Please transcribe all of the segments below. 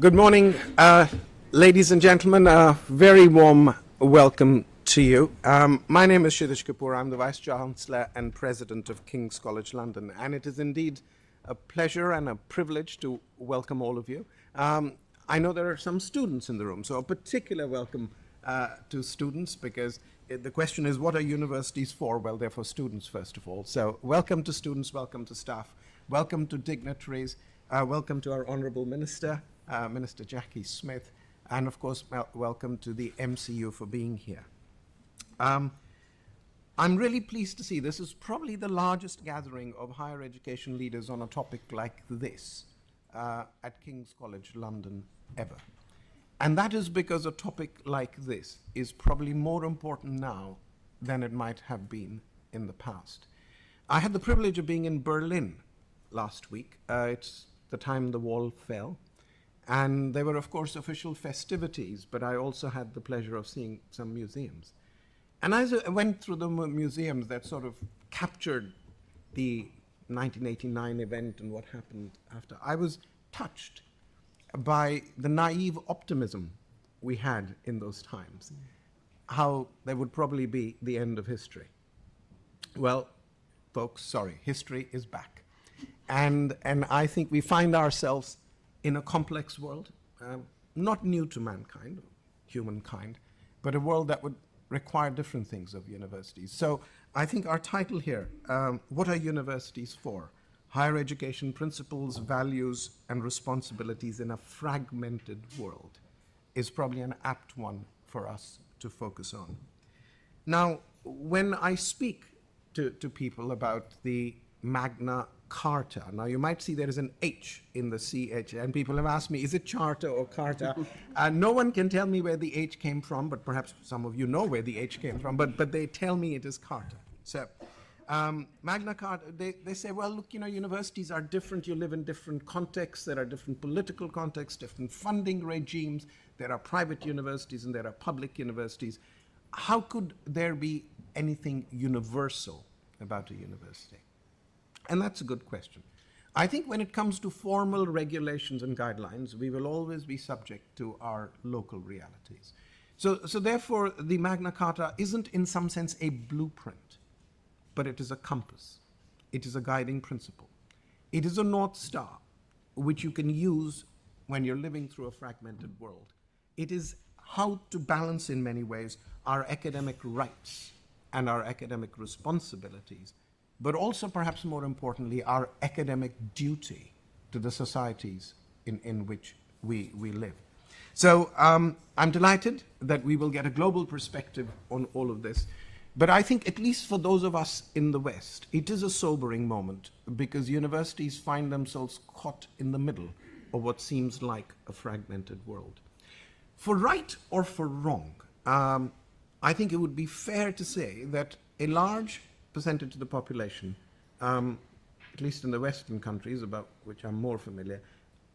Good morning, ladies and gentlemen. A very warm welcome to you. My name is Kshitij Kapoor. I'm the Vice Chancellor and President of King's College London, and it is indeed a pleasure and a privilege to welcome all of you. I know there are some students in the room, so a particular welcome to students, because the question is, what are universities for? Well, they're for students, first of all. So welcome to students, welcome to staff, welcome to dignitaries, welcome to our Honourable Minister, Minister Jackie Smith, and of course, welcome to the MCU for being here. I'm really pleased to see this is probably the largest gathering of higher education leaders on a topic like this at King's College London ever. And that is because a topic like this is probably more important now than it might have been in the past. I had the privilege of being in Berlin last week. It's the time the wall fell. And there were, of course, official festivities, but I also had the pleasure of seeing some museums. And as I went through the museums that sort of captured the 1989 event and what happened after, I was touched by the naive optimism we had in those times, how there would probably be the end of history. Well, folks, sorry, history is back. And I think we find ourselves in a complex world, not new to mankind, humankind, but a world that would require different things of universities. So I think our title here, what are universities for? Higher education principles, values, and responsibilities in a fragmented world, is probably an apt one for us to focus on. Now, when I speak to people about the Magna Charta, now you might see there is an H in the CH, and people have asked me, is it Charta or Carta? No one can tell me where the H came from, but perhaps some of you know where the H came from, but they tell me it is Carta. So, Magna Charta, they say, well, look, universities are different. You live in different contexts. There are different political contexts, different funding regimes. There are private universities and there are public universities. How could there be anything universal about a university? And that's a good question. I think when it comes to formal regulations and guidelines, we will always be subject to our local realities. So therefore, the Magna Charta isn't in some sense a blueprint, but it is a compass. It is a guiding principle. It is a North Star, which you can use when you're living through a fragmented world. It is how to balance, in many ways, our academic rights and our academic responsibilities, but also, perhaps more importantly, our academic duty to the societies in which we live. So I'm delighted that we will get a global perspective on all of this. But I think, at least for those of us in the West, it is a sobering moment, because universities find themselves caught in the middle of what seems like a fragmented world. For right or for wrong, I think it would be fair to say that a large percentage of the population, at least in the Western countries, about which I'm more familiar,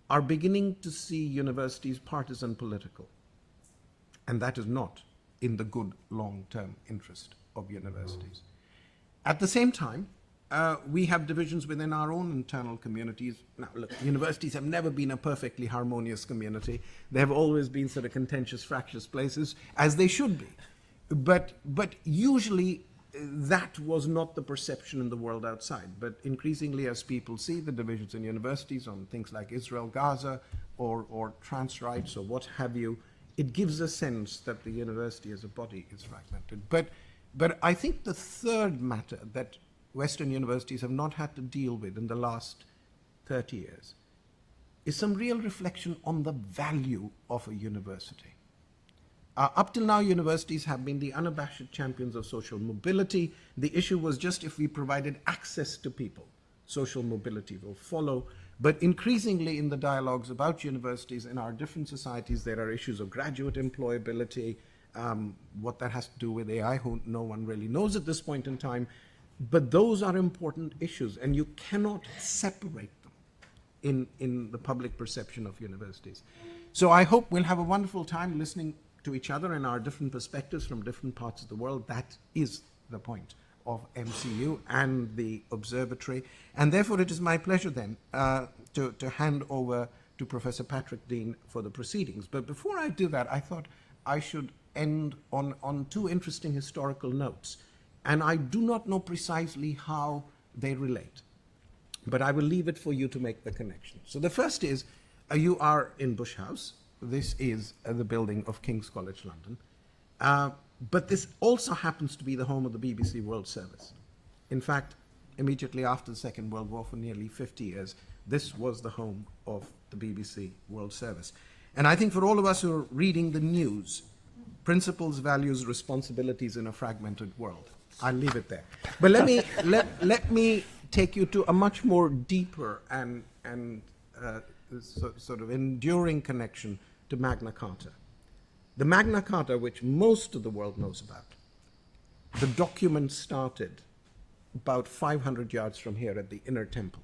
are beginning to see universities partisan political. And that is not in the good long-term interest of universities. At the same time, we have divisions within our own internal communities. Now, look, universities have never been a perfectly harmonious community. They have always been sort of contentious, fractious places, as they should be. But usually, that was not the perception in the world outside. But increasingly, as people see the divisions in universities on things like Israel, Gaza, or trans rights, or what have you, it gives a sense that the university as a body is fragmented. But I think the third matter that Western universities have not had to deal with in the last 30 years is some real reflection on the value of a university. Up till now, universities have been the unabashed champions of social mobility. The issue was just if we provided access to people, social mobility will follow. But increasingly in the dialogues about universities in our different societies, there are issues of graduate employability, what that has to do with AI, who no one really knows at this point in time. But those are important issues, and you cannot separate them in the public perception of universities. So I hope we'll have a wonderful time listening to each other and our different perspectives from different parts of the world. That is the point of MCU and the observatory. And therefore, it is my pleasure then to hand over to Professor Patrick Dean for the proceedings. But before I do that, I thought I should end on two interesting historical notes. And I do not know precisely how they relate, but I will leave it for you to make the connection. So the first is, you are in Bush House. This is the building of King's College London. But this also happens to be the home of the BBC World Service. In fact, immediately after the Second World War, for nearly 50 years, this was the home of the BBC World Service. And I think for all of us who are reading the news, principles, values, responsibilities in a fragmented world, I'll leave it there. But let me take you to a much more deeper and sort of enduring connection to Magna Charta. The Magna Charta, which most of the world knows about, the document started about 500 yards from here at the Inner Temple.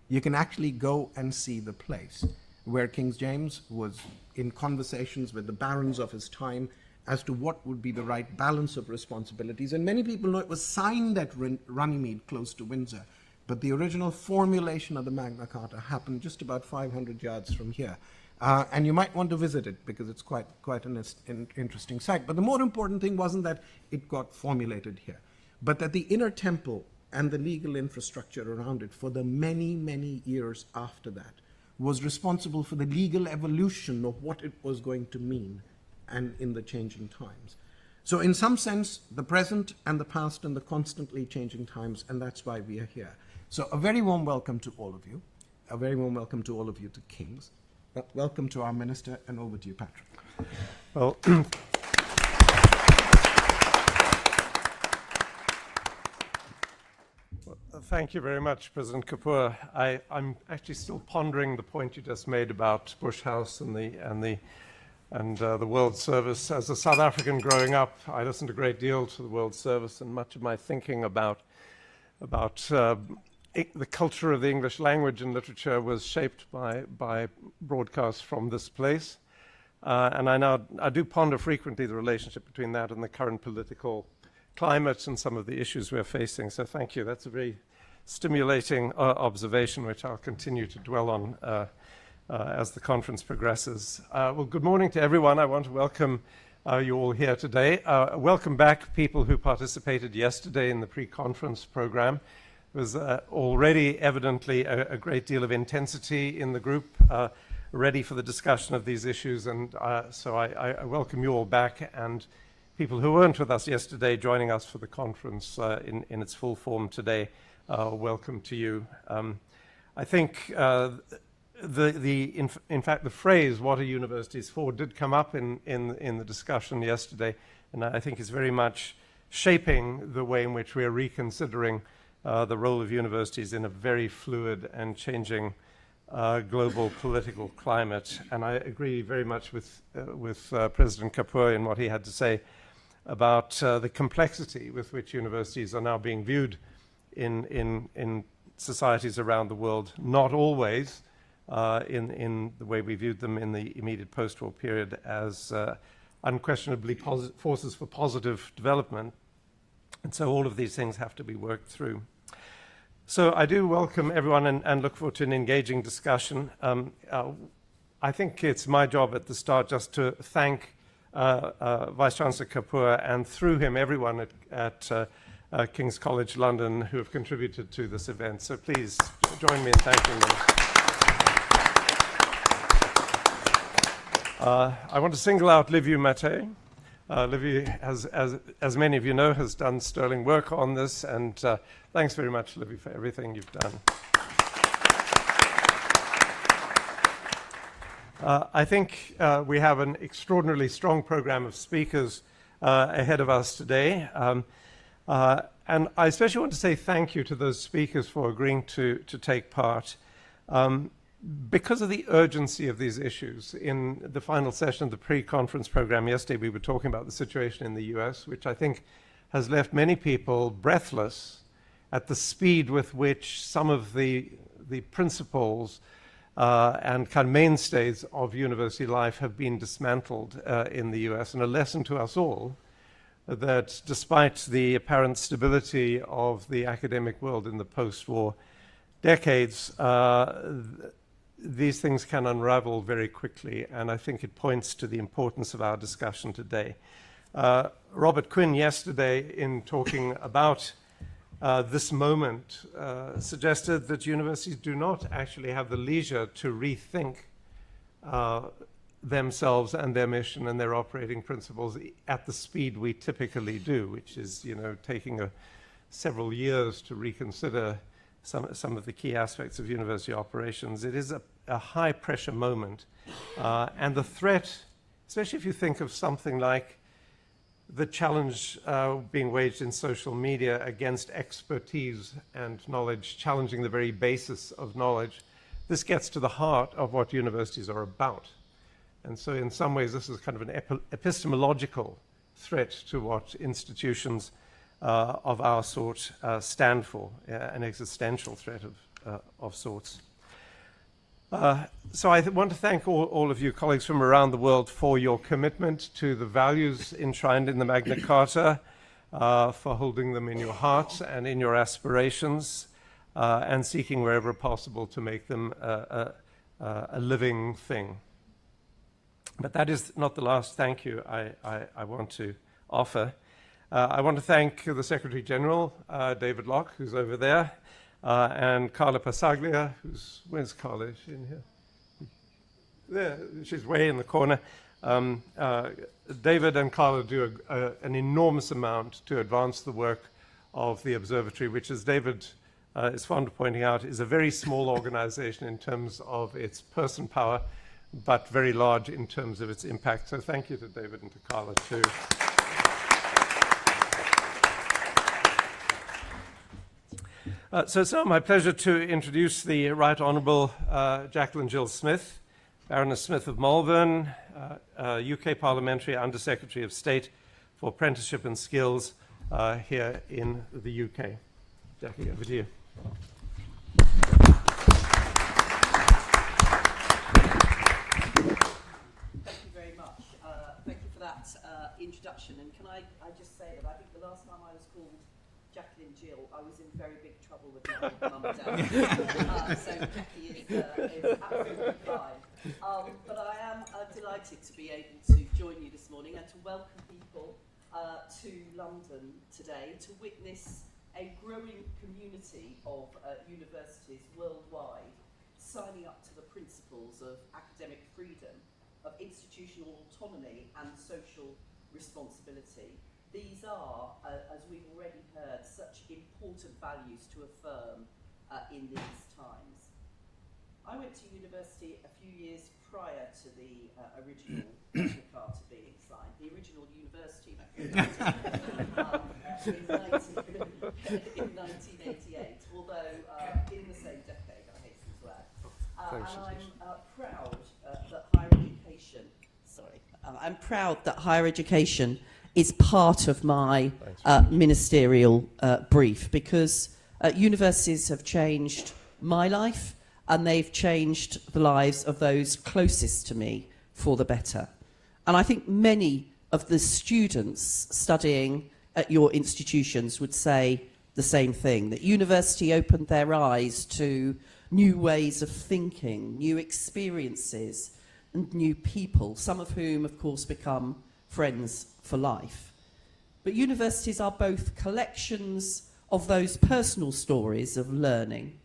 You can actually go and see the place where King James was in conversations with the barons of his time as to what would be the right balance of responsibilities. And many people know it was signed at Runnymede, close to Windsor, but the original formulation of the Magna Charta happened just about 500 yards from here. And you might want to visit it because it's quite an interesting site. But the more important thing wasn't that it got formulated here, but that the Inner Temple and the legal infrastructure around it for the many, many years after that was responsible for the legal evolution of what it was going to mean and in the changing times. So in some sense, the present and the past and the constantly changing times, and that's why we are here. So a very warm welcome to all of you. A very warm welcome to all of you to King's. Welcome to our minister, and over to you, Patrick. Well, thank you very much, President Kapoor. I'm actually still pondering the point you just made about Bush House and the World Service. As a South African growing up, I listened a great deal to the World Service, and much of my thinking about the culture of the English language and literature was shaped by broadcasts from this place. And I do ponder frequently the relationship between that and the current political climate and some of the issues we're facing. So thank you. That's a very stimulating observation, which I'll continue to dwell on as the conference progresses. Well, good morning to everyone. I want to welcome you all here today. Welcome back, people who participated yesterday in the pre-conference program. There was already evidently a great deal of intensity in the group, ready for the discussion of these issues, and so I welcome you all back, and people who weren't with us yesterday joining us for the conference in its full form today, welcome to you. I think in fact the phrase "what are universities for" did come up in the discussion yesterday, and I think is very much shaping the way in which we are reconsidering the role of universities in a very fluid and changing global political climate. And I agree very much with President Kapoor in what he had to say about the complexity with which universities are now being viewed in societies around the world, not always in the way we viewed them in the immediate post-war period as unquestionably forces for positive development. And so all of these things have to be worked through. So I do welcome everyone and look forward to an engaging discussion. I think it's my job at the start just to thank Vice-Chancellor Kapoor, and through him everyone at King's College London who have contributed to this event. So please join me in thanking them. I want to single out Liviu Matei. Liviu, as many of you know, has done sterling work on this, and thanks very much, Liviu, for everything you've done. I think we have an extraordinarily strong program of speakers ahead of us today, and I especially want to say thank you to those speakers for agreeing to take part. Because of the urgency of these issues, in the final session of the pre-conference program yesterday, we were talking about the situation in the US, which I think has left many people breathless at the speed with which some of the principles and kind of mainstays of university life have been dismantled in the US, and a lesson to us all that despite the apparent stability of the academic world in the post-war decades, these things can unravel very quickly, and I think it points to the importance of our discussion today. Robert Quinn yesterday, in talking about this moment, suggested that universities do not actually have the leisure to rethink themselves and their mission and their operating principles at the speed we typically do, which is, taking several years to reconsider some of the key aspects of university operations. It is a high-pressure moment, and the threat, especially if you think of something like the challenge being waged in social media against expertise and knowledge, challenging the very basis of knowledge, this gets to the heart of what universities are about. And so in some ways, this is kind of an epistemological threat to what institutions of our sort stand for, an existential threat of sorts. So I want to thank all of you colleagues from around the world for your commitment to the values enshrined in the Magna Charta, for holding them in your hearts and in your aspirations, and seeking wherever possible to make them a living thing. But that is not the last thank you I want to offer. I want to thank the Secretary General, David Locke, who's over there, and Carla Passaglia, where's Carla? Is she in here? There, she's way in the corner. David and Carla do an enormous amount to advance the work of the observatory, which, as David is fond of pointing out, is a very small organization in terms of its person power, but very large in terms of its impact. So thank you to David and to Carla too. So it's now my pleasure to introduce the Right Honourable Jacqueline Jill Smith, Baroness Smith of Malvern, UK Parliamentary Under Secretary of State for Apprenticeship and Skills here in the UK. Jackie, over to you. Thank you very much. Thank you for that introduction. And can I just say that I think the last time I was called Jacqueline Jill, I was in very big trouble with my mum and dad. So Jackie is absolutely fine. But I am delighted to be able to join you this morning and to welcome people to London today to witness a growing community of universities worldwide signing up to the principles of academic freedom, of institutional autonomy and social responsibility. These are, as we've already heard, such important values to affirm in these times. I went to university a few years prior to the original Magna Charta being signed, the original university Magna Charta, in 1988, although in the same decade, I hasten to add. And I'm proud that higher education, I'm proud that higher education is part of my ministerial brief, because universities have changed my life and they've changed the lives of those closest to me for the better. And I think many of the students studying at your institutions would say the same thing, that university opened their eyes to new ways of thinking, new experiences and new people, some of whom, of course, become friends for life. But universities are both collections of those personal stories of learning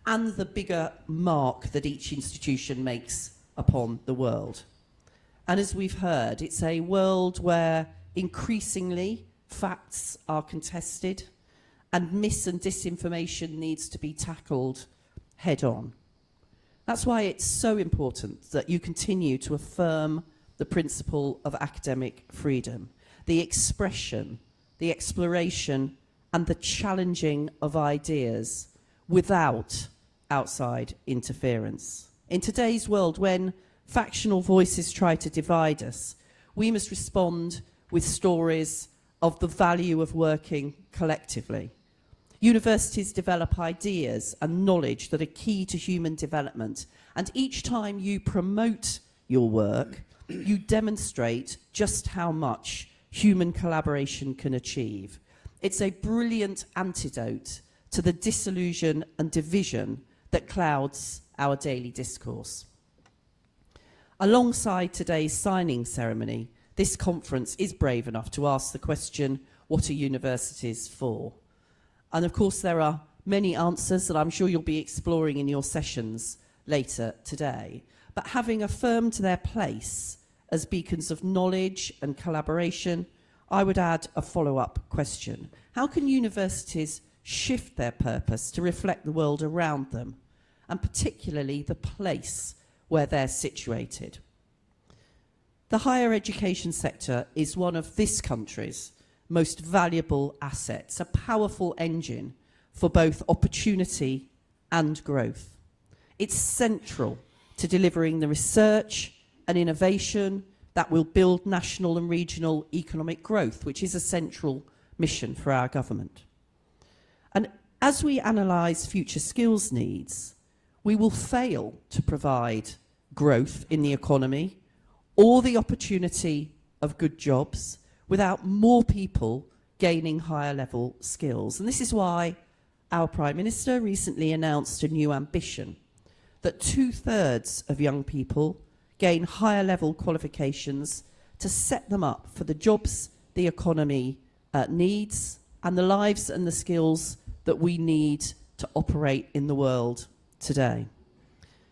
and the bigger mark that each institution makes upon the world. And as we've heard, it's a world where increasingly facts are contested and mis and disinformation needs to be tackled head on. That's why it's so important that you continue to affirm the principle of academic freedom, the expression, the exploration, and the challenging of ideas without outside interference. In today's world, when factional voices try to divide us, we must respond with stories of the value of working collectively. Universities develop ideas and knowledge that are key to human development, and each time you promote your work, you demonstrate just how much human collaboration can achieve. It's a brilliant antidote to the disillusion and division that clouds our daily discourse. Alongside today's signing ceremony, this conference is brave enough to ask the question, what are universities for? And of course there are many answers that I'm sure you'll be exploring in your sessions later today. But having affirmed their place as beacons of knowledge and collaboration, I would add a follow-up question. How can universities shift their purpose to reflect the world around them, and particularly the place where they're situated? The higher education sector is one of this country's most valuable assets, a powerful engine for both opportunity and growth. It's central to delivering the research and innovation that will build national and regional economic growth, which is a central mission for our government. And as we analyse future skills needs, we will fail to provide growth in the economy or the opportunity of good jobs without more people gaining higher level skills. And this is why our Prime Minister recently announced a new ambition that 2/3 of young people gain higher level qualifications to set them up for the jobs the economy needs and the lives and the skills that we need to operate in the world today.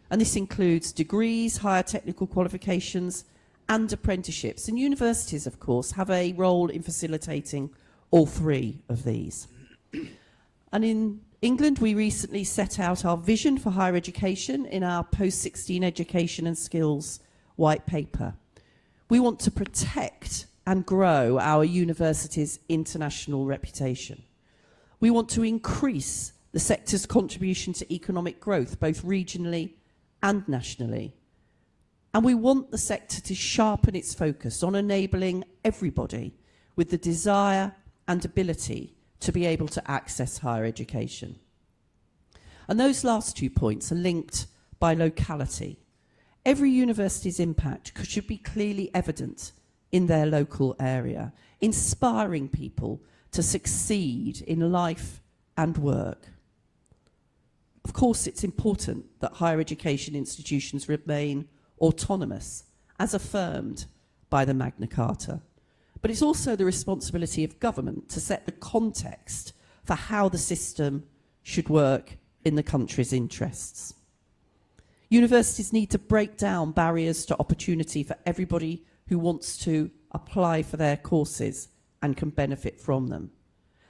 And this includes degrees, higher technical qualifications and apprenticeships. And universities, of course, have a role in facilitating all three of these. And in England, we recently set out our vision for higher education in our post-16 education and skills white paper. We want to protect and grow our university's international reputation. We want to increase the sector's contribution to economic growth, both regionally and nationally. And we want the sector to sharpen its focus on enabling everybody with the desire and ability to be able to access higher education. And those last 2 points are linked by locality. Every university's impact should be clearly evident in their local area, inspiring people to succeed in life and work. Of course, it's important that higher education institutions remain autonomous, as affirmed by the Magna Charta. But it's also the responsibility of government to set the context for how the system should work in the country's interests. Universities need to break down barriers to opportunity for everybody who wants to apply for their courses and can benefit from them,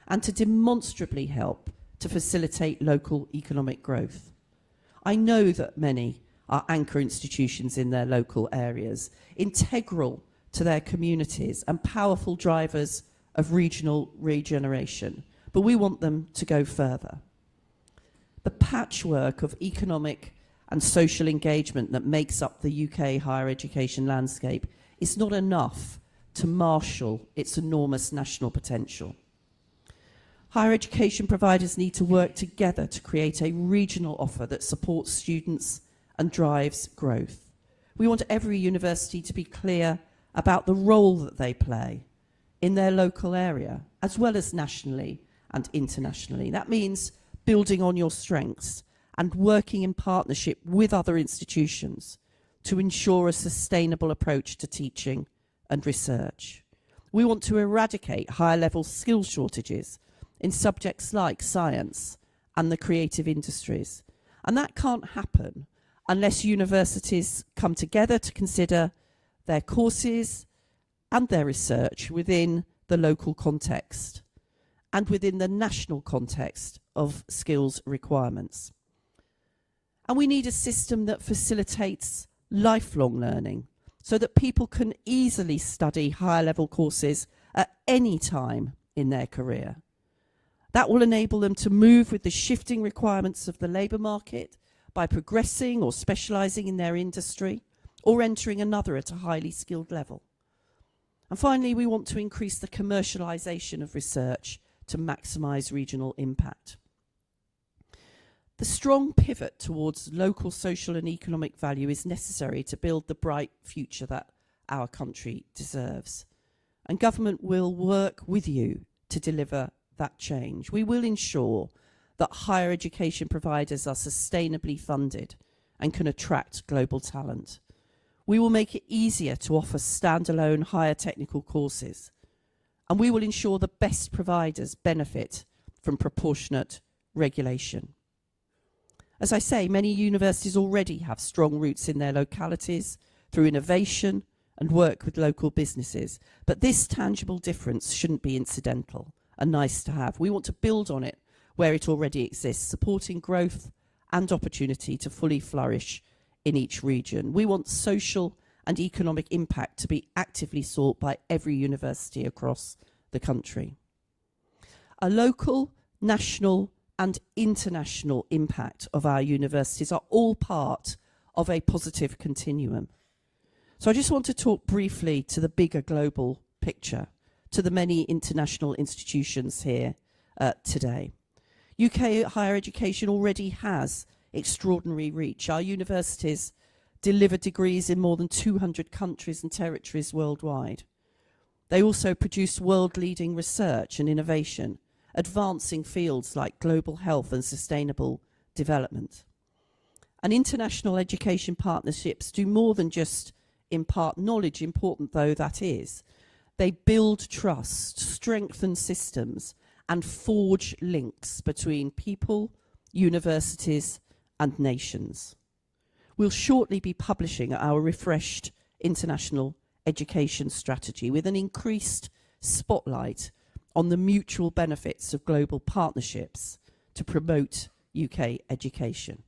and to demonstrably help to facilitate local economic growth. I know that many are anchor institutions in their local areas, integral to their communities and powerful drivers of regional regeneration, but we want them to go further. The patchwork of economic and social engagement that makes up the UK higher education landscape is not enough to marshal its enormous national potential. Higher education providers need to work together to create a regional offer that supports students and drives growth. We want every university to be clear about the role that they play in their local area, as well as nationally and internationally. That means building on your strengths and working in partnership with other institutions to ensure a sustainable approach to teaching and research. We want to eradicate higher-level skill shortages in subjects like science and the creative industries. And that can't happen unless universities come together to consider their courses and their research within the local context and within the national context of skills requirements. And we need a system that facilitates lifelong learning so that people can easily study higher level courses at any time in their career. That will enable them to move with the shifting requirements of the labour market by progressing or specialising in their industry or entering another at a highly skilled level. And finally, we want to increase the commercialisation of research to maximise regional impact. The strong pivot towards local social and economic value is necessary to build the bright future that our country deserves. And government will work with you to deliver that change. We will ensure that higher education providers are sustainably funded and can attract global talent. We will make it easier to offer standalone higher technical courses, and we will ensure the best providers benefit from proportionate regulation. As I say, many universities already have strong roots in their localities through innovation and work with local businesses, but this tangible difference shouldn't be incidental and nice to have. We want to build on it where it already exists, supporting growth and opportunity to fully flourish in each region. We want social and economic impact to be actively sought by every university across the country. A local, national and international impact of our universities are all part of a positive continuum. So I just want to talk briefly to the bigger global picture, to the many international institutions here today. UK higher education already has extraordinary reach. Our universities deliver degrees in more than 200 countries and territories worldwide. They also produce world-leading research and innovation, advancing fields like global health and sustainable development. And international education partnerships do more than just impart knowledge, important though that is. They build trust, strengthen systems, and forge links between people, universities, and nations. We'll shortly be publishing our refreshed international education strategy with an increased spotlight on the mutual benefits of global partnerships to promote UK education.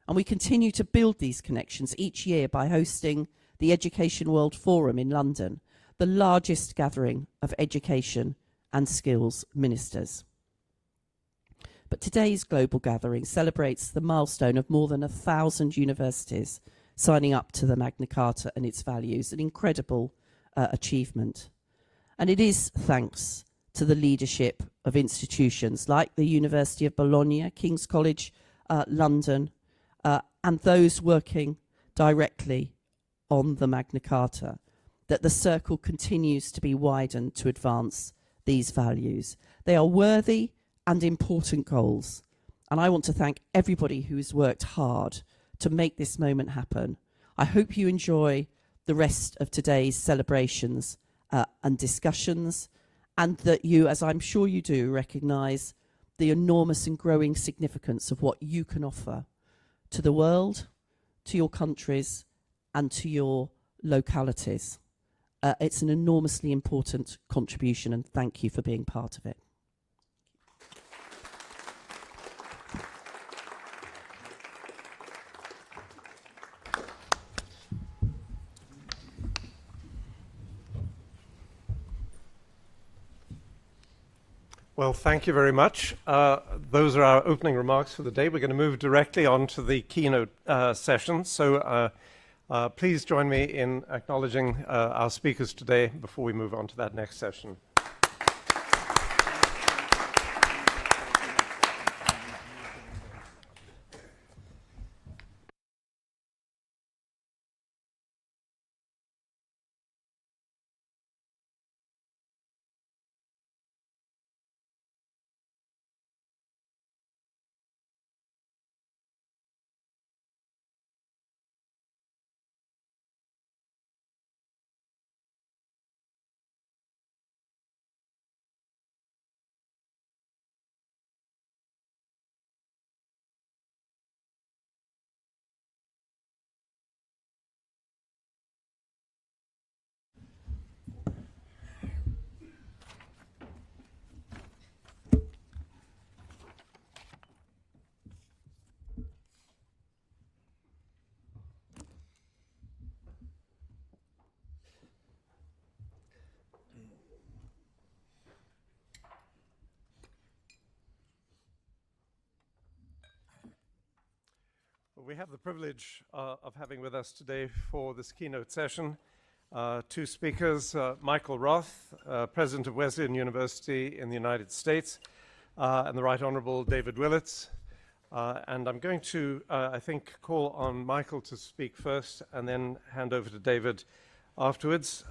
And we continue to build these connections each year by hosting the Education World Forum in London, the largest gathering of education and skills ministers. But today's global gathering celebrates the milestone of more than 1,000 universities signing up to the Magna Charta and its values, an incredible achievement. And it is thanks to the leadership of institutions like the University of Bologna, King's College London, and those working directly on the Magna Charta, that the circle continues to be widened to advance these values. They are worthy and important goals, and I want to thank everybody who has worked hard to make this moment happen. I hope you enjoy the rest of today's celebrations and discussions, and that you, as I'm sure you do, recognise the enormous and growing significance of what you can offer to the world, to your countries, and to your localities. It's an enormously important contribution, and thank you for being part of it. Well, thank you very much. Those are our opening remarks for the day. We're going to move directly on to the keynote session. So please join me in acknowledging our speakers today before we move on to that next session. We have the privilege of having with us today for this keynote session two speakers, Michael Roth, President of Wesleyan University in the United States, and the Right Honourable David Willetts. And I'm going to, I think, call on Michael to speak first and then hand over to David afterwards.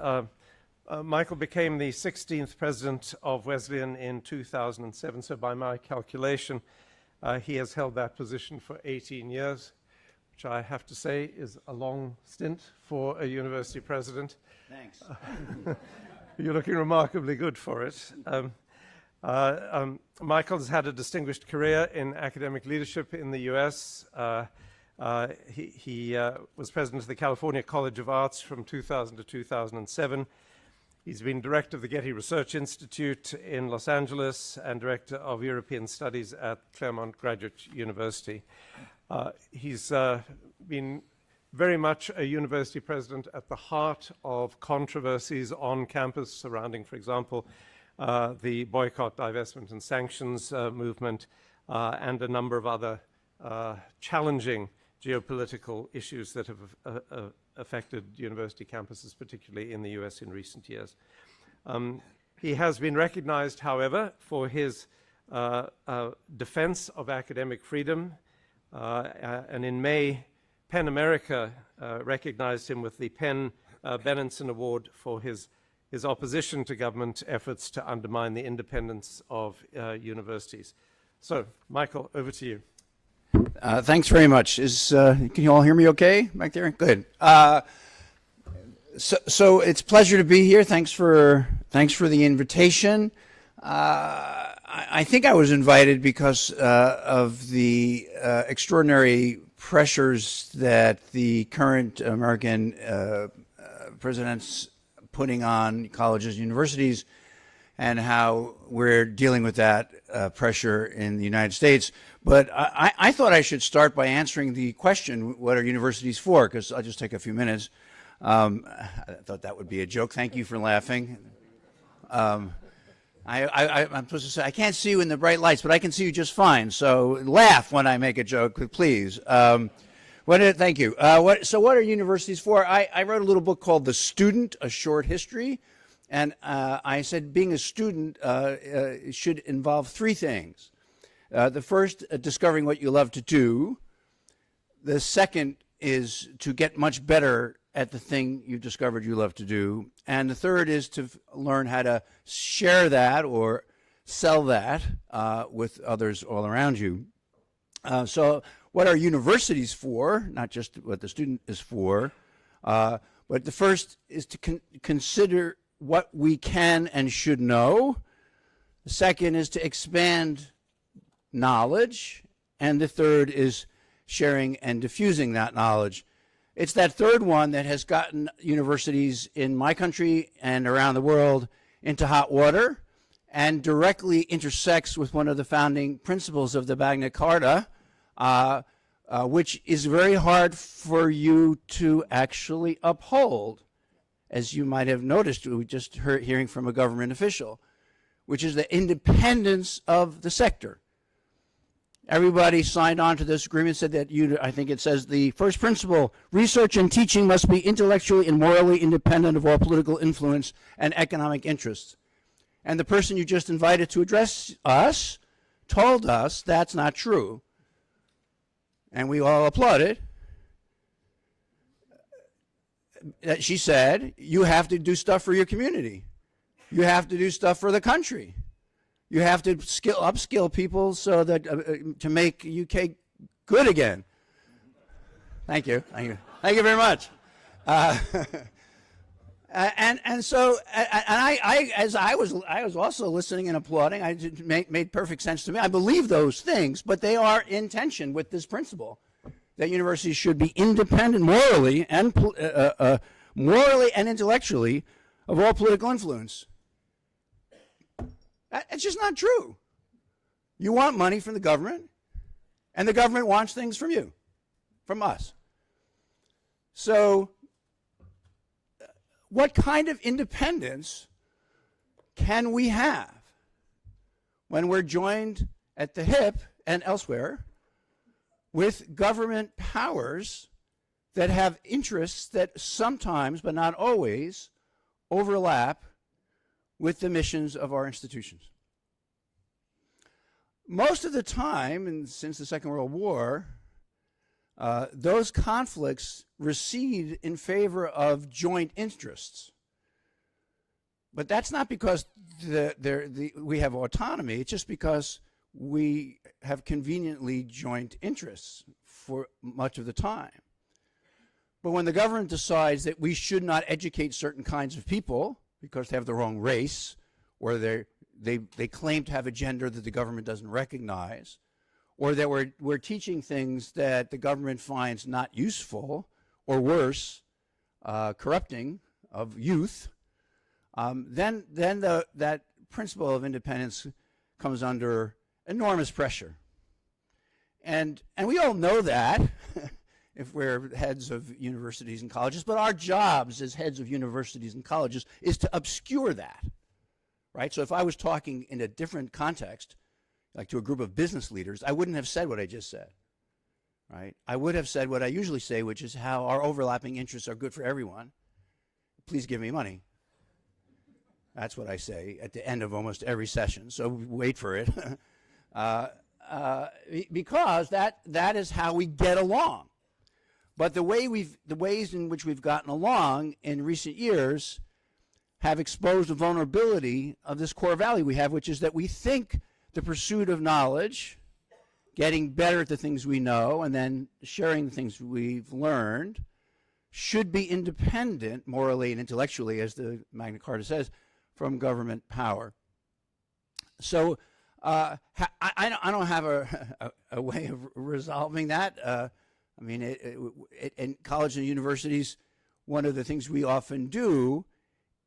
Michael became the 16th President of Wesleyan in 2007, so by my calculation, He has held that position for 18 years, which I have to say is a long stint for a university president. Thanks. You're looking remarkably good for it. Michael has had a distinguished career in academic leadership in the US. He was president of the California College of Arts from 2000 to 2007. He's been director of the Getty Research Institute in Los Angeles and director of European Studies at Claremont Graduate University. He's been very much a university president at the heart of controversies on campus surrounding, for example, the boycott, divestment, and sanctions movement, and a number of other challenging geopolitical issues that have affected university campuses, particularly in the US in recent years. He has been recognized, however, for his defense of academic freedom, and in May, PEN America recognized him with the PEN Benenson Award for his opposition to government efforts to undermine the independence of universities. So, Michael, over to you. Thanks very much. Can you all hear me okay back there? Good. So it's a pleasure to be here. Thanks for the invitation. I think I was invited because of the extraordinary pressures that the current American president's putting on colleges and universities, and how we're dealing with that pressure in the United States. But I thought I should start by answering the question, what are universities for? Because I'll just take a few minutes. I thought that would be a joke. Thank you for laughing. I'm supposed to say, I can't see you in the bright lights, but I can see you just fine. So laugh when I make a joke, please. Thank you. So what are universities for? I wrote a little book called The Student, A Short History. And I said being a student should involve three things. The first, discovering what you love to do. The second is to get much better at the thing you've discovered you love to do. And the third is to learn how to share that or sell that with others all around you. So what are universities for? Not just what the student is for. But the first is to consider what we can and should know. The second is to expand knowledge. And the third is sharing and diffusing that knowledge. It's that third one that has gotten universities in my country and around the world into hot water and directly intersects with one of the founding principles of the Magna Charta, which is very hard for you to actually uphold, as you might have noticed, we just heard hearing from a government official, which is the independence of the sector. Everybody signed on to this agreement, said that I think it says the first principle, research and teaching must be intellectually and morally independent of all political influence and economic interests. And the person you just invited to address us told us that's not true. And we all applauded. She said, you have to do stuff for your community. You have to do stuff for the country. You have to upskill people so that to make UK good again. Thank you. Thank you. Thank you very much. So I was also listening and applauding. It made perfect sense to me. I believe those things, but they are in tension with this principle that universities should be independent morally and intellectually of all political influence. It's just not true. You want money from the government, and the government wants things from you, from us. So what kind of independence can we have when we're joined at the hip and elsewhere with government powers that have interests that sometimes, but not always, overlap with the missions of our institutions? Most of the time, and since the Second World War, those conflicts recede in favor of joint interests. But that's not because we have autonomy. It's just because we have conveniently joint interests for much of the time. But when the government decides that we should not educate certain kinds of people because they have the wrong race, or they claim to have a gender that the government doesn't recognize, or that we're teaching things that the government finds not useful, or worse, corrupting of youth, then that principle of independence comes under enormous pressure. And we all know that if we're heads of universities and colleges, but our jobs as heads of universities and colleges is to obscure that, right? So if I was talking in a different context, like to a group of business leaders, I wouldn't have said what I just said, right? I would have said what I usually say, which is how our overlapping interests are good for everyone. Please give me money. That's what I say at the end of almost every session, so wait for it. Because that is how we get along. But the ways in which we've gotten along in recent years have exposed the vulnerability of this core value we have, which is that we think the pursuit of knowledge, getting better at the things we know, and then sharing the things we've learned, should be independent morally and intellectually, as the Magna Charta says, from government power. So I don't have a way of resolving that. I mean, in college and universities, one of the things we often do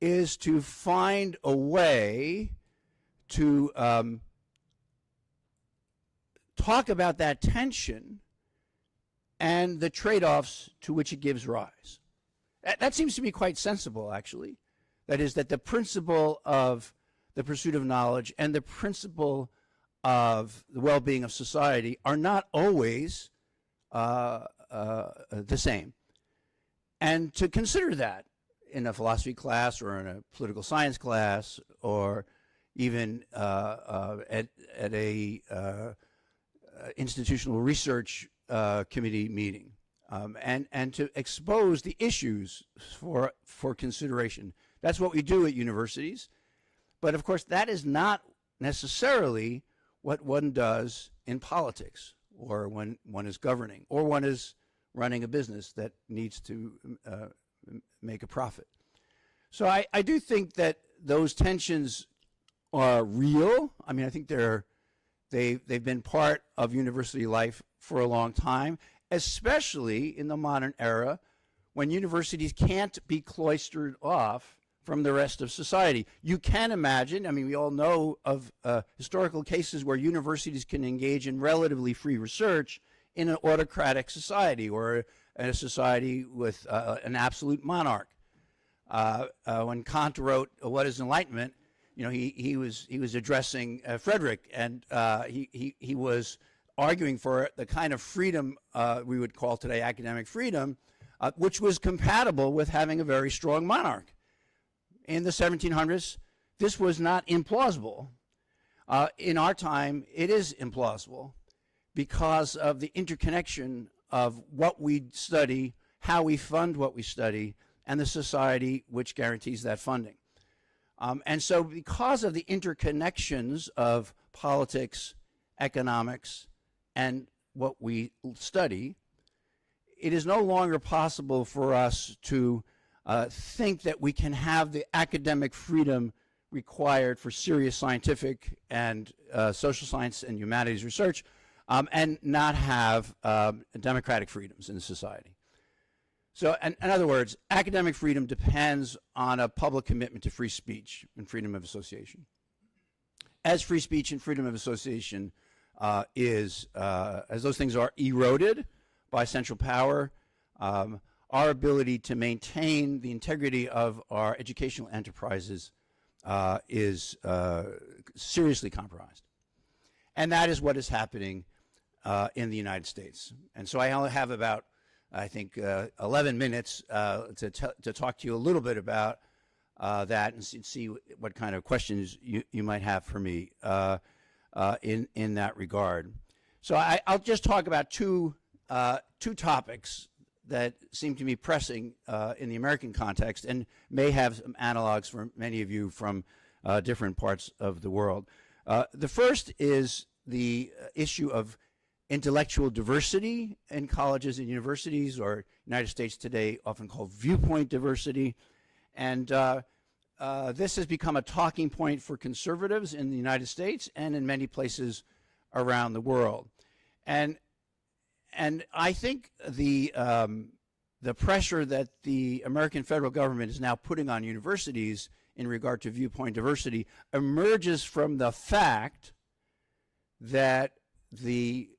is to find a way to talk about that tension and the trade-offs to which it gives rise. That seems to be quite sensible, actually. That is, that the principle of the pursuit of knowledge and the principle of the well-being of society are not always the same. And to consider that in a philosophy class or in a political science class or even at a institutional research committee meeting, and to expose the issues for consideration. That's what we do at universities. But of course, that is not necessarily what one does in politics, or when one is governing, or one is running a business that needs to make a profit. So I do think that those tensions are real. I mean, I think they've been part of university life for a long time, especially in the modern era when universities can't be cloistered off from the rest of society. You can imagine, I mean, we all know of historical cases where universities can engage in relatively free research in an autocratic society or in a society with an absolute monarch. When Kant wrote What is Enlightenment, you know, he was addressing Frederick, and he was arguing for the kind of freedom we would call today academic freedom, which was compatible with having a very strong monarch. In the 1700s, this was not implausible. In our time, it is implausible because of the interconnection of what we study, how we fund what we study, and the society which guarantees that funding. And so because of the interconnections of politics, economics, and what we study, it is no longer possible for us to think that we can have the academic freedom required for serious scientific and social science and humanities research and not have democratic freedoms in society. So, in other words, academic freedom depends on a public commitment to free speech and freedom of association. As free speech and freedom of association as those things are eroded by central power, our ability to maintain the integrity of our educational enterprises is seriously compromised. And that is what is happening in the United States. And so I only have about, I think, 11 minutes to talk to you a little bit about that and see what kind of questions you might have for me in that regard. So I'll just talk about two topics that seem to me pressing in the American context and may have some analogs for many of you from different parts of the world. The first is the issue of intellectual diversity in colleges and universities, or United States today often called viewpoint diversity. And this has become a talking point for conservatives in the United States and in many places around the world. And I think the pressure that the American federal government is now putting on universities in regard to viewpoint diversity emerges from the fact that the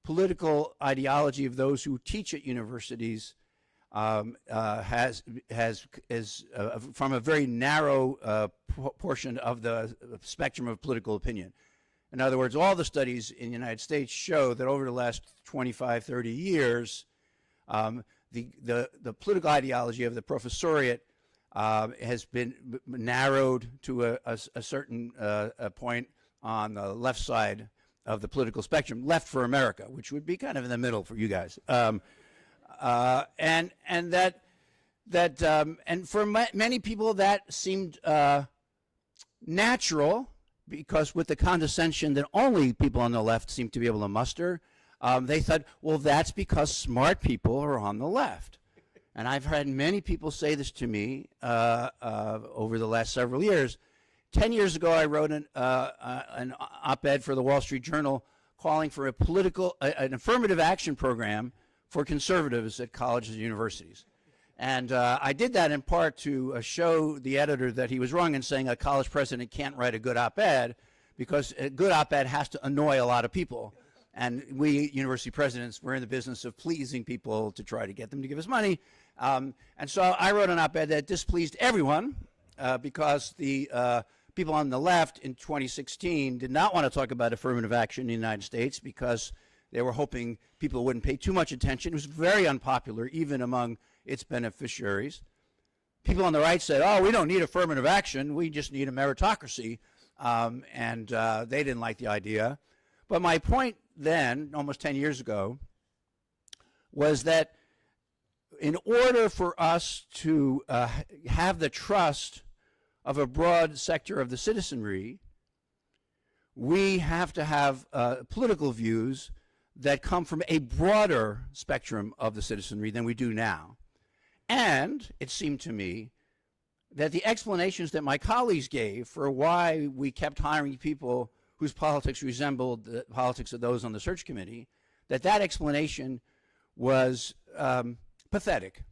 political ideology of those who teach at universities is from a very narrow portion of the spectrum of political opinion. In other words, all the studies in the United States show that over the last 25, 30 years, the political ideology of the professoriate has been narrowed to a certain point on the left side of the political spectrum, left for America, which would be kind of in the middle for you guys. And for many people that seemed natural, because with the condescension that only people on the left seem to be able to muster, they thought, well, that's because smart people are on the left. And I've had many people say this to me over the last several years. 10 years ago, I wrote an op-ed for the Wall Street Journal calling for an affirmative action program for conservatives at colleges and universities. And I did that in part to show the editor that he was wrong in saying a college president can't write a good op-ed, because a good op-ed has to annoy a lot of people. And we university presidents, we're in the business of pleasing people to try to get them to give us money. And so I wrote an op-ed that displeased everyone because the people on the left in 2016 did not want to talk about affirmative action in the United States because they were hoping people wouldn't pay too much attention. It was very unpopular, even among its beneficiaries. People on the right said, oh, we don't need affirmative action, we just need a meritocracy. And they didn't like the idea. But my point then, almost 10 years ago, was that in order for us to have the trust of a broad sector of the citizenry, we have to have political views that come from a broader spectrum of the citizenry than we do now. And it seemed to me that the explanations that my colleagues gave for why we kept hiring people whose politics resembled the politics of those on the search committee, that explanation was pathetic.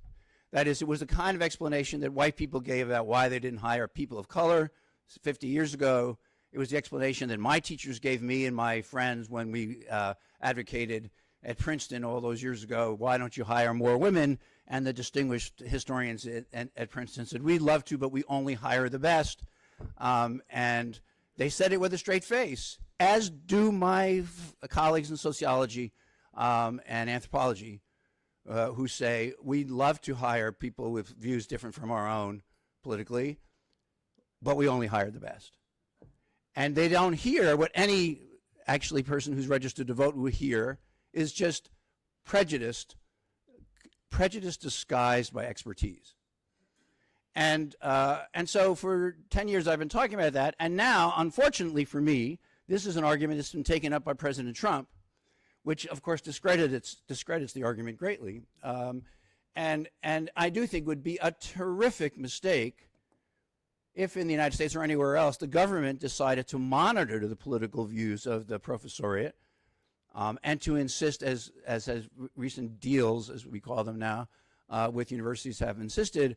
That is, it was the kind of explanation that white people gave about why they didn't hire people of color 50 years ago. It was the explanation that my teachers gave me and my friends when we advocated at Princeton all those years ago, why don't you hire more women? And the distinguished historians at Princeton said, we'd love to, but we only hire the best. And they said it with a straight face, as do my colleagues in sociology and anthropology, who say, we'd love to hire people with views different from our own politically, but we only hire the best. And they don't hear what any actually person who's registered to vote would hear, is just prejudice disguised by expertise. And so for 10 years I've been talking about that, and now, unfortunately for me, this is an argument that's been taken up by President Trump, which of course discredits the argument greatly. And I do think would be a terrific mistake if in the United States or anywhere else the government decided to monitor the political views of the professoriate and to insist, as recent deals, as we call them now, with universities have insisted,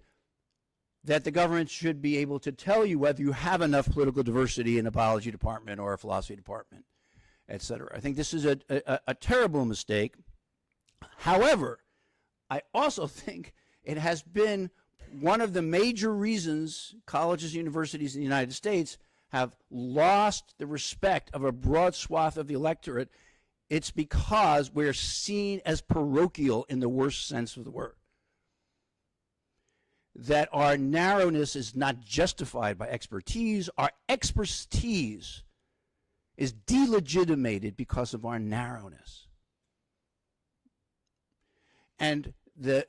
that the government should be able to tell you whether you have enough political diversity in a biology department or a philosophy department, et cetera. I think this is a terrible mistake. However, I also think it has been one of the major reasons colleges and universities in the United States have lost the respect of a broad swath of the electorate. It's because we're seen as parochial in the worst sense of the word. That our narrowness is not justified by expertise. Our expertise is delegitimated because of our narrowness. And the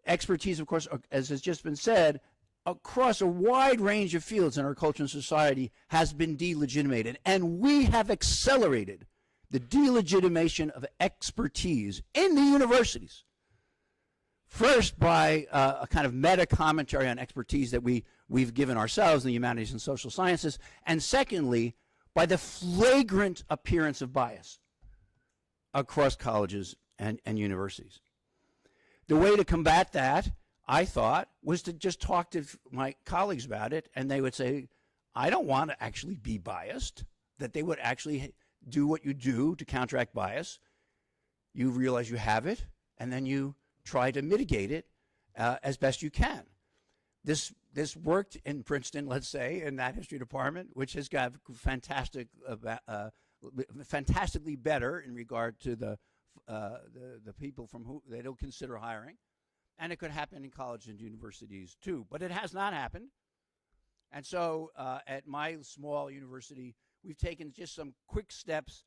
expertise, of course, as has just been said, across a wide range of fields in our culture and society has been delegitimated. And we have accelerated the delegitimation of expertise in the universities. First, by a kind of meta commentary on expertise that we've given ourselves in the humanities and social sciences, and secondly, by the flagrant appearance of bias across colleges and universities. The way to combat that, I thought, was to just talk to my colleagues about it, and they would say, I don't want to actually be biased, that they would actually do what you do to counteract bias. You realize you have it, and then you try to mitigate it as best you can. This worked in Princeton, let's say, in that history department, which has got fantastically better in regard to the people from who they don't consider hiring. And it could happen in colleges and universities too, but it has not happened. And so at my small university, we've taken just some quick steps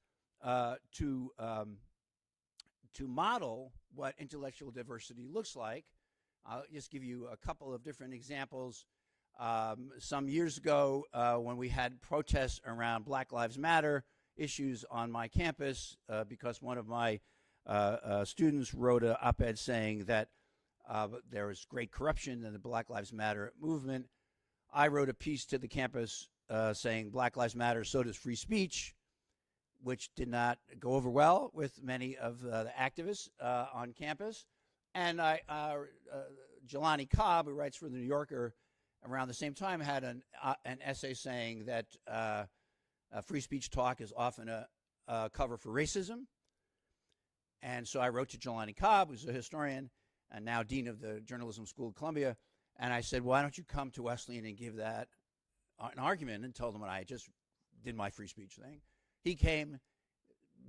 to model what intellectual diversity looks like. I'll just give you a couple of different examples. Some years ago, when we had protests around Black Lives Matter issues on my campus, because one of my students wrote an op-ed saying that there was great corruption in the Black Lives Matter movement, I wrote a piece to the campus saying Black Lives Matter, so does free speech, which did not go over well with many of the activists on campus. And Jelani Cobb, who writes for The New Yorker, around the same time had an essay saying that free speech talk is often a cover for racism. And so I wrote to Jelani Cobb, who's a historian and now dean of the Journalism School of Columbia, and I said, why don't you come to Wesleyan and give that an argument, and told him what I just did my free speech thing. He came,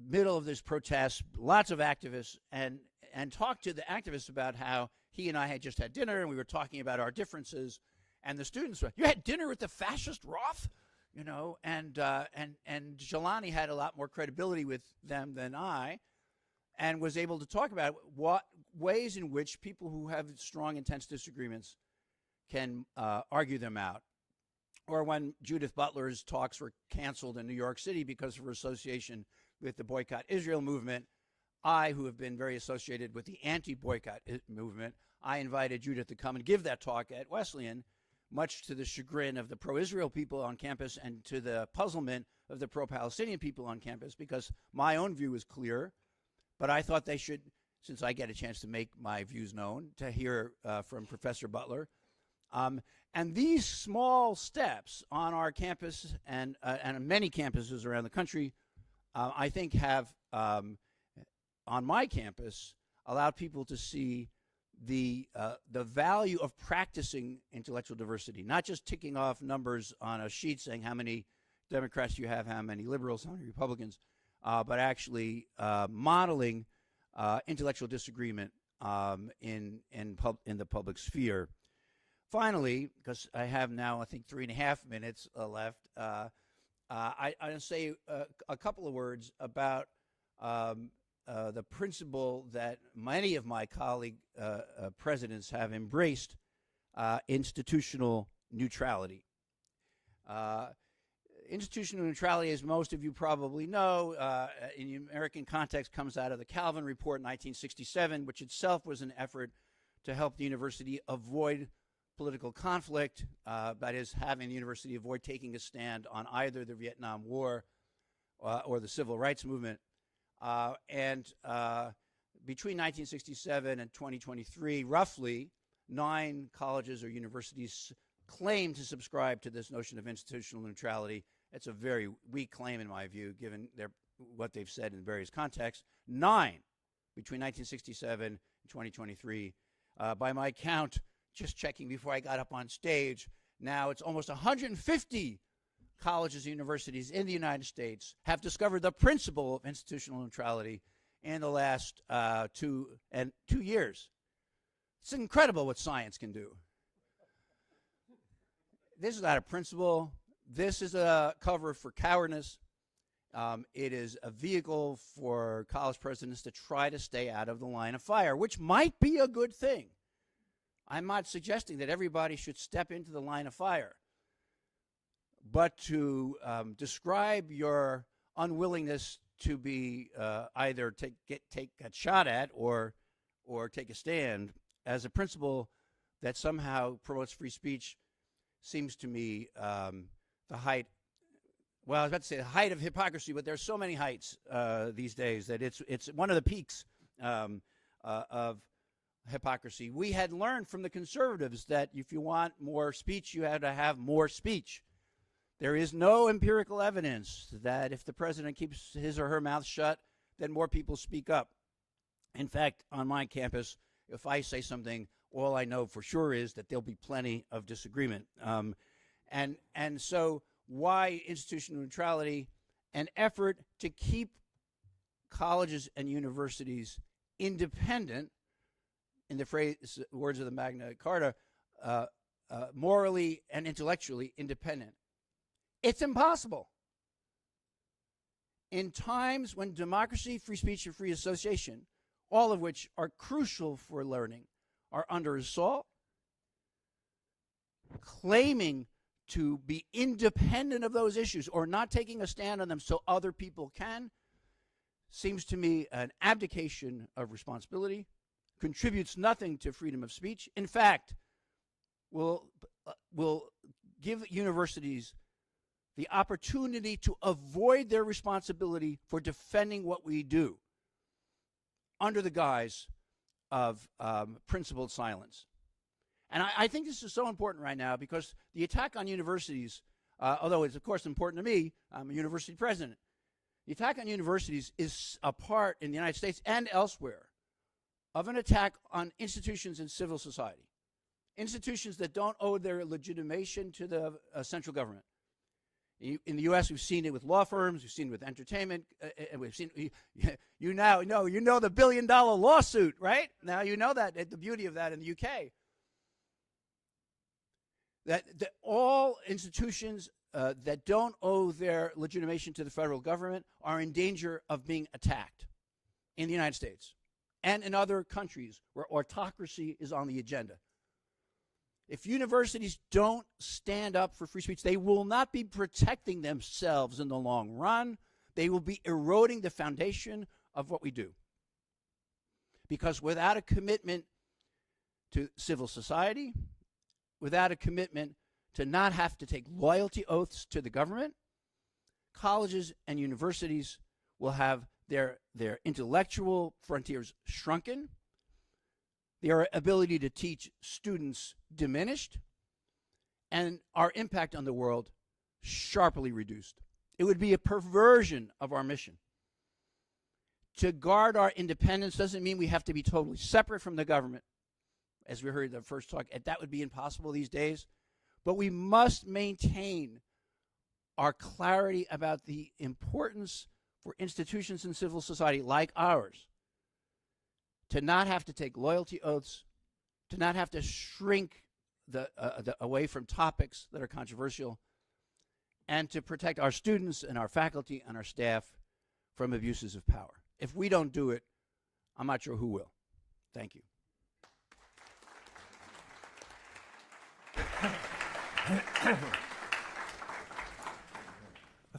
middle of this protest, lots of activists, and talked to the activists about how he and I had just had dinner, and we were talking about our differences. And the students were, you had dinner with the fascist Roth? You know, and Jelani had a lot more credibility with them than I, and was able to talk about what ways in which people who have strong, intense disagreements can argue them out. Or when Judith Butler's talks were canceled in New York City because of her association with the Boycott Israel movement, I, who have been very associated with the anti-boycott movement, I invited Judith to come and give that talk at Wesleyan, much to the chagrin of the pro-Israel people on campus and to the puzzlement of the pro-Palestinian people on campus, because my own view was clear, but I thought they should, since I get a chance to make my views known, to hear from Professor Butler. And these small steps on our campus and many campuses around the country, I think have, on my campus, allowed people to see the value of practicing intellectual diversity, not just ticking off numbers on a sheet saying how many Democrats you have, how many liberals, how many Republicans, but actually modeling intellectual disagreement in the public sphere. Finally, because I have now, I think, 3.5 minutes left, I'll say a couple of words about the principle that many of my colleague presidents have embraced, institutional neutrality. Institutional neutrality, as most of you probably know, in the American context, comes out of the Calvin Report in 1967, which itself was an effort to help the university avoid political conflict, that is, having the university avoid taking a stand on either the Vietnam War or the Civil Rights Movement. And between 1967 and 2023, roughly 9 colleges or universities claim to subscribe to this notion of institutional neutrality. It's a very weak claim, in my view, given what they've said in various contexts. 9 between 1967 and 2023. By my count, just checking before I got up on stage, now it's almost 150 colleges and universities in the United States have discovered the principle of institutional neutrality in the last 2 years. It's incredible what science can do. This is not a principle. This is a cover for cowardice. It is a vehicle for college presidents to try to stay out of the line of fire, which might be a good thing. I'm not suggesting that everybody should step into the line of fire. But to describe your unwillingness to be either take a shot at or take a stand as a principle that somehow promotes free speech seems to me the height. Well, I was about to say the height of hypocrisy, but there's so many heights these days that it's one of the peaks of hypocrisy. We had learned from the conservatives that if you want more speech, you had to have more speech. There is no empirical evidence that if the president keeps his or her mouth shut, then more people speak up. In fact, on my campus, if I say something, all I know for sure is that there'll be plenty of disagreement. And so why institutional neutrality? An effort to keep colleges and universities independent, in the words of the Magna Charta, morally and intellectually independent. It's impossible. In times when democracy, free speech, and free association, all of which are crucial for learning, are under assault, claiming to be independent of those issues or not taking a stand on them so other people can, seems to me an abdication of responsibility, contributes nothing to freedom of speech. In fact, will give universities the opportunity to avoid their responsibility for defending what we do under the guise of principled silence. And I think this is so important right now because the attack on universities, although it's of course important to me, I'm a university president, the attack on universities is a part in the United States and elsewhere of an attack on institutions in civil society, institutions that don't owe their legitimation to the central government. In the U.S., we've seen it with law firms, we've seen it with entertainment, and we've seen you know the billion-dollar lawsuit, right? Now you know that the beauty of that in the UK. That all institutions that don't owe their legitimation to the federal government are in danger of being attacked in the United States and in other countries where autocracy is on the agenda. If universities don't stand up for free speech, they will not be protecting themselves in the long run. They will be eroding the foundation of what we do. Because without a commitment to civil society, without a commitment to not have to take loyalty oaths to the government, colleges and universities will have their intellectual frontiers shrunken, their ability to teach students diminished, and our impact on the world sharply reduced. It would be a perversion of our mission. To guard our independence doesn't mean we have to be totally separate from the government, as we heard in the first talk. That would be impossible these days. But we must maintain our clarity about the importance for institutions in civil society like ours to not have to take loyalty oaths, to not have to shrink away from topics that are controversial, and to protect our students and our faculty and our staff from abuses of power. If we don't do it, I'm not sure who will. Thank you.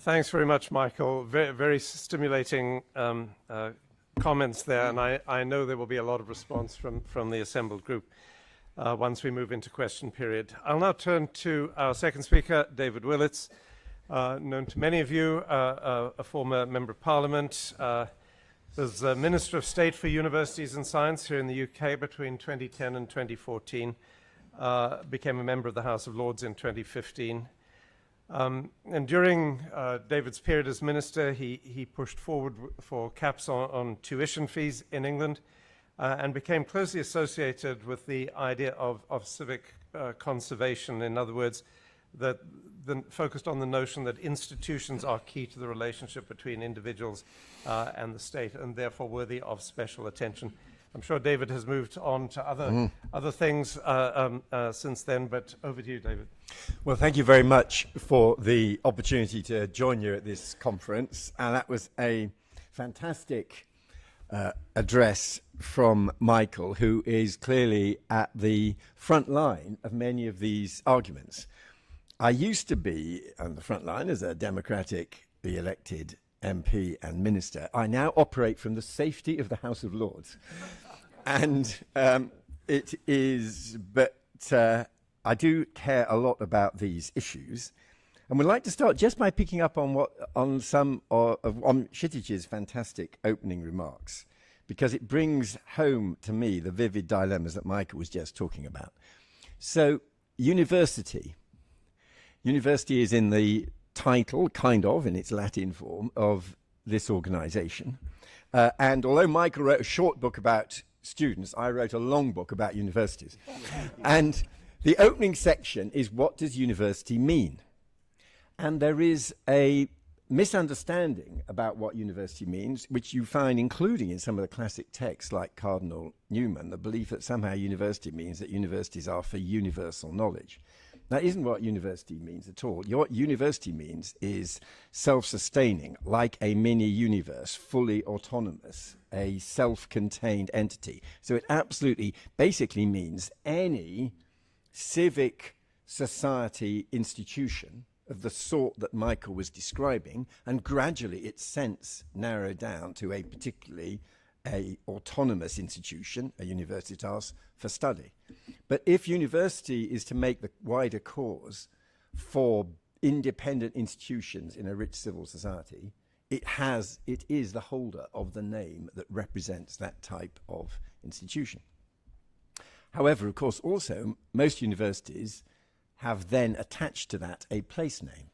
Thanks very much, Michael. Very, very stimulating comments there, and I know there will be a lot of response from the assembled group once we move into question period. I'll now turn to our second speaker, David Willetts, known to many of you, a former Member of Parliament, was Minister of State for Universities and Science here in the UK between 2010 and 2014, became a member of the House of Lords in 2015. And during David's period as minister, he pushed forward for caps on tuition fees in England and became closely associated with the idea of civic conservation. In other words, that focused on the notion that institutions are key to the relationship between individuals and the state, and therefore worthy of special attention. I'm sure David has moved on to other things since then, but over to you, David. Well, thank you very much for the opportunity to join you at this conference. And that was a fantastic address from Michael, who is clearly at the front line of many of these arguments. I used to be on the front line as a democratically elected MP and minister, I now operate from the safety of the House of Lords. And it is, but I do care a lot about these issues. And we'd like to start just by picking up on some of Kshitij's fantastic opening remarks, because it brings home to me the vivid dilemmas that Michael was just talking about. So, university is in the title, kind of, in its Latin form, of this organization. And although Michael wrote a short book about students, I wrote a long book about universities. And the opening section is, what does university mean? And there is a misunderstanding about what university means, which you find including in some of the classic texts like Cardinal Newman, the belief that somehow university means that universities are for universal knowledge. That isn't what university means at all. What university means is self-sustaining, like a mini-universe, fully autonomous, a self-contained entity. So it absolutely basically means any civic society institution of the sort that Michael was describing, and gradually its sense narrowed down to a particularly autonomous institution, a universitas, for study. But if university is to make the wider cause for independent institutions in a rich civil society, it is the holder of the name that represents that type of institution. However, of course, also, most universities have then attached to that a place name.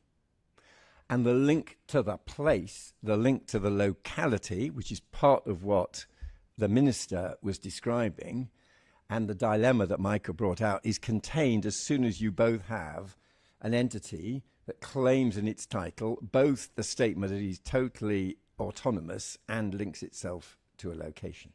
And the link to the place, the link to the locality, which is part of what the minister was describing, and the dilemma that Michael brought out, is contained as soon as you both have an entity that claims in its title both the statement that it is totally autonomous and links itself to a location.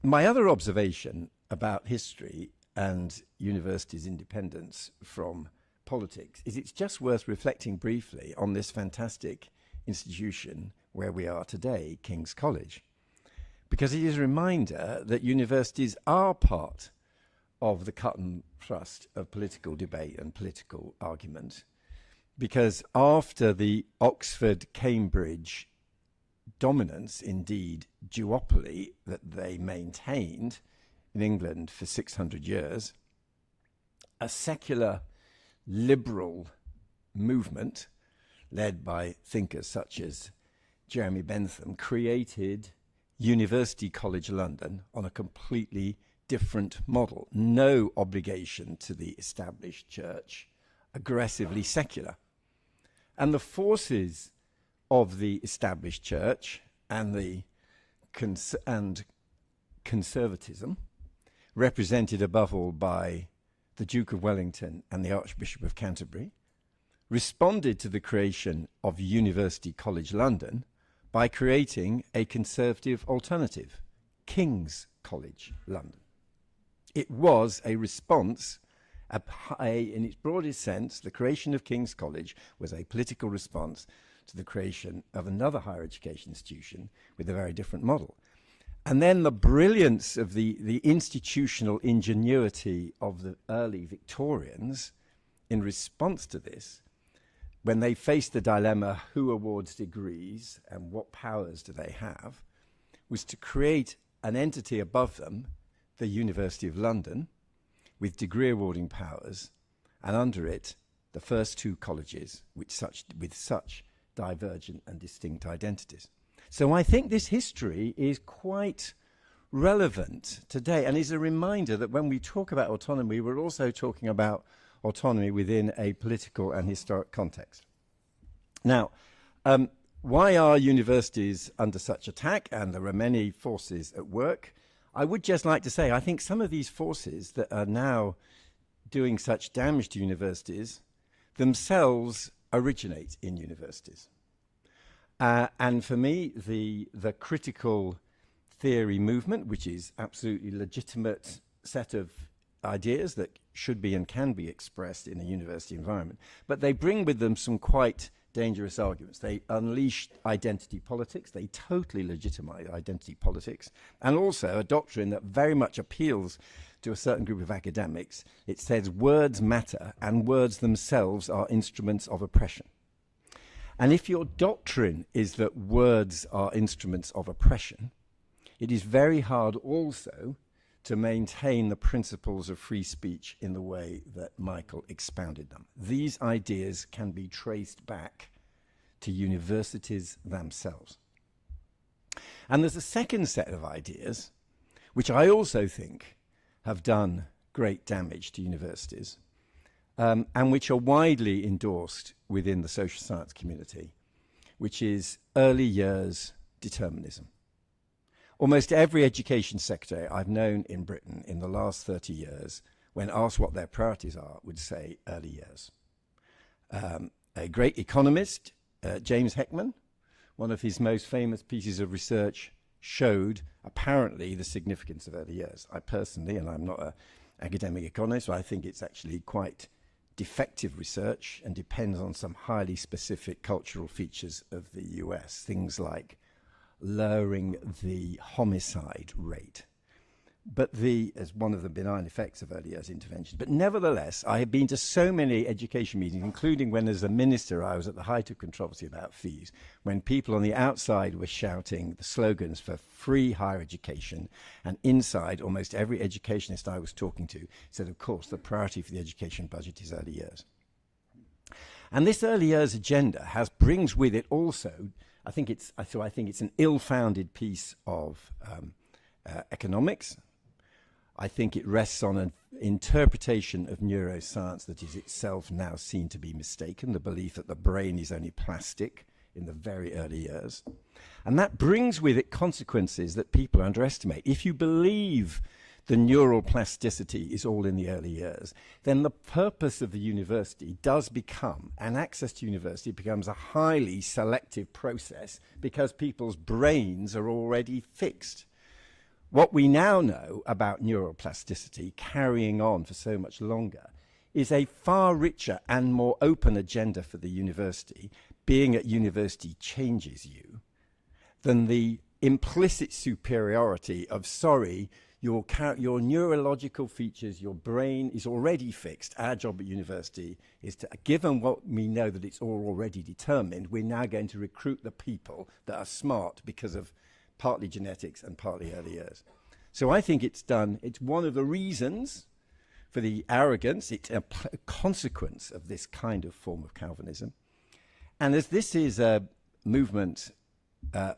My other observation about history and universities' independence from politics is it's just worth reflecting briefly on this fantastic institution where we are today, King's College, because it is a reminder that universities are part of the cut and thrust of political debate and political argument, because after the Oxford-Cambridge dominance, indeed duopoly, that they maintained in England for 600 years, a secular liberal movement led by thinkers such as Jeremy Bentham created University College London on a completely different model. No obligation to the established church, aggressively secular. And the forces of the established church and the conservatism, represented above all by the Duke of Wellington and the Archbishop of Canterbury, responded to the creation of University College London by creating a conservative alternative, King's College London. It was a response, in its broadest sense, the creation of King's College was a political response to the creation of another higher education institution with a very different model. And then the brilliance of the institutional ingenuity of the early Victorians in response to this, when they faced the dilemma, who awards degrees and what powers do they have, was to create an entity above them, the University of London, with degree awarding powers, and under it, the first two colleges with such divergent and distinct identities. So I think this history is quite relevant today, and is a reminder that when we talk about autonomy, we're also talking about autonomy within a political and historic context. Now, why are universities under such attack? And there are many forces at work. I would just like to say, I think some of these forces that are now doing such damage to universities themselves originate in universities. And for me, the critical theory movement, which is absolutely legitimate set of ideas that should be and can be expressed in a university environment, but they bring with them some quite dangerous arguments. They unleash identity politics, they totally legitimize identity politics, and also a doctrine that very much appeals to a certain group of academics. It says words matter, and words themselves are instruments of oppression. And if your doctrine is that words are instruments of oppression, it is very hard also to maintain the principles of free speech in the way that Michael expounded them. These ideas can be traced back to universities themselves. And there's a second set of ideas, which I also think have done great damage to universities, and which are widely endorsed within the social science community, which is early years determinism. Almost every education secretary I've known in Britain in the last 30 years, when asked what their priorities are, would say early years. A great economist, James Heckman, one of his most famous pieces of research showed apparently the significance of early years. I personally, and I'm not an academic economist, but I think it's actually quite defective research and depends on some highly specific cultural features of the US, things like lowering the homicide rate, but as one of the benign effects of early years intervention. But nevertheless, I have been to so many education meetings, including when as a minister I was at the height of controversy about fees, when people on the outside were shouting the slogans for free higher education, and inside almost every educationist I was talking to said, of course, the priority for the education budget is early years. And this early years agenda brings with it also, I think it's an ill-founded piece of economics. I think it rests on an interpretation of neuroscience that is itself now seen to be mistaken, the belief that the brain is only plastic in the very early years. And that brings with it consequences that people underestimate. If you believe the neural plasticity is all in the early years, then the purpose of the university does become, and access to university becomes a highly selective process because people's brains are already fixed. What we now know about neuroplasticity carrying on for so much longer is a far richer and more open agenda for the university. Being at university changes you than the implicit superiority of, sorry, your neurological features, your brain is already fixed. Our job at university is to, given what we know that it's all already determined, we're now going to recruit the people that are smart because of partly genetics and partly early years. So I think it's one of the reasons for the arrogance. It's a consequence of this kind of form of Calvinism. And as this is a movement,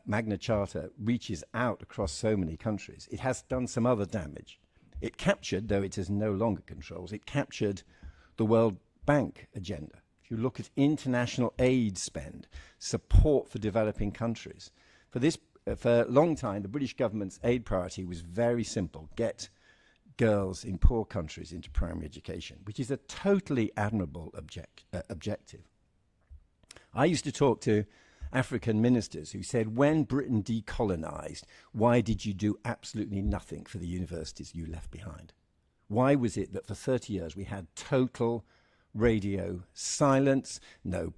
Magna Charta reaches out across so many countries, it has done some other damage. It captured, though it is no longer controls, it captured the World Bank agenda. If you look at international aid spend, support for developing countries, for a long time, the British government's aid priority was very simple: get girls in poor countries into primary education, which is a totally admirable objective. I used to talk to African ministers who said, when Britain decolonized, why did you do absolutely nothing for the universities you left behind? Why was it that for 30 years we had total radio silence, no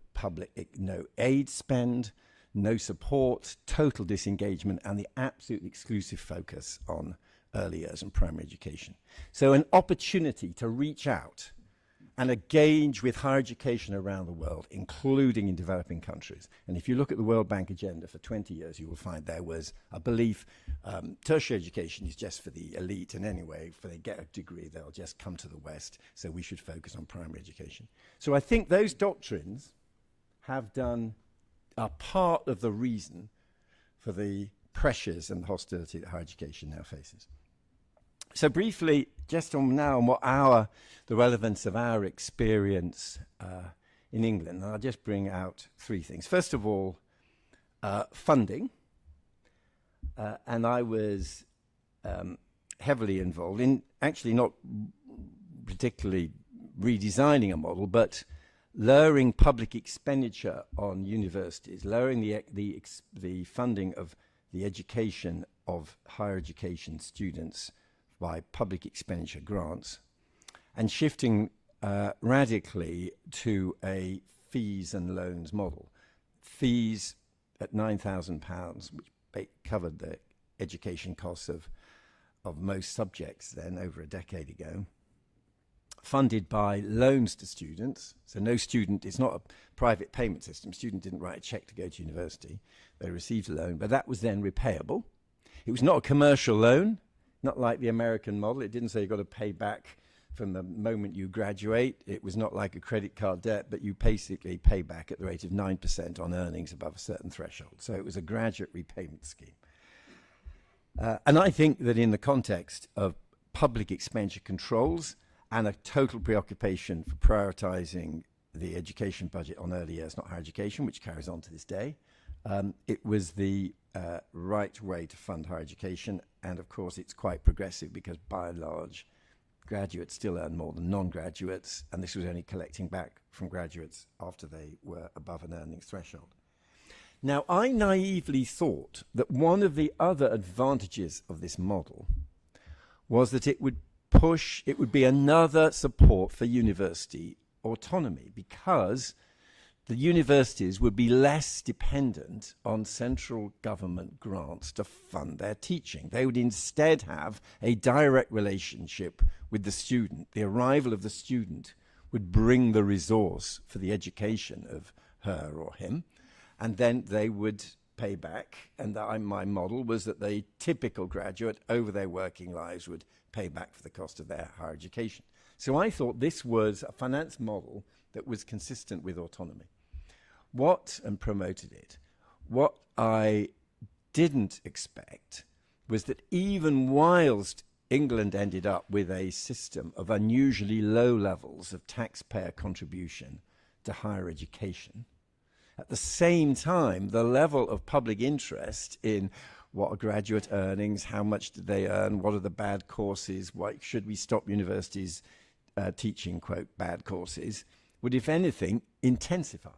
aid spend, no support, total disengagement, and the absolute exclusive focus on early years and primary education? So an opportunity to reach out and engage with higher education around the world, including in developing countries. And if you look at the World Bank agenda for 20 years, you will find there was a belief tertiary education is just for the elite, and anyway, if they get a degree, they'll just come to the West, so we should focus on primary education. So I think those doctrines are part of the reason for the pressures and the hostility that higher education now faces. So briefly, just on the relevance of our experience in England, and I'll just bring out three things. First of all, funding, and I was heavily involved in actually not particularly redesigning a model, but lowering public expenditure on universities, lowering the funding of the education of higher education students by public expenditure grants, and shifting radically to a fees and loans model. Fees at £9,000, which covered the education costs of most subjects then over a decade ago. funded by loans to students. So no student, it's not a private payment system. Student didn't write a check to go to university. They received a loan, but that was then repayable. It was not a commercial loan, not like the American model. It didn't say you've got to pay back from the moment you graduate. It was not like a credit card debt, but you basically pay back at the rate of 9% on earnings above a certain threshold. So it was a graduate repayment scheme. And I think that in the context of public expenditure controls and a total preoccupation for prioritizing the education budget on early years, not higher education, which carries on to this day, it was the right way to fund higher education. And of course, it's quite progressive because by and large, graduates still earn more than non-graduates, and this was only collecting back from graduates after they were above an earnings threshold. Now, I naively thought that one of the other advantages of this model was that it would be another support for university autonomy, because the universities would be less dependent on central government grants to fund their teaching. They would instead have a direct relationship with the student. The arrival of the student would bring the resource for the education of her or him, and then they would pay back. And my model was that the typical graduate over their working lives would pay back for the cost of their higher education. So I thought this was a finance model that was consistent with autonomy. And promoted it. What I didn't expect was that even whilst England ended up with a system of unusually low levels of taxpayer contribution to higher education, at the same time, the level of public interest in what are graduate earnings, how much do they earn, what are the bad courses, why should we stop universities teaching, quote, bad courses, would, if anything, intensify.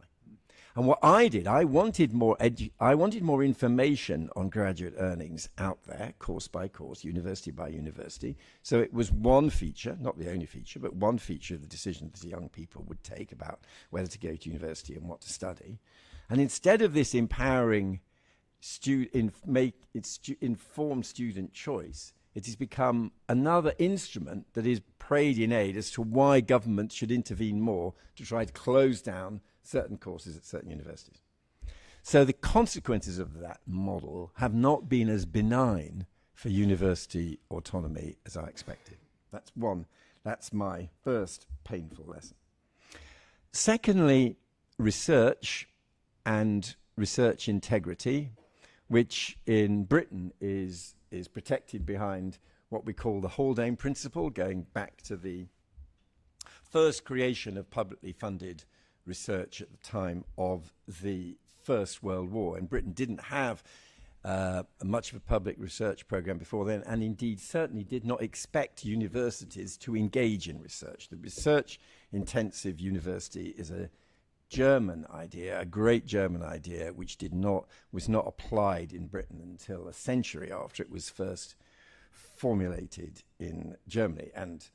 And what I did, I wanted more information on graduate earnings out there, course by course, university by university. So it was one feature, not the only feature, but one feature of the decision that the young people would take about whether to go to university and what to study. And instead of this empowering informed student choice, it has become another instrument that is prayed in aid as to why government should intervene more to try to close down certain courses at certain universities. So the consequences of that model have not been as benign for university autonomy as I expected. That's my first painful lesson. Secondly, research and research integrity, which in Britain is protected behind what we call the Haldane principle, going back to the first creation of publicly funded research at the time of the First World War. And Britain didn't have much of a public research program before then, and indeed certainly did not expect universities to engage in research. The research-intensive university is a German idea, a great German idea, which was not applied in Britain until a century after it was first formulated in Germany. And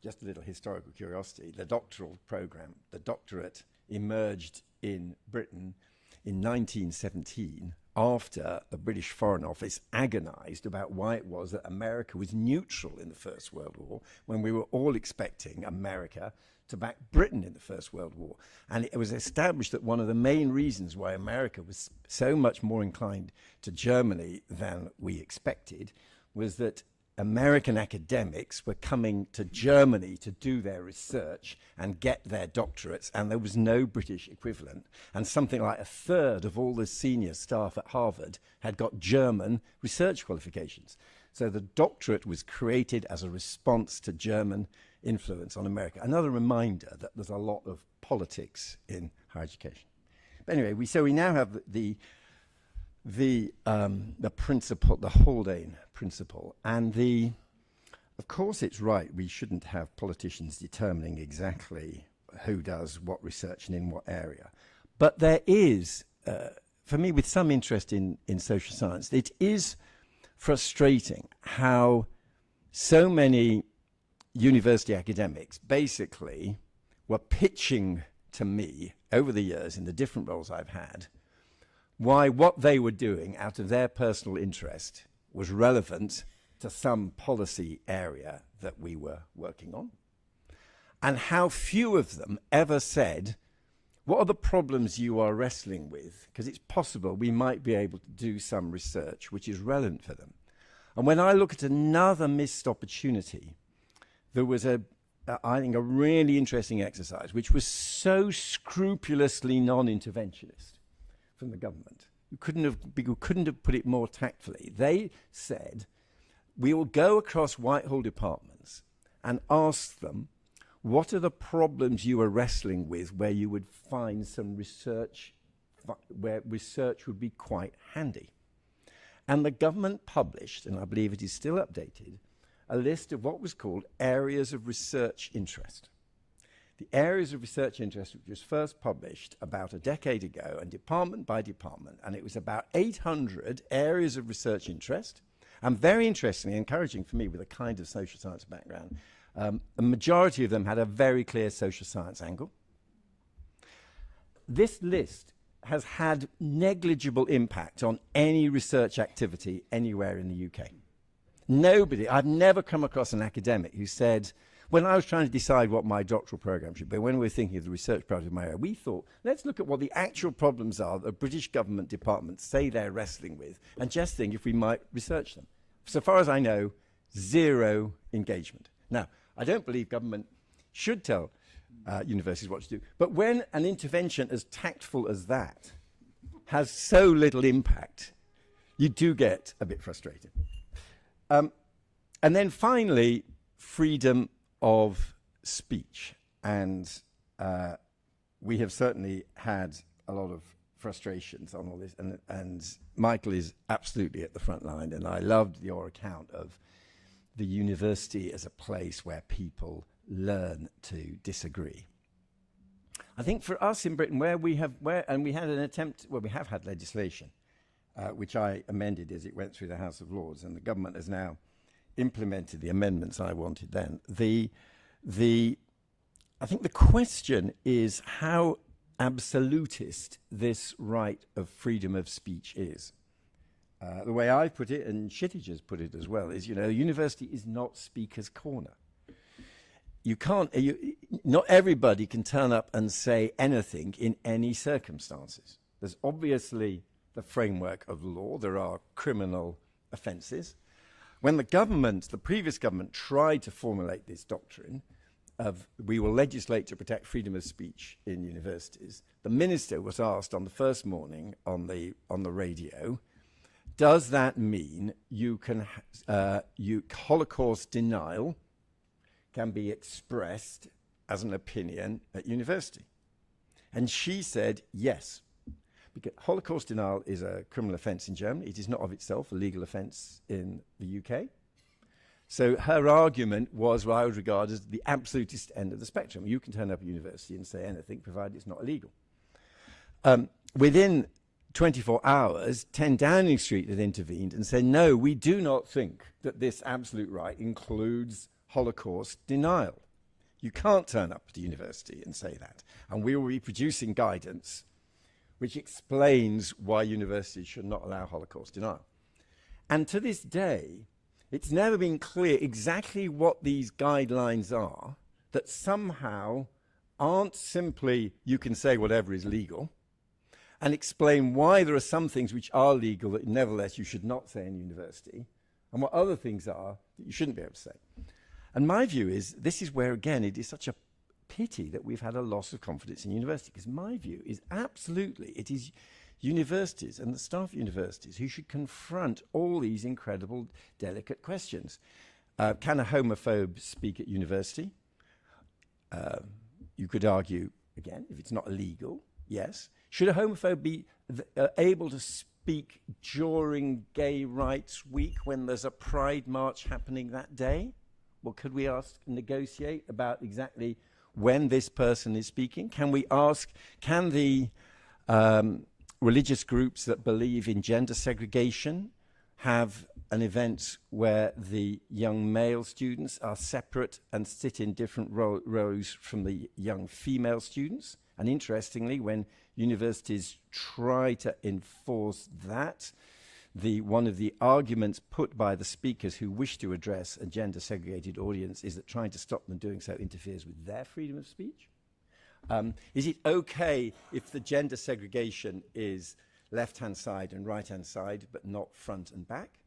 just a little historical curiosity, the doctoral program, the doctorate, emerged in Britain in 1917 after the British Foreign Office agonized about why it was that America was neutral in the First World War when we were all expecting America to back Britain in the First World War. And it was established that one of the main reasons why America was so much more inclined to Germany than we expected was that American academics were coming to Germany to do their research and get their doctorates, and there was no British equivalent. And something like a third of all the senior staff at Harvard had got German research qualifications. So the doctorate was created as a response to German influence on America. Another reminder that there's a lot of politics in higher education. But anyway, we now have the principle, the Haldane principle, and of course it's right, we shouldn't have politicians determining exactly who does what research and in what area. But there is, for me with some interest in social science, it is frustrating how so many university academics basically were pitching to me over the years in the different roles I've had why what they were doing out of their personal interest was relevant to some policy area that we were working on. and how few of them ever said, what are the problems you are wrestling with? Because it's possible we might be able to do some research which is relevant for them. And when I look at another missed opportunity, there was I think a really interesting exercise which was so scrupulously non-interventionist from the government. You couldn't have put it more tactfully. They said, we will go across Whitehall departments and ask them, what are the problems you are wrestling with where you would find some research, where research would be quite handy? And the government published, and I believe it is still updated, a list of what was called areas of research interest. The areas of research interest, which was first published about a decade ago, and department by department, and it was about 800 areas of research interest. And very interestingly, encouraging for me with a kind of social science background, a majority of them had a very clear social science angle. This list has had negligible impact on any research activity anywhere in the UK. Nobody, I've never come across an academic who said, when I was trying to decide what my doctoral program should be, when we were thinking of the research project of my area, we thought, let's look at what the actual problems are that British government departments say they're wrestling with, and just think if we might research them. So far as I know, zero engagement. Now, I don't believe government should tell universities what to do, but when an intervention as tactful as that has so little impact, you do get a bit frustrated. And then finally, freedom of speech. And we have certainly had a lot of frustrations on all this, and Michael is absolutely at the front line, and I loved your account of the university as a place where people learn to disagree. I think for us in Britain, we have had legislation, which I amended as it went through the House of Lords, and the government has now implemented the amendments I wanted then. I think the question is how absolutist this right of freedom of speech is. The way I put it, and Shittage has put it as well, is, university is not speaker's corner. You can't, not everybody can turn up and say anything in any circumstances. There's obviously the framework of law. There are criminal offences. When the previous government tried to formulate this doctrine of we will legislate to protect freedom of speech in universities, the minister was asked on the first morning on the radio, does that mean Holocaust denial can be expressed as an opinion at university? And she said yes, because Holocaust denial is a criminal offence in Germany. It is not of itself a legal offence in the UK. So her argument was what I would regard as the absolutist end of the spectrum. You can turn up at university and say anything, provided it's not illegal. Within 24 hours, 10 Downing Street had intervened and said, no, we do not think that this absolute right includes Holocaust denial. You can't turn up at a university and say that. And we will be producing guidance which explains why universities should not allow Holocaust denial. And to this day, it's never been clear exactly what these guidelines are that somehow aren't simply you can say whatever is legal, and explain why there are some things which are legal that nevertheless you should not say in university, and what other things are that you shouldn't be able to say. And my view is this is where, again, it is such a pity that we've had a loss of confidence in university, because my view is absolutely it is universities and the staff at universities who should confront all these incredible, delicate questions. Can a homophobe speak at university? You could argue, again, if it's not illegal, yes. Should a homophobe be able to speak during Gay Rights Week when there's a Pride March happening that day? Well, could we negotiate about exactly when this person is speaking? Can we ask, can the religious groups that believe in gender segregation have an event where the young male students are separate and sit in different rows from the young female students? And interestingly, when universities try to enforce that, one of the arguments put by the speakers who wish to address a gender-segregated audience is that trying to stop them doing so interferes with their freedom of speech? Is it okay if the gender segregation is left-hand side and right-hand side, but not front and back?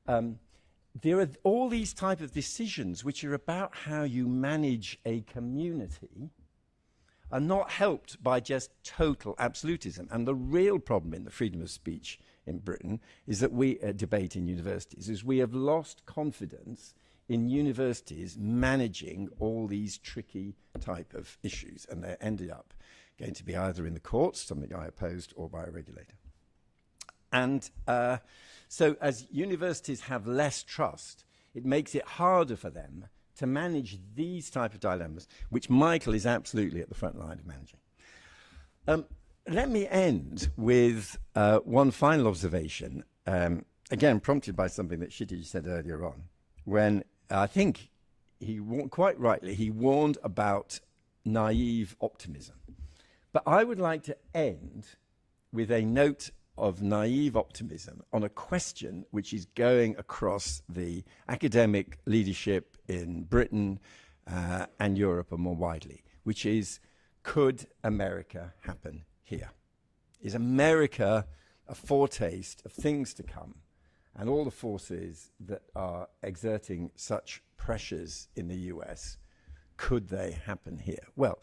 There are all these type of decisions which are about how you manage a community are not helped by just total absolutism. And the real problem in the freedom of speech in Britain is that we debate in universities is we have lost confidence in universities managing all these tricky type of issues, and they ended up going to be either in the courts, something I opposed, or by a regulator. And so as universities have less trust, it makes it harder for them to manage these type of dilemmas, which Michael is absolutely at the front line of managing. Let me end with one final observation, again prompted by something that Shitty said earlier on, when I think quite rightly, he warned about naive optimism. But I would like to end with a note of naive optimism on a question which is going across the academic leadership in Britain and Europe and more widely, which is, could America happen here? Is America a foretaste of things to come, and all the forces that are exerting such pressures in the US, could they happen here? Well,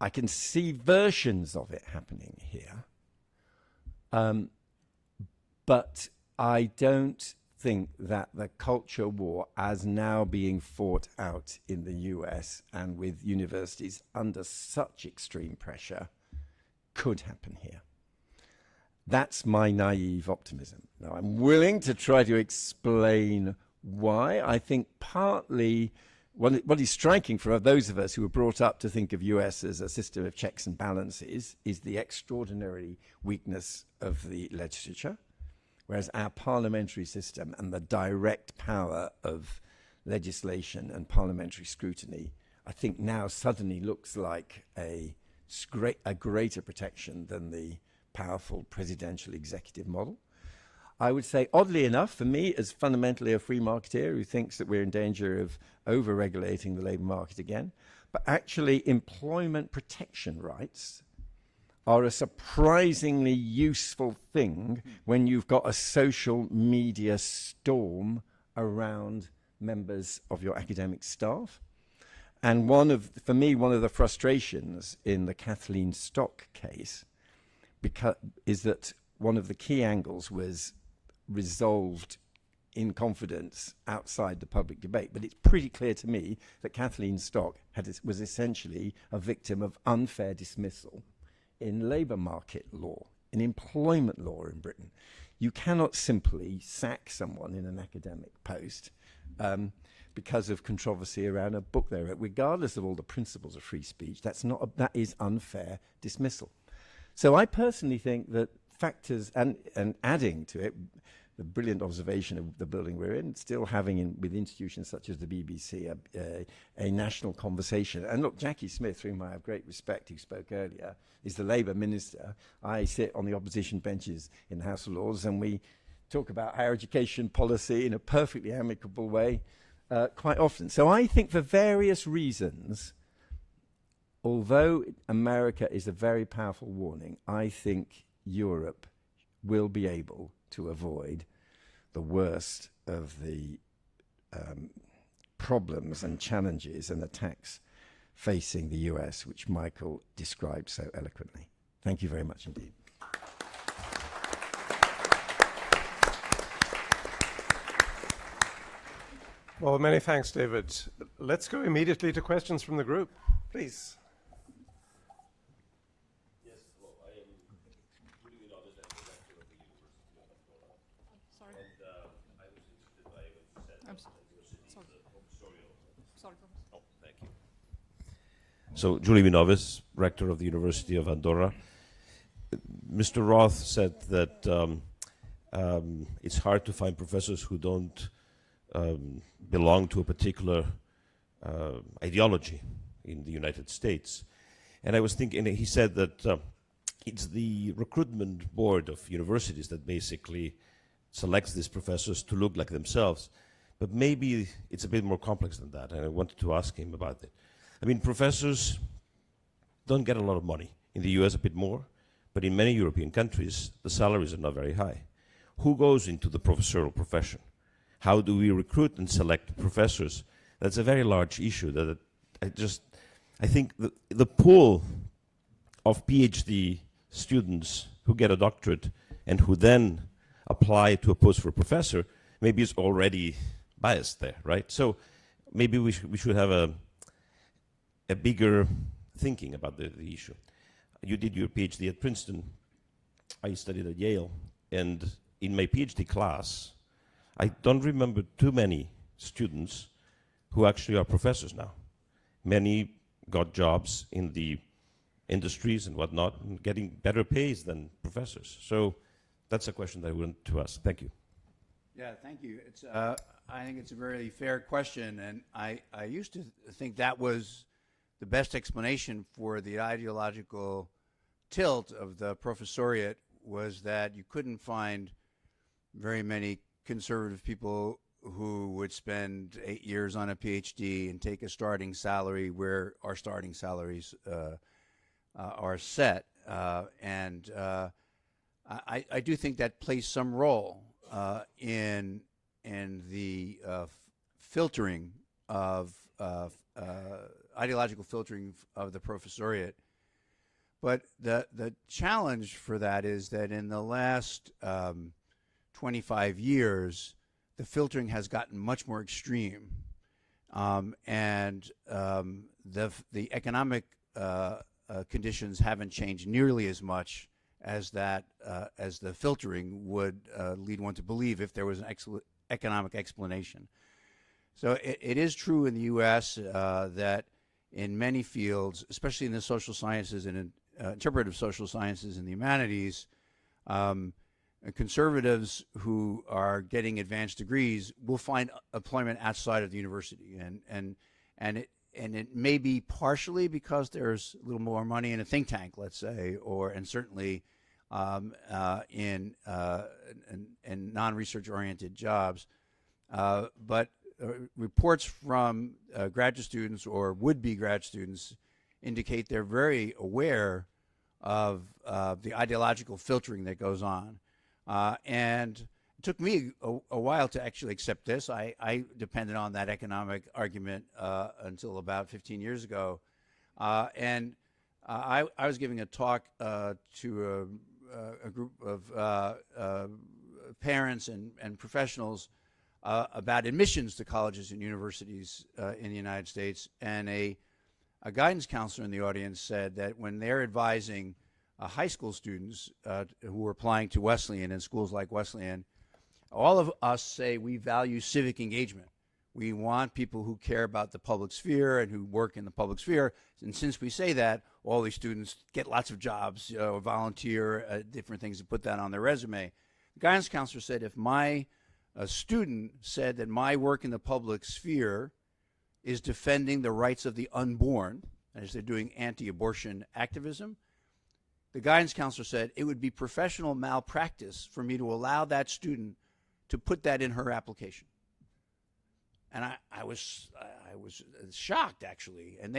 I can see versions of it happening here, but I don't think that the culture war as now being fought out in the US and with universities under such extreme pressure could happen here. That's my naive optimism. Now, I'm willing to try to explain why. I think partly what is striking for those of us who were brought up to think of US as a system of checks and balances is the extraordinary weakness of the legislature, whereas our parliamentary system and the direct power of legislation and parliamentary scrutiny, I think now suddenly looks like a greater protection than the powerful presidential executive model. I would say, oddly enough, for me, as fundamentally a free marketeer who thinks that we're in danger of over-regulating the labour market again, but actually employment protection rights are a surprisingly useful thing when you've got a social media storm around members of your academic staff. And for me, one of the frustrations in the Kathleen Stock case is that one of the key angles was resolved in confidence outside the public debate. But it's pretty clear to me that Kathleen Stock was essentially a victim of unfair dismissal in labour market law, in employment law in Britain. You cannot simply sack someone in an academic post because of controversy around a book they wrote, regardless of all the principles of free speech. That is unfair dismissal. So I personally think that factors, and adding to it, the brilliant observation of the building we're in, still having with institutions such as the BBC a national conversation. And look, Jackie Smith, for whom I have great respect, who spoke earlier, is the Labour minister. I sit on the opposition benches in the House of Lords, and we talk about higher education policy in a perfectly amicable way quite often. So I think for various reasons, although America is a very powerful warning, I think Europe will be able to avoid the worst of the problems and challenges and attacks facing the US, which Michael described so eloquently. Thank you very much indeed. Well, many thanks, David. Let's go immediately to questions from the group, please. So, Julie Minovis, rector of the University of Andorra. Mr. Roth said that it's hard to find professors who don't belong to a particular ideology in the United States. And I was thinking, he said that it's the recruitment board of universities that basically selects these professors to look like themselves. But maybe it's a bit more complex than that, and I wanted to ask him about it. I mean, professors don't get a lot of money. In the US, a bit more, but in many European countries, the salaries are not very high. Who goes into the professorial profession? How do we recruit and select professors? That's a very large issue that I think the pool of PhD students who get a doctorate and who then apply to a post for a professor maybe is already biased there, right? So maybe we should have a bigger thinking about the issue. You did your PhD at Princeton. I studied at Yale. And in my PhD class, I don't remember too many students who actually are professors now. Many got jobs in the industries and whatnot, and getting better pays than professors. So that's a question that I want to ask. Thank you. Yeah, thank you. It's, I think it's a very fair question, and I used to think that was the best explanation for the ideological tilt of the professoriate, was that you couldn't find very many conservative people who would spend 8 years on a PhD and take a starting salary where our starting salaries are set. I do think that plays some role in the filtering of ideological filtering of the professoriate. But the challenge for that is that in the last 25 years, the filtering has gotten much more extreme, and the economic conditions haven't changed nearly as much as that as the filtering would lead one to believe if there was an economic explanation. So it is true in the U.S. That in many fields, especially in the social sciences and in interpretive social sciences and the humanities, conservatives who are getting advanced degrees will find employment outside of the university, and it may be partially because there's a little more money in a think tank, let's say, and certainly in non-research oriented jobs, but reports from graduate students or would-be grad students indicate they're very aware of the ideological filtering that goes on. And it took me a while to actually accept this. I depended on that economic argument until about 15 years ago. And I was giving a talk to a group of parents and professionals about admissions to colleges and universities in the United States. And a guidance counselor in the audience said that when they're advising high school students who are applying to Wesleyan and schools like Wesleyan, all of us say we value civic engagement. We want people who care about the public sphere and who work in the public sphere. And since we say that, all these students get lots of jobs, or volunteer, different things to put that on their resume. The guidance counselor said, if my student said that my work in the public sphere is defending the rights of the unborn, as they're doing anti-abortion activism, the guidance counselor said it would be professional malpractice for me to allow that student to put that in her application. And I was shocked, actually. And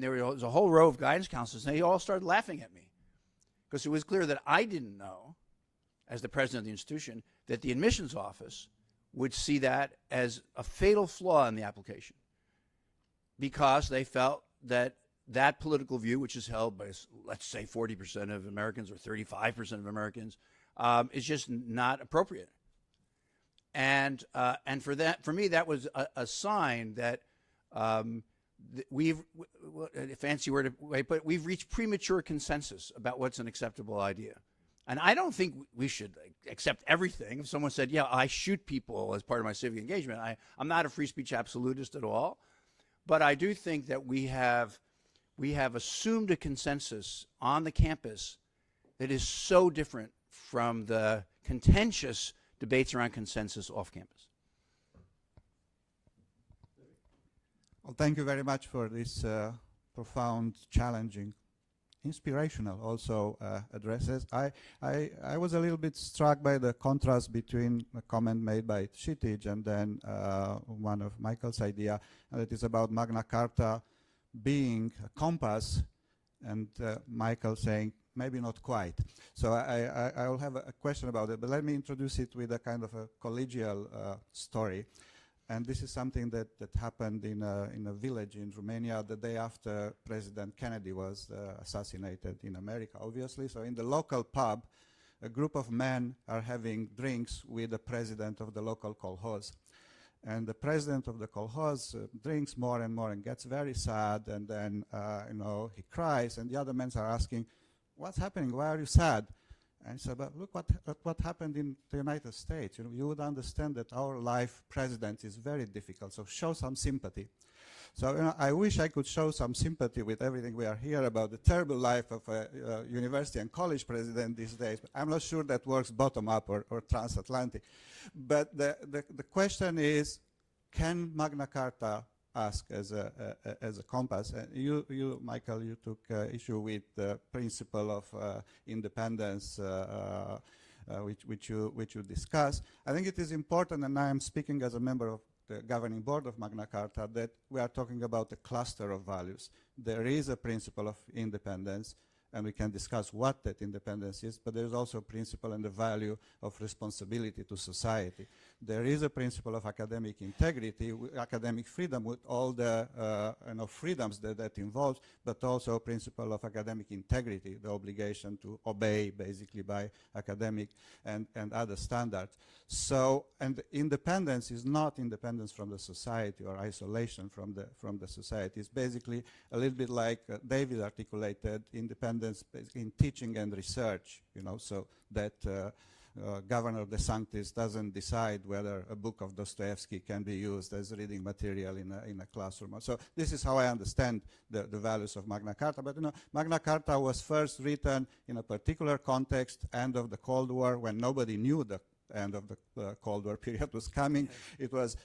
there was a whole row of guidance counselors, and they all started laughing at me, because it was clear that I didn't know, as the president of the institution, that the admissions office would see that as a fatal flaw in the application, because they felt that that political view, which is held by, let's say, 40% of Americans or 35% of Americans, is just not appropriate. And for me, that was a sign that we've, a fancy word, but we've reached premature consensus about what's an acceptable idea. And I don't think we should accept everything. If someone said, yeah, I shoot people as part of my civic engagement, I'm not a free speech absolutist at all. But I do think that we have assumed a consensus on the campus that is so different from the contentious debates around consensus off campus. Well, thank you very much for this profound, challenging inspirational also addresses. I was a little bit struck by the contrast between a comment made by Kshitij and then one of Michael's idea, and it is about Magna Carta being a compass, and Michael saying maybe not quite. So I will have a question about it, but let me introduce it with a kind of a collegial story. And this is something that happened in a village in Romania the day after President Kennedy was assassinated in America, obviously. So in the local pub, a group of men are having drinks with the president of the local kolkhoz. And the president of the kolkhoz drinks more and more and gets very sad, and then he cries, and the other men are asking, "What's happening? Why are you sad?" And he said, "But look what happened in the United States. You would understand that our life president is very difficult, so show some sympathy." So I wish I could show some sympathy with everything we are here about the terrible life of a university and college president these days. But I'm not sure that works bottom up or transatlantic. But the question is, can Magna Carta ask as a compass? You, Michael, you took issue with the principle of independence, which you discussed. I think it is important, and I am speaking as a member of the governing board of Magna Carta, that we are talking about a cluster of values. There is a principle of independence, and we can discuss what that independence is, but there is also a principle and the value of responsibility to society. There is a principle of academic integrity, academic freedom with all the freedoms that involves, but also a principle of academic integrity, the obligation to obey basically by academic and other standards. So, and independence is not independence from the society or isolation from the society. It's basically a little bit like David articulated, independence in teaching and research, so that Governor DeSantis doesn't decide whether a book of Dostoevsky can be used as reading material in a classroom. So this is how I understand the values of Magna Carta. But Magna Carta was first written in a particular context, end of the Cold War, when nobody knew the end of the Cold War period was coming. It was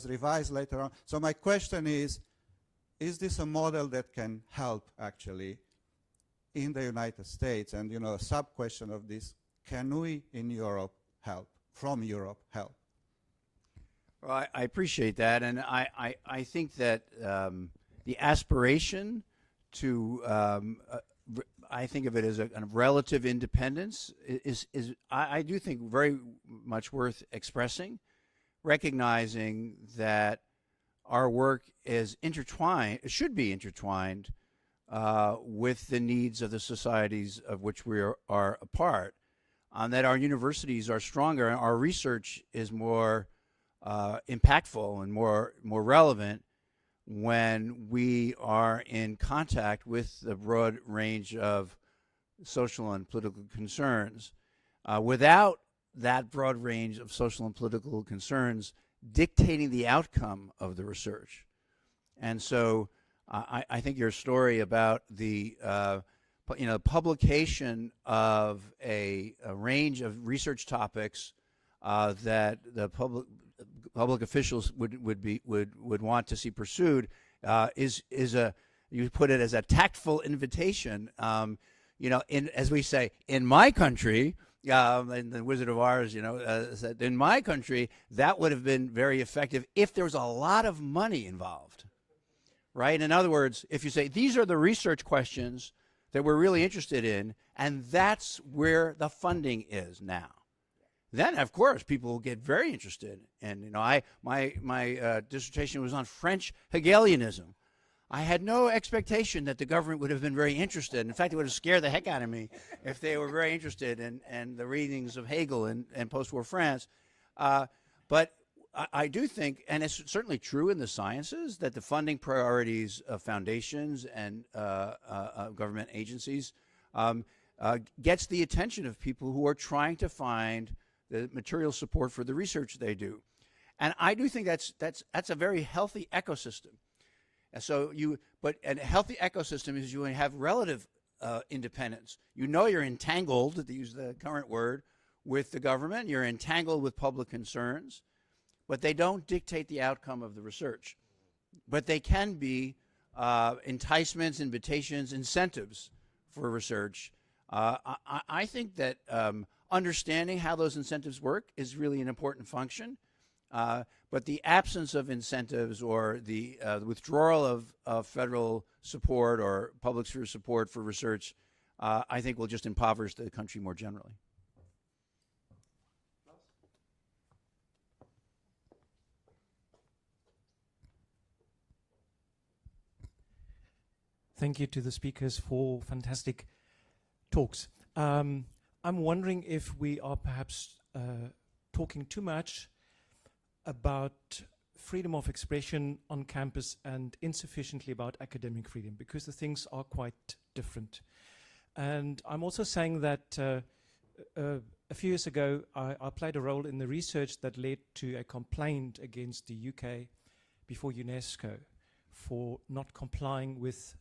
revised later on. So my question is this a model that can help actually in the United States? And a sub-question of this, can we in Europe help, from Europe help? Well, I appreciate that, and I think that the aspiration to I think of it as a kind of relative independence is I do think very much worth expressing, recognizing that our work is intertwined, should be intertwined with the needs of the societies of which we are a part, and that our universities are stronger and our research is more impactful and more relevant when we are in contact with the broad range of social and political concerns. Without that broad range of social and political concerns dictating the outcome of the research. And so I think your story about the publication of a range of research topics that the public officials would want to see pursued is a, you put it as a tactful invitation. As we say, in my country, and the Wizard of Oz, said, in my country, that would have been very effective if there was a lot of money involved, right? In other words, if you say, these are the research questions that we're really interested in, and that's where the funding is now, then of course people will get very interested. And my dissertation was on French Hegelianism. I had no expectation that the government would have been very interested. In fact, it would have scared the heck out of me if they were very interested in the readings of Hegel and post-war France. But I do think, and it's certainly true in the sciences, that the funding priorities of foundations and government agencies gets the attention of people who are trying to find the material support for the research they do. And I do think that's a very healthy ecosystem. And so but a healthy ecosystem is you have relative independence. You're entangled, to use the current word, with the government. You're entangled with public concerns, but they don't dictate the outcome of the research. But they can be enticements, invitations, incentives for research. I think that understanding how those incentives work is really an important function. But the absence of incentives or the withdrawal of federal support or public sphere support for research, I think will just impoverish the country more generally. Thank you to the speakers for fantastic talks. I'm wondering if we are perhaps talking too much about freedom of expression on campus and insufficiently about academic freedom, because the things are quite different. And I'm also saying that a few years ago, I played a role in the research that led to a complaint against the UK before UNESCO for not complying with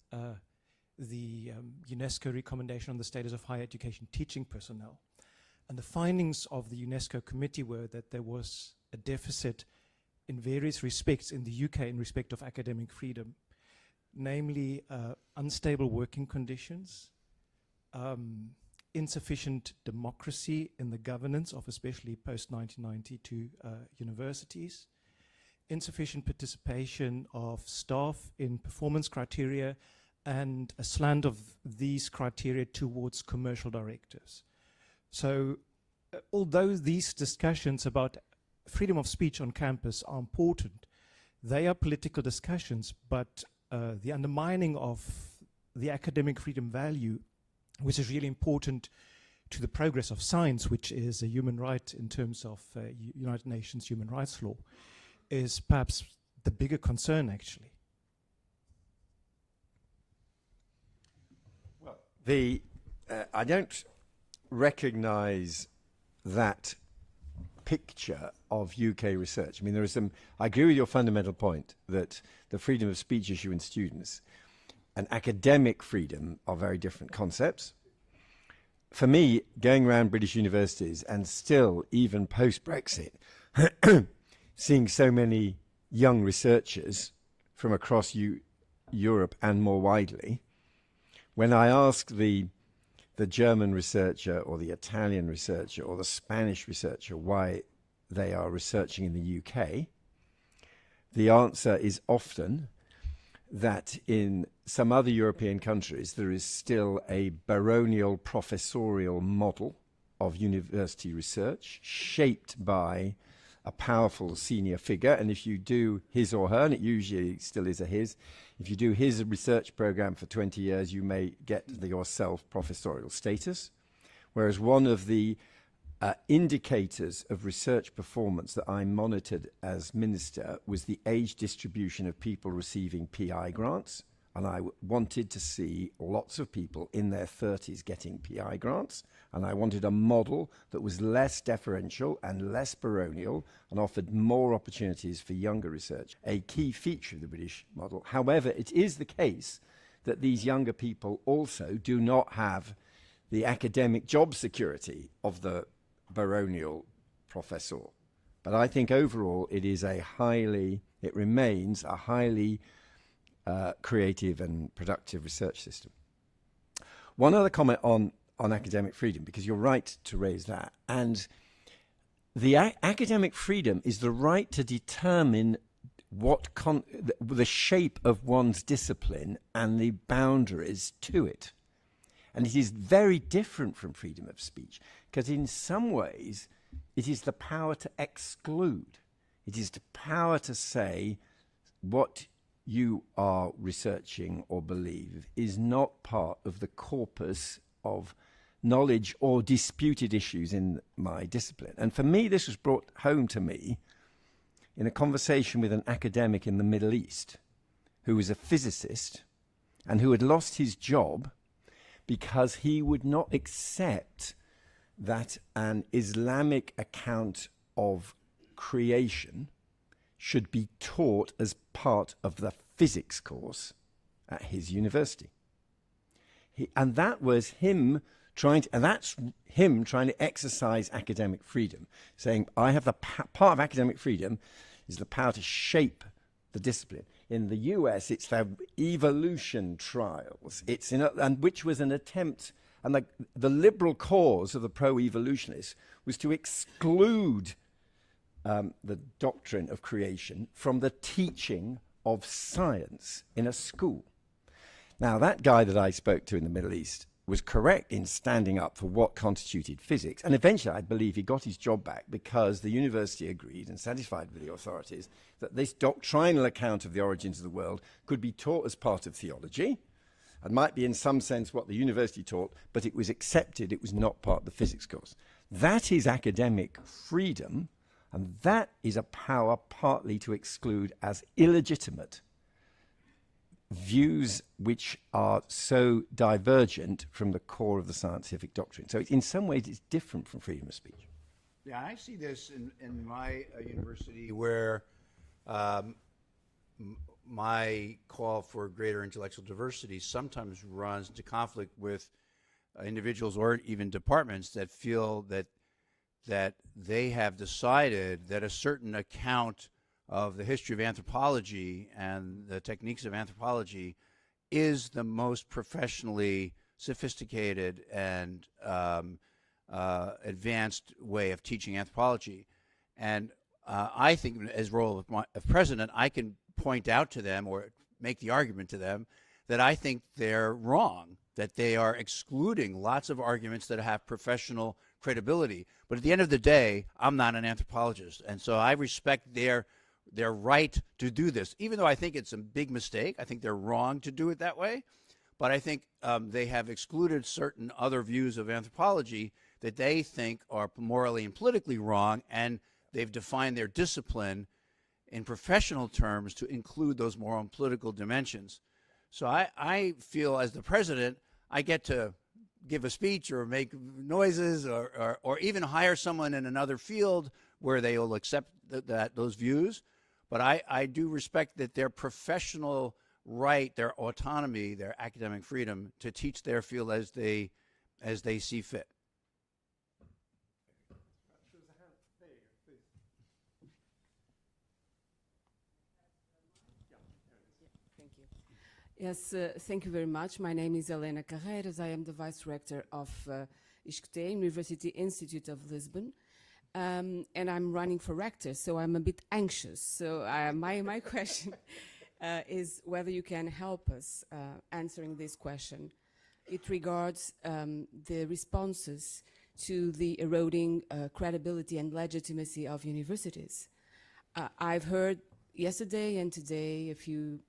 the UNESCO recommendation on the status of higher education teaching personnel. And the findings of the UNESCO committee were that there was a deficit in various respects in the UK in respect of academic freedom, namely unstable working conditions, insufficient democracy in the governance of especially post-1992 universities, insufficient participation of staff in performance criteria, and a slant of these criteria towards commercial directives. So although these discussions about freedom of speech on campus are important, they are political discussions, but the undermining of the academic freedom value, which is really important to the progress of science, which is a human right in terms of United Nations human rights law, is perhaps the bigger concern, actually. Well, I don't recognize that picture of UK research. I mean, there is some, I agree with your fundamental point that the freedom of speech issue in students and academic freedom are very different concepts. For me, going around British universities and still, even post-Brexit, seeing so many young researchers from across Europe and more widely, when I ask the German researcher or the Italian researcher or the Spanish researcher why they are researching in the UK, the answer is often that in some other European countries there is still a baronial professorial model of university research shaped by a powerful senior figure, and if you do his or her, and it usually still is a his, if you do his research program for 20 years, you may get yourself professorial status. Whereas one of the indicators of research performance that I monitored as minister was the age distribution of people receiving PI grants. And I wanted to see lots of people in their 30s getting PI grants. And I wanted a model that was less deferential and less baronial and offered more opportunities for younger research, a key feature of the British model. However, it is the case that these younger people also do not have the academic job security of the baronial professor. But I think overall it remains a highly creative and productive research system. One other comment on academic freedom, because you're right to raise that. And the academic freedom is the right to determine what the shape of one's discipline and the boundaries to it. And it is very different from freedom of speech, because in some ways it is the power to exclude. It is the power to say what you are researching or believe is not part of the corpus of knowledge or disputed issues in my discipline. And for me, this was brought home to me in a conversation with an academic in the Middle East who was a physicist and who had lost his job because he would not accept that an Islamic account of creation should be taught as part of the physics course at his university. And that was him trying to exercise academic freedom, saying, I have the part of academic freedom is the power to shape the discipline. In the US, it's the evolution trials. It's and which was an attempt, and the liberal cause of the pro-evolutionists was to exclude the doctrine of creation from the teaching of science in a school. Now, that guy that I spoke to in the Middle East was correct in standing up for what constituted physics. And eventually, I believe he got his job back because the university agreed and satisfied with the authorities that this doctrinal account of the origins of the world could be taught as part of theology and might be in some sense what the university taught, but it was accepted it was not part of the physics course. That is academic freedom, and that is a power partly to exclude as illegitimate views which are so divergent from the core of the scientific doctrine. So in some ways it's different from freedom of speech. Yeah, I see this in my university where my call for greater intellectual diversity sometimes runs into conflict with individuals or even departments that feel that they have decided that a certain account of the history of anthropology and the techniques of anthropology is the most professionally sophisticated and advanced way of teaching anthropology. And I think as role of president, I can point out to them or make the argument to them that I think they're wrong, that they are excluding lots of arguments that have professional credibility. But at the end of the day, I'm not an anthropologist. And so I respect their right to do this, even though I think it's a big mistake. I think they're wrong to do it that way. But I think they have excluded certain other views of anthropology that they think are morally and politically wrong, and they've defined their discipline in professional terms to include those moral and political dimensions. So I feel as the president, I get to give a speech or make noises or even hire someone in another field where they will accept those views. But I do respect that their professional right, their autonomy, their academic freedom to teach their field as they see fit. Thank you. Yes, thank you very much. My name is Helena Carreiras. I am the Vice Rector of ISCTE, University Institute of Lisbon. And I'm running for rector, so I'm a bit anxious. So my question is whether you can help us answering this question. It regards the responses to the eroding credibility and legitimacy of universities. I've heard yesterday and today a few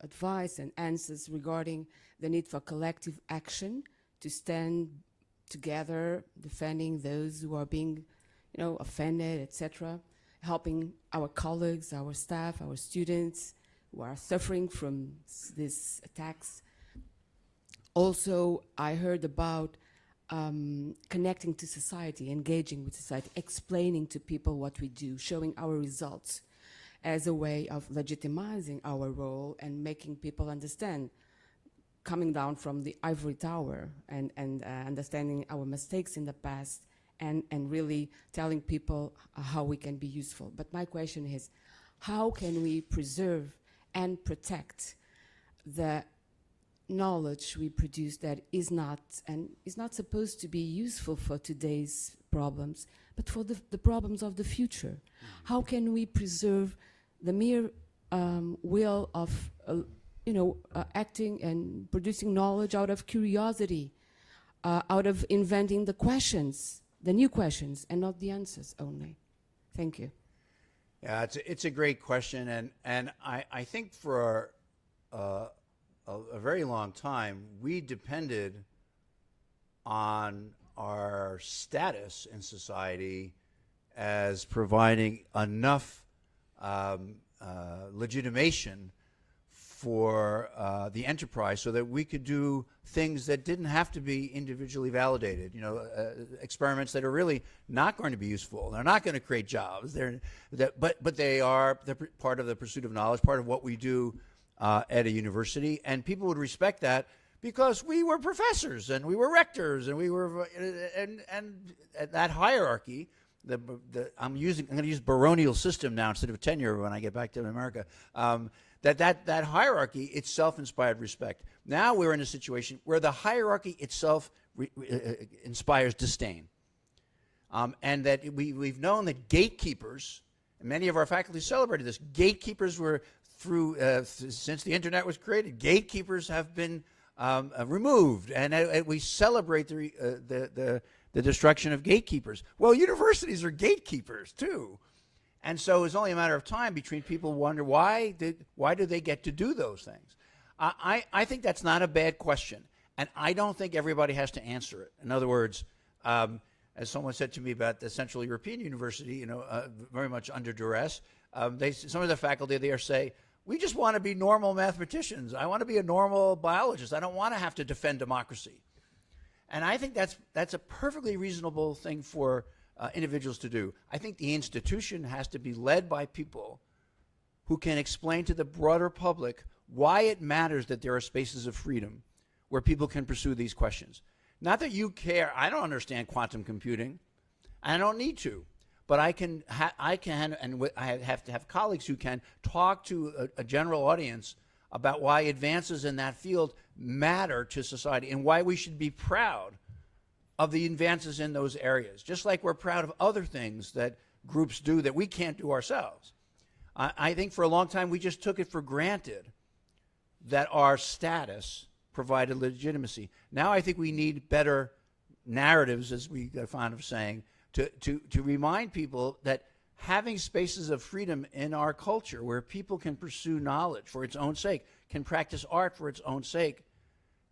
advice and answers regarding the need for collective action to stand together, defending those who are being offended, etc., helping our colleagues, our staff, our students who are suffering from these attacks. Also, I heard about connecting to society, engaging with society, explaining to people what we do, showing our results as a way of legitimizing our role and making people understand, coming down from the ivory tower and understanding our mistakes in the past, and really telling people how we can be useful. But my question is, how can we preserve and protect the knowledge we produce that is not supposed to be useful for today's problems, but for the problems of the future? How can we preserve the mere will of acting and producing knowledge out of curiosity, out of inventing the questions, the new questions, and not the answers only? Thank you. Yeah, it's a great question, and I think for a very long time we depended on our status in society as providing enough legitimation for the enterprise so that we could do things that didn't have to be individually validated, experiments that are really not going to be useful. They're not going to create jobs. But they are part of the pursuit of knowledge, part of what we do at a university, and people would respect that because we were professors and we were rectors and we were and that hierarchy I'm going to use baronial system now instead of tenure when I get back to America. That hierarchy itself inspired respect. Now we're in a situation where the hierarchy itself inspires disdain. And that we've known that gatekeepers, and many of our faculty celebrated this, gatekeepers were since the internet was created, gatekeepers have been removed, and we celebrate the destruction of gatekeepers. Well, universities are gatekeepers too. And so it's only a matter of time between people wonder why do they get to do those things. I think that's not a bad question, and I don't think everybody has to answer it. In other words, as someone said to me about the Central European University, very much under duress, some of the faculty there say, we just want to be normal mathematicians. I want to be a normal biologist. I don't want to have to defend democracy. And I think that's a perfectly reasonable thing for individuals to do. I think the institution has to be led by people who can explain to the broader public why it matters that there are spaces of freedom where people can pursue these questions. Not that you care. I don't understand quantum computing. I don't need to. But I can, and I have to have colleagues who can talk to a general audience about why advances in that field matter to society and why we should be proud of the advances in those areas, just like we're proud of other things that groups do that we can't do ourselves. I think for a long time we just took it for granted that our status provided legitimacy. Now I think we need better narratives, as we are fond of saying, to remind people that having spaces of freedom in our culture where people can pursue knowledge for its own sake, can practice art for its own sake,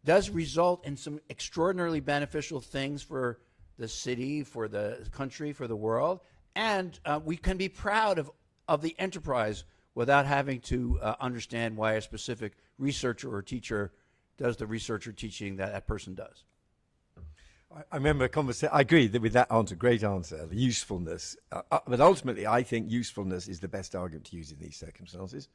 does result in some extraordinarily beneficial things for the city, for the country, for the world, and we can be proud of the enterprise without having to understand why a specific researcher or teacher does the research or teaching that that person does. I remember a conversation. I agree with that answer, great answer, the usefulness. But ultimately, I think usefulness is the best argument to use in these circumstances.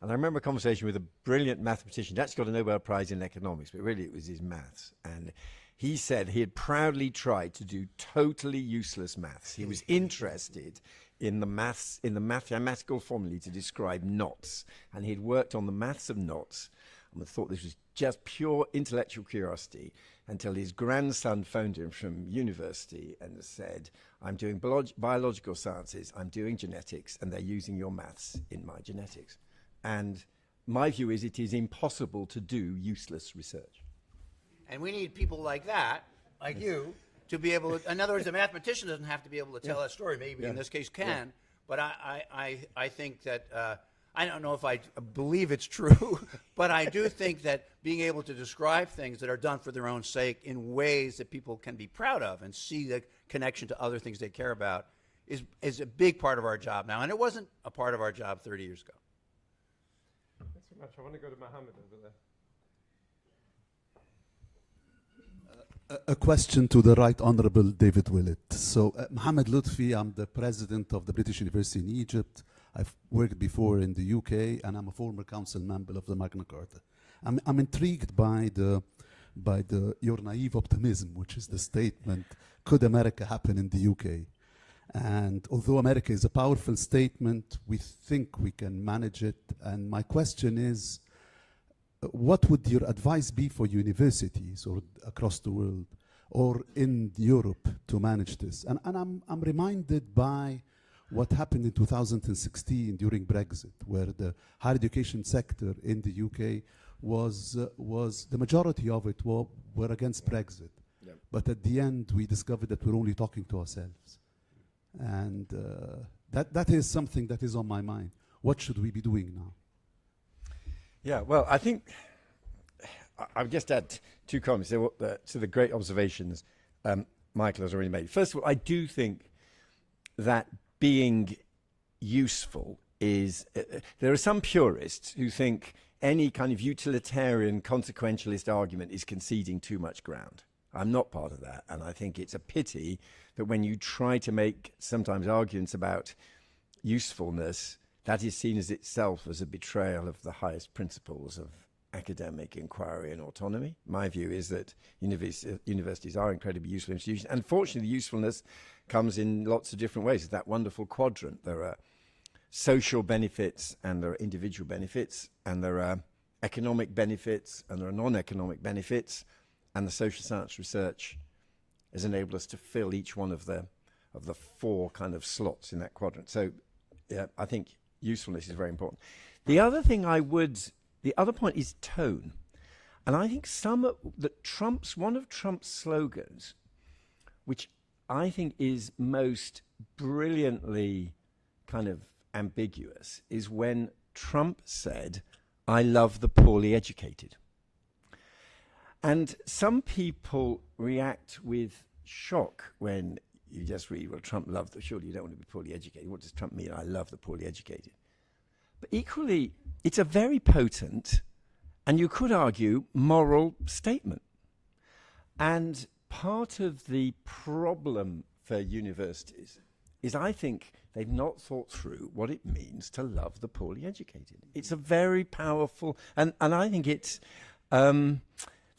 And I remember a conversation with a brilliant mathematician. He actually got a Nobel Prize in economics, but really it was his maths. And he said he had proudly tried to do totally useless maths. He was interested in the maths, in the mathematical formulae to describe knots. And he'd worked on the maths of knots and thought this was just pure intellectual curiosity until his grandson phoned him from university and said, I'm doing biological sciences, I'm doing genetics, and they're using your maths in my genetics. And my view is it is impossible to do useless research. And we need people like that, like you, to be able to, in other words, a mathematician doesn't have to be able to tell that story, maybe in this case can, but I think that, I don't know if I believe it's true, but I do think that being able to describe things that are done for their own sake in ways that people can be proud of and see the connection to other things they care about is a big part of our job now, and it wasn't a part of our job 30 years ago. Thanks so much. I want to go to Mohammed over there. A question to the Right Honourable David Willett. So, Mohammed Lutfi, I'm the president of the British University in Egypt. I've worked before in the UK, and I'm a former council member of the Magna Charta. I'm intrigued by your naive optimism, which is the statement, could America happen in the UK? And although America is a powerful statement, we think we can manage it. And my question is, what would your advice be for universities or across the world or in Europe to manage this? And I'm reminded by what happened in 2016 during Brexit, where the higher education sector in the UK was the majority of it were against Brexit. Yep. But at the end, we discovered that we're only talking to ourselves. And that is something that is on my mind. What should we be doing now? Yeah, well, I think I've just add two comments to the great observations Michael has already made. First of all, I do think that being useful is, there are some purists who think any kind of utilitarian consequentialist argument is conceding too much ground. I'm not part of that, and I think it's a pity that when you try to make sometimes arguments about usefulness, that is seen as itself as a betrayal of the highest principles of academic inquiry and autonomy. My view is that universities are incredibly useful institutions, and fortunately the usefulness comes in lots of different ways. It's that wonderful quadrant. There are social benefits and there are individual benefits, and there are economic benefits and there are non-economic benefits, and the social science research has enabled us to fill each one of the four kind of slots in that quadrant. So yeah, I think usefulness is very important. The other point is tone. And I think one of Trump's slogans, which I think is most brilliantly kind of ambiguous, is when Trump said, "I love the poorly educated." And some people react with shock when you just read, well, Trump loved the, surely you don't want to be poorly educated. What does Trump mean? I love the poorly educated. But equally, it's a very potent, and you could argue, moral statement. And part of the problem for universities is, I think, they've not thought through what it means to love the poorly educated. It's a very powerful, and I think it's the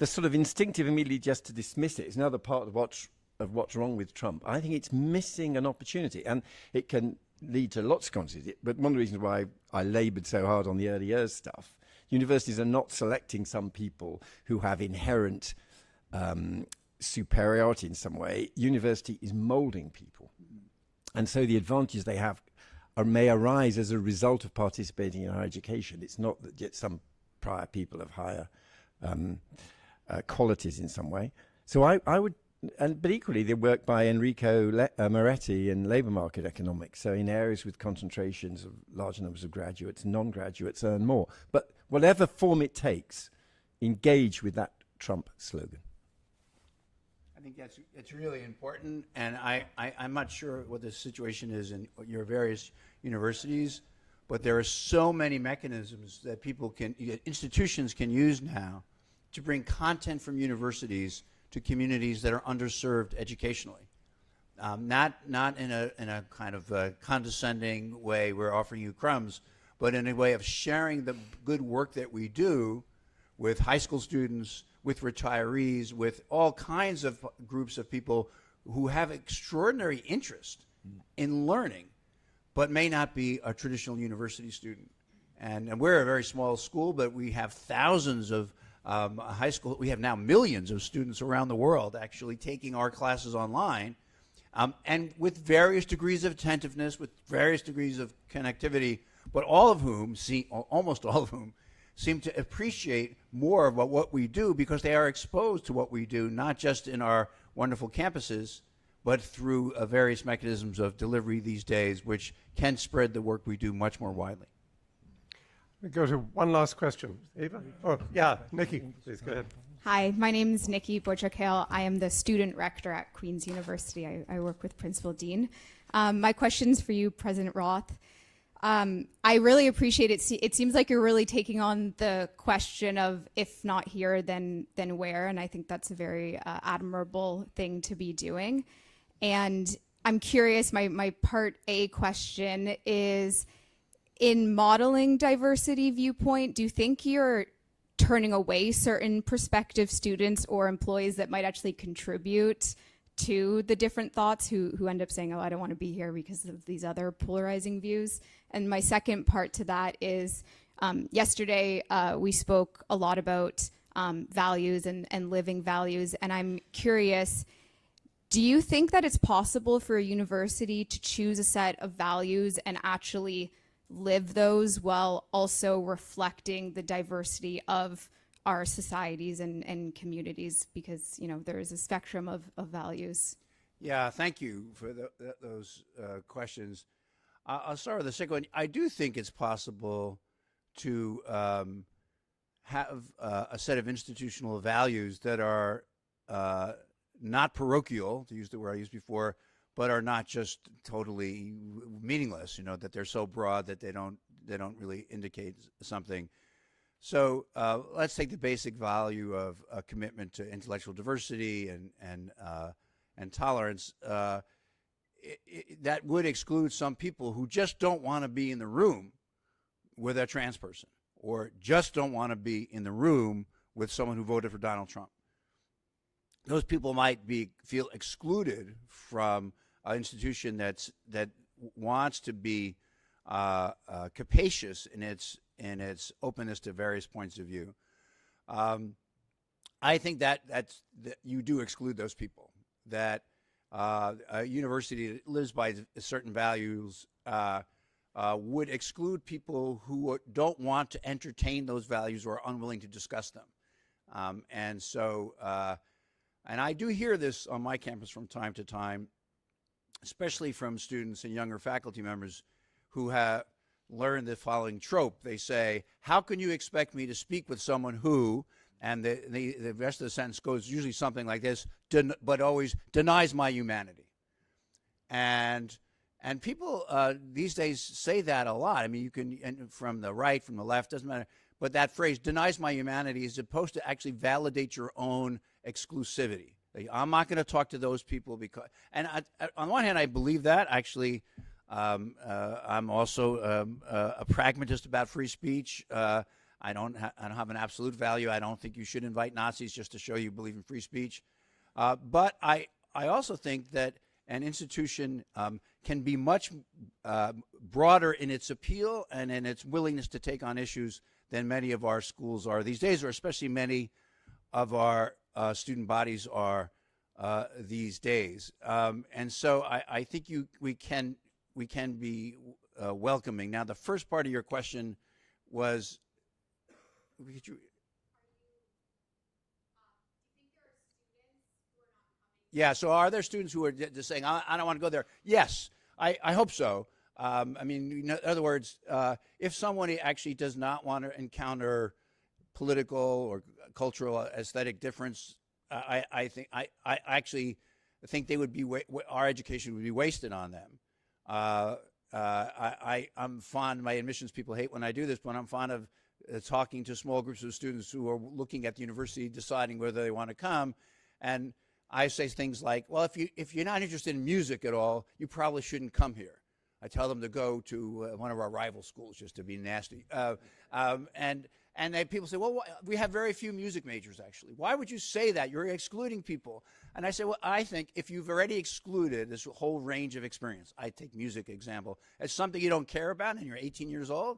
sort of instinctive immediately just to dismiss it is another part of what's wrong with Trump. I think it's missing an opportunity, and it can lead to lots of consequences. But one of the reasons why I laboured so hard on the early years stuff, universities are not selecting some people who have inherent superiority in some way. University is moulding people. And so the advantages they have may arise as a result of participating in higher education. It's not that yet some prior people have higher qualities in some way. So I would, but equally the work by Enrico Moretti in labour market economics. So in areas with concentrations of large numbers of graduates, non-graduates earn more. But whatever form it takes, engage with that Trump slogan. I think it's really important, and I'm not sure what the situation is in your various universities, but there are so many mechanisms that institutions can use now to bring content from universities to communities that are underserved educationally. Not in a kind of condescending way, we're offering you crumbs, but in a way of sharing the good work that we do with high school students, with retirees, with all kinds of groups of people who have extraordinary interest in learning, but may not be a traditional university student. And we're a very small school, but we have thousands of high school. We have now millions of students around the world actually taking our classes online, and with various degrees of attentiveness, with various degrees of connectivity, but almost all of whom seem to appreciate more of what we do because they are exposed to what we do, not just in our wonderful campuses, but through various mechanisms of delivery these days, which can spread the work we do much more widely. We go to one last question. Eva? Oh, yeah, Nikki, please go ahead. Hi, my name is Nikki Bojakel. I am the student rector at Queen's University. I work with Principal Dean. My question's for you, President Roth. I really appreciate it. It seems like you're really taking on the question of if not here, then where, and I think that's a very admirable thing to be doing. And I'm curious, my part A question is, in modeling diversity viewpoint, do you think you're turning away certain prospective students or employees that might actually contribute to the different thoughts who end up saying, oh, I don't want to be here because of these other polarizing views? And my second part to that is, yesterday we spoke a lot about values and living values, and I'm curious, do you think that it's possible for a university to choose a set of values and actually live those while also reflecting the diversity of our societies and communities, because there is a spectrum of values? Yeah, thank you for those questions. I'll start with the second one. I do think it's possible to have a set of institutional values that are not parochial, to use the word I used before, but are not just totally meaningless, that they're so broad that they don't really indicate something. So let's take the basic value of a commitment to intellectual diversity and tolerance. That would exclude some people who just don't want to be in the room with a trans person or just don't want to be in the room with someone who voted for Donald Trump. Those people might feel excluded from an institution that wants to be capacious in its openness to various points of view. I think that you do exclude those people. That a university that lives by certain values would exclude people who don't want to entertain those values or are unwilling to discuss them. And so, and I do hear this on my campus from time to time, especially from students and younger faculty members who have learned the following trope. They say, how can you expect me to speak with someone who, and the rest of the sentence goes usually something like this, but always denies my humanity. And people these days say that a lot. I mean, you can, and from the right, from the left, doesn't matter. But that phrase, denies my humanity, is supposed to actually validate your own exclusivity. I'm not going to talk to those people because, and on one hand, I believe that. Actually, I'm also a pragmatist about free speech. I don't have an absolute value. I don't think you should invite Nazis just to show you believe in free speech. But I also think that an institution can be much broader in its appeal and in its willingness to take on issues than many of our schools are these days, or especially many of our student bodies are these days. And so I think we can be welcoming. Now, the first part of your question was, could you? Yeah, so are there students who are just saying, I don't want to go there? Yes, I hope so. I mean, in other words, if someone actually does not want to encounter political or cultural aesthetic difference, I actually think they would be, our education would be wasted on them. I'm fond, my admissions people hate when I do this, but I'm fond of talking to small groups of students who are looking at the university, deciding whether they want to come. And I say things like, well, if you're not interested in music at all, you probably shouldn't come here. I tell them to go to one of our rival schools, just to be nasty. And people say, well, we have very few music majors, actually. Why would you say that? You're excluding people. And I say, well, I think if you've already excluded this whole range of experience, I take music example, as something you don't care about and you're 18 years old,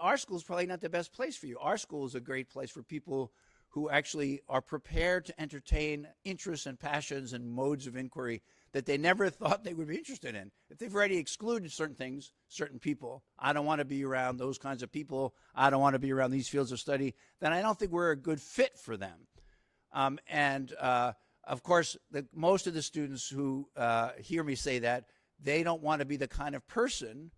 our school is probably not the best place for you. Our school is a great place for people who actually are prepared to entertain interests and passions and modes of inquiry that they never thought they would be interested in. If they've already excluded certain things, certain people, I don't want to be around those kinds of people, I don't want to be around these fields of study, then I don't think we're a good fit for them. Of course, most of the students who hear me say that, they don't want to be the kind of person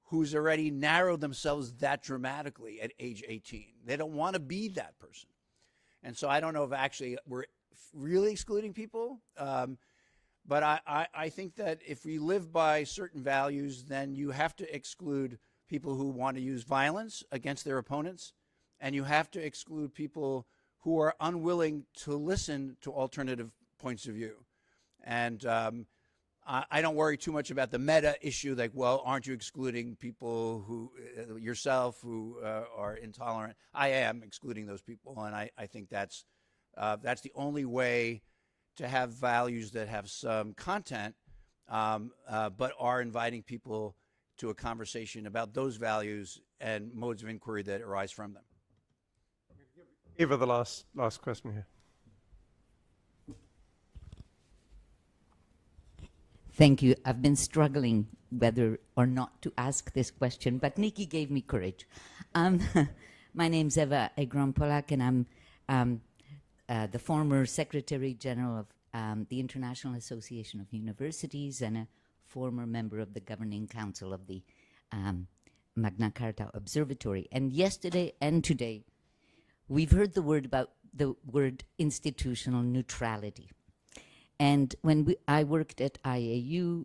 who's already narrowed themselves that dramatically at age 18. They don't want to be that person. And so I don't know if actually we're really excluding people, but I think that if we live by certain values, then you have to exclude people who want to use violence against their opponents, and you have to exclude people who are unwilling to listen to alternative points of view. And I don't worry too much about the meta issue, like, well, aren't you excluding people who, yourself, who are intolerant? I am excluding those people, and I think that's the only way to have values that have some content, but are inviting people to a conversation about those values and modes of inquiry that arise from them. Eva, the last question here. Thank you. I've been struggling whether or not to ask this question, but Nikki gave me courage. My name's Eva Egron-Polak, and I'm the former Secretary General of the International Association of Universities and a former member of the Governing Council of the Magna Charta Observatory. And yesterday and today, we've heard the word institutional neutrality. And when I worked at IAU,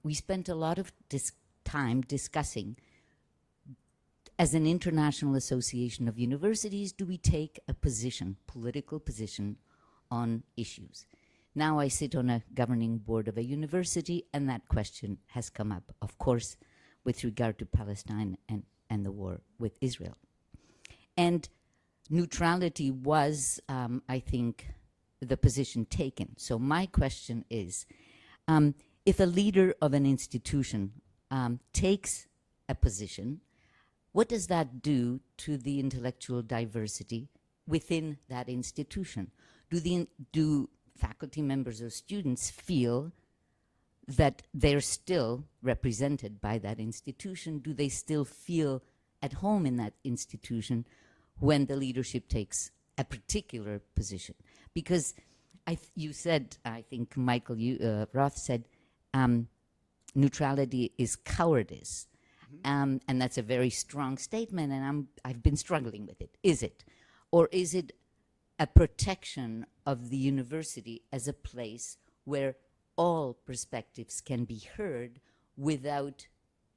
we spent a lot of time discussing, as an international association of universities, do we take a position, political position, on issues? Now I sit on a governing board of a university, and that question has come up, of course, with regard to Palestine and the war with Israel. And neutrality was, I think, the position taken. So my question is, if a leader of an institution takes a position, what does that do to the intellectual diversity within that institution? Do faculty members or students feel that they're still represented by that institution? Do they still feel at home in that institution when the leadership takes a particular position? Because you said, I think Michael Roth said, neutrality is cowardice. And that's a very strong statement, and I've been struggling with it. Is it? Or is it a protection of the university as a place where all perspectives can be heard without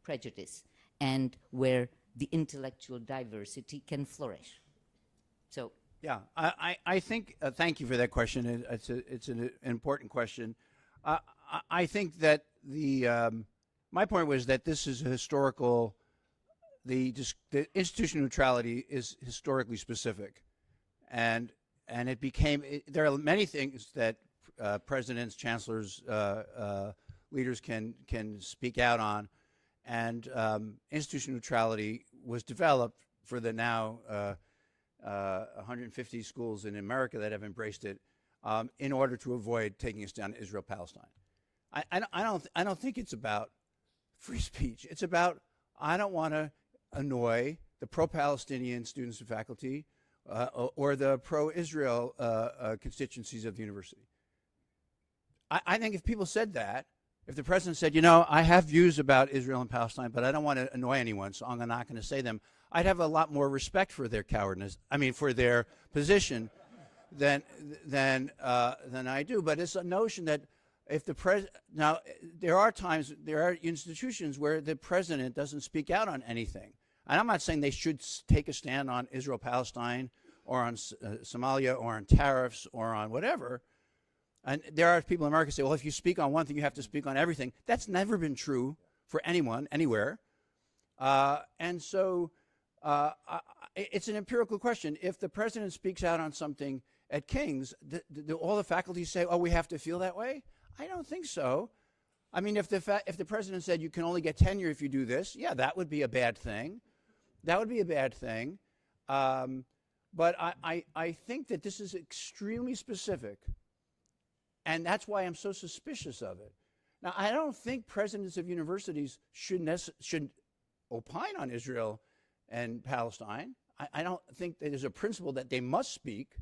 prejudice and where the intellectual diversity can flourish? So, yeah, I think, thank you for that question. It's an important question. I think that my point was that this is a historical, the institutional neutrality is historically specific. And it became, there are many things that presidents, chancellors, leaders can speak out on. And institutional neutrality was developed for the now 150 schools in America that have embraced it in order to avoid taking us down to Israel-Palestine. I don't think it's about free speech. It's about, I don't want to annoy the pro-Palestinian students and faculty or the pro-Israel constituencies of the university. I think if people said that, if the president said, you know, I have views about Israel and Palestine, but I don't want to annoy anyone, so I'm not going to say them, I'd have a lot more respect for their cowardness, for their position than I do. But it's a notion that if the president, now there are institutions where the president doesn't speak out on anything. And I'm not saying they should take a stand on Israel-Palestine or on Somalia or on tariffs or on whatever. And there are people in America who say, well, if you speak on one thing, you have to speak on everything. That's never been true for anyone, anywhere. And so it's an empirical question. If the president speaks out on something at King's, all the faculty say, oh, we have to feel that way? I don't think so. I mean, if the president said you can only get tenure if you do this, yeah, that would be a bad thing. That would be a bad thing. But I think that this is extremely specific. And that's why I'm so suspicious of it. Now, I don't think presidents of universities should opine on Israel and Palestine. I don't think that there's a principle that they must speak.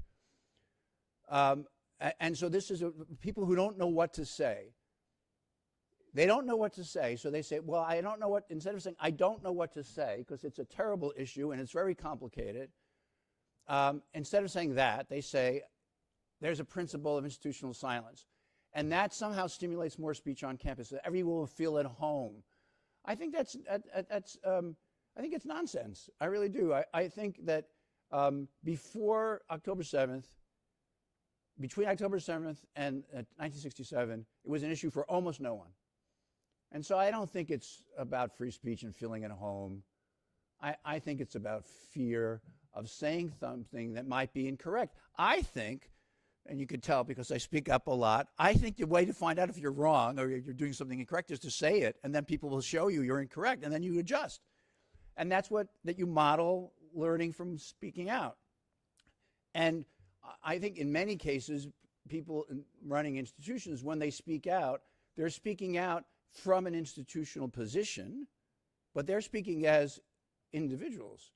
And so this is people who don't know what to say. They don't know what to say, so they say, well, I don't know what, instead of saying, I don't know what to say, because it's a terrible issue and it's very complicated, instead of saying that, they say, there's a principle of institutional silence. And that somehow stimulates more speech on campus, that everyone will feel at home. I think I think it's nonsense. I really do. I think that before October 7th, between October 7th and 1967, it was an issue for almost no one. And so I don't think it's about free speech and feeling at home. I think it's about fear of saying something that might be incorrect. I think, and you could tell because I speak up a lot, I think the way to find out if you're wrong or you're doing something incorrect is to say it, and then people will show you you're incorrect, and then you adjust. And that's that you model learning from speaking out. And I think in many cases, people running institutions, when they speak out, they're speaking out from an institutional position, but they're speaking as individuals.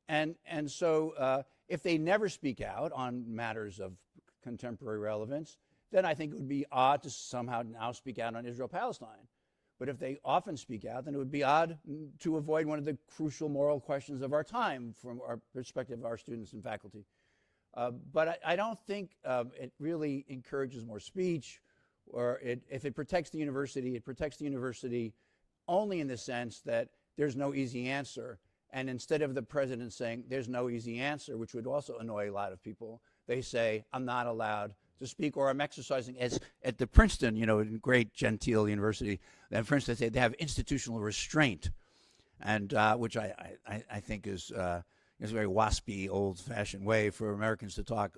And so if they never speak out on matters of contemporary relevance, then I think it would be odd to somehow now speak out on Israel-Palestine. But if they often speak out, then it would be odd to avoid one of the crucial moral questions of our time from our perspective of our students and faculty. But I don't think it really encourages more speech, or if it protects the university, it protects the university only in the sense that there's no easy answer. And instead of the president saying there's no easy answer, which would also annoy a lot of people, they say, I'm not allowed to speak, or I'm exercising, as at the Princeton, great genteel university, at Princeton, they have institutional restraint. and which I think is a very waspy, old-fashioned way for Americans to talk.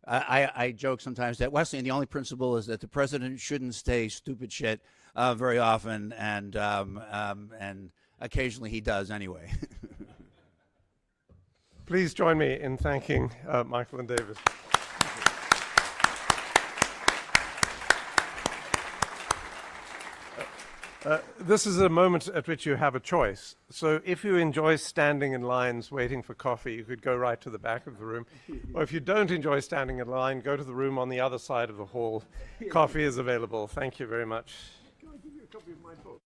I joke sometimes that Wesleyan, the only principle is that the president shouldn't say stupid shit very often, and occasionally he does anyway. Please join me in thanking Michael and David. This is a moment at which you have a choice. So if you enjoy standing in lines waiting for coffee, you could go right to the back of the room. Or if you don't enjoy standing in line, go to the room on the other side of the hall. Coffee is available. Thank you very much. Can I give you a copy of my book?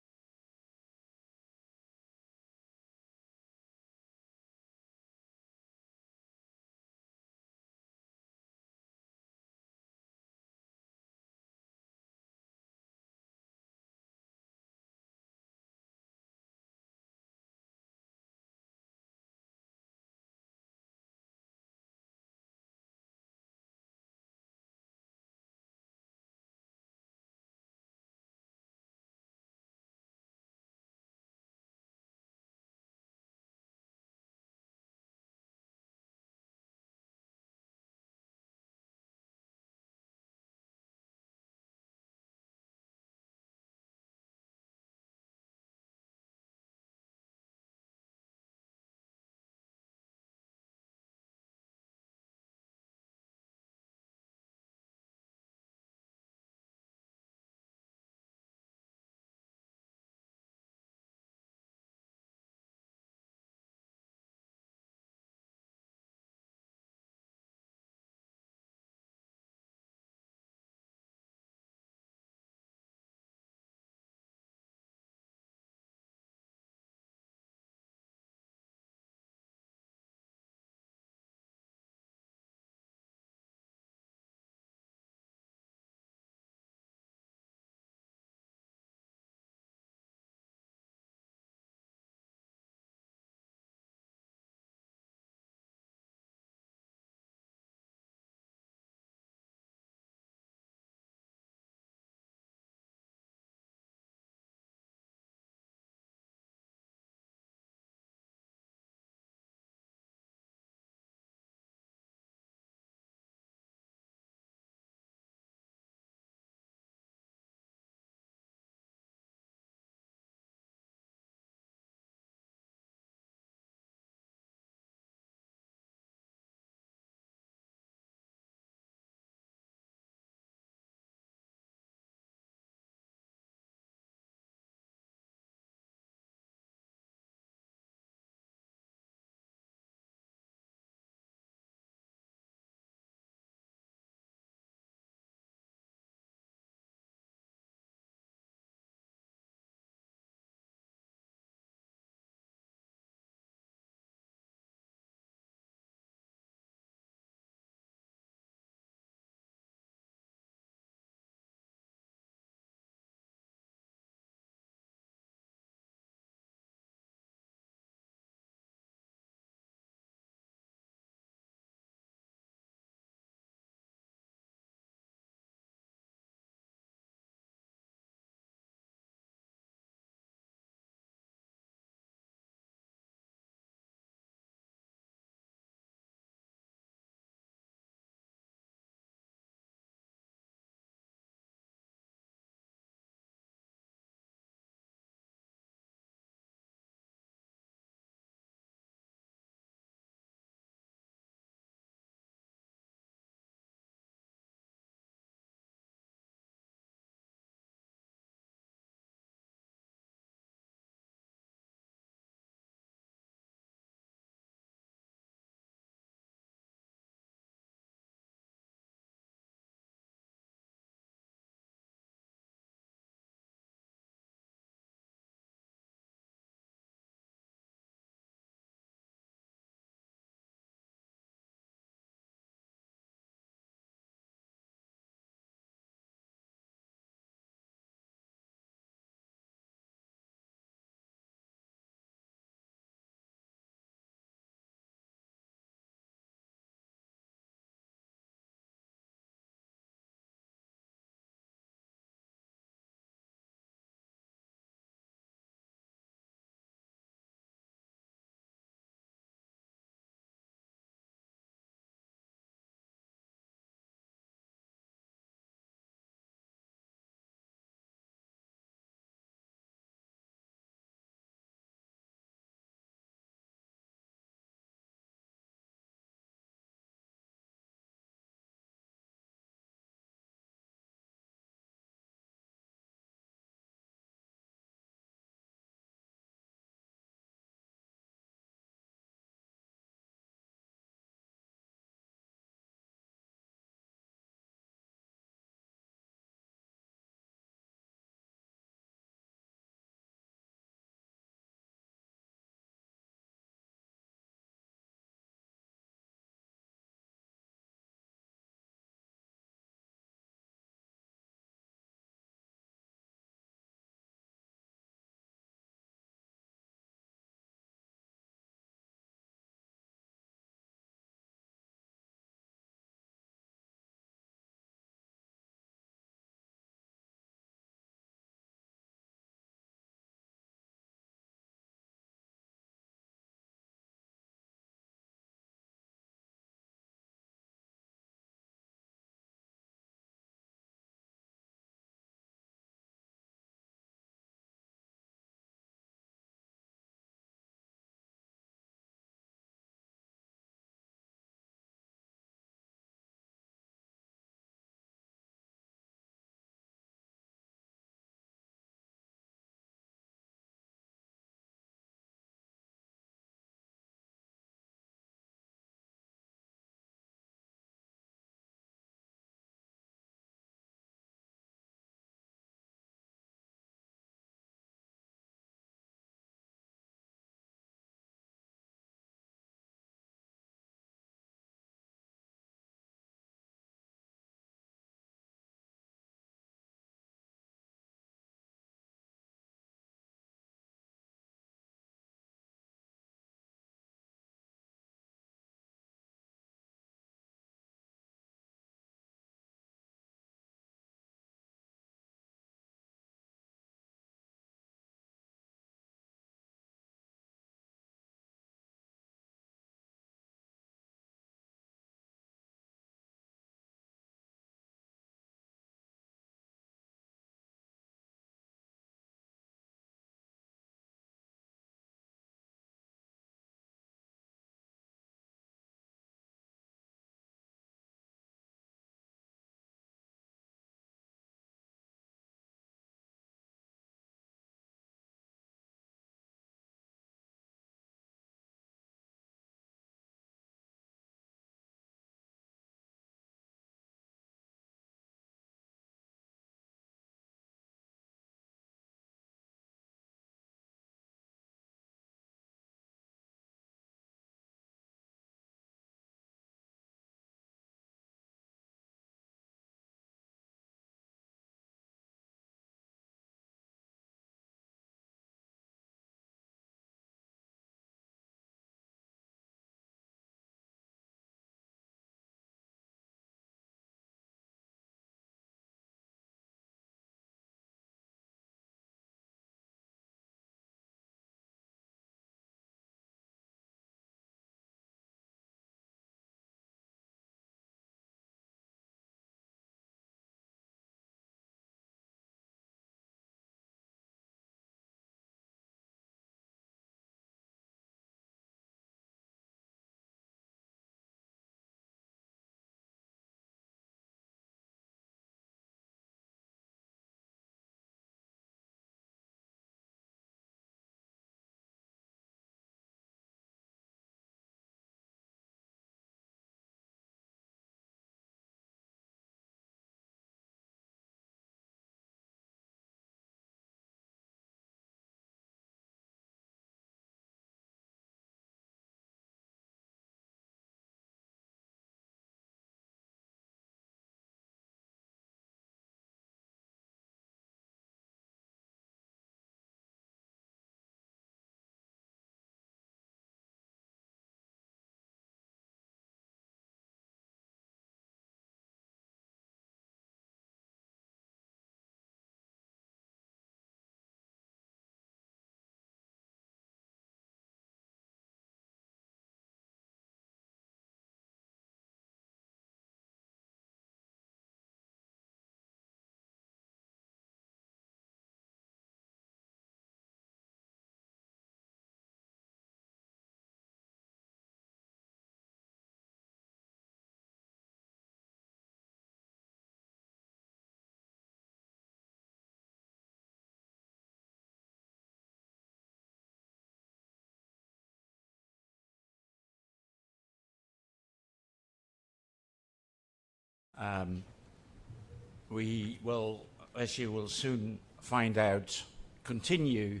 we will, as you will soon find out, continue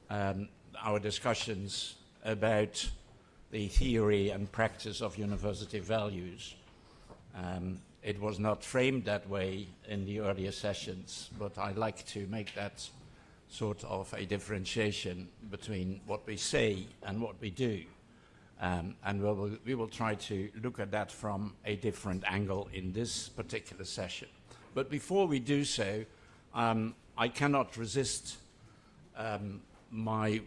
our discussions about the theory and practice of university values. It was not framed that way in the earlier sessions, but I like to make that sort of a differentiation between what we say and what we do. And we will try to look at that from a different angle in this particular session. But before we do so, I cannot resist my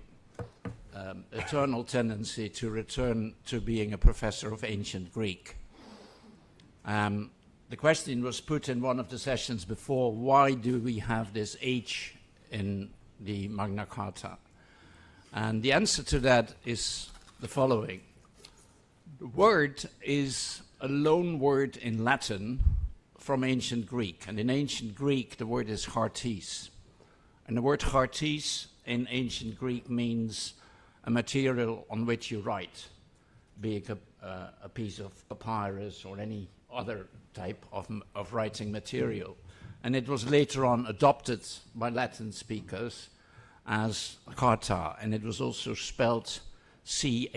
eternal tendency to return to being a professor of ancient Greek. The question was put in one of the sessions before, why do we have this H in the Magna Charta? And the answer to that is the following. The word is a loan word in Latin from ancient Greek. And in ancient Greek, the word is chartis. And the word chartis in ancient Greek means a material on which you write, be it a piece of papyrus or any other type of writing material. And it was later on adopted by Latin speakers as Charta, and it was also spelled C-H-A-R-T-A.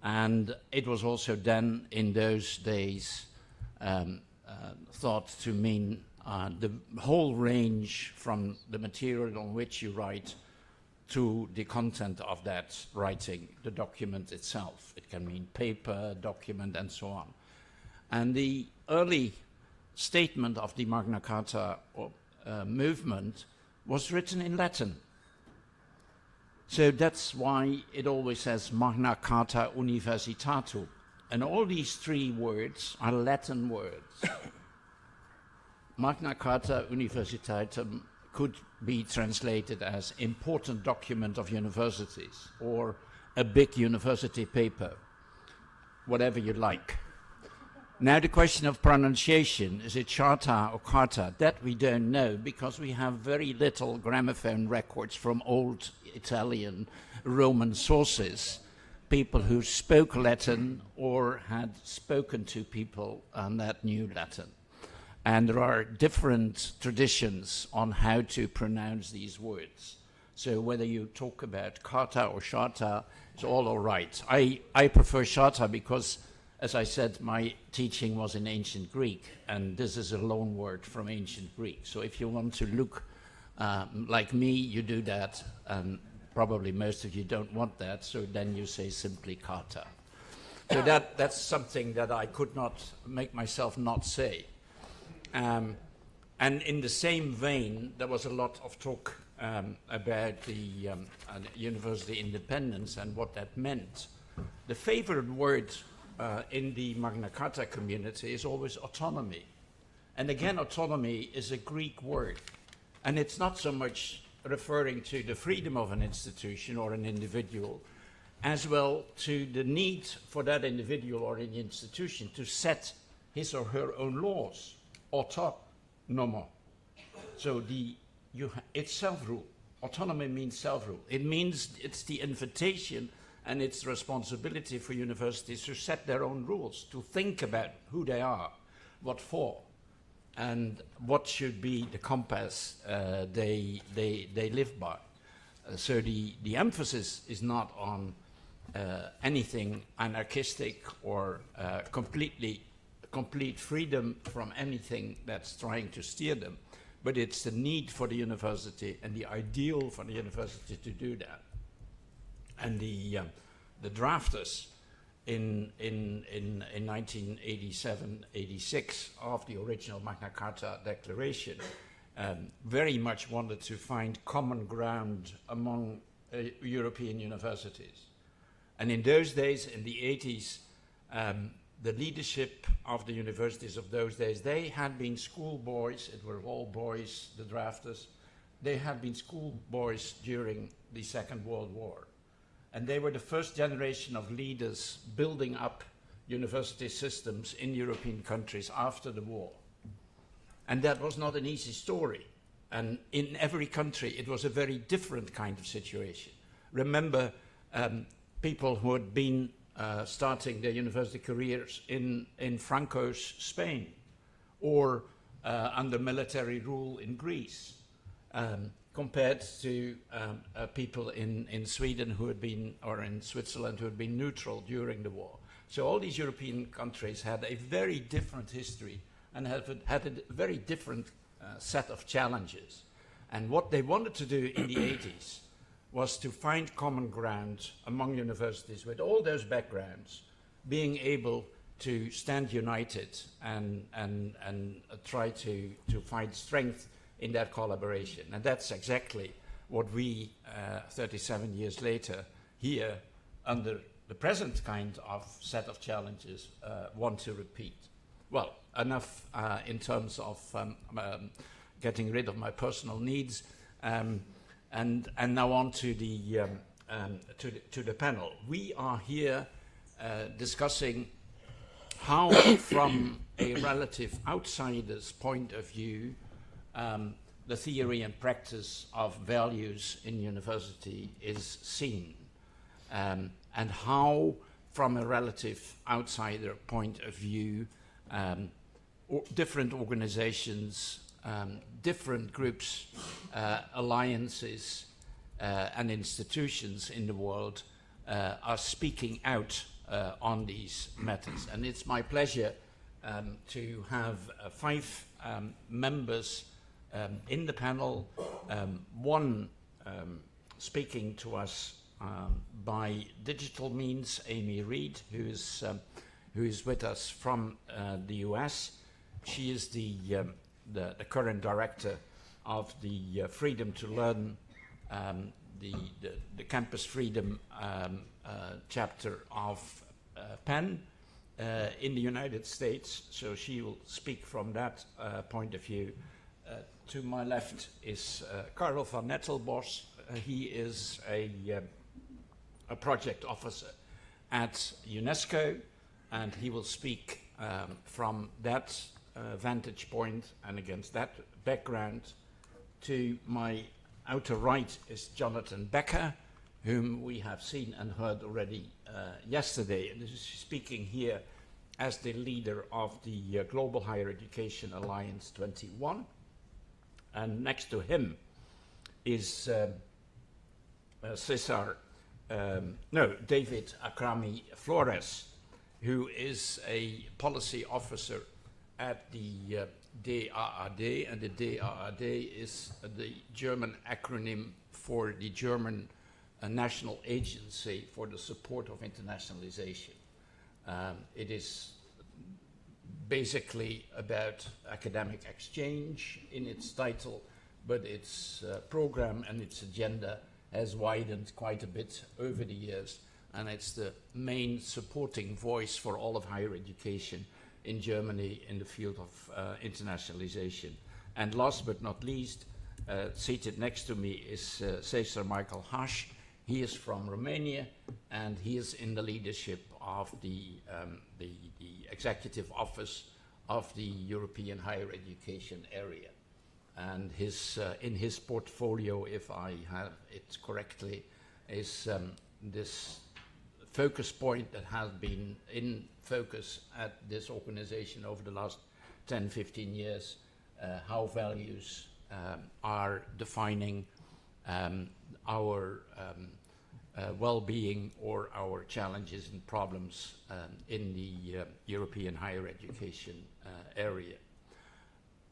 And it was also then, in those days, thought to mean the whole range from the material on which you write to the content of that writing, the document itself. It can mean paper, document, and so on. And the early statement of the Magna Charta movement was written in Latin. So that's why it always says Magna Charta Universitatum. And all these three words are Latin words. Magna Charta Universitatum could be translated as important document of universities or a big university paper, whatever you like. Now the question of pronunciation, is it Charta or Carta? That we don't know because we have very little gramophone records from old Italian Roman sources, people who spoke Latin or had spoken to people that knew Latin. And there are different traditions on how to pronounce these words. So whether you talk about Carta or Charta, it's all right. I prefer Charta because, as I said, my teaching was in ancient Greek, and this is a loan word from ancient Greek. So if you want to look like me, you do that, and probably most of you don't want that, so then you say simply Carta. So that's something that I could not make myself not say. And in the same vein, there was a lot of talk about the university independence and what that meant. The favorite word in the Magna Carta community is always autonomy. And again, autonomy is a Greek word. And it's not so much referring to the freedom of an institution or an individual, as well to the need for that individual or an institution to set his or her own laws. Autonomo. So it's self-rule. Autonomy means self-rule. It means it's the invitation and it's responsibility for universities to set their own rules, to think about who they are, what for, and what should be the compass they live by. So the emphasis is not on anything anarchistic or complete freedom from anything that's trying to steer them, but it's the need for the university and the ideal for the university to do that. And the drafters in 1987-86 of the original Magna Carta Declaration very much wanted to find common ground among European universities. And in those days, in the 80s, the leadership of the universities of those days, they had been schoolboys, it were all boys, the drafters, they had been schoolboys during the Second World War. And they were the first generation of leaders building up university systems in European countries after the war. And that was not an easy story. And in every country, it was a very different kind of situation. Remember, people who had been starting their university careers in Franco's Spain, or under military rule in Greece, compared to people in Sweden who had been, or in Switzerland, who had been neutral during the war. So all these European countries had a very different history and had a very different set of challenges. And what they wanted to do in the 80s was to find common ground among universities with all those backgrounds, being able to stand united and try to find strength in that collaboration. And that's exactly what we, 37 years later, here, under the present kind of set of challenges, want to repeat. Well, enough in terms of getting rid of my personal needs, and now on to the panel. We are here discussing how, from a relative outsider's point of view, the theory and practice of values in university is seen, and how, from a relative outsider point of view, different organizations, different groups, alliances, and institutions in the world are speaking out on these matters. And it's my pleasure to have 5 members in the panel, one speaking to us by digital means, Amy Reed, who is with us from the US. She is the current director of the Freedom to Learn, the Campus Freedom chapter of Penn in the United States. So she will speak from that point of view. To my left is Karel van Nettelbos. He is a project officer at UNESCO, and he will speak from that vantage point and against that background. To my outer right is Jonathan Becker, whom we have seen and heard already yesterday. And this is speaking here as the leader of the Global Higher Education Alliance 21. And next to him is David Akrami Flores, who is a policy officer at the DAAD, and the DAAD is the German acronym for the German National Agency for the Support of Internationalization. It is basically about academic exchange in its title, but its program and its agenda has widened quite a bit over the years, and it's the main supporting voice for all of higher education in Germany in the field of internationalization. And last but not least, seated next to me is Cesar Michael Hash. He is from Romania, and he is in the leadership of the executive office of the European higher education area. And in his portfolio, if I have it correctly, is this focus point that has been in focus at this organization over the last 10, 15 years, how values are defining our well-being or our challenges and problems in the European higher education area.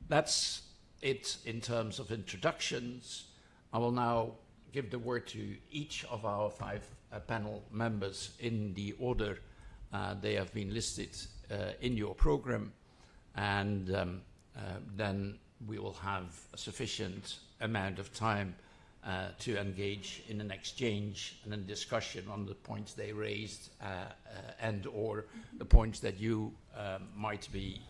That's it in terms of introductions. I will now give the word to each of our 5 panel members in the order they have been listed in your program, and then we will have a sufficient amount of time to engage in an exchange and a discussion on the points they raised and or the points that you might be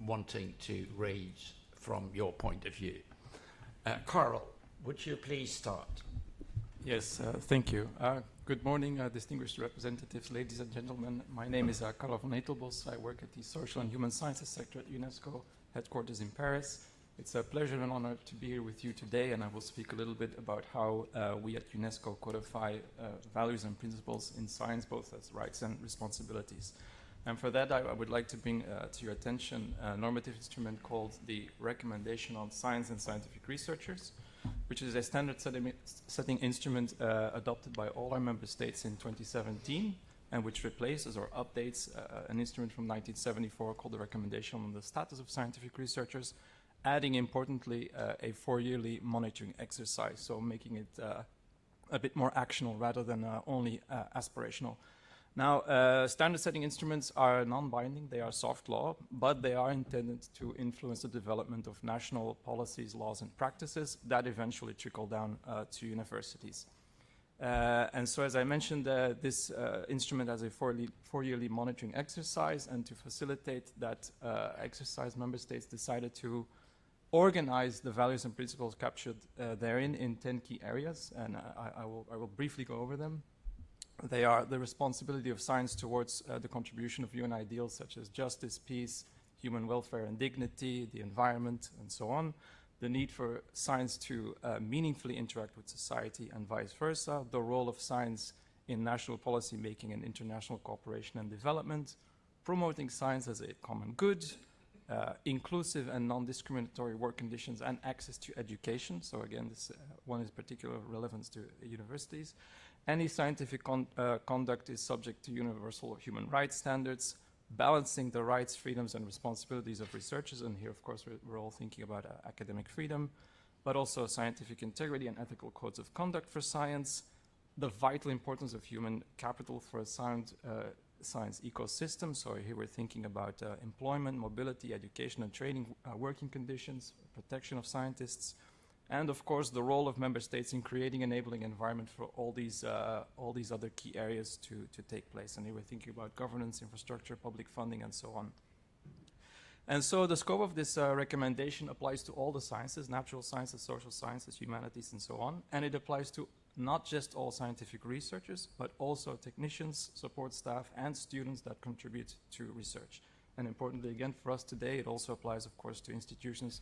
wanting to raise from your point of view. Karel, would you please start? Yes, thank you. Good morning, distinguished representatives, ladies and gentlemen. My name is Karel van Nettelbos. I work at the Social and Human Sciences sector at UNESCO headquarters in Paris. It's a pleasure and honor to be here with you today, and I will speak a little bit about how we at UNESCO codify values and principles in science, both as rights and responsibilities. And for that, I would like to bring to your attention a normative instrument called the Recommendation on Science and Scientific Researchers, which is a standard setting instrument adopted by all our member states in 2017, and which replaces or updates an instrument from 1974 called the Recommendation on the Status of Scientific Researchers, adding importantly a 4-yearly monitoring exercise, so making it a bit more actionable rather than only aspirational. Now, standard setting instruments are non-binding, they are soft law, but they are intended to influence the development of national policies, laws and practices that eventually trickle down to universities. And so, as I mentioned, this instrument has a 4-yearly monitoring exercise, and to facilitate that exercise, member states decided to organize the values and principles captured therein in 10 key areas, and I will briefly go over them. They are the responsibility of science towards the contribution of UN ideals such as justice, peace, human welfare and dignity, the environment, and so on. The need for science to meaningfully interact with society and vice versa. The role of science in national policy making and international cooperation and development. Promoting science as a common good. Inclusive and non-discriminatory work conditions and access to education. So again, this one is particular relevance to universities. Any scientific conduct is subject to universal human rights standards, balancing the rights, freedoms, and responsibilities of researchers. And here, of course, we're all thinking about academic freedom, but also scientific integrity and ethical codes of conduct for science, the vital importance of human capital for a sound science ecosystem. So here we're thinking about employment, mobility, education and training, working conditions, protection of scientists, and of course the role of member states in creating enabling environment for all these other key areas to take place. And here we're thinking about governance, infrastructure, public funding, and so on. And so the scope of this recommendation applies to all the sciences, natural sciences, social sciences, humanities, and so on. And it applies to not just all scientific researchers, but also technicians, support staff, and students that contribute to research. And importantly, again, for us today, it also applies, of course, to institutions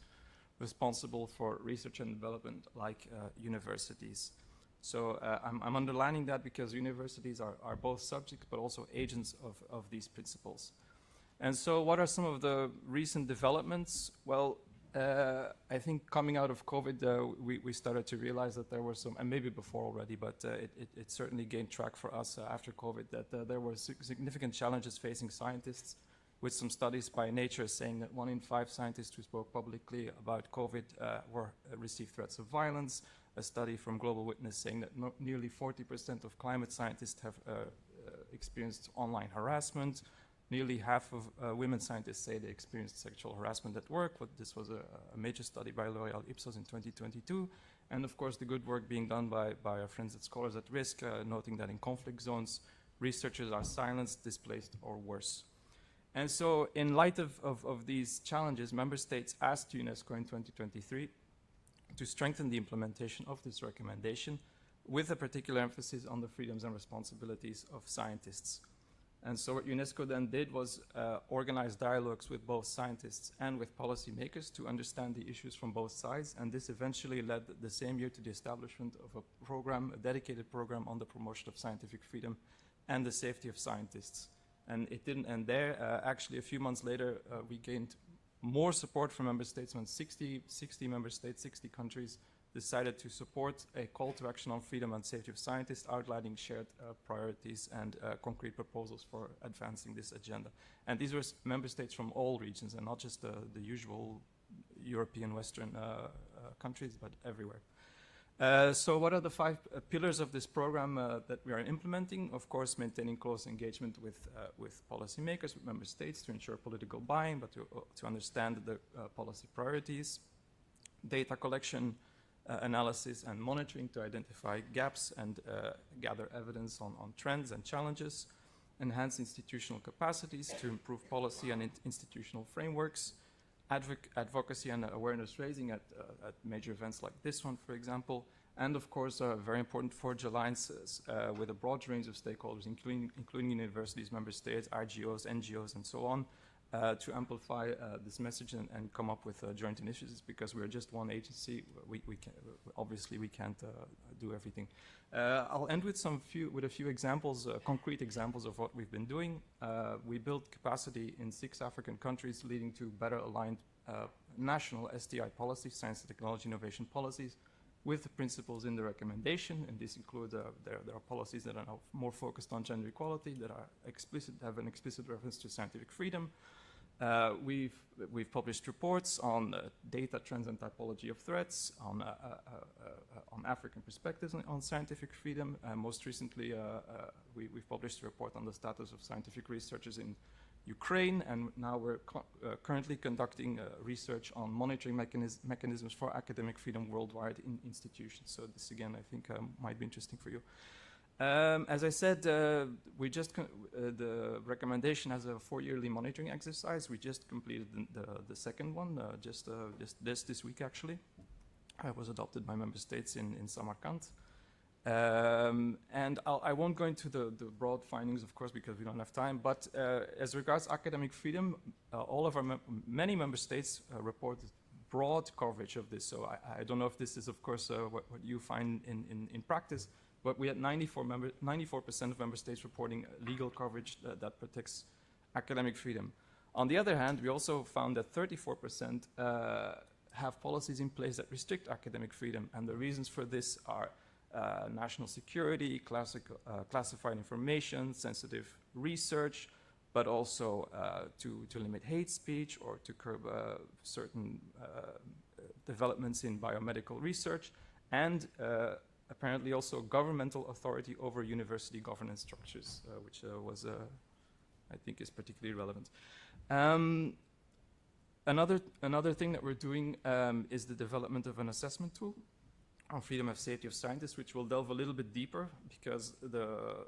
responsible for research and development, like universities. So I'm underlining that because universities are both subjects, but also agents of these principles. And so what are some of the recent developments? Well, I think coming out of COVID, we started to realize that there were some, and maybe before already, but it certainly gained track for us after COVID, that there were significant challenges facing scientists, with some studies by Nature saying that 1 in 5 scientists who spoke publicly about COVID received threats of violence. A study from Global Witness saying that nearly 40% of climate scientists have experienced online harassment. Nearly half of women scientists say they experienced sexual harassment at work, but this was a major study by L'Oréal Ipsos in 2022. And of course, the good work being done by our friends at Scholars at Risk, noting that in conflict zones, researchers are silenced, displaced, or worse. And so in light of these challenges, member states asked UNESCO in 2023 to strengthen the implementation of this recommendation with a particular emphasis on the freedoms and responsibilities of scientists. And so what UNESCO then did was organize dialogues with both scientists and with policymakers to understand the issues from both sides. And this eventually led the same year to the establishment of a program, a dedicated program on the promotion of scientific freedom and the safety of scientists. And it didn't end there. Actually, a few months later, we gained more support from member states when 60 member states, 60 countries decided to support a call to action on freedom and safety of scientists, outlining shared priorities and concrete proposals for advancing this agenda. And these were member states from all regions, and not just the usual European Western countries, but everywhere. So what are the 5 pillars of this program that we are implementing? Of course, maintaining close engagement with policymakers, with member states to ensure political buy-in, but to understand the policy priorities. Data collection, analysis and monitoring to identify gaps and gather evidence on trends and challenges. Enhance institutional capacities to improve policy and institutional frameworks. Advocacy and awareness raising at major events like this one, for example, and of course very important forge alliances with a broad range of stakeholders, including universities, member states, RGOs, NGOs, and so on, to amplify this message and come up with joint initiatives, because we are just one agency. Obviously we can't do everything. I'll end with a few examples, concrete examples of what we've been doing. We built capacity in 6 African countries, leading to better aligned national STI policies, science and technology innovation policies, with the principles in the recommendation, and these include there are policies that are now more focused on gender equality, that are have an explicit reference to scientific freedom. We've published reports on data trends and typology of threats, on African perspectives on scientific freedom. Most recently, we've published a report on the status of scientific researchers in Ukraine, and now we're currently conducting research on monitoring mechanisms for academic freedom worldwide in institutions. So this, again, I think might be interesting for you. As I said, we just the recommendation has a 4-yearly monitoring exercise. We just completed the second one just this week, actually. It was adopted by member states in Samarkand. And I won't go into the broad findings, of course, because we don't have time, but as regards academic freedom, all of our many member states report broad coverage of this. So I don't know if this is, of course, what you find in practice, but we had 94% of member states reporting legal coverage that protects academic freedom. On the other hand, we also found that 34% have policies in place that restrict academic freedom, and the reasons for this are national security, classified information, sensitive research, but also to limit hate speech or to curb certain developments in biomedical research, and apparently also governmental authority over university governance structures, which I think is particularly relevant. Another thing that we're doing is the development of an assessment tool on freedom of safety of scientists, which will delve a little bit deeper, because the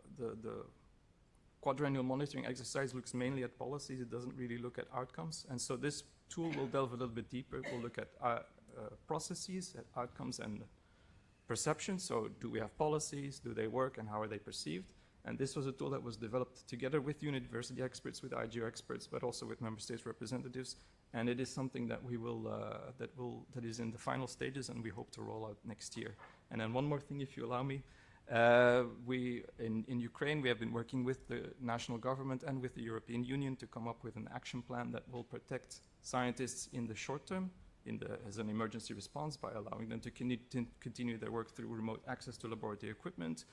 quadrennial monitoring exercise looks mainly at policies. It doesn't really look at outcomes. And so this tool will delve a little bit deeper. It will look at processes, at outcomes and perception. So do we have policies? Do they work? And how are they perceived? And this was a tool that was developed together with university experts, with IGO experts, but also with member states representatives. And it is something that we will, that is in the final stages, and we hope to roll out next year. And then one more thing, if you allow me. In Ukraine, we have been working with the national government and with the European Union to come up with an action plan that will protect scientists in the short term, as an emergency response, by allowing them to continue their work through remote access to laboratory equipment,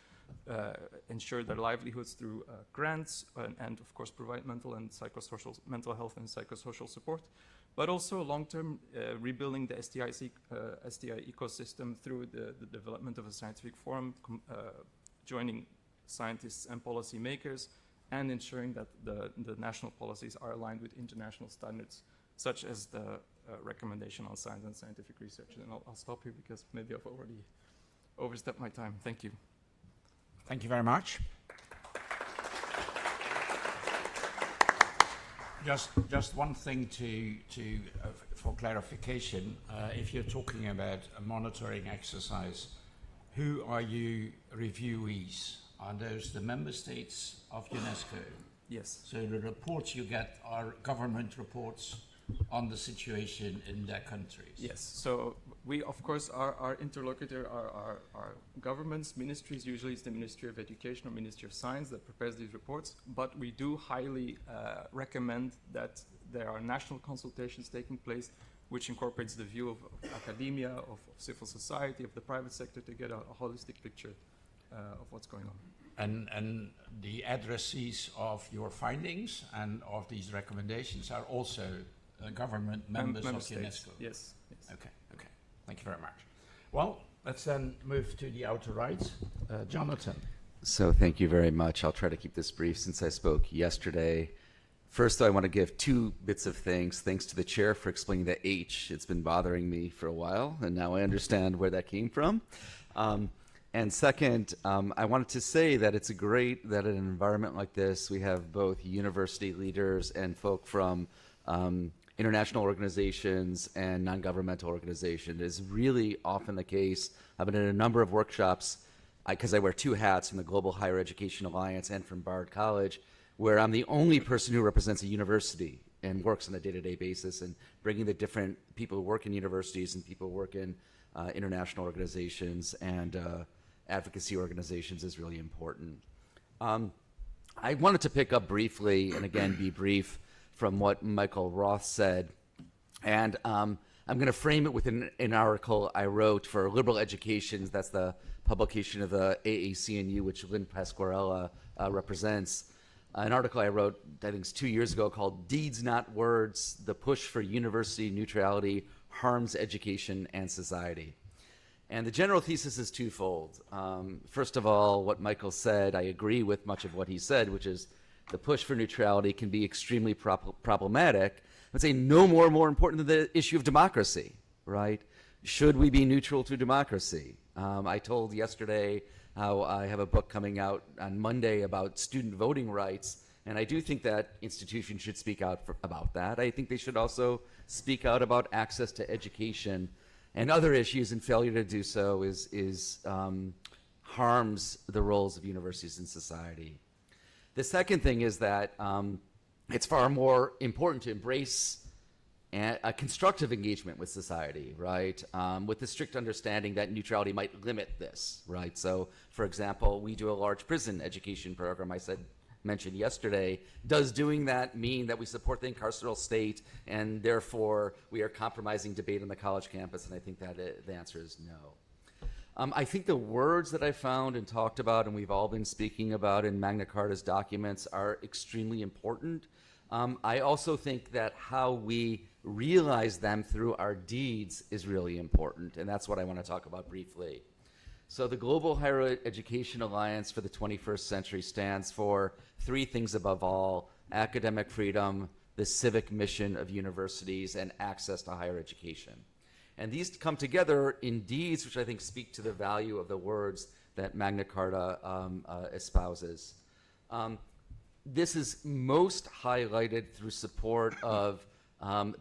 ensure their livelihoods through grants, and of course provide mental health and psychosocial support, but also long-term rebuilding the STI ecosystem through the development of a scientific forum, joining scientists and policy makers, and ensuring that the national policies are aligned with international standards, such as the recommendation on science and scientific research. And I'll stop here because maybe I've already overstepped my time. Thank you. Thank you very much. Just one thing for clarification. If you're talking about a monitoring exercise, who are you reviewees? Are those the member states of UNESCO? Yes. So the reports you get are government reports on the situation in their countries. Yes, so we, of course, our interlocutor are governments, ministries. Usually it's the Ministry of Education or Ministry of Science that prepares these reports, but we do highly recommend that there are national consultations taking place, which incorporates the view of academia, of civil society, of the private sector, to get a holistic picture of what's going on. And the addressees of your findings and of these recommendations are also government members of UNESCO? Yes. Okay. Thank you very much. Well, let's then move to the outer right. Jonathan. So thank you very much. I'll try to keep this brief since I spoke yesterday. First, I want to give 2 bits of thanks. Thanks to the chair for explaining the H. It's been bothering me for a while, and now I understand where that came from. And second, I wanted to say that it's great that in an environment like this, we have both university leaders and folk from international organizations and non-governmental organizations. It is really often the case. I've been in a number of workshops, because I wear 2 hats from the Global Higher Education Alliance and from Bard College, where I'm the only person who represents a university and works on a day-to-day basis, and bringing the different people who work in universities and people who work in international organizations and advocacy organizations is really important. I wanted to pick up briefly, and again be brief, from what Michael Roth said, and I'm going to frame it with an article I wrote for Liberal Education. That's the publication of the AACNU, which Lynn Pasquarella represents. An article I wrote, I think it's 2 years ago, called Deeds Not Words, The Push for University Neutrality Harms Education and Society. And the general thesis is twofold. First of all, what Michael said, I agree with much of what he said, which is the push for neutrality can be extremely problematic. I'd say no more important than the issue of democracy, right? Should we be neutral to democracy? I told yesterday how I have a book coming out on Monday about student voting rights, and I do think that institutions should speak out about that. I think they should also speak out about access to education and other issues, and failure to do so harms the roles of universities in society. The second thing is that it's far more important to embrace a constructive engagement with society, right? With the strict understanding that neutrality might limit this, right? So, for example, we do a large prison education program, mentioned yesterday. Does doing that mean that we support the incarceral state and therefore we are compromising debate on the college campus? And I think that the answer is no. I think the words that I found and talked about and we've all been speaking about in Magna Charta's documents are extremely important. I also think that how we realize them through our deeds is really important, and that's what I want to talk about briefly. So the Global Higher Education Alliance for the 21st Century stands for three things above all: academic freedom, the civic mission of universities, and access to higher education. And these come together in deeds which I think speak to the value of the words that Magna Carta espouses. This is most highlighted through support of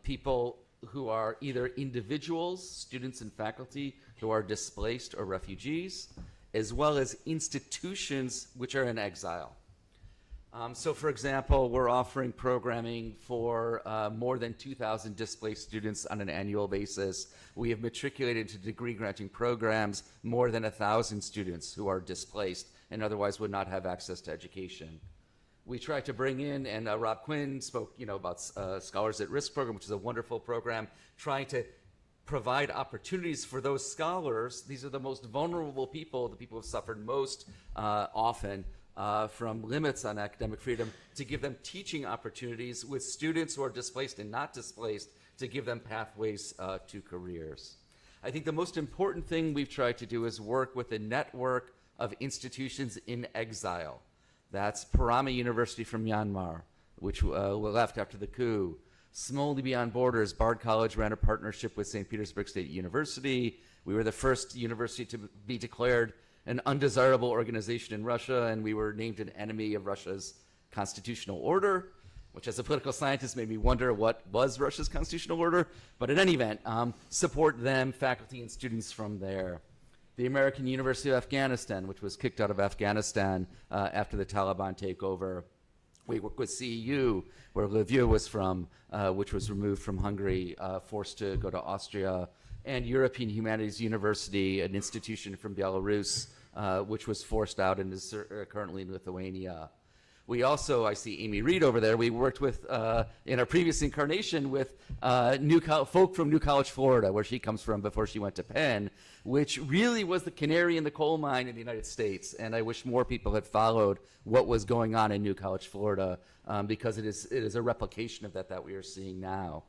people who are either individuals, students and faculty who are displaced or refugees, as well as institutions which are in exile. So for example, we're offering programming for more than 2,000 displaced students on an annual basis. We have matriculated to degree granting programs more than 1,000 students who are displaced and otherwise would not have access to education. We tried to bring in, and Rob Quinn spoke, about Scholars at Risk program, which is a wonderful program, trying to provide opportunities for those scholars. These are the most vulnerable people, the people who have suffered most often from limits on academic freedom, to give them teaching opportunities with students who are displaced and not displaced, to give them pathways to careers. I think the most important thing we've tried to do is work with a network of institutions in exile. That's Parama University from Myanmar, which left after the coup. Smolny Beyond Borders, Bard College ran a partnership with St. Petersburg State University. We were the first university to be declared an undesirable organization in Russia, and we were named an enemy of Russia's constitutional order, which as a political scientist made me wonder what was Russia's constitutional order. But in any event, support them, faculty and students from there. The American University of Afghanistan, which was kicked out of Afghanistan after the Taliban takeover. We work with CEU, where Lviv was from, which was removed from Hungary, forced to go to Austria. And European Humanities University, an institution from Belarus, which was forced out and is currently in Lithuania. We also, I see Amy Reed over there, we worked with, in our previous incarnation, with folk from New College, Florida, where she comes from before she went to Penn, which really was the canary in the coal mine in the United States. And I wish more people had followed what was going on in New College, Florida, because it is a replication of that we are seeing now.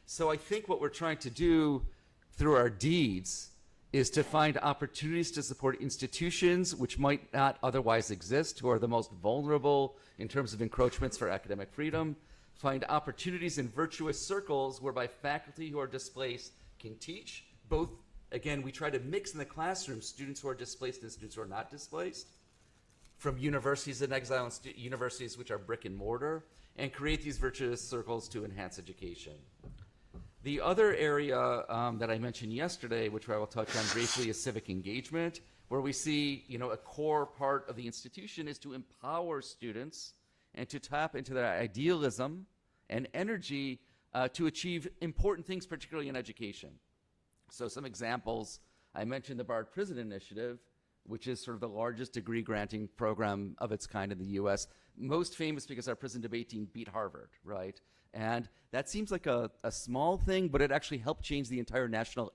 So I think what we're trying to do through our deeds is to find opportunities to support institutions which might not otherwise exist, who are the most vulnerable in terms of encroachments for academic freedom, find opportunities in virtuous circles whereby faculty who are displaced can teach. Both, again, we try to mix in the classroom students who are displaced and students who are not displaced, from universities in exile and universities which are brick and mortar, and create these virtuous circles to enhance education. The other area that I mentioned yesterday, which I will touch on briefly, is civic engagement, where we see, a core part of the institution is to empower students and to tap into their idealism and energy to achieve important things, particularly in education. So some examples, I mentioned the Bard Prison Initiative, which is sort of the largest degree granting program of its kind in the US. Most famous because our prison debate team beat Harvard, right? And that seems like a small thing, but it actually helped change the entire national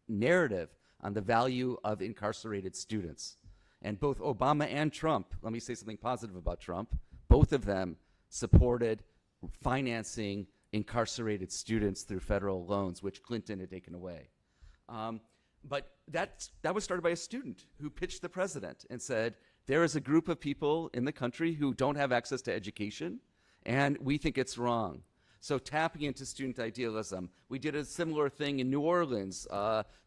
narrative on the value of incarcerated students. And both Obama and Trump, let me say something positive about Trump, both of them supported financing incarcerated students through federal loans, which Clinton had taken away. But that was started by a student who pitched the president and said, there is a group of people in the country who don't have access to education, and we think it's wrong. So tapping into student idealism. We did a similar thing in New Orleans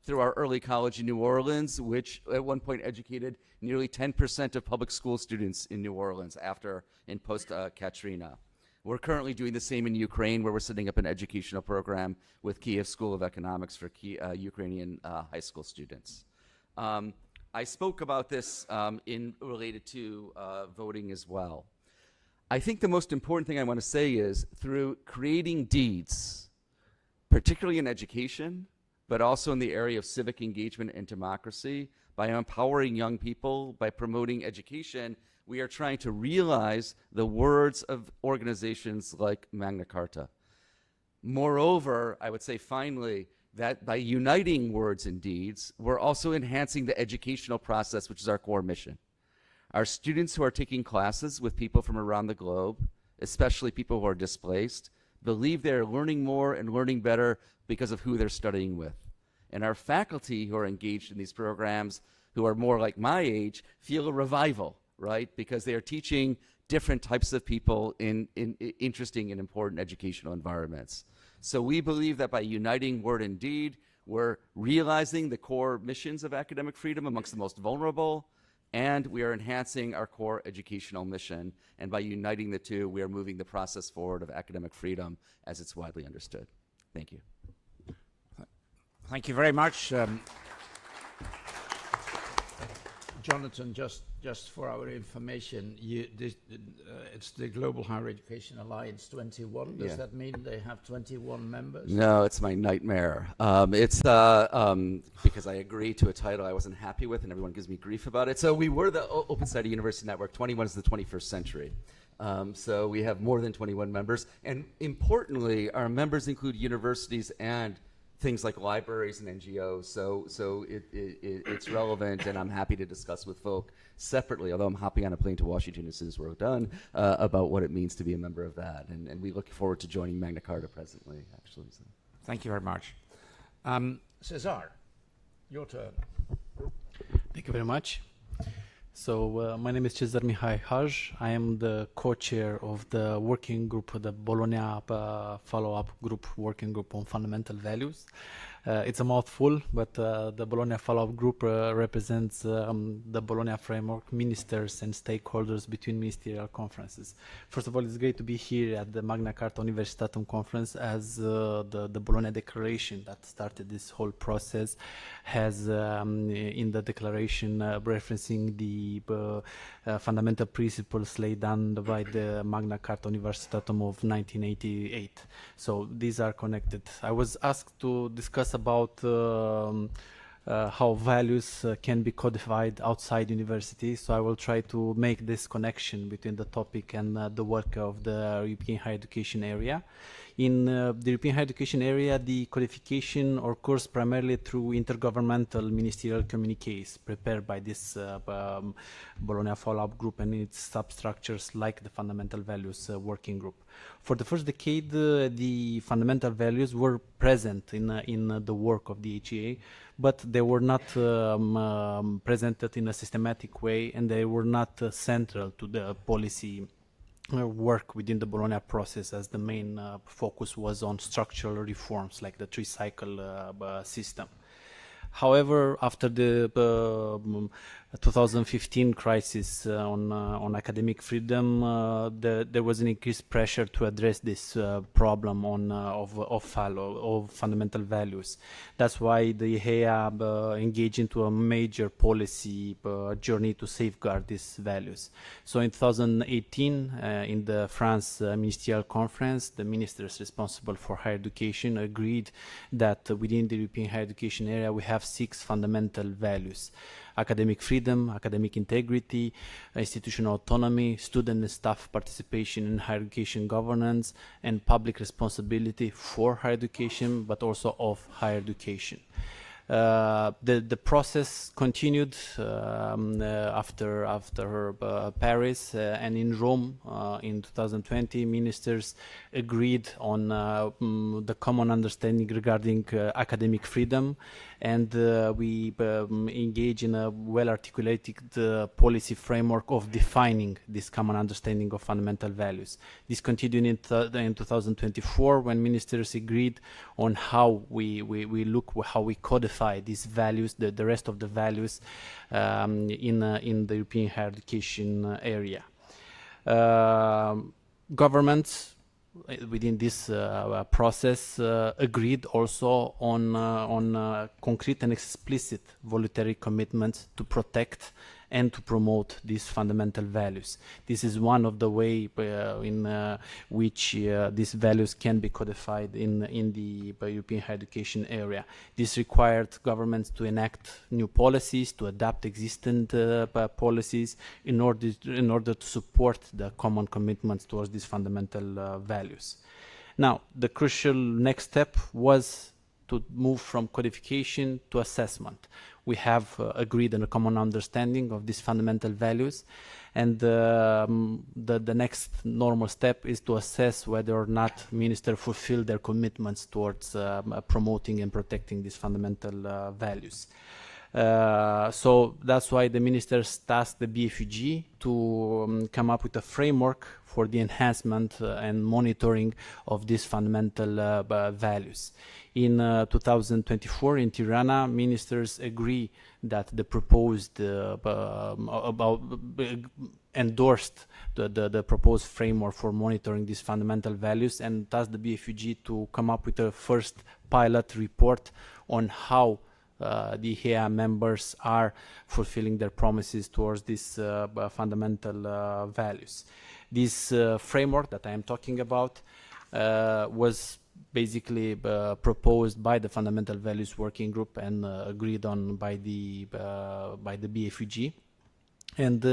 through our early college in New Orleans, which at one point educated nearly 10% of public school students in New Orleans in post-Katrina. We're currently doing the same in Ukraine, where we're setting up an educational program with Kiev School of Economics for Ukrainian high school students. I spoke about this related to voting as well. I think the most important thing I want to say is through creating deeds, particularly in education, but also in the area of civic engagement and democracy, by empowering young people, by promoting education, we are trying to realize the words of organizations like Magna Charta. Moreover, I would say finally, that by uniting words and deeds, we're also enhancing the educational process, which is our core mission. Our students who are taking classes with people from around the globe, especially people who are displaced, believe they're learning more and learning better because of who they're studying with. And our faculty who are engaged in these programs, who are more like my age, feel a revival, right? Because they are teaching different types of people in interesting and important educational environments. So we believe that by uniting word and deed, we're realizing the core missions of academic freedom amongst the most vulnerable, and we are enhancing our core educational mission. And by uniting the two, we are moving the process forward of academic freedom as it's widely understood. Thank you. Thank you very much. Jonathan, just for our information, it's the Global Higher Education Alliance 21. Does that mean they have 21 members? No, it's my nightmare. It's because I agreed to a title I wasn't happy with, and everyone gives me grief about it. So we were the Open Society University Network. 21 is the 21st century. So we have more than 21 members. And importantly, our members include universities and things like libraries and NGOs, so it's relevant, and I'm happy to discuss with folk separately, although I'm hopping on a plane to Washington as soon as we're done, about what it means to be a member of that. And we look forward to joining Magna Charta presently, actually. So. Thank you very much. Cesar, your turn. Thank you very much. So my name is Cesar Mihai Haj. I am the co-chair of the working group, the Bologna follow-up group, working group on fundamental values. It's a mouthful, but the Bologna follow-up group represents the Bologna framework ministers and stakeholders between ministerial conferences. First of all, it's great to be here at the Magna Charta Universitatum conference, as the Bologna Declaration that started this whole process has in the declaration referencing the fundamental principles laid down by the Magna Charta Universitatum of 1988. So these are connected. I was asked to discuss about how values can be codified outside university, so I will try to make this connection between the topic and the work of the European higher education area. In the European higher education area, the codification occurs primarily through intergovernmental ministerial communiques prepared by this Bologna follow-up group and its substructures like the fundamental values working group. For the first decade, the fundamental values were present in the work of the HEA, but they were not presented in a systematic way, and they were not central to the policy work within the Bologna process, as the main focus was on structural reforms like the three-cycle system. However, after the 2015 crisis on academic freedom, there was an increased pressure to address this problem of fundamental values. That's why the IHEA engaged into a major policy journey to safeguard these values. So in 2018, in the France Ministerial Conference, the ministers responsible for higher education agreed that within the European higher education area we have 6 fundamental values: academic freedom, academic integrity, institutional autonomy, student and staff participation in higher education governance, and public responsibility for higher education, but also of higher education. The process continued after Paris, and in Rome in 2020, ministers agreed on the common understanding regarding academic freedom, and we engage in a well-articulated policy framework of defining this common understanding of fundamental values. This continued in 2024 when ministers agreed on how we codify these values, the rest of the values in the European higher education area. Governments within this process agreed also on concrete and explicit voluntary commitments to protect and to promote these fundamental values. This is one of the ways in which these values can be codified in the European higher education area. This required governments to enact new policies, to adapt existing policies in order to support the common commitments towards these fundamental values. Now, the crucial next step was to move from codification to assessment. We have agreed on a common understanding of these fundamental values, and the next normal step is to assess whether or not ministers fulfill their commitments towards promoting and protecting these fundamental values. So that's why the ministers tasked the BFUG to come up with a framework for the enhancement and monitoring of these fundamental values. In 2024 in Tirana, ministers agree that the proposed endorsed the proposed framework for monitoring these fundamental values, and tasked the BFUG to come up with a first pilot report on how the IHEA members are fulfilling their promises towards these fundamental values. This framework that I am talking about was basically proposed by the Fundamental Values Working Group and agreed on by the BFUG. And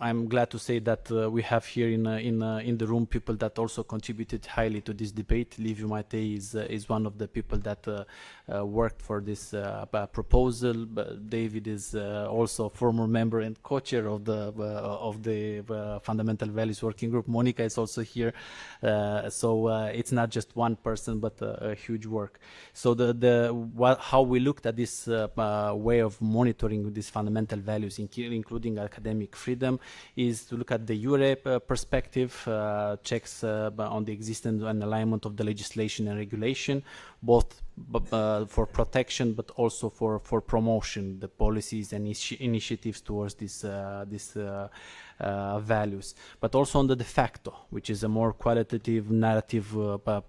I'm glad to say that we have here in the room people that also contributed highly to this debate. Liviu Matei is one of the people that worked for this proposal. David is also a former member and co-chair of the Fundamental Values Working Group. Monica is also here, so it's not just one person, but a huge work. So how we looked at this way of monitoring these fundamental values, including academic freedom, is to look at the EURE perspective, checks on the existence and alignment of the legislation and regulation, both for protection but also for promotion, the policies and initiatives towards these values, but also on the de facto, which is a more qualitative narrative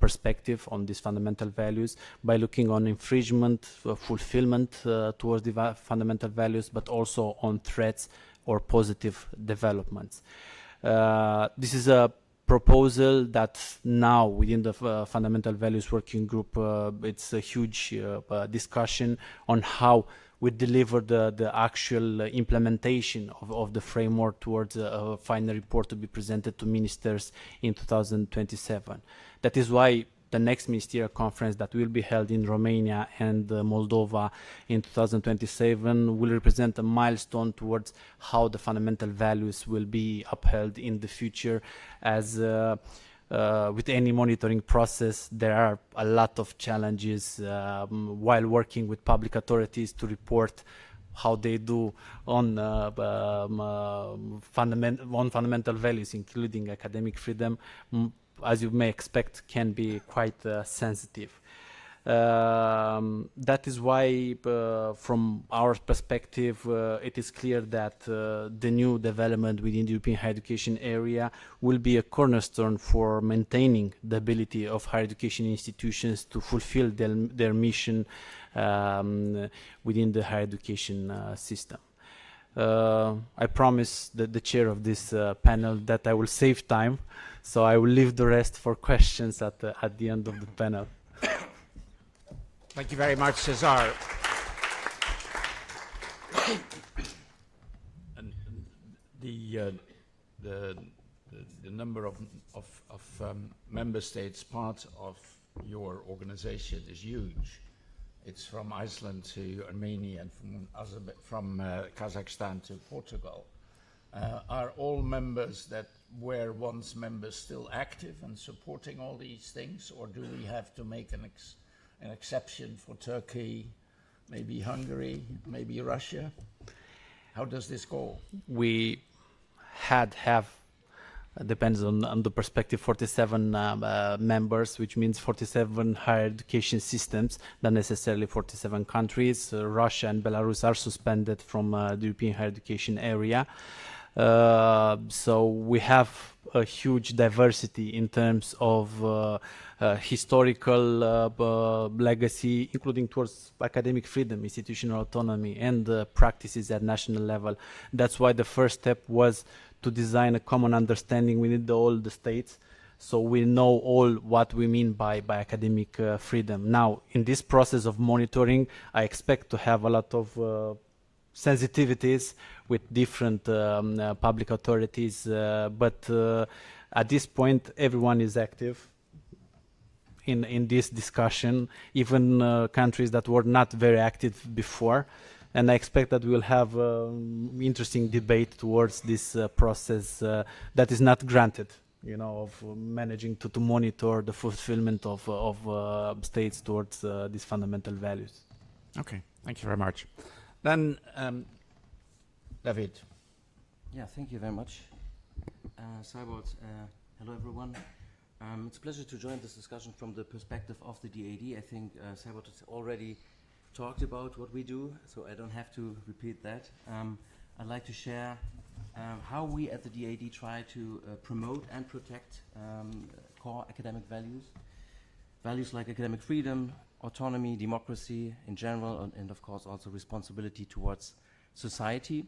perspective on these fundamental values, by looking on infringement, fulfillment towards the fundamental values, but also on threats or positive developments. This is a proposal that now within the Fundamental Values Working Group, it's a huge discussion on how we deliver the actual implementation of the framework towards a final report to be presented to ministers in 2027. That is why the next ministerial conference that will be held in Romania and Moldova in 2027 will represent a milestone towards how the fundamental values will be upheld in the future. As with any monitoring process, there are a lot of challenges while working with public authorities to report how they do on fundamental values, including academic freedom, as you may expect, can be quite sensitive. That is why, from our perspective, it is clear that the new development within the European higher education area will be a cornerstone for maintaining the ability of higher education institutions to fulfill their mission within the higher education system. I promise the chair of this panel that I will save time, so I will leave the rest for questions at the end of the panel. Thank you very much, Cesar. And the number of member states part of your organization is huge. It's from Iceland to Armenia and from Kazakhstan to Portugal. Are all members that were once members still active and supporting all these things, or do we have to make an exception for Turkey, maybe Hungary, maybe Russia? How does this go? We have depends on the perspective, 47 members, which means 47 higher education systems, not necessarily 47 countries. Russia and Belarus are suspended from the European higher education area. So we have a huge diversity in terms of historical legacy, including towards academic freedom, institutional autonomy, and practices at national level. That's why the first step was to design a common understanding within all the states, so we know all what we mean by academic freedom. Now, in this process of monitoring, I expect to have a lot of sensitivities with different public authorities, but at this point, everyone is active in this discussion, even countries that were not very active before. And I expect that we will have interesting debate towards this process that is not granted, you know, of managing to monitor the fulfillment of states towards these fundamental values. Okay, thank you very much. Then, David. Yeah, thank you very much. Cyborg, hello everyone. It's a pleasure to join this discussion from the perspective of the DAD. I think Cyborg has already talked about what we do, so I don't have to repeat that. I'd like to share how we at the DAD try to promote and protect core academic values. Values like academic freedom, autonomy, democracy in general, and of course also responsibility towards society.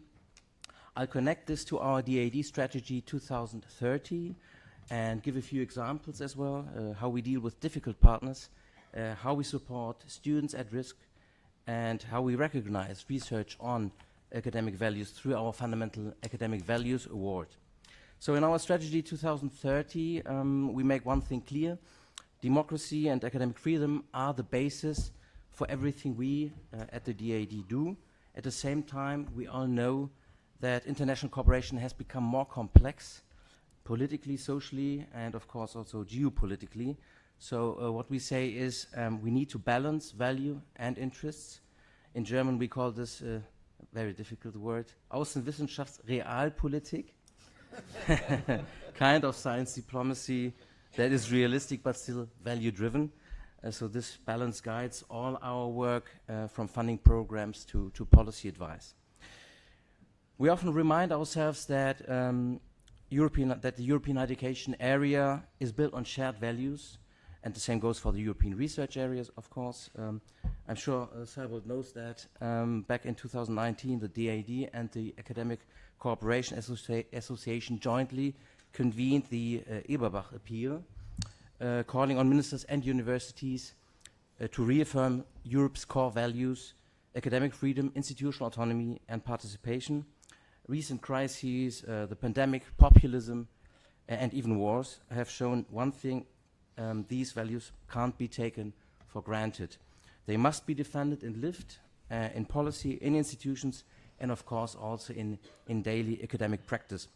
I'll connect this to our DAD strategy 2030 and give a few examples as well, how we deal with difficult partners, how we support students at risk, and how we recognize research on academic values through our Fundamental Academic Values Award. So in our strategy 2030, we make one thing clear: democracy and academic freedom are the basis for everything we at the DAD do. At the same time, we all know that international cooperation has become more complex, politically, socially, and of course also geopolitically. So what we say is we need to balance value and interests. In German we call this a very difficult word, Außenwissenschaftsrealpolitik, kind of science diplomacy that is realistic but still value-driven. So this balance guides all our work from funding programs to policy advice. We often remind ourselves that the European education area is built on shared values, and the same goes for the European research areas, of course. I'm sure Cyborg knows that back in 2019, the DAD and the Academic Cooperation Association jointly convened the Eberbach Appeal, calling on ministers and universities to reaffirm Europe's core values: academic freedom, institutional autonomy, and participation. Recent crises, the pandemic, populism, and even wars have shown one thing: these values can't be taken for granted. They must be defended and lived in policy, in institutions, and of course also in daily academic practice.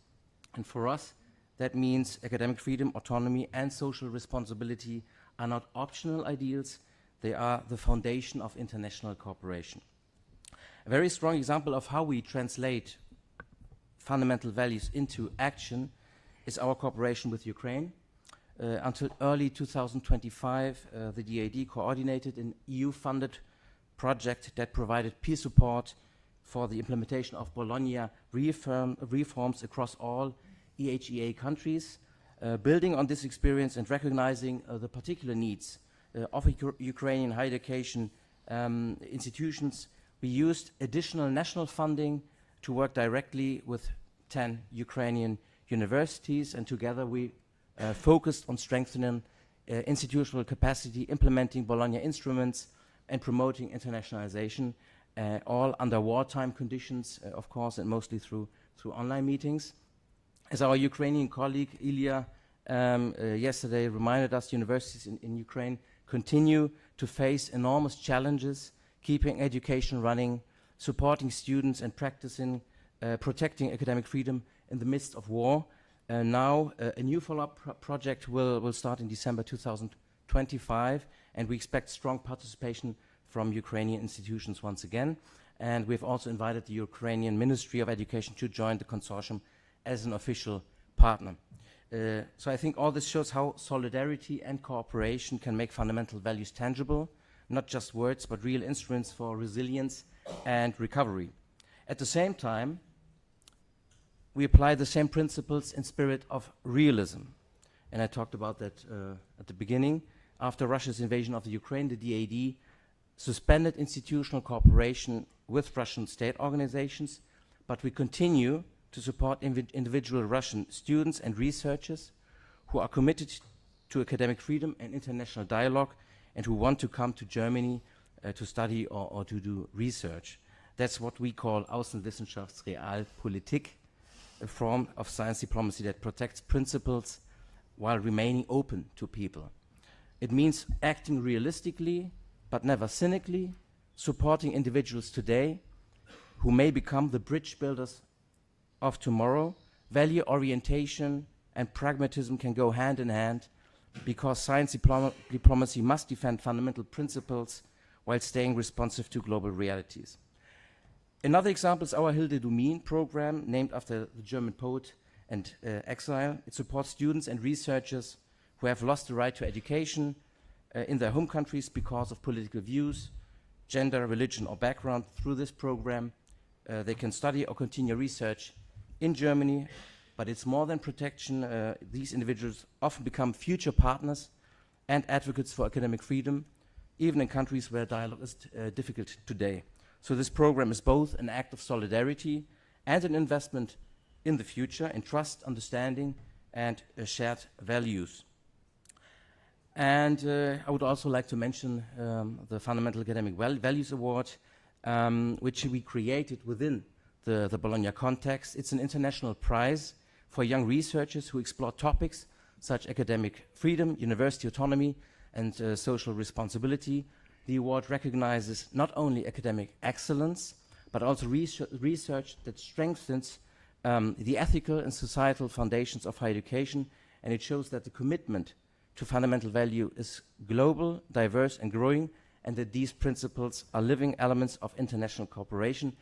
And for us, that means academic freedom, autonomy, and social responsibility are not optional ideals, they are the foundation of international cooperation. A very strong example of how we translate fundamental values into action is our cooperation with Ukraine. until early 2025, the DAD coordinated an EU-funded project that provided peer support for the implementation of Bologna reforms across all EHEA countries. Building on this experience and recognizing the particular needs of Ukrainian higher education institutions, we used additional national funding to work directly with 10 Ukrainian universities, and together we focused on strengthening institutional capacity, implementing Bologna instruments, and promoting internationalization, all under wartime conditions, of course, and mostly through online meetings. As our Ukrainian colleague Ilya yesterday reminded us, universities in Ukraine continue to face enormous challenges, keeping education running, supporting students and protecting academic freedom in the midst of war. Now a new follow-up project will start in December 2025, and we expect strong participation from Ukrainian institutions once again. And we've also invited the Ukrainian Ministry of Education to join the consortium as an official partner. So I think all this shows how solidarity and cooperation can make fundamental values tangible, not just words, but real instruments for resilience and recovery. At the same time, we apply the same principles in spirit of realism. And I talked about that at the beginning. After Russia's invasion of the Ukraine, the DAD suspended institutional cooperation with Russian state organizations, but we continue to support individual Russian students and researchers who are committed to academic freedom and international dialogue and who want to come to Germany to study or to do research. That's what we call Außenwissenschaftsrealpolitik, a form of science diplomacy that protects principles while remaining open to people. It means acting realistically, but never cynically, supporting individuals today who may become the bridge builders of tomorrow. Value orientation and pragmatism can go hand in hand because science diplomacy must defend fundamental principles while staying responsive to global realities. Another example is our Hilde Dumin program, named after the German poet and exile. It supports students and researchers who have lost the right to education in their home countries because of political views, gender, religion, or background. Through this program, they can study or continue research in Germany, but it's more than protection. These individuals often become future partners and advocates for academic freedom, even in countries where dialogue is difficult today. So this program is both an act of solidarity and an investment in the future, in trust, understanding, and shared values. And I would also like to mention the Fundamental Academic Values Award, which we created within the Bologna context. It's an international prize for young researchers who explore topics such as academic freedom, university autonomy, and social responsibility. The award recognizes not only academic excellence, but also research that strengthens the ethical and societal foundations of higher education, and it shows that the commitment to fundamental value is global, diverse, and growing, and that these principles are living elements of international cooperation.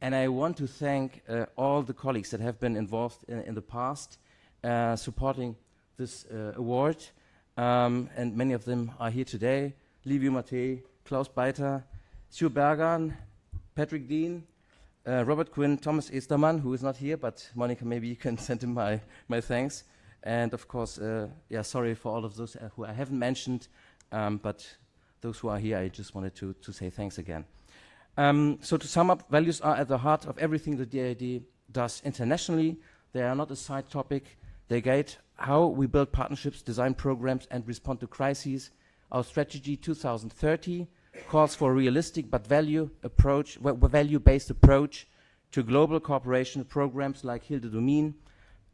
And I want to thank all the colleagues that have been involved in the past supporting this award, and many of them are here today. Livio Mattei, Klaus Beiter, Sue Bergan, Patrick Dean, Robert Quinn, Thomas Estermann, who is not here, but Monica, maybe you can send him my thanks. And of course, sorry for all of those who I haven't mentioned, but those who are here, I just wanted to say thanks again. So to sum up, values are at the heart of everything the DAD does internationally. They are not a side topic. They guide how we build partnerships, design programs, and respond to crises. Our strategy 2030 calls for a realistic but value-based approach to global cooperation. Programs like Hilde Dumin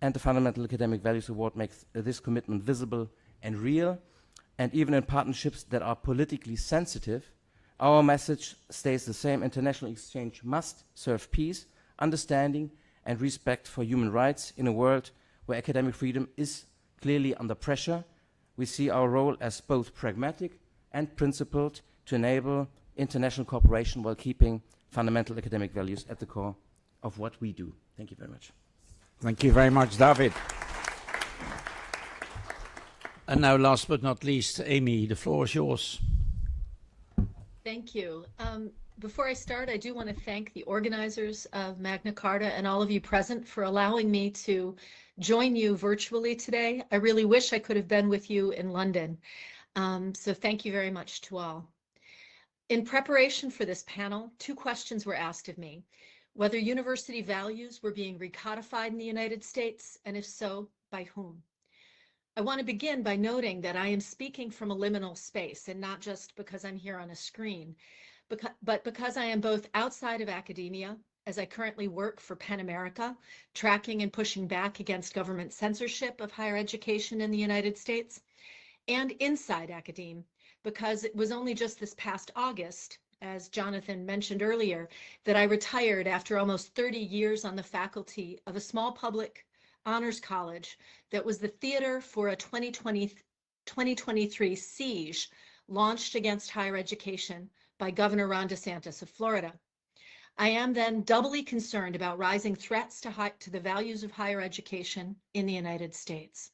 and the Fundamental Academic Values Award makes this commitment visible and real. And even in partnerships that are politically sensitive, our message stays the same. International exchange must serve peace, understanding, and respect for human rights in a world where academic freedom is clearly under pressure. We see our role as both pragmatic and principled to enable international cooperation while keeping fundamental academic values at the core of what we do. Thank you very much. Thank you very much, David. And now, last but not least, Amy, the floor is yours. Thank you. Before I start, I do want to thank the organizers of Magna Charta and all of you present for allowing me to join you virtually today. I really wish I could have been with you in London. So thank you very much to all. In preparation for this panel, 2 questions were asked of me: whether university values were being recodified in the United States, and if so, by whom. I want to begin by noting that I am speaking from a liminal space, and not just because I'm here on a screen, but because I am both outside of academia, as I currently work for PEN America, tracking and pushing back against government censorship of higher education in the United States, and inside academe, because it was only just this past August, as Jonathan mentioned earlier, that I retired after almost 30 years on the faculty of a small public honors college that was the theater for a 2023 siege launched against higher education by Governor Ron DeSantis of Florida. I am then doubly concerned about rising threats to the values of higher education in the United States.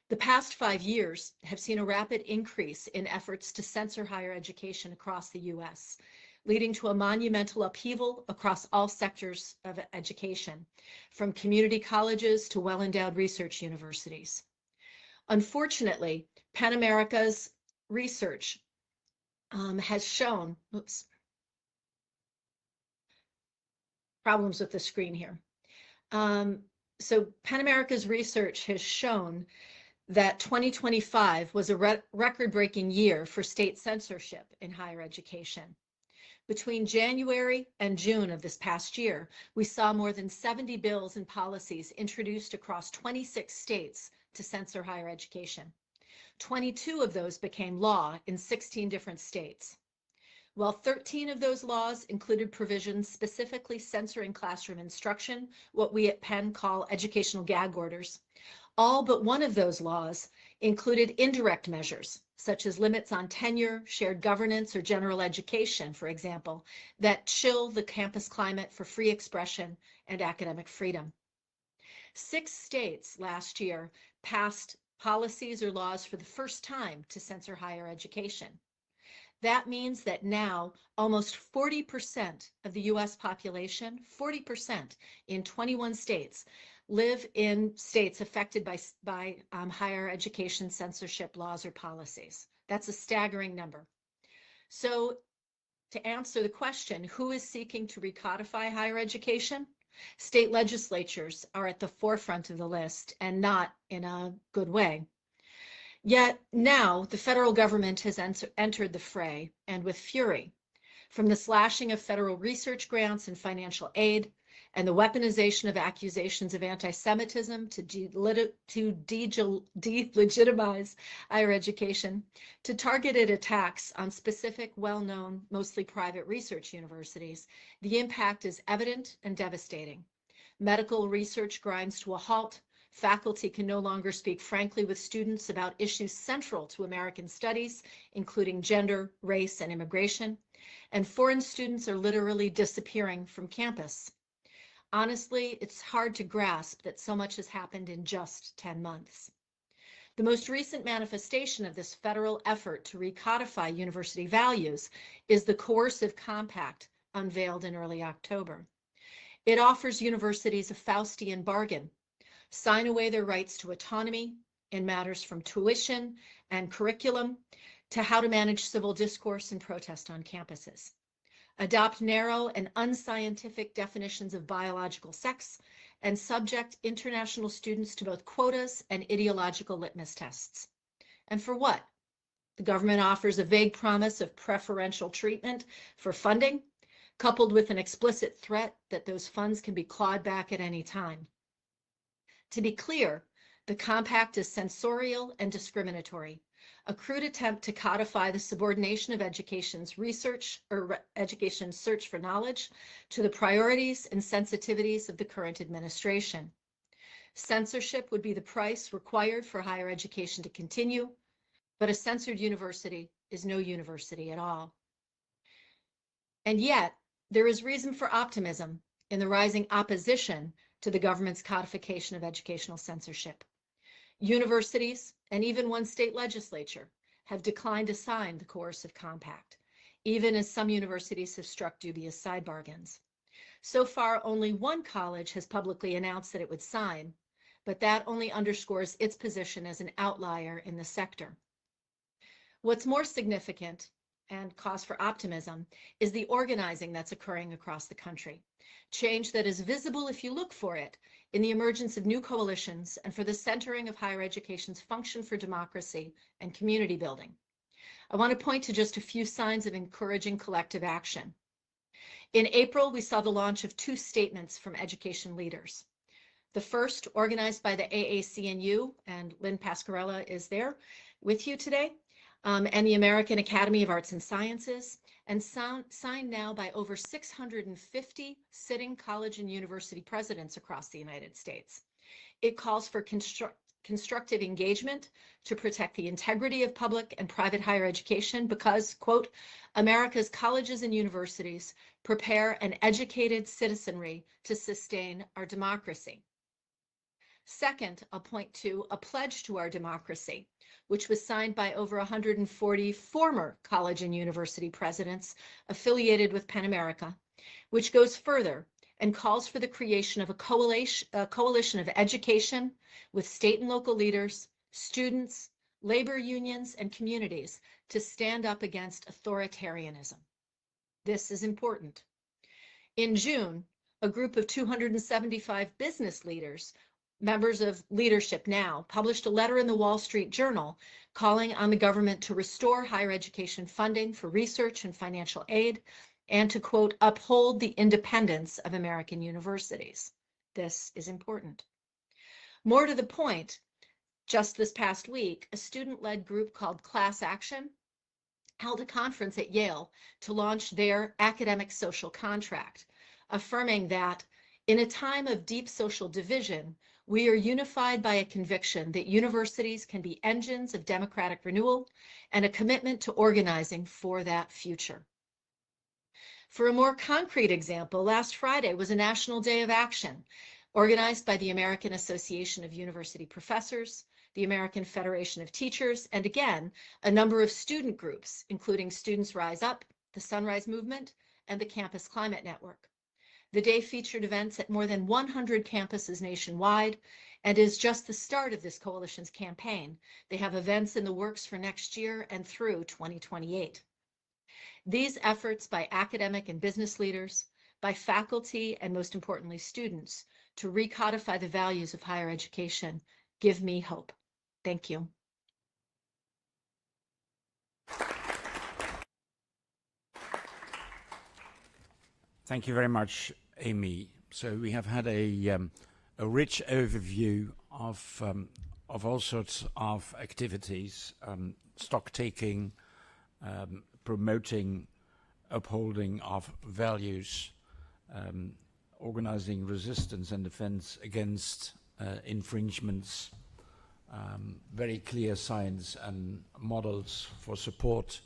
The past 5 years have seen a rapid increase in efforts to censor higher education across the U.S., leading to a monumental upheaval across all sectors of education, from community colleges to well-endowed research universities. Unfortunately, PEN America's research has shown, problems with the screen here. So PEN America's research has shown that 2025 was a record-breaking year for state censorship in higher education. Between January and June of this past year, we saw more than 70 bills and policies introduced across 26 states to censor higher education. 22 of those became law in 16 different states. While 13 of those laws included provisions specifically censoring classroom instruction, what we at Penn call educational gag orders, all but one of those laws included indirect measures, such as limits on tenure, shared governance, or general education, for example, that chill the campus climate for free expression and academic freedom. 6 states last year passed policies or laws for the first time to censor higher education. That means that now almost 40% of the US population, 40% in 21 states, live in states affected by higher education censorship laws or policies. That's a staggering number. So to answer the question, who is seeking to recodify higher education? State legislatures are at the forefront of the list, and not in a good way. Yet now the federal government has entered the fray, and with fury. From the slashing of federal research grants and financial aid, and the weaponization of accusations of anti-Semitism to delegitimize higher education, to targeted attacks on specific, well-known, mostly private research universities, the impact is evident and devastating. Medical research grinds to a halt. Faculty can no longer speak frankly with students about issues central to American studies, including gender, race, and immigration, and foreign students are literally disappearing from campus. Honestly, it's hard to grasp that so much has happened in just 10 months. The most recent manifestation of this federal effort to recodify university values is the coercive compact unveiled in early October. It offers universities a Faustian bargain: sign away their rights to autonomy in matters from tuition and curriculum to how to manage civil discourse and protest on campuses. Adopt narrow and unscientific definitions of biological sex, and subject international students to both quotas and ideological litmus tests. And for what? The government offers a vague promise of preferential treatment for funding, coupled with an explicit threat that those funds can be clawed back at any time. To be clear, the compact is censorial and discriminatory, a crude attempt to codify the subordination of education's research or education's search for knowledge to the priorities and sensitivities of the current administration. Censorship would be the price required for higher education to continue, but a censored university is no university at all. And yet, there is reason for optimism in the rising opposition to the government's codification of educational censorship. Universities, and even one state legislature have declined to sign the coercive compact, even as some universities have struck dubious side bargains. So far, only one college has publicly announced that it would sign, but that only underscores its position as an outlier in the sector. What's more significant and cause for optimism is the organizing that's occurring across the country. Change that is visible if you look for it in the emergence of new coalitions and for the centering of higher education's function for democracy and community building. I want to point to just a few signs of encouraging collective action. In April, we saw the launch of 2 statements from education leaders. The first, organized by the AAC&U, and Lynn Pasquarella is there with you today, and the American Academy of Arts and Sciences, and signed now by over 650 sitting college and university presidents across the United States. It calls for constructive engagement to protect the integrity of public and private higher education because, quote, America's colleges and universities prepare an educated citizenry to sustain our democracy. Second, I'll point to a pledge to our democracy, which was signed by over 140 former college and university presidents affiliated with PEN America, which goes further and calls for the creation of a coalition of education with state and local leaders, students, labor unions, and communities to stand up against authoritarianism. This is important. In June, a group of 275 business leaders, members of Leadership Now, published a letter in the Wall Street Journal calling on the government to restore higher education funding for research and financial aid and to, quote, uphold the independence of American universities. This is important. More to the point, just this past week, a student-led group called Class Action held a conference at Yale to launch their academic social contract, affirming that in a time of deep social division, we are unified by a conviction that universities can be engines of democratic renewal and a commitment to organizing for that future. For a more concrete example, last Friday was a National Day of Action organized by the American Association of University Professors, the American Federation of Teachers, and again, a number of student groups, including Students Rise Up, the Sunrise Movement, and the Campus Climate Network. The day featured events at more than 100 campuses nationwide and is just the start of this coalition's campaign. They have events in the works for next year and through 2028. These efforts by academic and business leaders, by faculty, and most importantly, students, to recodify the values of higher education give me hope. Thank you. Thank you very much, Amy. So we have had a rich overview of all sorts of activities, stock taking, promoting, upholding of values, organizing resistance and defense against infringements, very clear signs and models for support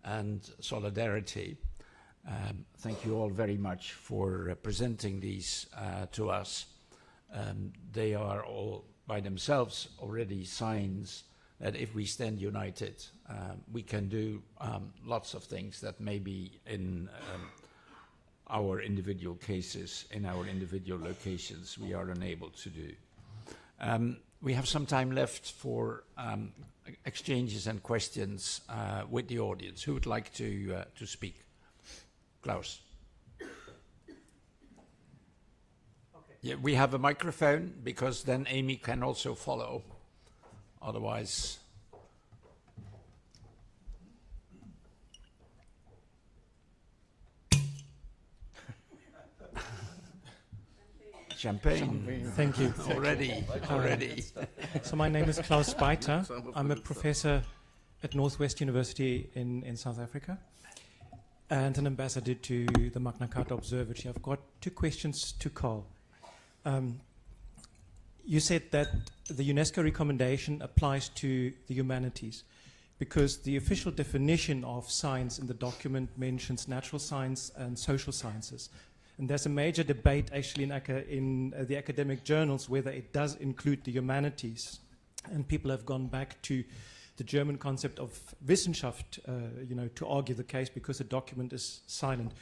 and solidarity. Thank you all very much for presenting these to us. They are all by themselves already signs that if we stand united, we can do lots of things that maybe in our individual cases, in our individual locations, we are unable to do. We have some time left for exchanges and questions with the audience. Who would like to speak? Klaus. Okay. Yeah, we have a microphone because then Amy can also follow. Otherwise, champagne. Thank you. Already. So my name is Klaus Beiter. I'm a professor at Northwest University in South Africa and an ambassador to the Magna Charta Observatory. I've got 2 questions to Carl. You said that the UNESCO recommendation applies to the humanities because the official definition of science in the document mentions natural science and social sciences. And there's a major debate actually in the academic journals whether it does include the humanities. and people have gone back to the German concept of Wissenschaft, to argue the case because the document is silent.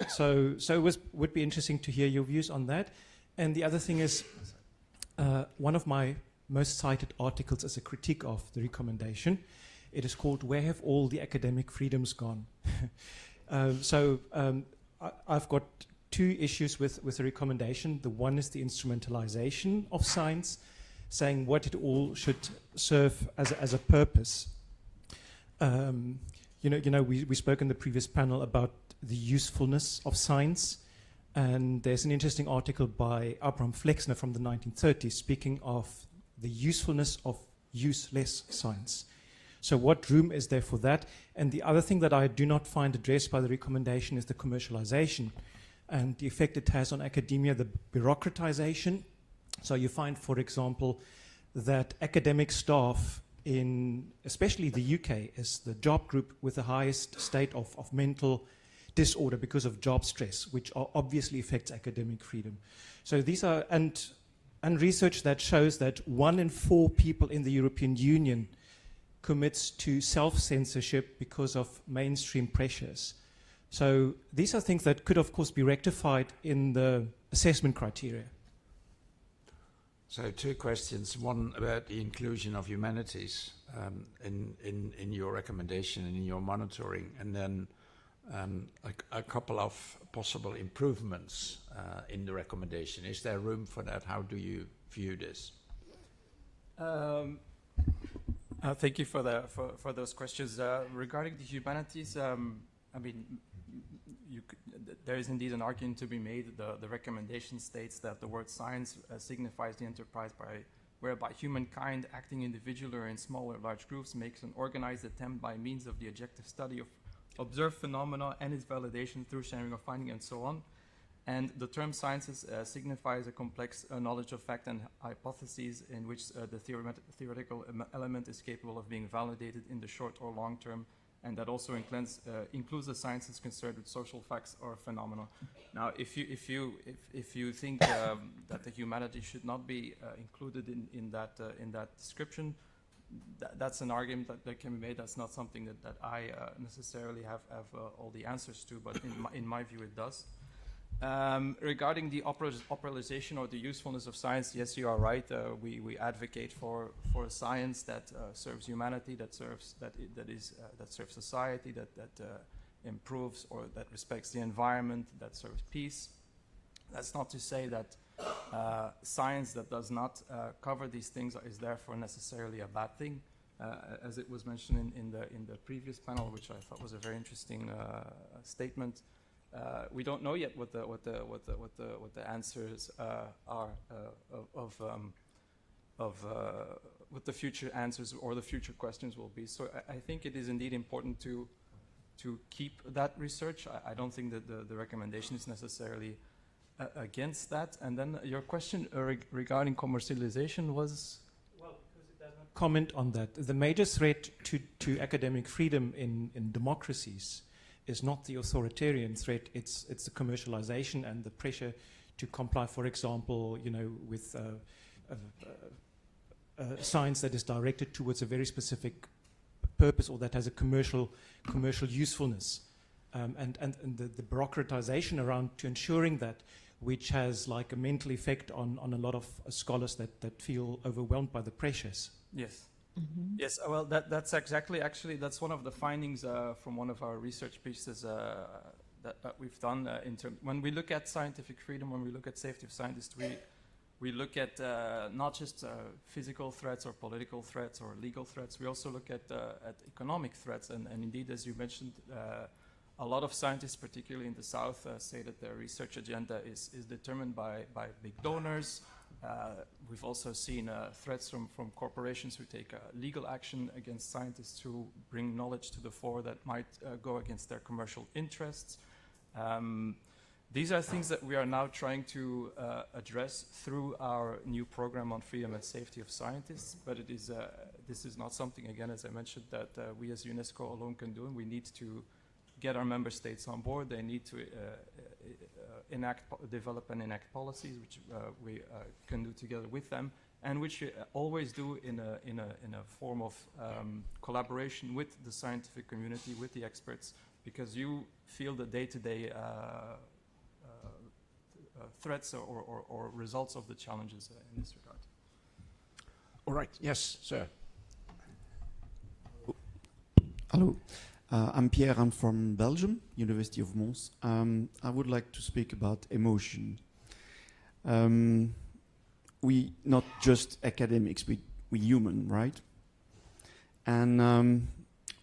So it would be interesting to hear your views on that. And the other thing is, one of my most cited articles is a critique of the recommendation. It is called "Where Have All the Academic Freedoms Gone?" I've got two issues with the recommendation. The one is the instrumentalization of science, saying what it all should serve as a purpose. We spoke in the previous panel about the usefulness of science, and there's an interesting article by Abraham Flexner from the 1930s speaking of the usefulness of useless science. So what room is there for that? And the other thing that I do not find addressed by the recommendation is the commercialization and the effect it has on academia, the bureaucratization. So you find, for example, that academic staff in especially the UK is the job group with the highest state of mental disorder because of job stress, which obviously affects academic freedom. So these are, and research that shows that 1 in 4 people in the European Union commits to self-censorship because of mainstream pressures. So these are things that could, of course, be rectified in the assessment criteria. So 2 questions. One about the inclusion of humanities in your recommendation and in your monitoring, and then a couple of possible improvements in the recommendation. Is there room for that? How do you view this? Thank you for those questions. Regarding the humanities, there is indeed an argument to be made. The recommendation states that the word science signifies the enterprise whereby humankind, acting individually or in small or large groups, makes an organized attempt by means of the objective study of observed phenomena and its validation through sharing of finding and so on. And the term sciences signifies a complex knowledge of fact and hypotheses in which the theoretical element is capable of being validated in the short or long term, and that also includes the sciences concerned with social facts or phenomena. Now, if you think that the humanities should not be included in that description, that's an argument that can be made. That's not something that I necessarily have all the answers to, but in my view, it does. Regarding the operationalization or the usefulness of science, yes, you are right. We advocate for a science that serves humanity, that serves society, that improves or that respects the environment, that serves peace. That's not to say that science that does not cover these things is therefore necessarily a bad thing, as it was mentioned in the previous panel, which I thought was a very interesting statement. We don't know yet what the answers are what the future answers or the future questions will be. So I think it is indeed important to keep that research. I don't think that the recommendation is necessarily against that. And then your question regarding commercialization was? Well, because it does not comment on that. The major threat to academic freedom in democracies is not the authoritarian threat, it's the commercialization and the pressure to comply, for example, with science that is directed towards a very specific purpose or that has a commercial usefulness. And the bureaucratization around to ensuring that, which has like a mental effect on a lot of scholars that feel overwhelmed by the pressures. Yes. Mm-hmm. Yes, well, that's exactly, actually, that's one of the findings from one of our research pieces that we've done. When we look at scientific freedom, when we look at safety of scientists, we look at not just physical threats or political threats or legal threats, we also look at economic threats. And indeed, as you mentioned, a lot of scientists, particularly in the South, say that their research agenda is determined by big donors. We've also seen threats from corporations who take legal action against scientists who bring knowledge to the fore that might go against their commercial interests. These are things that we are now trying to address through our new program on freedom and safety of scientists, but this is not something, again, as I mentioned, that we as UNESCO alone can do, and we need to get our member states on board. They need to develop and enact policies, which we can do together with them, and which you always do in a form of collaboration with the scientific community, with the experts, because you feel the day-to-day threats or results of the challenges in this regard. All right. Yes, sir. Hello. I'm Pierre. I'm from Belgium, University of Mons. I would like to speak about emotion. We not just academics, we human, right? And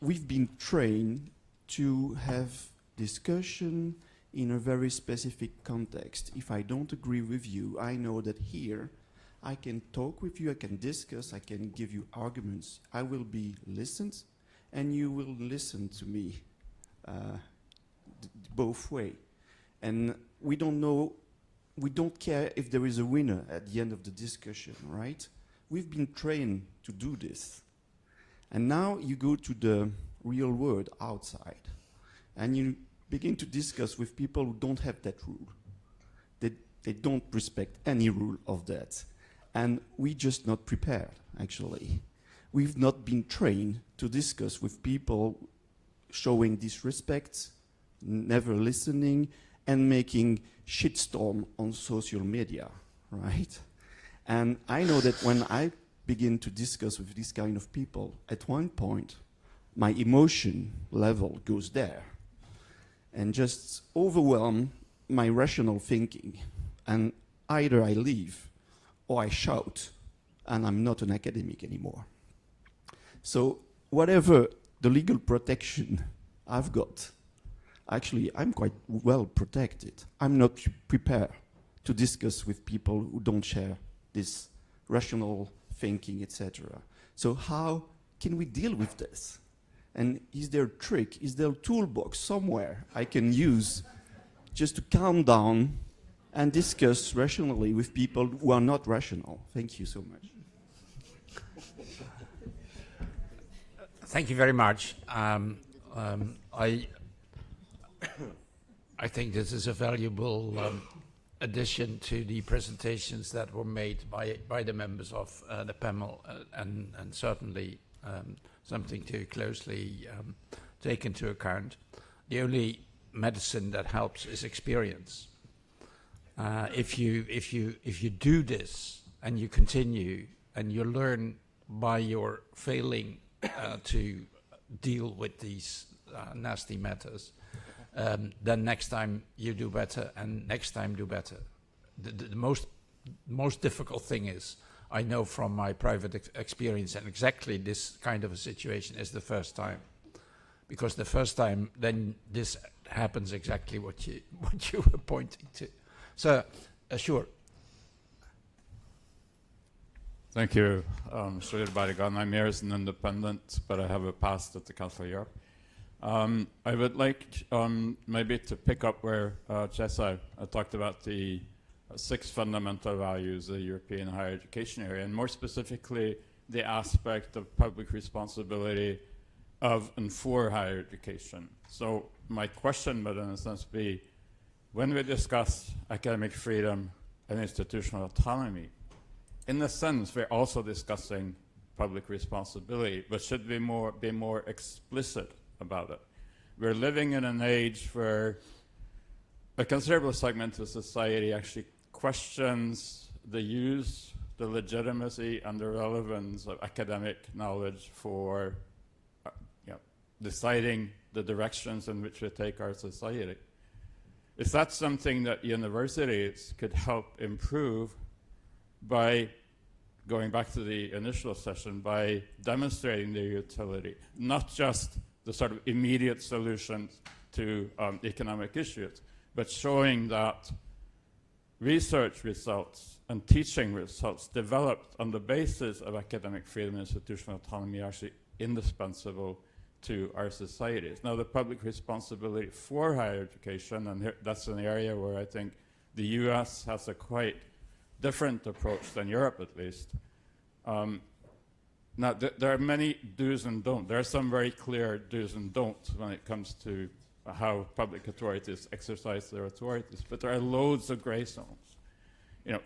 we've been trained to have discussion in a very specific context. If I don't agree with you, I know that here I can talk with you, I can discuss, I can give you arguments. I will be listened, and you will listen to me both way. And we don't care if there is a winner at the end of the discussion, right? We've been trained to do this. And now you go to the real world outside, and you begin to discuss with people who don't have that rule. They don't respect any rule of that. And we just not prepared, actually. We've not been trained to discuss with people showing disrespect, never listening, and making shitstorm on social media, right? And I know that when I begin to discuss with this kind of people, at one point, my emotion level goes there and just overwhelm my rational thinking. And either I leave or I shout, and I'm not an academic anymore. So whatever the legal protection I've got, actually I'm quite well protected. I'm not prepared to discuss with people who don't share this rational thinking, etc. So how can we deal with this? And is there a trick, is there a toolbox somewhere I can use just to calm down and discuss rationally with people who are not rational? Thank you so much. Thank you very much. I think this is a valuable addition to the presentations that were made by the members of the panel, and certainly something to closely take into account. The only medicine that helps is experience. If you do this and you continue and you learn by your failing to deal with these nasty matters, then next time you do better, and next time do better. The most difficult thing is, I know from my private experience, and exactly this kind of a situation is the first time, because the first time then this happens exactly what you were pointing to. So, sure. Thank you, Mr. Barigan. I'm here as an independent, but I have a past at the Council of Europe. I would like maybe to pick up where Cesar talked about the 6 fundamental values of the European higher education area, and more specifically, the aspect of public responsibility of and for higher education. So my question would, in a sense, be, when we discuss academic freedom and institutional autonomy, in a sense, we're also discussing public responsibility, but should we be more explicit about it? We're living in an age where a considerable segment of society actually questions the use, the legitimacy, and the relevance of academic knowledge for deciding the directions in which we take our society. Is that something that universities could help improve by, going back to the initial session, by demonstrating their utility, not just the sort of immediate solutions to economic issues, but showing that research results and teaching results developed on the basis of academic freedom and institutional autonomy are actually indispensable to our societies. Now, the public responsibility for higher education, and that's an area where I think the US has a quite different approach than Europe, at least. Now, there are many do's and don'ts. There are some very clear do's and don'ts when it comes to how public authorities exercise their authorities, but there are loads of gray zones. You know,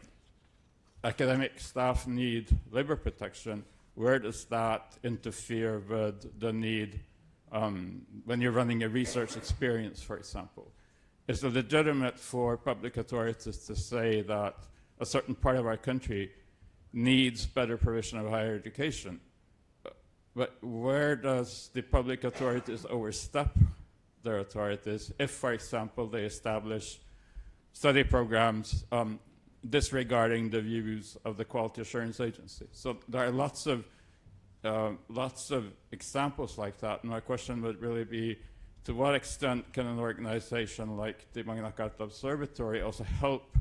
academic staff need labor protection, where does that interfere with the need when you're running a research experience, for example? Is it legitimate for public authorities to say that a certain part of our country needs better provision of higher education? But where does the public authorities overstep their authorities if, for example, they establish study programs disregarding the views of the Quality Assurance Agency? So there are lots of examples like that. And my question would really be, to what extent can an organization like the Magna Charta Observatory also help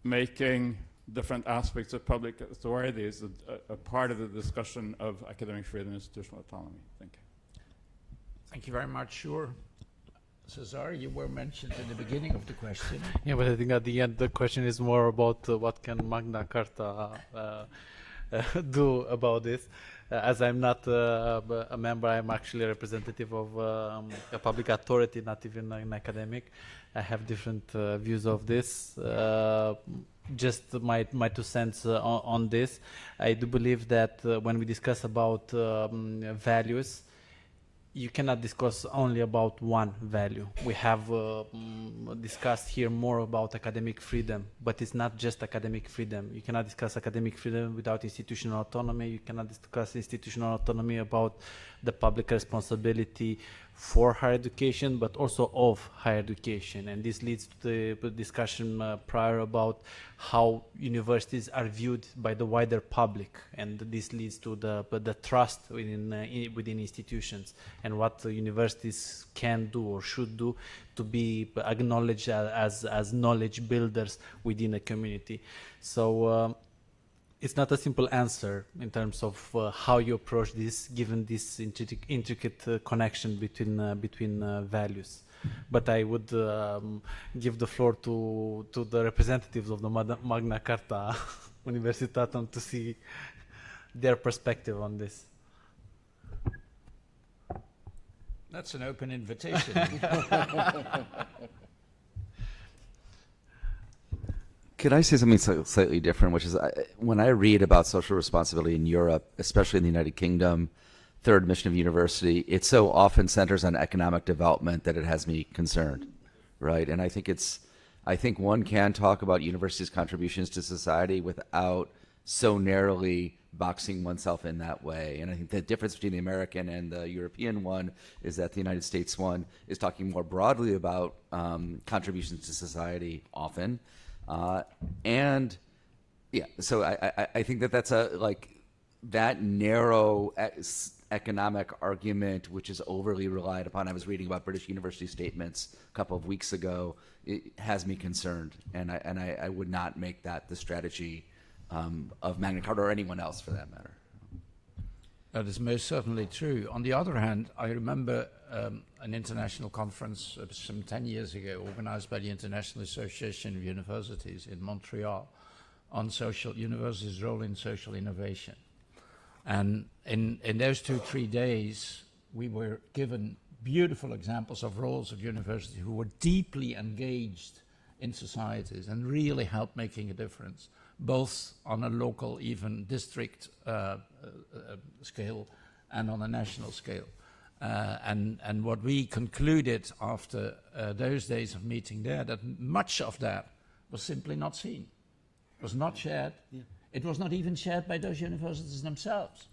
making different aspects of public authority is a part of the discussion of academic freedom and institutional autonomy? Thank you. Thank you very much. Sure. Cesar, you were mentioned in the beginning of the question. Yeah, but I think at the end the question is more about what can Magna Carta do about this. As I'm not a member, I'm actually a representative of a public authority, not even an academic. I have different views of this. Just my 2 cents on this. I do believe that when we discuss about values, you cannot discuss only about one value. We have discussed here more about academic freedom, but it's not just academic freedom. You cannot discuss academic freedom without institutional autonomy. You cannot discuss institutional autonomy about the public responsibility for higher education, but also of higher education. And this leads to the discussion prior about how universities are viewed by the wider public. And this leads to the trust within institutions and what the universities can do or should do to be acknowledged as knowledge builders within a community. So it's not a simple answer in terms of how you approach this, given this intricate connection between values. But I would give the floor to the representatives of the Magna Carta Universitatem to see their perspective on this. That's an open invitation. Could I say something slightly different, which is when I read about social responsibility in Europe, especially in the United Kingdom, third mission of university, it so often centers on economic development that it has me concerned, right? And I think one can talk about universities' contributions to society without so narrowly boxing oneself in that way. And I think the difference between the American and the European one is that the United States one is talking more broadly about contributions to society often. And yeah, so I think that's that narrow economic argument, which is overly relied upon. I was reading about British university statements a couple of weeks ago. It has me concerned, and I would not make that the strategy of Magna Carta or anyone else for that matter. That is most certainly true. On the other hand, I remember an international conference some 10 years ago organized by the International Association of Universities in Montreal on universities' role in social innovation. And in those 2-3 days, we were given beautiful examples of roles of universities who were deeply engaged in societies and really helped making a difference, both on a local, even district scale and on a national scale. And what we concluded after those days of meeting there, that much of that was simply not seen, was not shared. Yeah. It was not even shared by those universities themselves.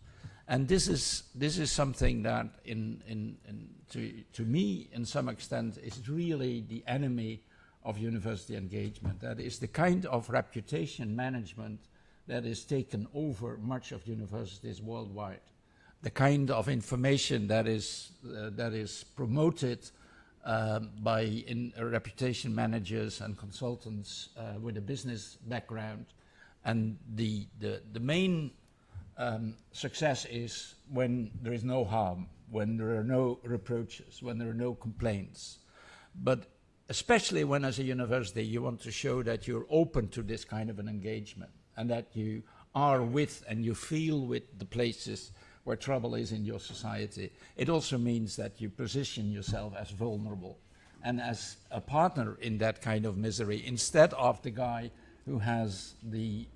And this is something that, to me, in some extent, is really the enemy of university engagement. That is the kind of reputation management that is taken over much of universities worldwide. The kind of information that is promoted by reputation managers and consultants with a business background, and the main success is when there is no harm, when there are no reproaches, when there are no complaints. But especially when, as a university, you want to show that you're open to this kind of an engagement and that you are with and you feel with the places where trouble is in your society. It also means that you position yourself as vulnerable and as a partner in that kind of misery, instead of the guy who has the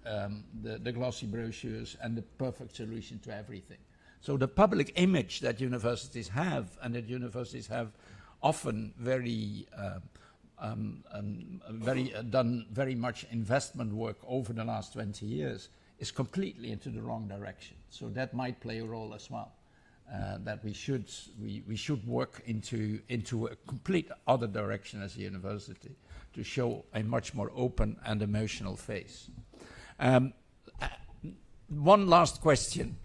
glossy brochures and the perfect solution to everything. So the public image that universities have, and that universities have often done very much investment work over the last 20 years, is completely into the wrong direction. So that might play a role as well. That we should work into a complete other direction as a university to show a much more open and emotional face. One last question.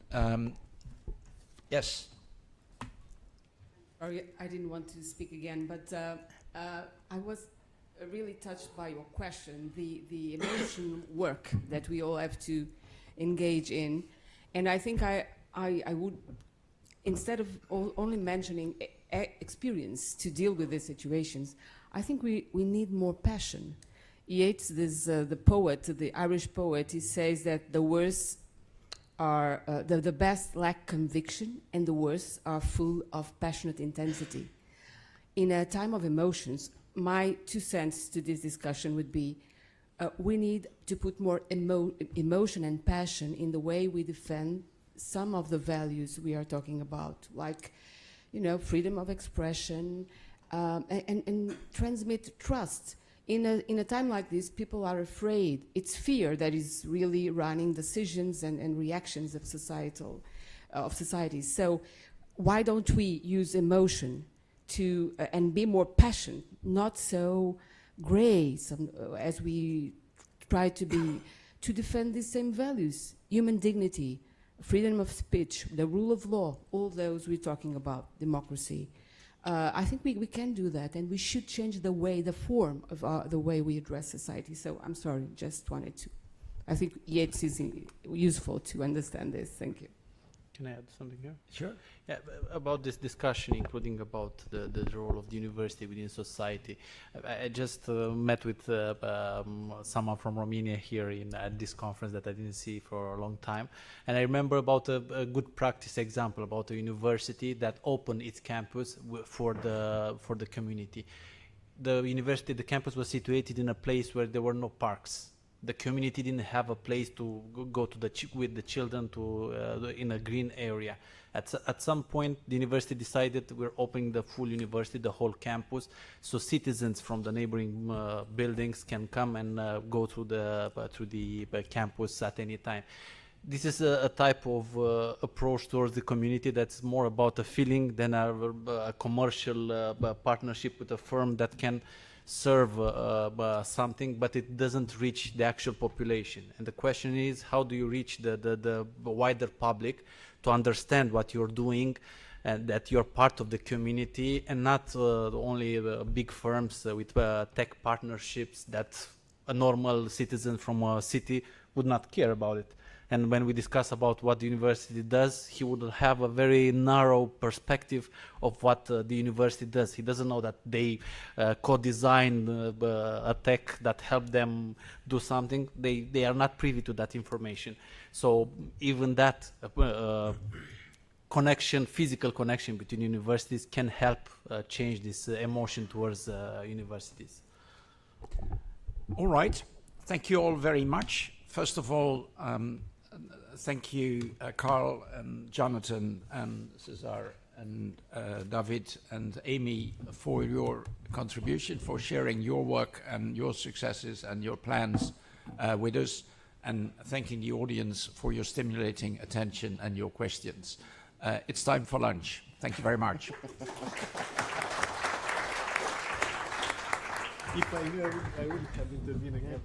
Yes. Sorry, I didn't want to speak again, but I was really touched by your question, the emotion work that we all have to engage in. And I think I would, instead of only mentioning experience to deal with these situations, I think we need more passion. Yeats, the poet, the Irish poet, he says that the worst are, the best lack conviction and the worst are full of passionate intensity. In a time of emotions, my 2 cents to this discussion would be we need to put more emotion and passion in the way we defend some of the values we are talking about, like, you know, freedom of expression, and transmit trust. In a time like this, people are afraid. It's fear that is really running decisions and reactions of society. So why don't we use emotion to and be more passionate, not so gray as we try to be, to defend these same values: human dignity, freedom of speech, the rule of law, all those we're talking about, democracy. I think we can do that, and we should change the way, the form of the way we address society. So I'm sorry, just wanted to. I think Yeats is useful to understand this. Thank you. Can I add something here? Sure. Yeah, about this discussion, including about the role of the university within society. I just met with someone from Romania here at this conference that I didn't see for a long time. And I remember about a good practice example about a university that opened its campus for the community. The university, the campus was situated in a place where there were no parks. The community didn't have a place to go to with the children in a green area. At some point, the university decided we're opening the full university, the whole campus, so citizens from the neighboring buildings can come and go through the campus at any time. This is a type of approach towards the community that's more about a feeling than a commercial partnership with a firm that can serve something, but it doesn't reach the actual population. And the question is, how do you reach the wider public to understand what you're doing and that you're part of the community, and not only big firms with tech partnerships that a normal citizen from a city would not care about it. And when we discuss about what the university does, he would have a very narrow perspective of what the university does. He doesn't know that they co-design a tech that helped them do something. They are not privy to that information. So even that connection, physical connection between universities can help change this emotion towards universities. All right. Thank you all very much. First of all, thank you, Carl and Jonathan and Cesar and David and Amy, for your contribution, for sharing your work and your successes and your plans with us, and thanking the audience for your stimulating attention and your questions. It's time for lunch. Thank you very much. If I knew, I wouldn't have intervened again.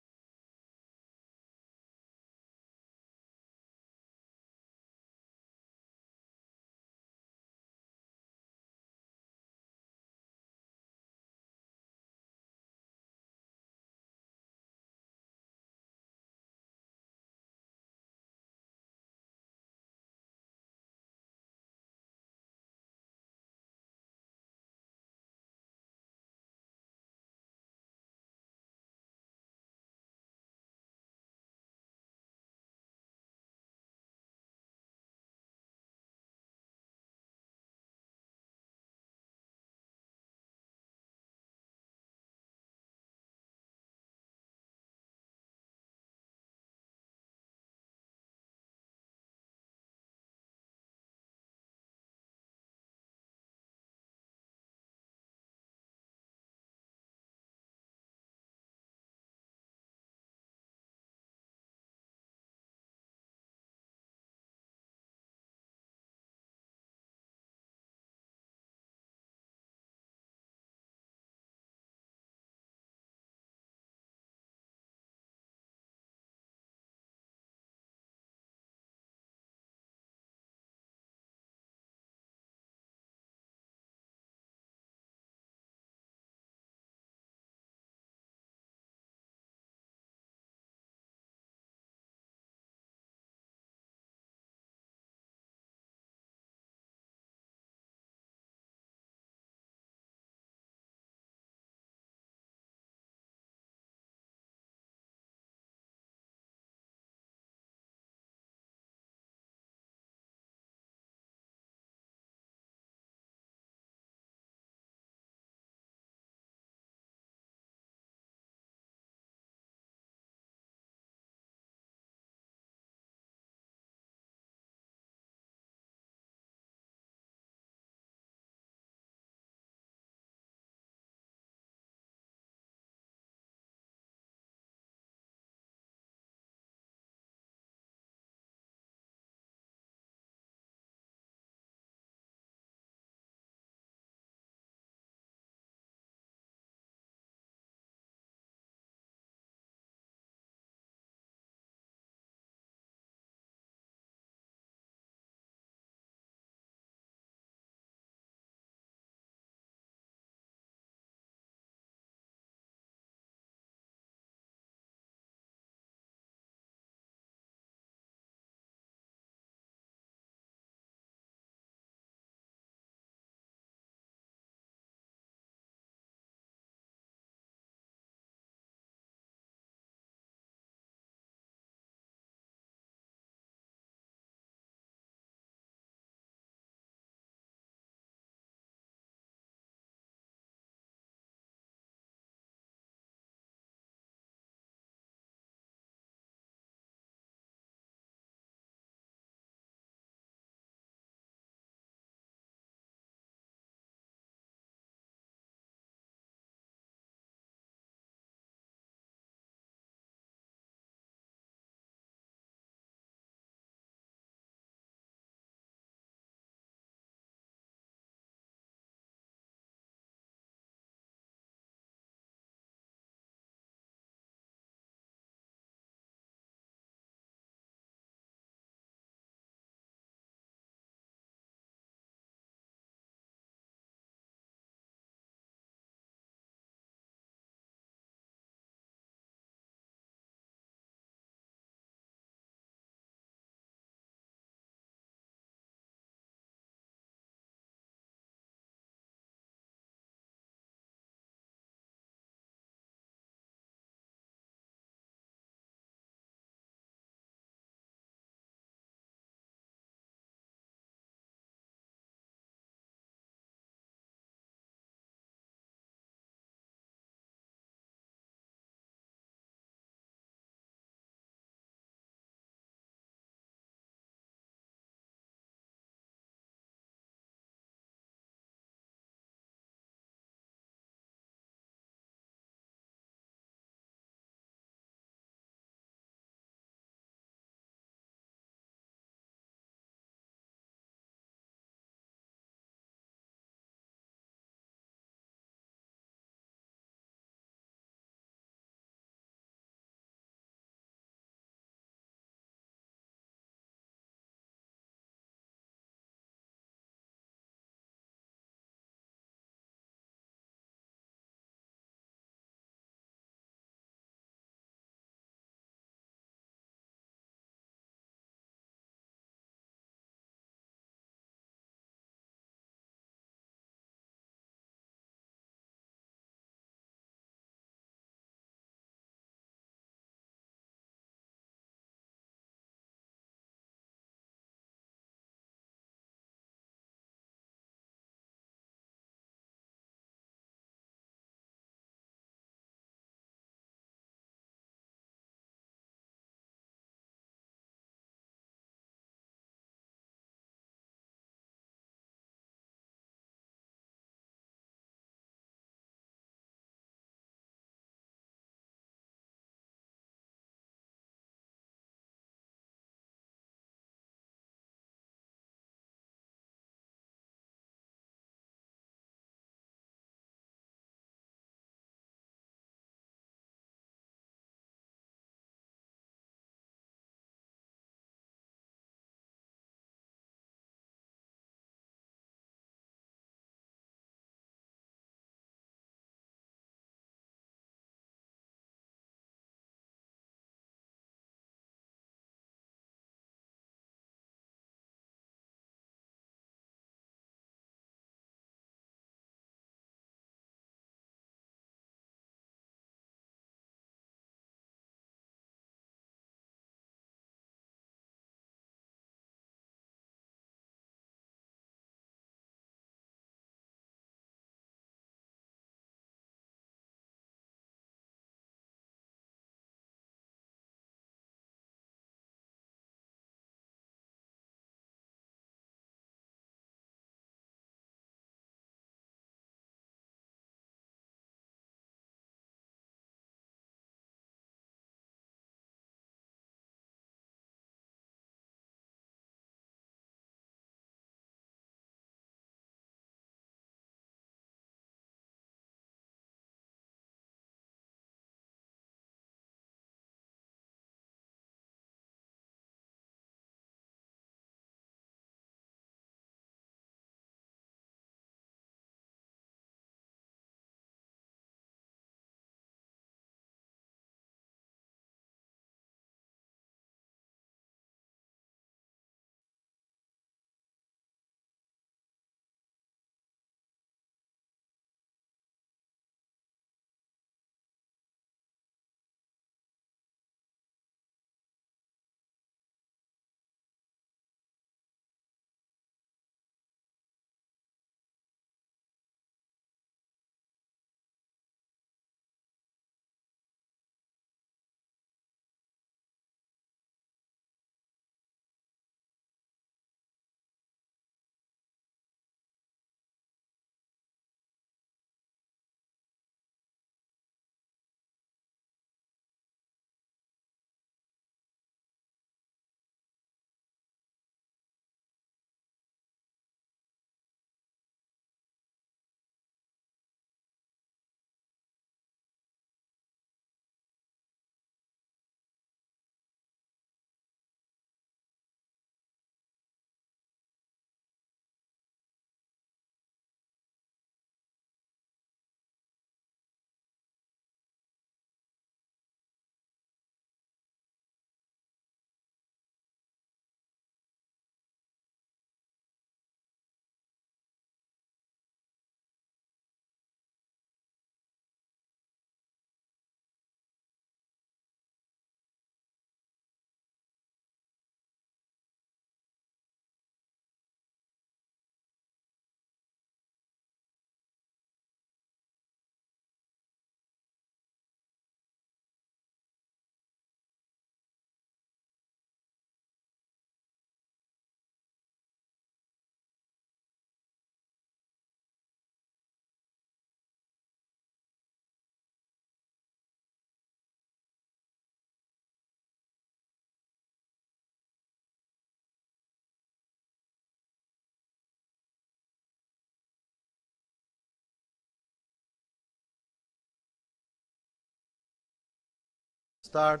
Start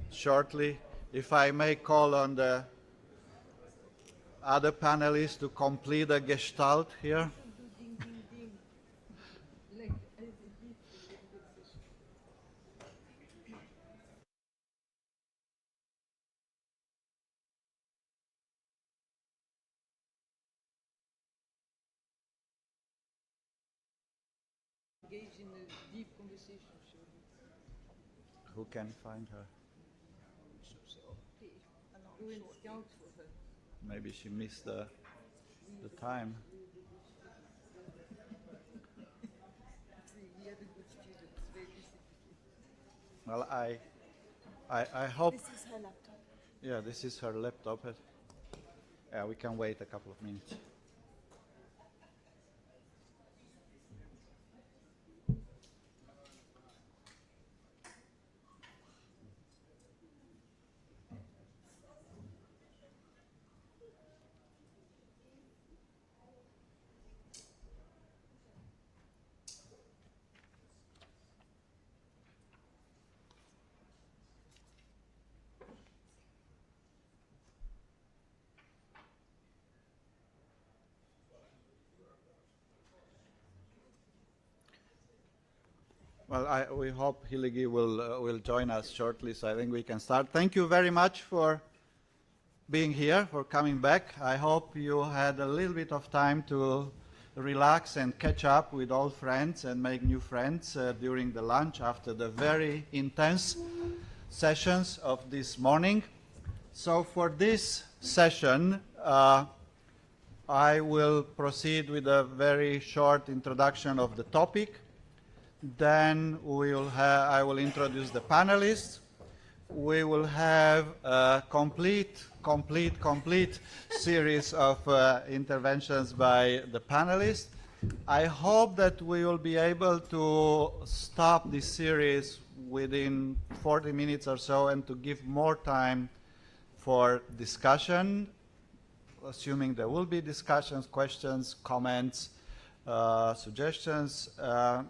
shortly. If I may call on the other panelists to complete the gestalt here. Engage in a deep conversation. Who can find her? Go and scout for her. Maybe she missed the time. We have a good student, very disciplined. Well, I hope. This is her laptop. Yeah, this is her laptop. Yeah, we can wait a couple of minutes. Well, we hope Hiligi will join us shortly, so I think we can start. Thank you very much for being here, for coming back. I hope you had a little bit of time to relax and catch up with old friends and make new friends during the lunch after the very intense sessions of this morning. So for this session, I will proceed with a very short introduction of the topic. Then I will introduce the panelists. We will have a complete series of interventions by the panelists. I hope that we will be able to stop this series within 40 minutes or so and to give more time for discussion, assuming there will be discussions, questions, comments, suggestions.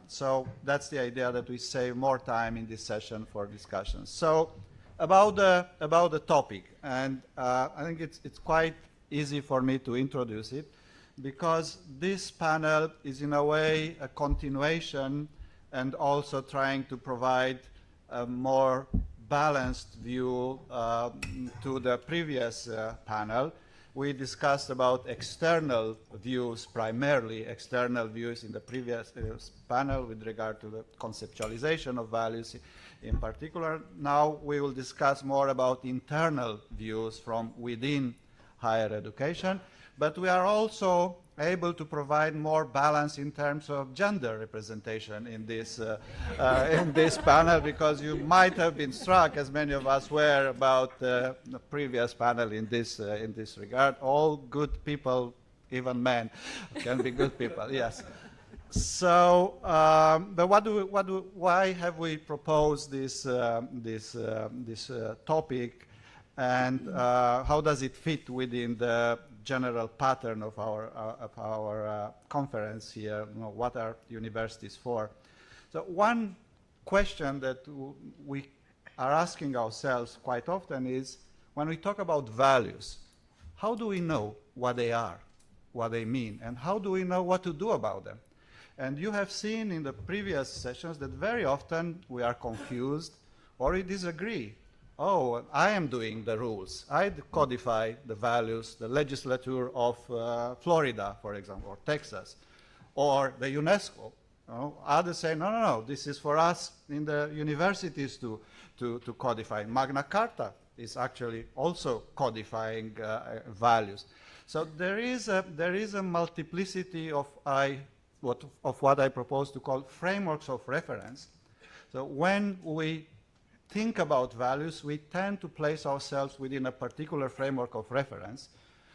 So that's the idea, that we save more time in this session for discussions. So about the topic, and I think it's quite easy for me to introduce it, because this panel is in a way a continuation and also trying to provide a more balanced view to the previous panel. We discussed about external views, primarily external views in the previous panel with regard to the conceptualization of values in particular. Now we will discuss more about internal views from within higher education, but we are also able to provide more balance in terms of gender representation in this panel, because you might have been struck, as many of us were, about the previous panel in this regard. All good people, even men, can be good people. Yes. So, but why have we proposed this topic, and how does it fit within the general pattern of our conference here? You know, what are universities for? So one question that we are asking ourselves quite often is, when we talk about values, how do we know what they are, what they mean, and how do we know what to do about them? And you have seen in the previous sessions that very often we are confused or we disagree. Oh, I am doing the rules. I codify the values, the legislature of Florida, for example, or Texas, or the UNESCO. Others say, no, this is for us in the universities to codify. Magna Charta is actually also codifying values. So there is a multiplicity of what I propose to call frameworks of reference. So when we think about values, we tend to place ourselves within a particular framework of reference,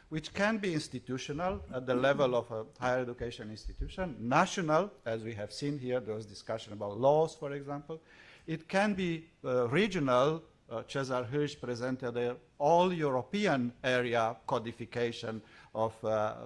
which can be institutional at the level of a higher education institution, national, as we have seen here, there was discussion about laws, for example. It can be regional. Cesar Hirsch presented an all-European area codification of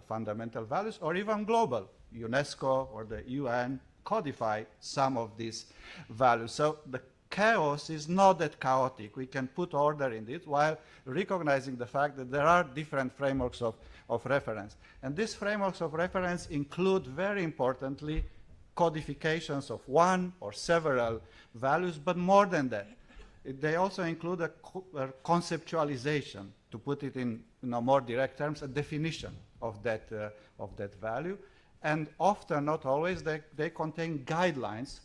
fundamental values, or even global. UNESCO or the UN codify some of these values. So the chaos is not that chaotic. We can put order in it while recognizing the fact that there are different frameworks of reference. And these frameworks of reference include, very importantly, codifications of one or several values, but more than that. They also include a conceptualization, to put it in more direct terms, a definition of that value. And often, not always, they contain guidelines.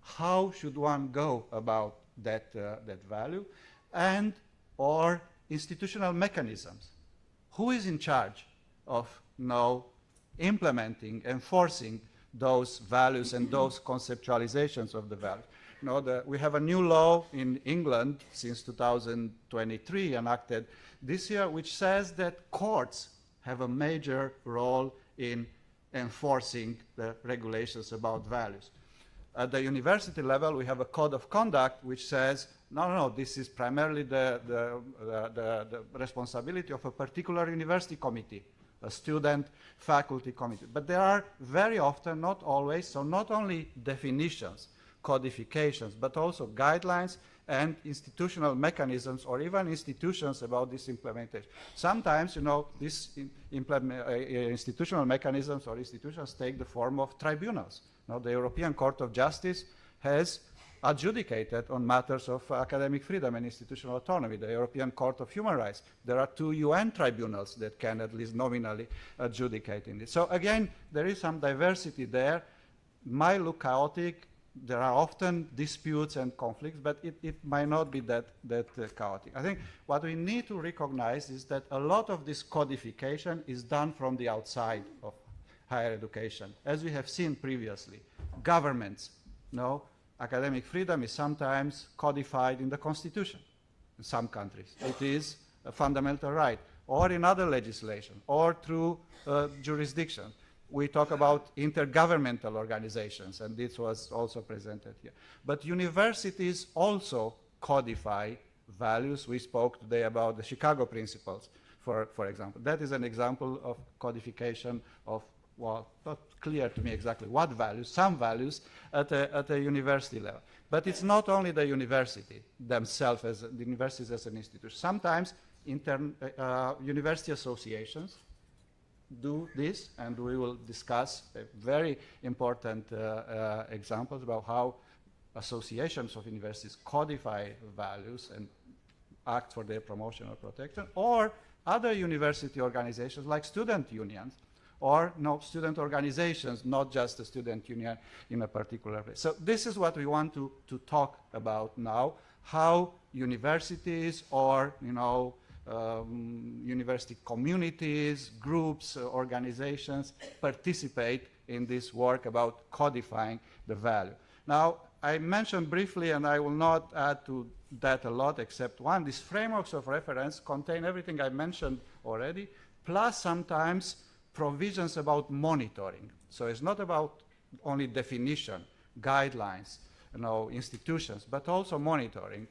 How should one go about that value? And or institutional mechanisms. Who is in charge of implementing, enforcing those values and those conceptualizations of the value? We have a new law in England since 2023 enacted this year, which says that courts have a major role in enforcing the regulations about values. At the university level, we have a code of conduct which says, no, this is primarily the responsibility of a particular university committee, a student faculty committee. But there are very often, not always, so not only definitions, codifications, but also guidelines and institutional mechanisms, or even institutions about this implementation. Sometimes, these institutional mechanisms or institutions take the form of tribunals. The European Court of Justice has adjudicated on matters of academic freedom and institutional autonomy. The European Court of Human Rights. There are 2 UN tribunals that can at least nominally adjudicate in this. So again, there is some diversity there. Might look chaotic. There are often disputes and conflicts, but it might not be that chaotic. I think what we need to recognize is that a lot of this codification is done from the outside of higher education, as we have seen previously. Governments, academic freedom is sometimes codified in the constitution in some countries. It is a fundamental right, or in other legislation, or through jurisdiction. We talk about intergovernmental organizations, and this was also presented here. But universities also codify values. We spoke today about the Chicago principles, for example. That is an example of codification of, well, not clear to me exactly what values, some values at a university level. But it's not only the university themselves, the universities as an institution. Sometimes university associations do this, and we will discuss very important examples about how associations of universities codify values and act for their promotion or protection, or other university organizations like student unions, or student organizations, not just a student union in a particular place. So this is what we want to talk about now, how universities or university communities, groups, organizations participate in this work about codifying the value. Now, I mentioned briefly, and I will not add to that a lot except one, these frameworks of reference contain everything I mentioned already, plus sometimes provisions about monitoring. So it's not about only definition, guidelines, institutions, but also monitoring.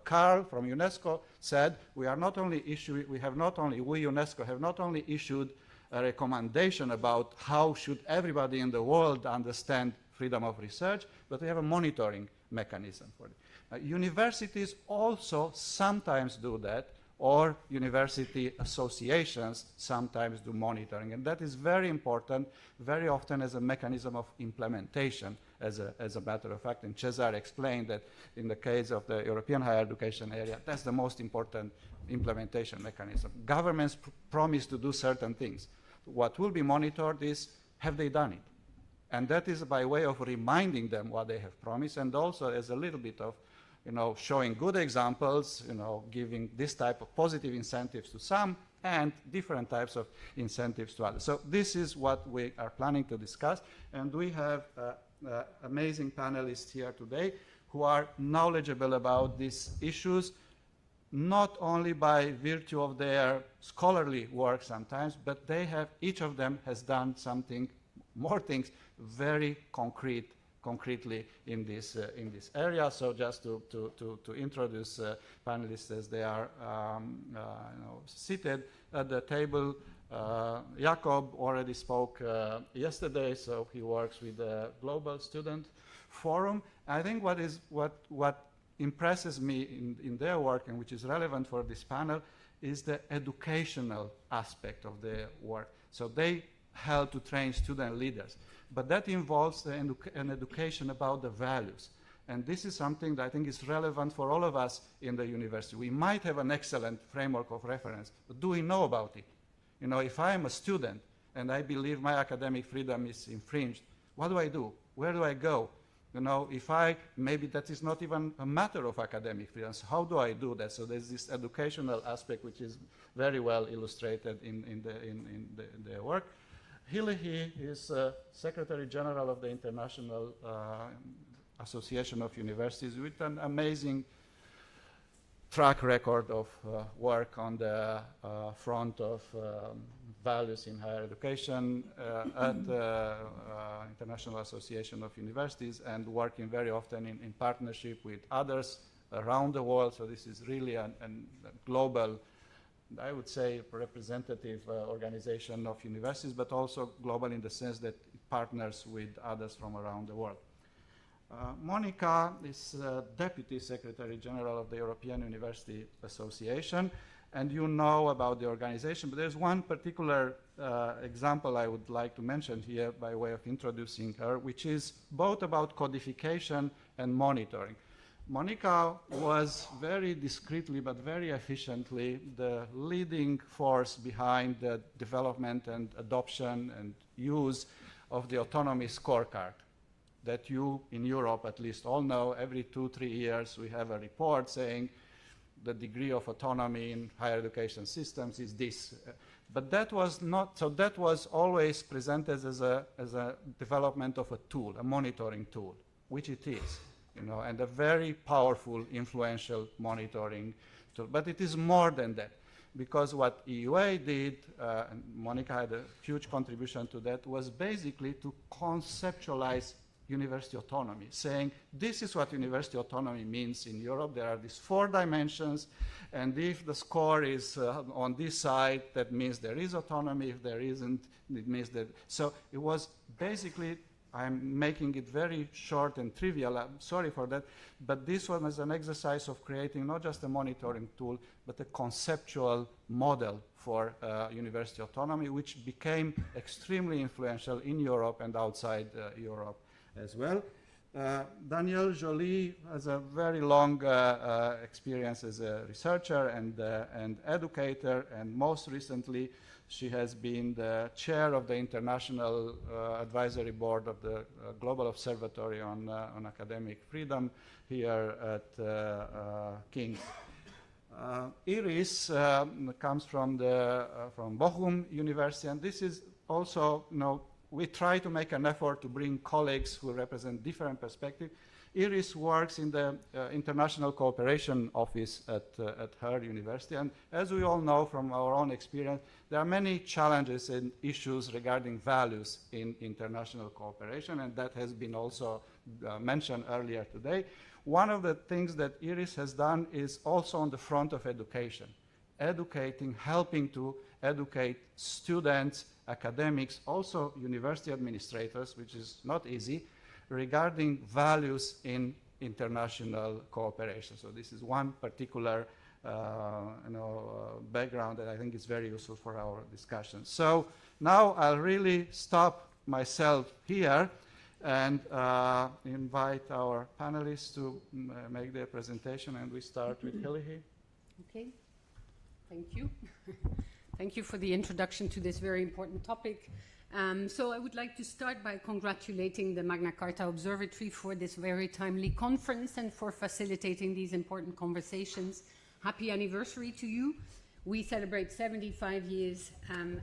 Carl from UNESCO said we UNESCO have not only issued a recommendation about how should everybody in the world understand freedom of research, but we have a monitoring mechanism for it. Universities also sometimes do that, or university associations sometimes do monitoring, and that is very important, very often as a mechanism of implementation, as a matter of fact. And Cesar explained that in the case of the European higher education area, that's the most important implementation mechanism. Governments promise to do certain things. What will be monitored is, have they done it? And that is by way of reminding them what they have promised, and also as a little bit of showing good examples, giving this type of positive incentives to some and different types of incentives to others. So this is what we are planning to discuss, and we have amazing panelists here today who are knowledgeable about these issues, not only by virtue of their scholarly work sometimes, but each of them has done more things very concretely in this area. So just to introduce panelists as they are seated at the table. Jakob already spoke yesterday, so he works with the Global Student forum. I think what impresses me in their work, and which is relevant for this panel, is the educational aspect of their work. So they help to train student leaders, but that involves an education about the values. And this is something that I think is relevant for all of us in the university. We might have an excellent framework of reference, but do we know about it? You know, if I am a student and I believe my academic freedom is infringed, what do? Where do I go? You know, maybe that is not even a matter of academic freedom. So how do I do that? So there's this educational aspect which is very well illustrated in their work. Hillehy is Secretary General of the International Association of Universities with an amazing track record of work on the front of values in higher education at the International Association of Universities, and working very often in partnership with others around the world. So this is really a global, I would say, representative organization of universities, but also global in the sense that it partners with others from around the world. Monica is Deputy Secretary General of the European University Association, and you know about the organization, but there's one particular example I would like to mention here by way of introducing her, which is both about codification and monitoring. Monica was very discreetly but very efficiently the leading force behind the development and adoption and use of the autonomy scorecard that you in Europe at least all know. Every 2-3 years we have a report saying the degree of autonomy in higher education systems is this. But that was not, so that was always presented as a development of a tool, a monitoring tool, which it is, you know, and a very powerful, influential monitoring tool. But it is more than that, because what EUA did, and Monica had a huge contribution to that, was basically to conceptualize university autonomy, saying this is what university autonomy means in Europe. There are these 4 dimensions, and if the score is on this side, that means there is autonomy. If there isn't, it means that. So it was basically, I'm making it very short and trivial, I'm sorry for that, but this one is an exercise of creating not just a monitoring tool, but a conceptual model for university autonomy, which became extremely influential in Europe and outside Europe as well. Danielle Joly has a very long experience as a researcher and educator, and most recently she has been the chair of the International Advisory Board of the Global Observatory on Academic Freedom here at King's. Iris comes from Bochum University, and this is also, you know, we try to make an effort to bring colleagues who represent different perspectives. Iris works in the International Cooperation Office at her university, and as we all know from our own experience, there are many challenges and issues regarding values in international cooperation, and that has been also mentioned earlier today. One of the things that Iris has done is also on the front of education, helping to educate students, academics, also university administrators, which is not easy, regarding values in international cooperation. So this is one particular background that I think is very useful for our discussion. So now I'll really stop myself here and invite our panelists to make their presentation, and we start with Hillehy. Okay, thank you. Thank you for the introduction to this very important topic. So I would like to start by congratulating the Magna Charta Observatory for this very timely conference and for facilitating these important conversations. Happy anniversary to you. We celebrate 75 years,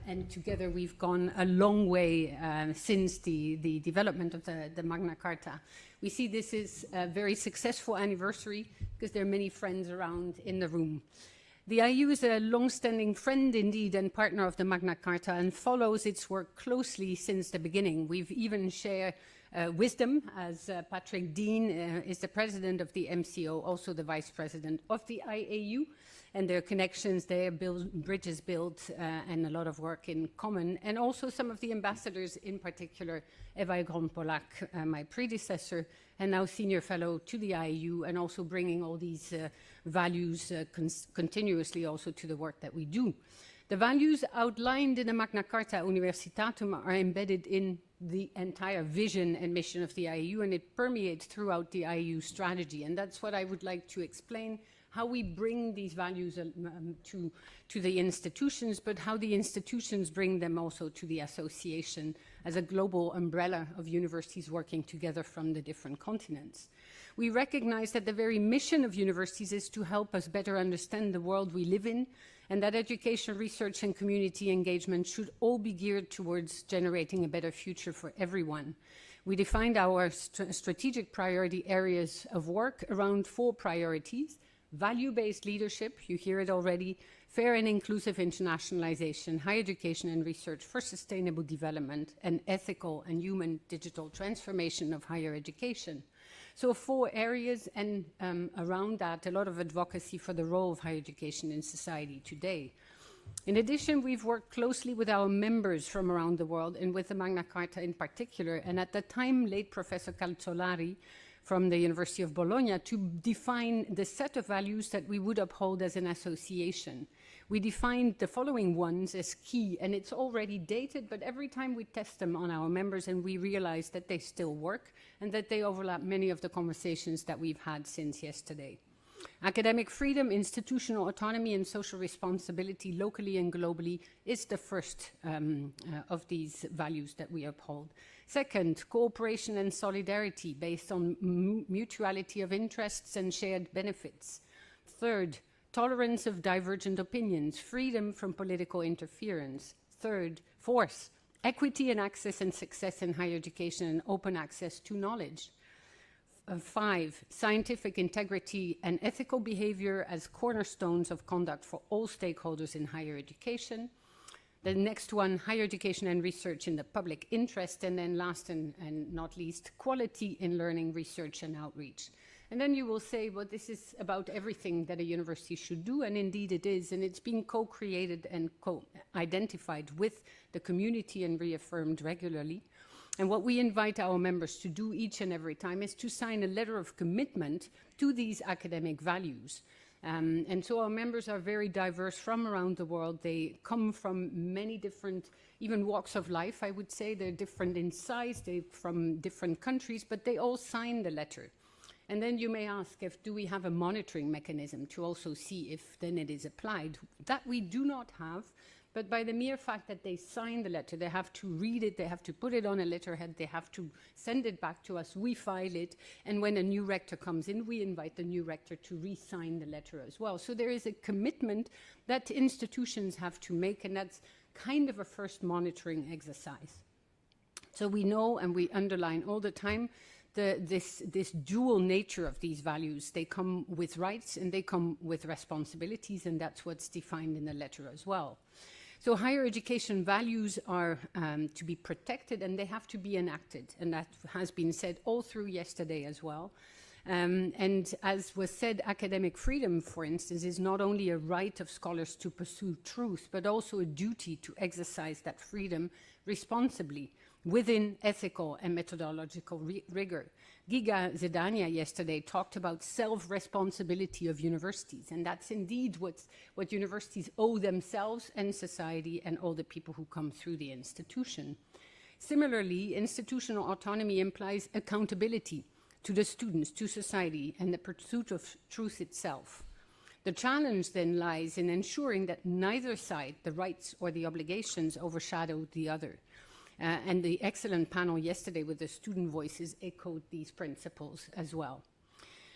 and together we've gone a long way since the development of the Magna Charta. We see this is a very successful anniversary because there are many friends around in the room. The IU is a long-standing friend indeed and partner of the Magna Carta and follows its work closely since the beginning. We've even shared wisdom, as Patrick Dean is the president of the MCO, also the vice president of the IAU, and their connections there, bridges built, and a lot of work in common, and also some of the ambassadors, in particular, Eva Grompoliak, my predecessor, and now senior fellow to the IAU, and also bringing all these values continuously also to the work that we do. The values outlined in the Magna Charta Universitatum are embedded in the entire vision and mission of the IAU, and it permeates throughout the IAU strategy. And that's what I would like to explain, how we bring these values to the institutions, but how the institutions bring them also to the association as a global umbrella of universities working together from the different continents. We recognize that the very mission of universities is to help us better understand the world we live in, and that education, research, and community engagement should all be geared towards generating a better future for everyone. We defined our strategic priority areas of work around 4 priorities: value-based leadership, you hear it already, fair and inclusive internationalization, higher education and research for sustainable development, and ethical and human digital transformation of higher education. So 4 areas, and around that, a lot of advocacy for the role of higher education in society today. In addition, we've worked closely with our members from around the world, and with the Magna Carta in particular, and at the time, late Professor Calzolari from the University of Bologna, to define the set of values that we would uphold as an association. We defined the following ones as key, and it's already dated, but every time we test them on our members, and we realize that they still work, and that they overlap many of the conversations that we've had since yesterday. Academic freedom, institutional autonomy, and social responsibility locally and globally is the first of these values that we uphold. Second, cooperation and solidarity based on mutuality of interests and shared benefits. Third, tolerance of divergent opinions, freedom from political interference. Fourth, equity and access and success in higher education and open access to knowledge. 5, scientific integrity and ethical behavior as cornerstones of conduct for all stakeholders in higher education. The next one, higher education and research in the public interest. And then last and not least, quality in learning, research, and outreach. And then you will say, well, this is about everything that a university should do, and indeed it is, and it's being co-created and co-identified with the community and reaffirmed regularly. And what we invite our members to do each and every time is to sign a letter of commitment to these academic values. And so our members are very diverse from around the world. They come from many different, even walks of life, I would say. They're different in size, they're from different countries, but they all sign the letter. And then you may ask, do we have a monitoring mechanism to also see if then it is applied? That we do not have. But by the mere fact that they sign the letter, they have to read it, they have to put it on a letterhead, they have to send it back to us, we file it, and when a new rector comes in, we invite the new rector to re-sign the letter as well. So there is a commitment that institutions have to make, and that's kind of a first monitoring exercise. So we know, and we underline all the time, this dual nature of these values. They come with rights and they come with responsibilities, and that's what's defined in the letter as well. So higher education values are to be protected, and they have to be enacted, and that has been said all through yesterday as well. And as was said, academic freedom, for instance, is not only a right of scholars to pursue truth, but also a duty to exercise that freedom responsibly within ethical and methodological rigor. Giga Zidania yesterday talked about self-responsibility of universities, and that's indeed what universities owe themselves and society and all the people who come through the institution. Similarly, institutional autonomy implies accountability to the students, to society, and the pursuit of truth itself. The challenge then lies in ensuring that neither side, the rights or the obligations, overshadow the other. And the excellent panel yesterday with the student voices echoed these principles as well.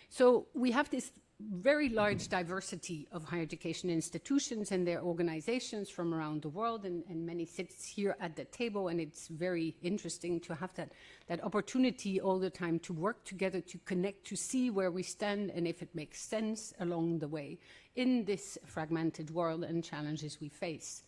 So we have this very large diversity of higher education institutions and their organizations from around the world, and many sits here at the table, and it's very interesting to have that opportunity all the time to work together, to connect, to see where we stand and if it makes sense along the way in this fragmented world and challenges we face.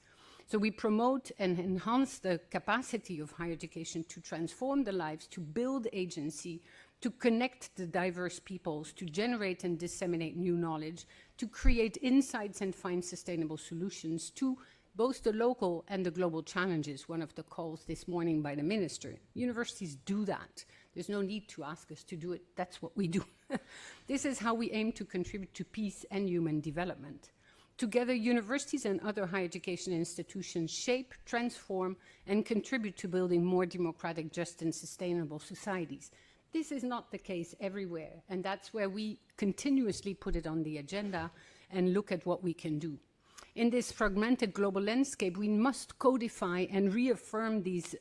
So we promote and enhance the capacity of higher education to transform the lives, to build agency, to connect the diverse peoples, to generate and disseminate new knowledge, to create insights and find sustainable solutions to both the local and the global challenges, one of the calls this morning by the minister. Universities do that. There's no need to ask us to do it. That's what we do. This is how we aim to contribute to peace and human development. Together, universities and other higher education institutions shape, transform, and contribute to building more democratic, just, and sustainable societies. This is not the case everywhere, and that's where we continuously put it on the agenda and look at what we can do. In this fragmented global landscape, we must codify and reaffirm these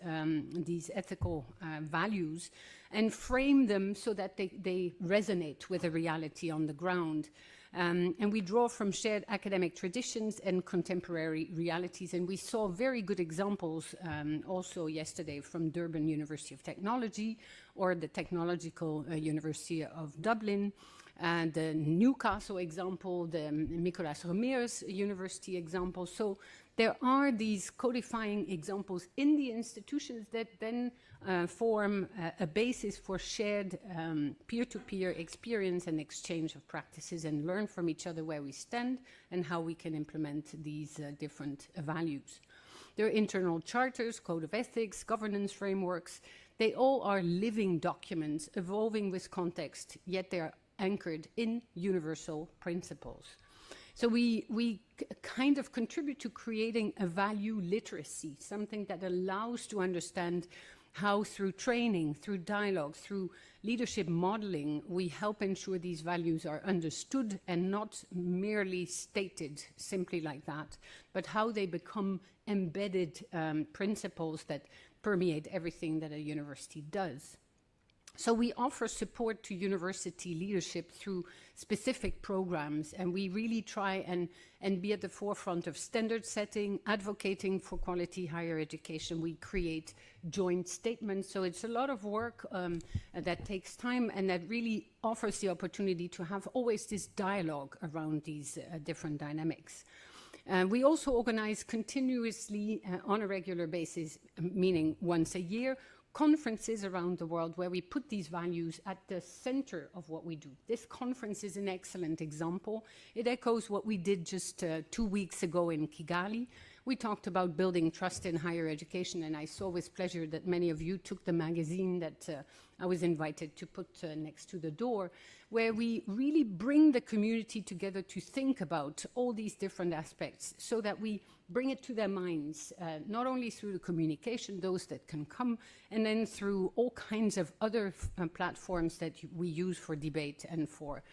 ethical values and frame them so that they resonate with the reality on the ground. And we draw from shared academic traditions and contemporary realities. And we saw very good examples also yesterday from Durban University of Technology or the Technological University of Dublin. The Newcastle example, the Nicolas Ramirez University example. So there are these codifying examples in the institutions that then form a basis for shared peer-to-peer experience and exchange of practices and learn from each other where we stand and how we can implement these different values. There are internal charters, code of ethics, governance frameworks. They all are living documents evolving with context, yet they are anchored in universal principles. So we kind of contribute to creating a value literacy, something that allows to understand how through training, through dialogue, through leadership modeling, we help ensure these values are understood and not merely stated simply like that, but how they become embedded principles that permeate everything that a university does. So we offer support to university leadership through specific programs, and we really try and be at the forefront of standard setting, advocating for quality higher education. We create joint statements, so it's a lot of work that takes time and that really offers the opportunity to have always this dialogue around these different dynamics. We also organize continuously on a regular basis, meaning once a year, conferences around the world where we put these values at the center of what we do. This conference is an excellent example. It echoes what we did just 2 weeks ago in Kigali. We talked about building trust in higher education, and I saw with pleasure that many of you took the magazine that I was invited to put next to the door, where we really bring the community together to think about all these different aspects so that we bring it to their minds, not only through the communication, those that can come, and then through all kinds of other platforms that we use for debate and for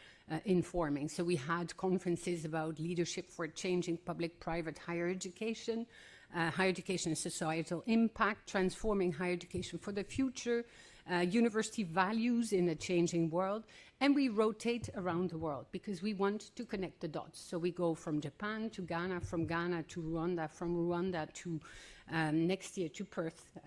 informing. So we had conferences about leadership for changing public-private higher education and societal impact, transforming higher education for the future, university values in a changing world, and we rotate around the world because we want to connect the dots. So we go from Japan to Ghana, from Ghana to Rwanda, from Rwanda to next year to Perth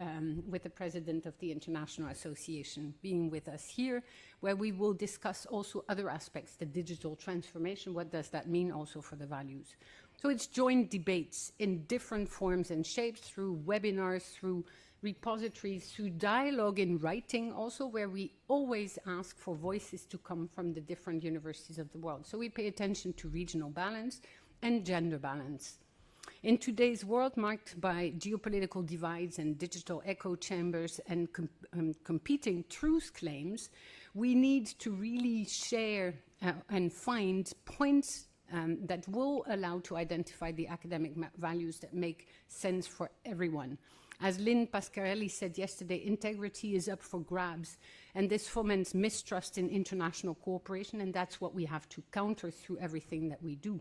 with the president of the International Association being with us here, where we will discuss also other aspects, the digital transformation, what does that mean also for the values. So it's joint debates in different forms and shapes through webinars, through repositories, through dialogue in writing also, where we always ask for voices to come from the different universities of the world. So we pay attention to regional balance and gender balance. In today's world marked by geopolitical divides and digital echo chambers and competing truth claims, we need to really share and find points that will allow to identify the academic values that make sense for everyone. As Lynn Pascarelli said yesterday, integrity is up for grabs, and this foments mistrust in international cooperation, and that's what we have to counter through everything that we do.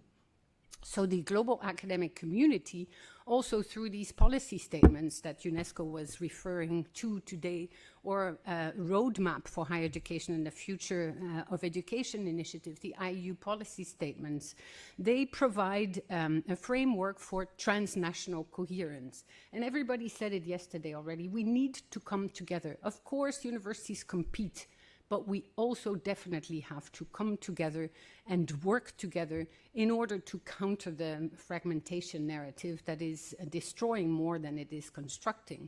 So the global academic community, also through these policy statements that UNESCO was referring to today, or a roadmap for higher education and the future of education initiative, the IU policy statements, they provide a framework for transnational coherence. And everybody said it yesterday already, we need to come together. Of course, universities compete, but we also definitely have to come together and work together in order to counter the fragmentation narrative that is destroying more than it is constructing.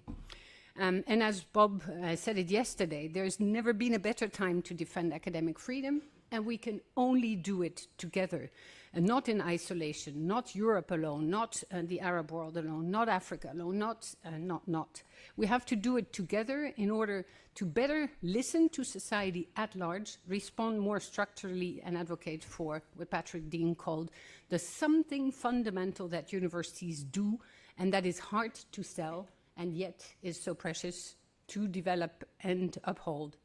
And as Bob said it yesterday, there's never been a better time to defend academic freedom, and we can only do it together, and not in isolation, not Europe alone, not the Arab world alone, not Africa alone, not. We have to do it together in order to better listen to society at large, respond more structurally, and advocate for what Patrick Dean called the something fundamental that universities do, and that is hard to sell, and yet is so precious to develop and uphold.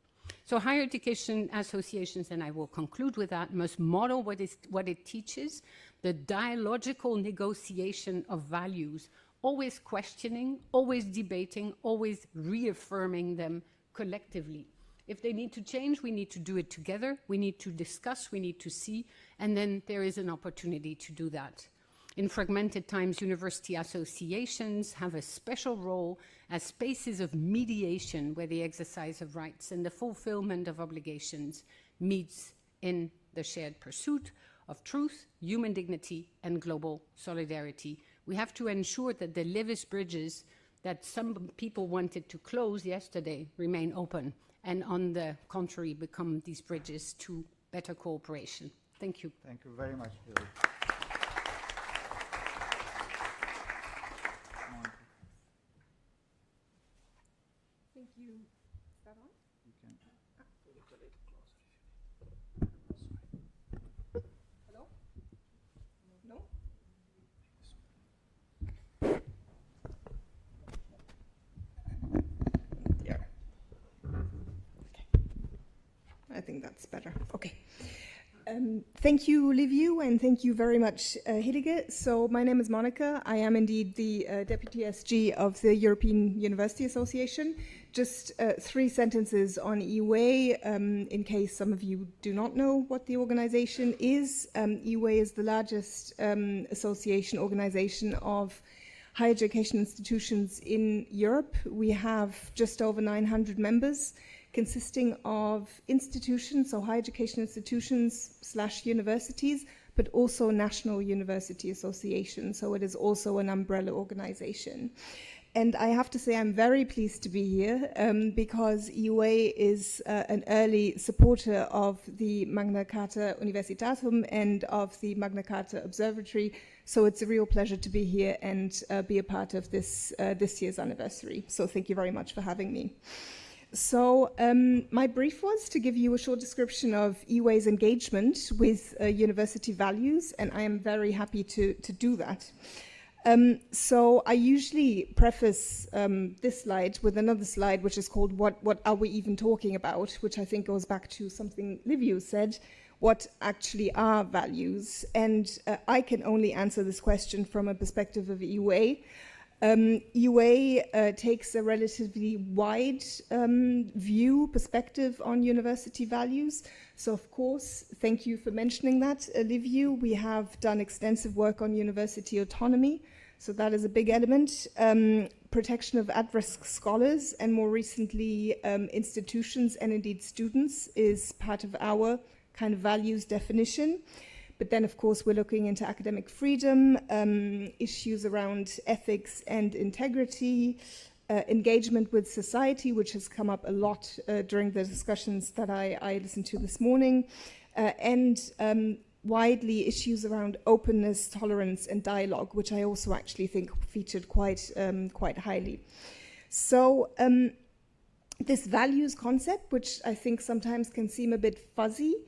So higher education associations, and I will conclude with that, must model what it teaches, the dialogical negotiation of values, always questioning, always debating, always reaffirming them collectively. If they need to change, we need to do it together, we need to discuss, we need to see, and then there is an opportunity to do that. In fragmented times, university associations have a special role as spaces of mediation where the exercise of rights and the fulfillment of obligations meets in the shared pursuit of truth, human dignity, and global solidarity. We have to ensure that the Lewis bridges that some people wanted to close yesterday remain open, and on the contrary, become these bridges to better cooperation. Thank you. Thank you very much, Hilary. Thank you. Is that on? You can. Hello? No? Yeah. Okay. I think that's better. Okay. Thank you, Liviu, and thank you very much, Hidege. So my name is Monica. I am indeed the Deputy SG of the European University Association. Just 3 sentences on EUA, in case some of you do not know what the organization is. EUA is the largest association organization of higher education institutions in Europe. We have just over 900 members, consisting of institutions, so higher education institutions / universities, but also national university associations. So it is also an umbrella organization. And I have to say I'm very pleased to be here because EUA is an early supporter of the Magna Charta Universitatum and of the Magna Charta Observatory. So it's a real pleasure to be here and be a part of this year's anniversary. So thank you very much for having me. So my brief was to give you a short description of EUA's engagement with university values, and I am very happy to do that. So I usually preface this slide with another slide, which is called What Are We Even Talking About?, which I think goes back to something Liviu said, what actually are values? And I can only answer this question from a perspective of EUA. EUA takes a relatively wide perspective on university values. So of course, thank you for mentioning that, Liviu. We have done extensive work on university autonomy. So that is a big element. Protection of at-risk scholars and more recently institutions and indeed students is part of our kind of values definition. But then, of course, we're looking into academic freedom, issues around ethics and integrity, engagement with society, which has come up a lot during the discussions that I listened to this morning, and widely issues around openness, tolerance, and dialogue, which I also actually think featured quite highly. So this values concept, which I think sometimes can seem a bit fuzzy,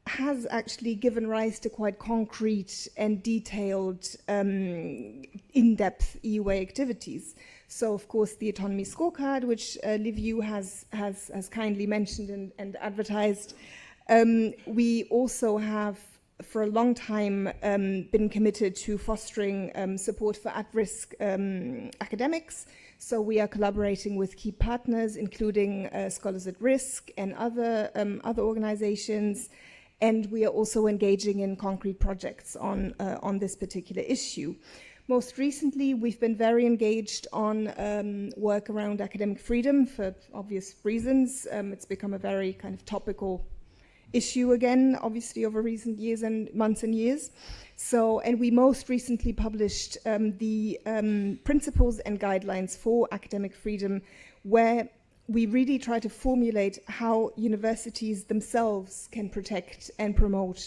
has actually given rise to quite concrete and detailed, in-depth EUA activities. So, of course, the autonomy scorecard, which Liviu has kindly mentioned and advertised. We also have, for a long time, been committed to fostering support for at-risk academics. So we are collaborating with key partners, including Scholars at Risk and other organizations. and we are also engaging in concrete projects on this particular issue. Most recently, we've been very engaged on work around academic freedom for obvious reasons. It's become a very kind of topical issue again, obviously, over recent years and months and years. So, and we most recently published the principles and guidelines for academic freedom, where we really try to formulate how universities themselves can protect and promote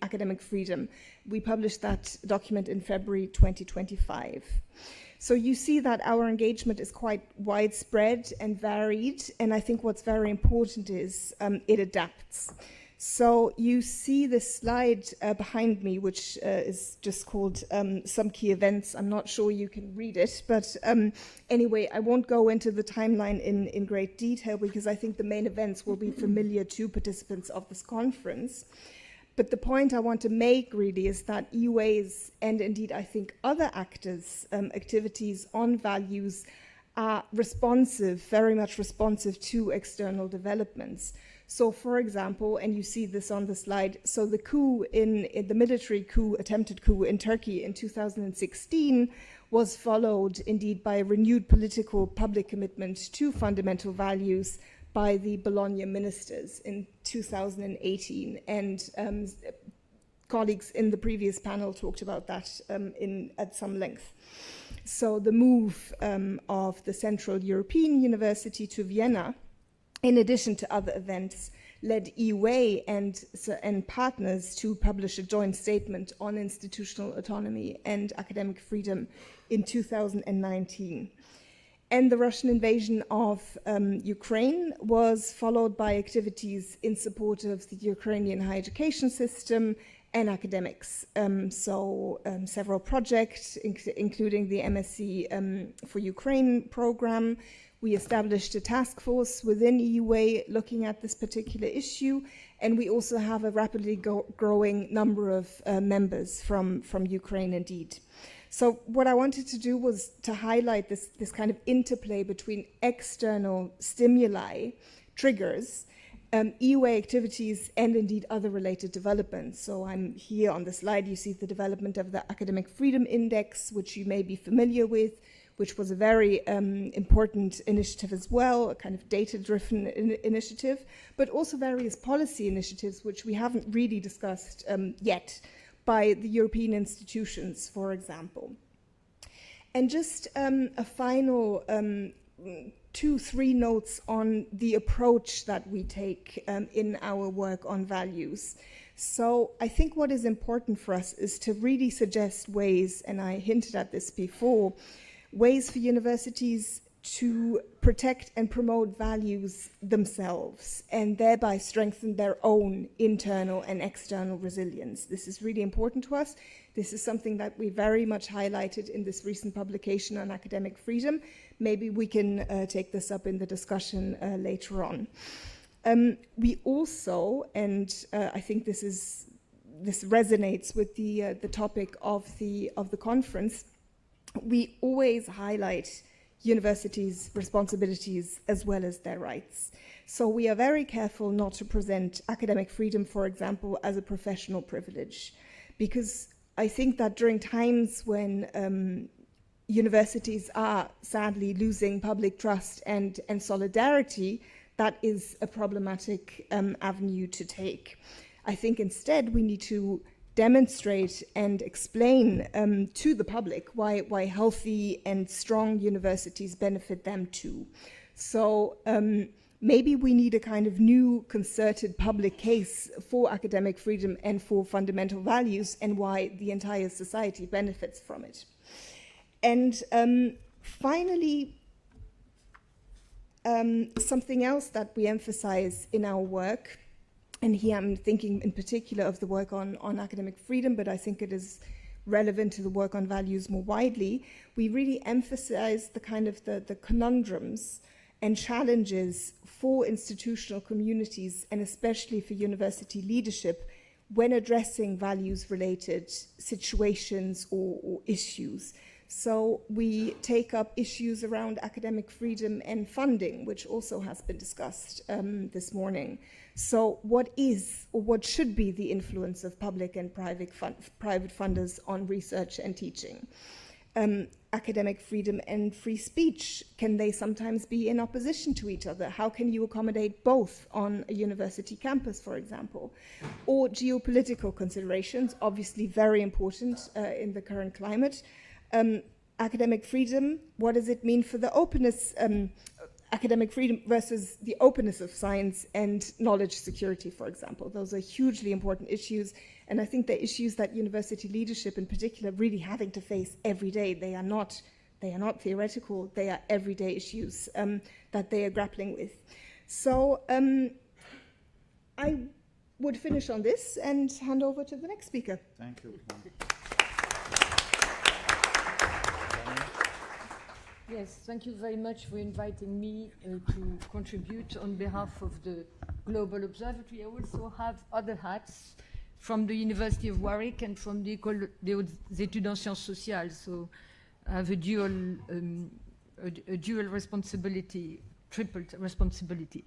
academic freedom. We published that document in February 2025. So you see that our engagement is quite widespread and varied, and I think what's very important is it adapts. So you see this slide behind me, which is just called Some Key Events. I'm not sure you can read it, but anyway, I won't go into the timeline in great detail because I think the main events will be familiar to participants of this conference. But the point I want to make really is that EUAs and indeed I think other actors' activities on values are responsive, very much responsive to external developments. So, for example, and you see this on the slide, so the coup in the military coup, attempted coup in Turkey in 2016 was followed indeed by a renewed political public commitment to fundamental values by the Bologna ministers in 2018. And colleagues in the previous panel talked about that at some length. So the move of the Central European University to Vienna, in addition to other events, led EUA and partners to publish a joint statement on institutional autonomy and academic freedom in 2019. And the Russian invasion of Ukraine was followed by activities in support of the Ukrainian higher education system and academics. Several projects, including the MSc for Ukraine program. We established a task force within EUA looking at this particular issue, and we also have a rapidly growing number of members from Ukraine indeed. So what I wanted to do was to highlight this kind of interplay between external stimuli, triggers, EUA activities, and indeed other related developments. So I'm here on the slide, you see the development of the Academic Freedom Index, which you may be familiar with, which was a very important initiative as well, a kind of data-driven initiative, but also various policy initiatives, which we haven't really discussed yet, by the European institutions, for example. And just a final 2-3 notes on the approach that we take in our work on values. So I think what is important for us is to really suggest ways, and I hinted at this before, ways for universities to protect and promote values themselves and thereby strengthen their own internal and external resilience. This is really important to us. This is something that we very much highlighted in this recent publication on academic freedom. Maybe we can take this up in the discussion later on. We also, and I think this resonates with the topic of the conference, we always highlight universities' responsibilities as well as their rights. So we are very careful not to present academic freedom, for example, as a professional privilege, because I think that during times when universities are sadly losing public trust and solidarity, that is a problematic avenue to take. I think instead we need to demonstrate and explain to the public why healthy and strong universities benefit them too. So maybe we need a kind of new concerted public case for academic freedom and for fundamental values and why the entire society benefits from it. And finally, something else that we emphasize in our work, and here I'm thinking in particular of the work on academic freedom, but I think it is relevant to the work on values more widely. We really emphasize the kind of the conundrums and challenges for institutional communities and especially for university leadership when addressing values-related situations or issues. So we take up issues around academic freedom and funding, which also has been discussed this morning. So what is or what should be the influence of public and private funders on research and teaching? Academic freedom and free speech, can they sometimes be in opposition to each other? How can you accommodate both on a university campus, for example? Or geopolitical considerations, obviously very important in the current climate. Academic freedom, what does it mean for the openness, academic freedom versus the openness of science and knowledge security, for example? Those are hugely important issues, and I think they're issues that university leadership in particular really having to face every day. They are not theoretical, they are everyday issues that they are grappling with. So I would finish on this and hand over to the next speaker. Thank you. Yes, thank you very much for inviting me to contribute on behalf of the Global Observatory. I also have other hats from the University of Warwick and from the École des Hautes Études en Sciences Sociales, so I have a dual responsibility, triple responsibility.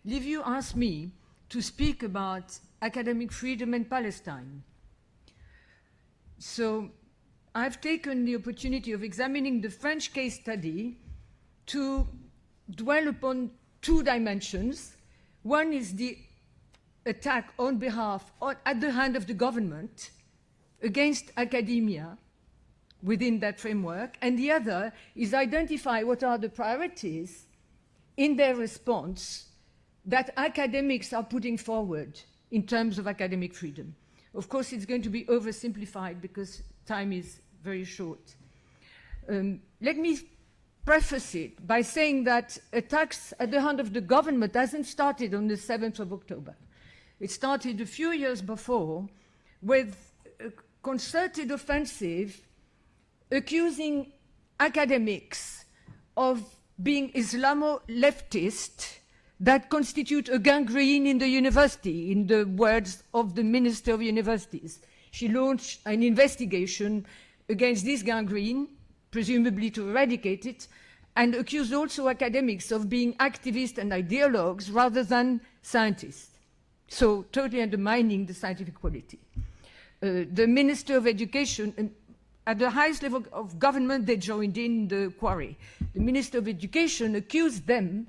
Liviu asked me to speak about academic freedom in Palestine. So I've taken the opportunity of examining the French case study to dwell upon two dimensions. One is the attack on behalf, at the hand of the government, against academia within that framework, and the other is identify what are the priorities in their response that academics are putting forward in terms of academic freedom. Of course, it's going to be oversimplified because time is very short. Let me preface it by saying that attacks at the hand of the government hasn't started on the 7th of October. It started a few years before with a concerted offensive accusing academics of being Islamo-leftist that constitute a gangrene in the university, in the words of the Minister of Universities. She launched an investigation against this gangrene, presumably to eradicate it, and accused also academics of being activists and ideologues rather than scientists. So totally undermining the scientific quality. The Minister of Education, at the highest level of government, they joined in the quarry. The Minister of Education accused them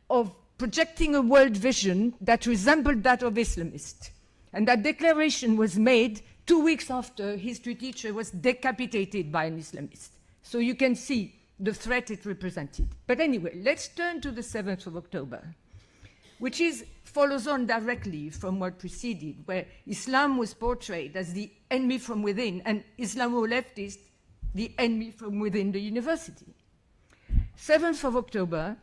of projecting a world vision that resembled that of Islamists. And that declaration was made 2 weeks after history teacher was decapitated by an Islamist. So you can see the threat it represented. But anyway, let's turn to the 7th of October, which follows on directly from what preceded, where Islam was portrayed as the enemy from within and Islamo-leftist, the enemy from within the university. 7th of October,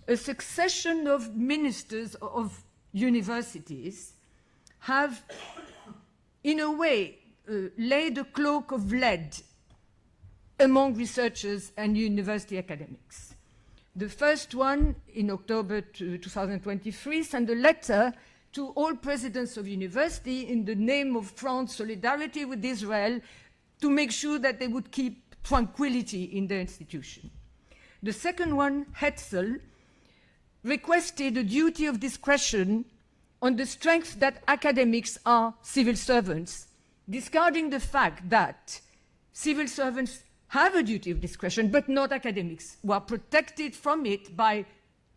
a succession of ministers of universities have, in a way, laid a cloak of lead among researchers and university academics. The first one, in October 2023, sent a letter to all presidents of university in the name of France solidarity with Israel to make sure that they would keep tranquility in their institution. The second one, Hetzel, requested a duty of discretion on the strength that academics are civil servants, discarding the fact that civil servants have a duty of discretion, but not academics, who are protected from it by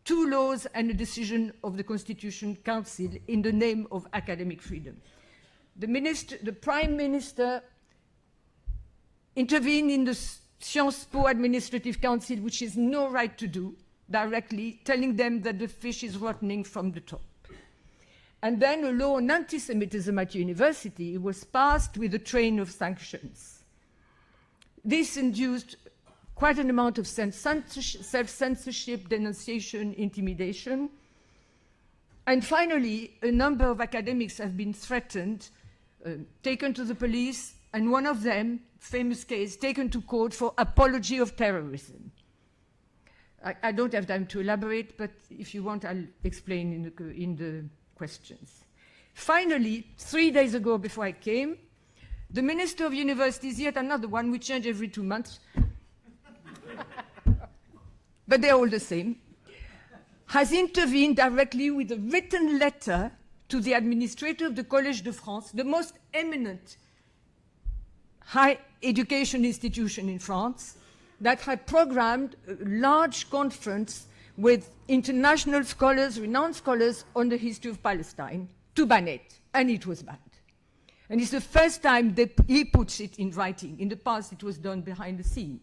2 laws and a decision of the Constitution Council in the name of academic freedom. The Prime Minister intervened in the Sciences Po Administrative Council, which is no right to do, directly, telling them that the fish is rotting from the top. And then a law on anti-Semitism at university was passed with a train of sanctions. This induced quite an amount of self-censorship, denunciation, intimidation. And finally, a number of academics have been threatened, taken to the police, and one of them, famous case, taken to court for apology of terrorism. I don't have time to elaborate, but if you want, I'll explain in the questions. Finally, 3 days ago before I came, the Minister of Universities, yet another one, we change every 2 months, but they're all the same, has intervened directly with a written letter to the administrator of the Collège de France, the most eminent higher education institution in France, that had programmed a large conference with international scholars, renowned scholars on the history of Palestine, to ban it, and it was banned. And it's the first time that he puts it in writing. In the past, it was done behind the scene.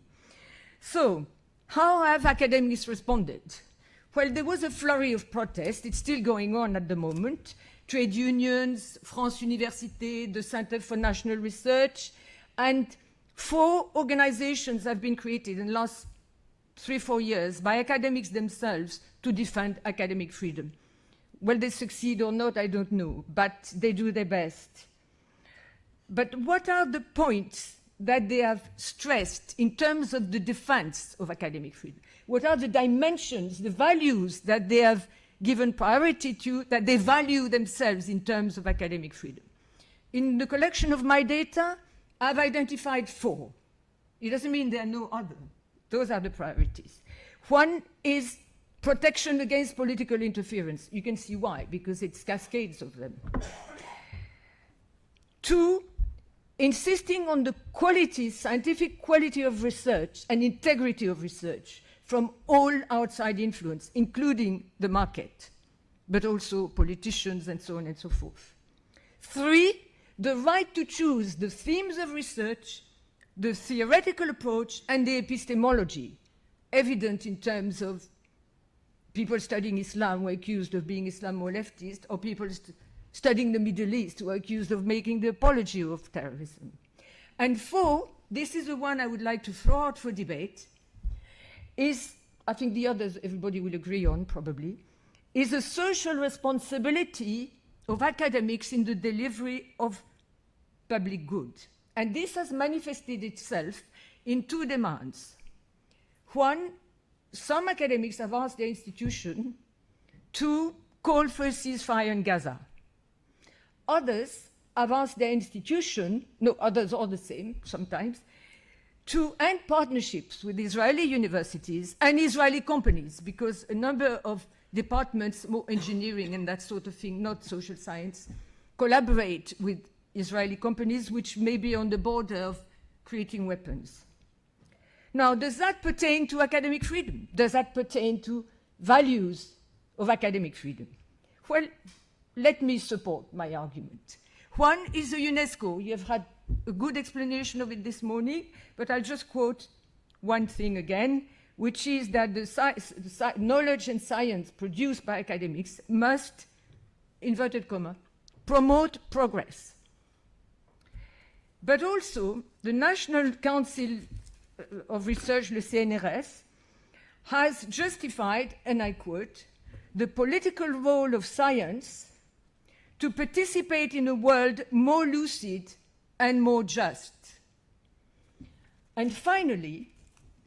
So, how have academics responded? Well, there was a flurry of protest. It's still going on at the moment. Trade unions, France Université, the Center for National Research, and 4 organizations have been created in the last 3-4 years by academics themselves to defend academic freedom. Will they succeed or not, I don't know, but they do their best. But what are the points that they have stressed in terms of the defense of academic freedom? What are the dimensions, the values that they have given priority to, that they value themselves in terms of academic freedom? In the collection of my data, I've identified 4. It doesn't mean there are no other. Those are the priorities. One is protection against political interference. You can see why, because it's cascades of them. 2, insisting on the quality, scientific quality of research and integrity of research from all outside influence, including the market, but also politicians and so on and so forth. 3, the right to choose the themes of research, the theoretical approach, and the epistemology, evident in terms of people studying Islam who are accused of being Islamo-leftist, or people studying the Middle East who are accused of making the apology of terrorism. And 4, this is the one I would like to throw out for debate, is, I think the others everybody will agree on probably, is a social responsibility of academics in the delivery of public good. And this has manifested itself in 2 demands. One, some academics have asked their institution to call for a ceasefire in Gaza. Others have asked their institution, no, others are the same sometimes, to end partnerships with Israeli universities and Israeli companies, because a number of departments, more engineering and that sort of thing, not social science, collaborate with Israeli companies which may be on the border of creating weapons. Now, does that pertain to academic freedom? Does that pertain to values of academic freedom? Well, let me support my argument. One is the UNESCO. You have had a good explanation of it this morning, but I'll just quote one thing again, which is that the knowledge and science produced by academics must, inverted comma, promote progress. But also, the National Council of Research, le CNRS, has justified, and I quote, the political role of science to participate in a world more lucid and more just. And finally,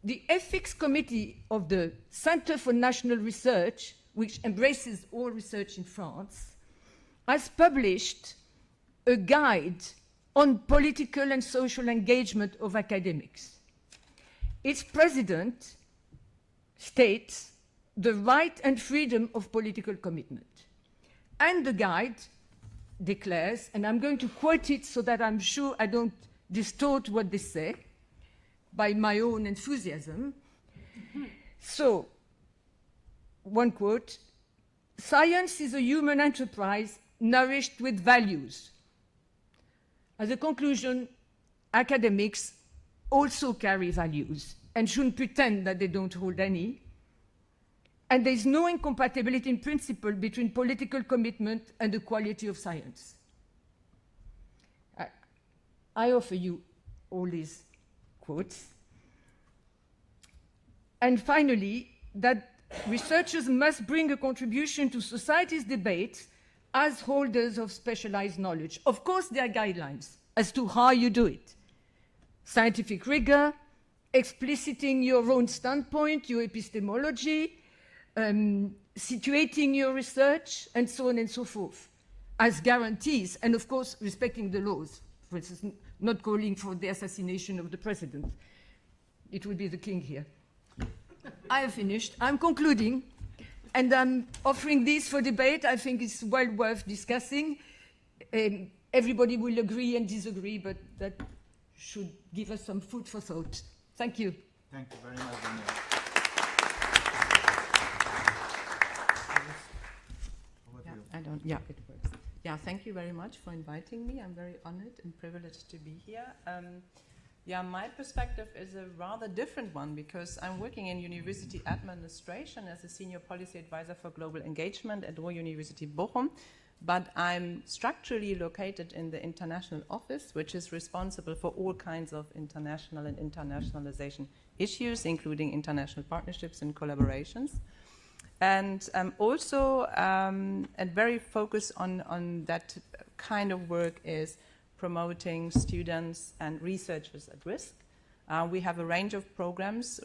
the Ethics Committee of the Center for National Research, which embraces all research in France, has published a guide on political and social engagement of academics. Its president states the right and freedom of political commitment. And the guide declares, and I'm going to quote it so that I'm sure I don't distort what they say by my own enthusiasm. So, one quote, science is a human enterprise nourished with values. As a conclusion, academics also carry values and shouldn't pretend that they don't hold any. And there's no incompatibility in principle between political commitment and the quality of science. I offer you all these quotes. And finally, that researchers must bring a contribution to society's debate as holders of specialized knowledge. Of course, there are guidelines as to how you do it. Scientific rigor, expliciting your own standpoint, your epistemology, situating your research, and so on and so forth, as guarantees, and of course, respecting the laws. For instance, not calling for the assassination of the president. It would be the king here. I have finished. I'm concluding. And I'm offering this for debate. I think it's well worth discussing. Everybody will agree and disagree, but that should give us some food for thought. Thank you. Thank you very much, Daniel. Yeah, it works. Yeah, thank you very much for inviting me. I'm very honored and privileged to be here. Yeah, my perspective is a rather different one because I'm working in university administration as a senior policy advisor for global engagement at Ruhr University Bochum. But I'm structurally located in the international office, which is responsible for all kinds of international and internationalization issues, including international partnerships and collaborations. And also a very focus on that kind of work is promoting students and researchers at risk. We have a range of programs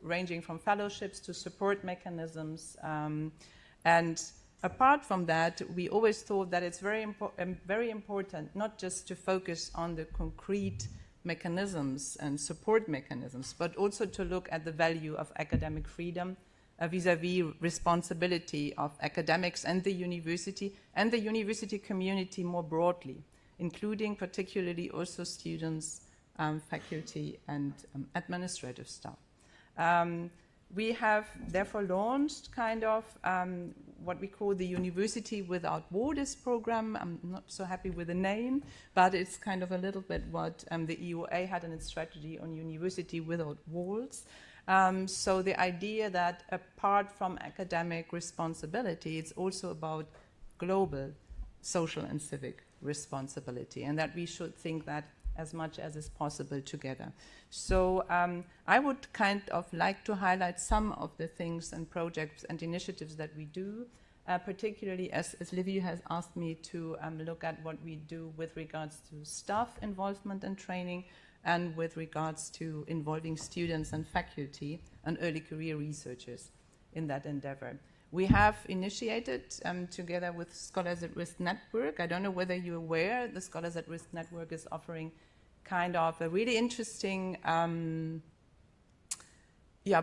ranging from fellowships to support mechanisms. And apart from that, we always thought that it's very important not just to focus on the concrete mechanisms and support mechanisms, but also to look at the value of academic freedom vis-à-vis responsibility of academics and the university community more broadly, including particularly also students, faculty, and administrative staff. We have therefore launched kind of what we call the University Without Borders program. I'm not so happy with the name, but it's kind of a little bit what the EUA had in its strategy on University Without Walls. So the idea that apart from academic responsibility, it's also about global social and civic responsibility, and that we should think that as much as is possible together. So I would kind of like to highlight some of the things and projects and initiatives that we do, particularly as Livia has asked me to look at what we do with regards to staff involvement and training, and with regards to involving students and faculty and early career researchers in that endeavor. We have initiated, together with Scholars at Risk Network, I don't know whether you're aware, the Scholars at Risk Network is offering kind of a really interesting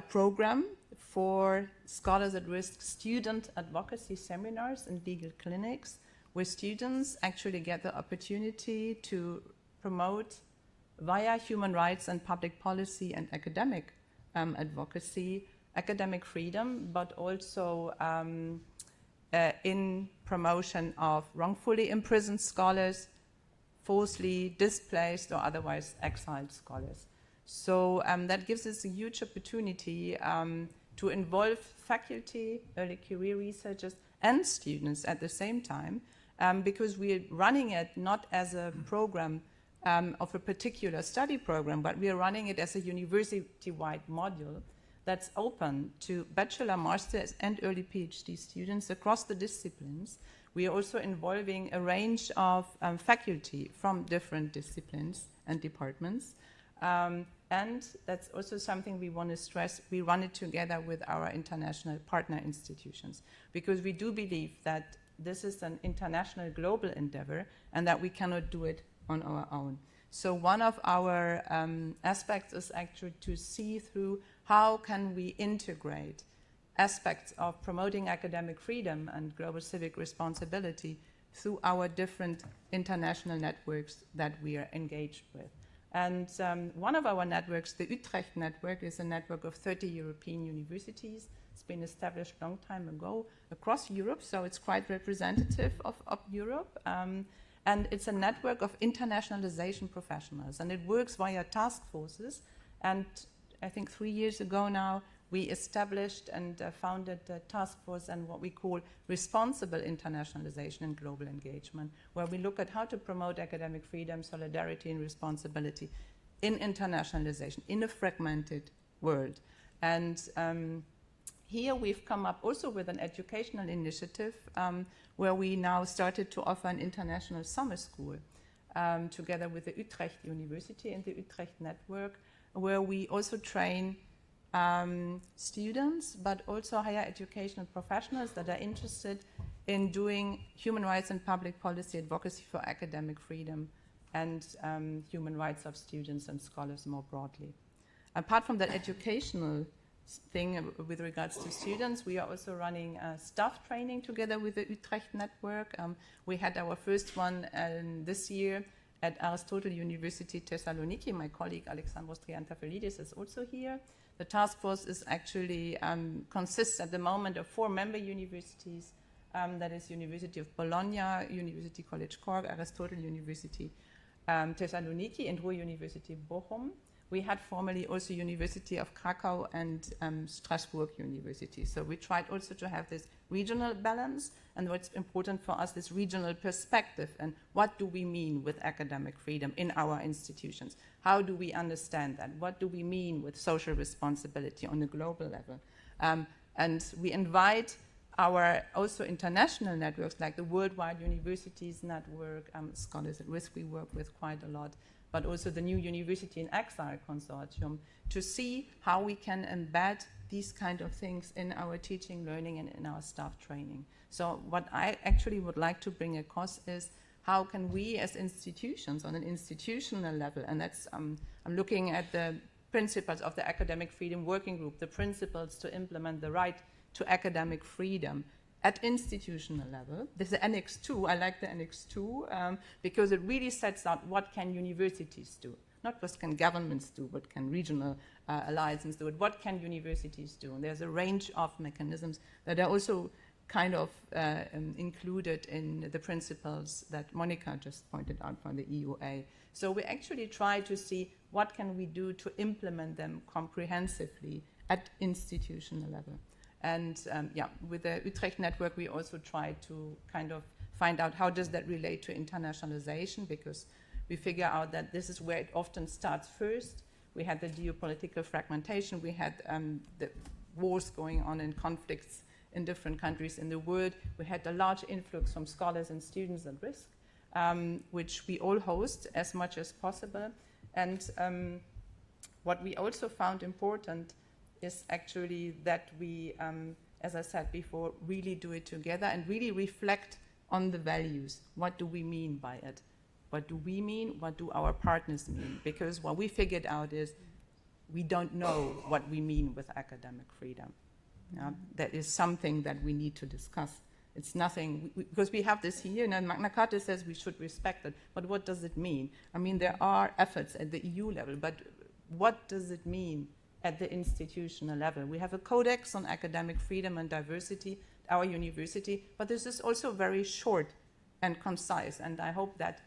program for Scholars at Risk student advocacy seminars and legal clinics, where students actually get the opportunity to promote via human rights and public policy and academic advocacy, academic freedom, but also in promotion of wrongfully imprisoned scholars, falsely displaced or otherwise exiled scholars. So that gives us a huge opportunity to involve faculty, early career researchers, and students at the same time, because we're running it not as a program of a particular study program, but we are running it as a university-wide module that's open to bachelor, master's, and early PhD students across the disciplines. We are also involving a range of faculty from different disciplines and departments. And that's also something we want to stress. We run it together with our international partner institutions, because we do believe that this is an international global endeavor and that we cannot do it on our own. So one of our aspects is actually to see through how can we integrate aspects of promoting academic freedom and global civic responsibility through our different international networks that we are engaged with. And one of our networks, the Utrecht network, is a network of 30 European universities. It's been established a long time ago across Europe, so it's quite representative of Europe. And it's a network of internationalization professionals, and it works via task forces. And I think 3 years ago now, we established and founded a task force and what we call responsible internationalization and global engagement, where we look at how to promote academic freedom, solidarity, and responsibility in internationalization, in a fragmented world. And here we've come up also with an educational initiative where we now started to offer an international summer school together with the Utrecht University and the Utrecht Network, where we also train students, but also higher educational professionals that are interested in doing human rights and public policy advocacy for academic freedom and human rights of students and scholars more broadly. Apart from that educational thing with regards to students. We are also running staff training together with the Utrecht network. We had our first one this year at Aristotle University Thessaloniki. My colleague Alexandros Triantafilidis is also here. The task force is actually consists at the moment of 4 member universities. That is University of Bologna, University College Cork, Aristotle University Thessaloniki, and Ruhr University Bochum. We had formerly also University of Krakow and Strasbourg University. So we tried also to have this regional balance, and what's important for us, this regional perspective, and what do we mean with academic freedom in our institutions? How do we understand that? What do we mean with social responsibility on a global level? And we invite our also international networks like the Worldwide Universities Network, Scholars at Risk we work with quite a lot, but also the new University in Exile Consortium, to see how we can embed these kind of things in our teaching, learning, and in our staff training. So what I actually would like to bring across is how can we as institutions on an institutional level, and that's, I'm looking at the principles of the Academic Freedom Working Group, the principles to implement the right to academic freedom at institutional level. This is Annex 2. I like the Annex 2 because it really sets out what can universities do. Not what can governments do, but can regional alliances do it. What can universities do? And there's a range of mechanisms that are also kind of included in the principles that Monica just pointed out from the EUA. So we actually try to see what can we do to implement them comprehensively at institutional level. And yeah, with the Utrecht network, we also try to kind of find out how does that relate to internationalization, because we figure out that this is where it often starts first. We had the geopolitical fragmentation, we had the wars going on and conflicts in different countries in the world. We had a large influx from scholars and students at risk, which we all host as much as possible. And what we also found important is actually that we, as I said before, really do it together and really reflect on the values. What do we mean by it? What do we mean? What do our partners mean? Because what we figured out is we don't know what we mean with academic freedom. That is something that we need to discuss. It's nothing, because we have this here, and Magna Charta says we should respect it, but what does it mean? I mean, there are efforts at the EU level, but what does it mean at the institutional level? We have a codex on academic freedom and diversity at our university, but this is also very short and concise, and I hope that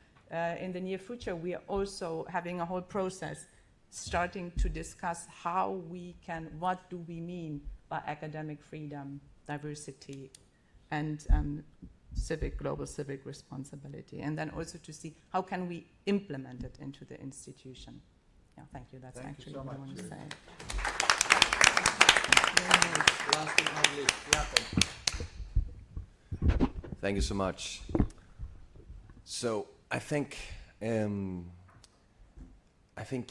in the near future we are also having a whole process starting to discuss how we can, what do we mean by academic freedom, diversity, and global civic responsibility, and then also to see how can we implement it into the institution. Yeah, thank you. That's actually what I want to say. Thank you so much. So I think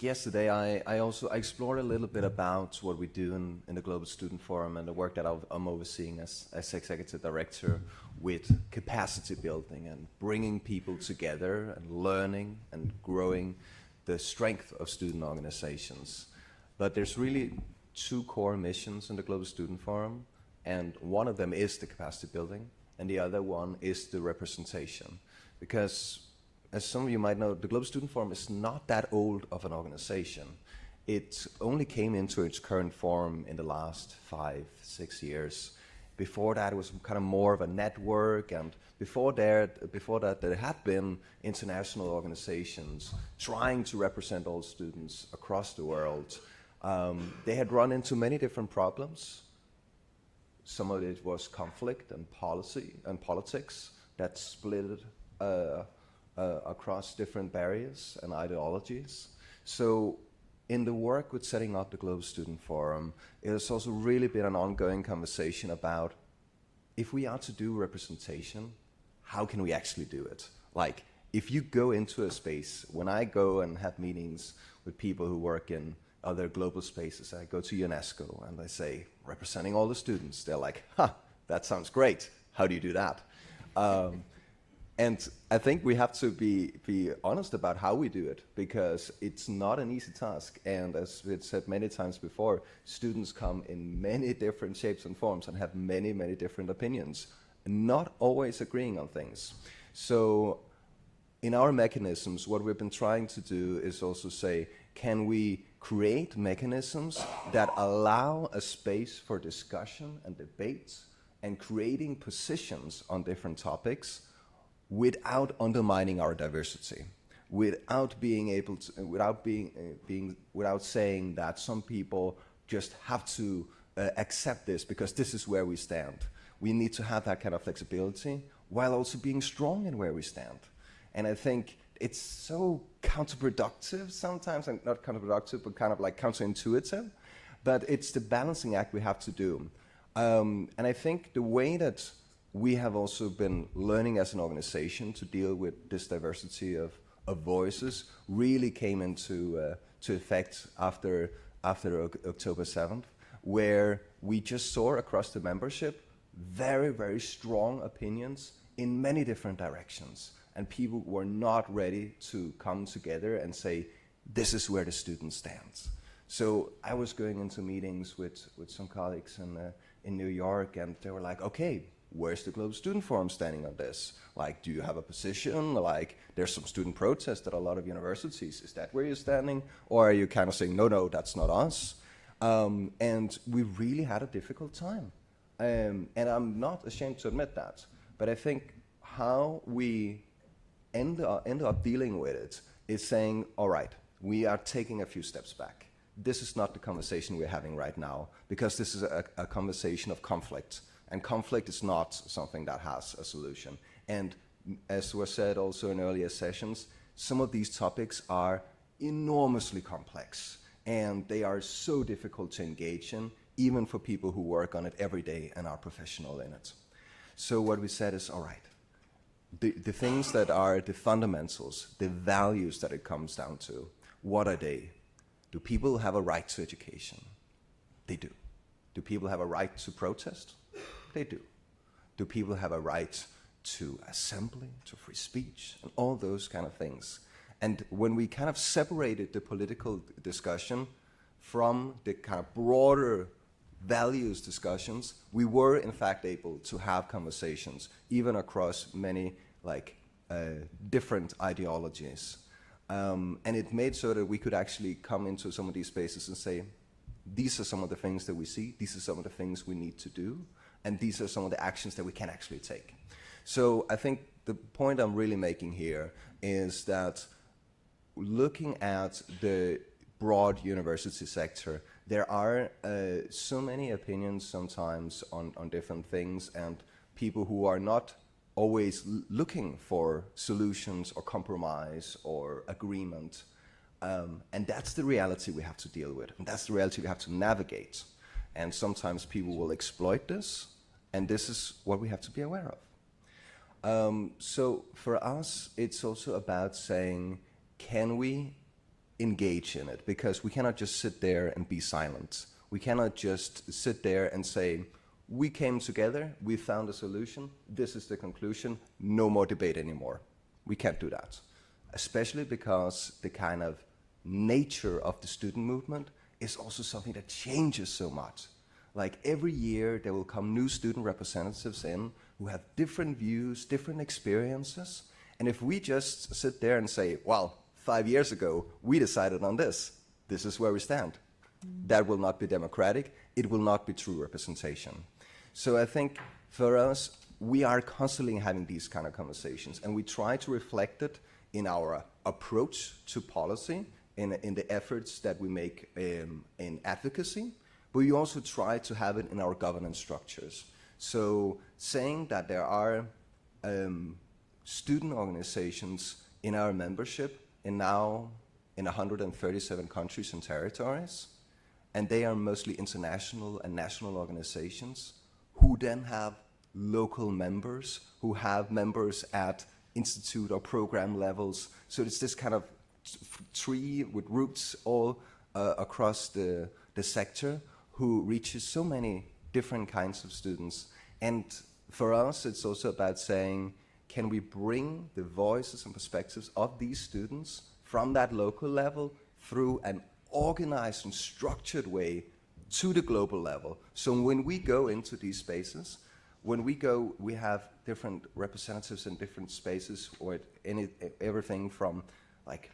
yesterday I also explored a little bit about what we do in the Global Student Forum and the work that I'm overseeing as executive director with capacity building and bringing people together and learning and growing the strength of student organizations. But there's really 2 core missions in the Global Student Forum, and one of them is the capacity building, and the other one is the representation. Because, as some of you might know, the Global Student Forum is not that old of an organization. It only came into its current form in the last 5-6 years. Before that, it was kind of more of a network, and before that, there had been international organizations trying to represent all students across the world. They had run into many different problems. Some of it was conflict and policy and politics that split across different barriers and ideologies. So in the work with setting up the Global Student Forum, it has also really been an ongoing conversation about, if we are to do representation, how can we actually do it? Like, if you go into a space, when I go and have meetings with people who work in other global spaces, I go to UNESCO and I say, representing all the students, they're like, that sounds great. How do you do that? And I think we have to be honest about how we do it, because it's not an easy task. And as we've said many times before, students come in many different shapes and forms and have many, many different opinions, not always agreeing on things. So in our mechanisms, what we've been trying to do is also say, can we create mechanisms that allow a space for discussion and debates and creating positions on different topics without undermining our diversity, without being able to, without saying that some people just have to accept this because this is where we stand. We need to have that kind of flexibility while also being strong in where we stand. And I think it's so counterproductive sometimes, and not counterproductive, but kind of like counterintuitive, but it's the balancing act we have to do. And I think the way that we have also been learning as an organization to deal with this diversity of voices really came into to effect after October 7th, where we just saw across the membership very, very strong opinions in many different directions. And people were not ready to come together and say, this is where the student stands. So I was going into meetings with some colleagues in New York, and they were like, okay, where's the Global Student Forum standing on this? Like, do you have a position? Like, there's some student protest at a lot of universities. Is that where you're standing? Or are you kind of saying, no, no, that's not us? And we really had a difficult time. And I'm not ashamed to admit that. But I think how we end up dealing with it is saying, all right, we are taking a few steps back. This is not the conversation we're having right now, because this is a conversation of conflict. And conflict is not something that has a solution. And as was said also in earlier sessions, some of these topics are enormously complex. And they are so difficult to engage in, even for people who work on it every day and are professional in it. So what we said is, all right, the things that are the fundamentals, the values that it comes down to, what are they? Do people have a right to education? They do. Do people have a right to protest? They do. Do people have a right to assembly, to free speech, and all those kind of things? And when we kind of separated the political discussion from the kind of broader values discussions, we were in fact able to have conversations, even across many different ideologies. And it made so that we could actually come into some of these spaces and say, these are some of the things that we see, these are some of the things we need to do, and these are some of the actions that we can actually take. So I think the point I'm really making here is that looking at the broad university sector, there are so many opinions sometimes on different things, and people who are not always looking for solutions or compromise or agreement. And that's the reality we have to deal with, and that's the reality we have to navigate. And sometimes people will exploit this, and this is what we have to be aware of. So for us, it's also about saying, can we engage in it? Because we cannot just sit there and be silent. We cannot just sit there and say, we came together, we found a solution, this is the conclusion, no more debate anymore. We can't do that. Especially because the kind of nature of the student movement is also something that changes so much. Like every year there will come new student representatives in who have different views, different experiences. And if we just sit there and say, well, 5 years ago, we decided on this. This is where we stand. That will not be democratic. It will not be true representation. So I think for us, we are constantly having these kind of conversations, and we try to reflect it in our approach to policy, in the efforts that we make in advocacy, but we also try to have it in our governance structures. So saying that there are student organizations in our membership now in 137 countries and territories, and they are mostly international and national organizations who then have local members, who have members at institute or program levels. So it's this kind of tree with roots all across the sector, who reaches so many different kinds of students. And for us, it's also about saying, can we bring the voices and perspectives of these students from that local level through an organized and structured way to the global level. So when we go into these spaces, we have different representatives in different spaces, or everything from, like,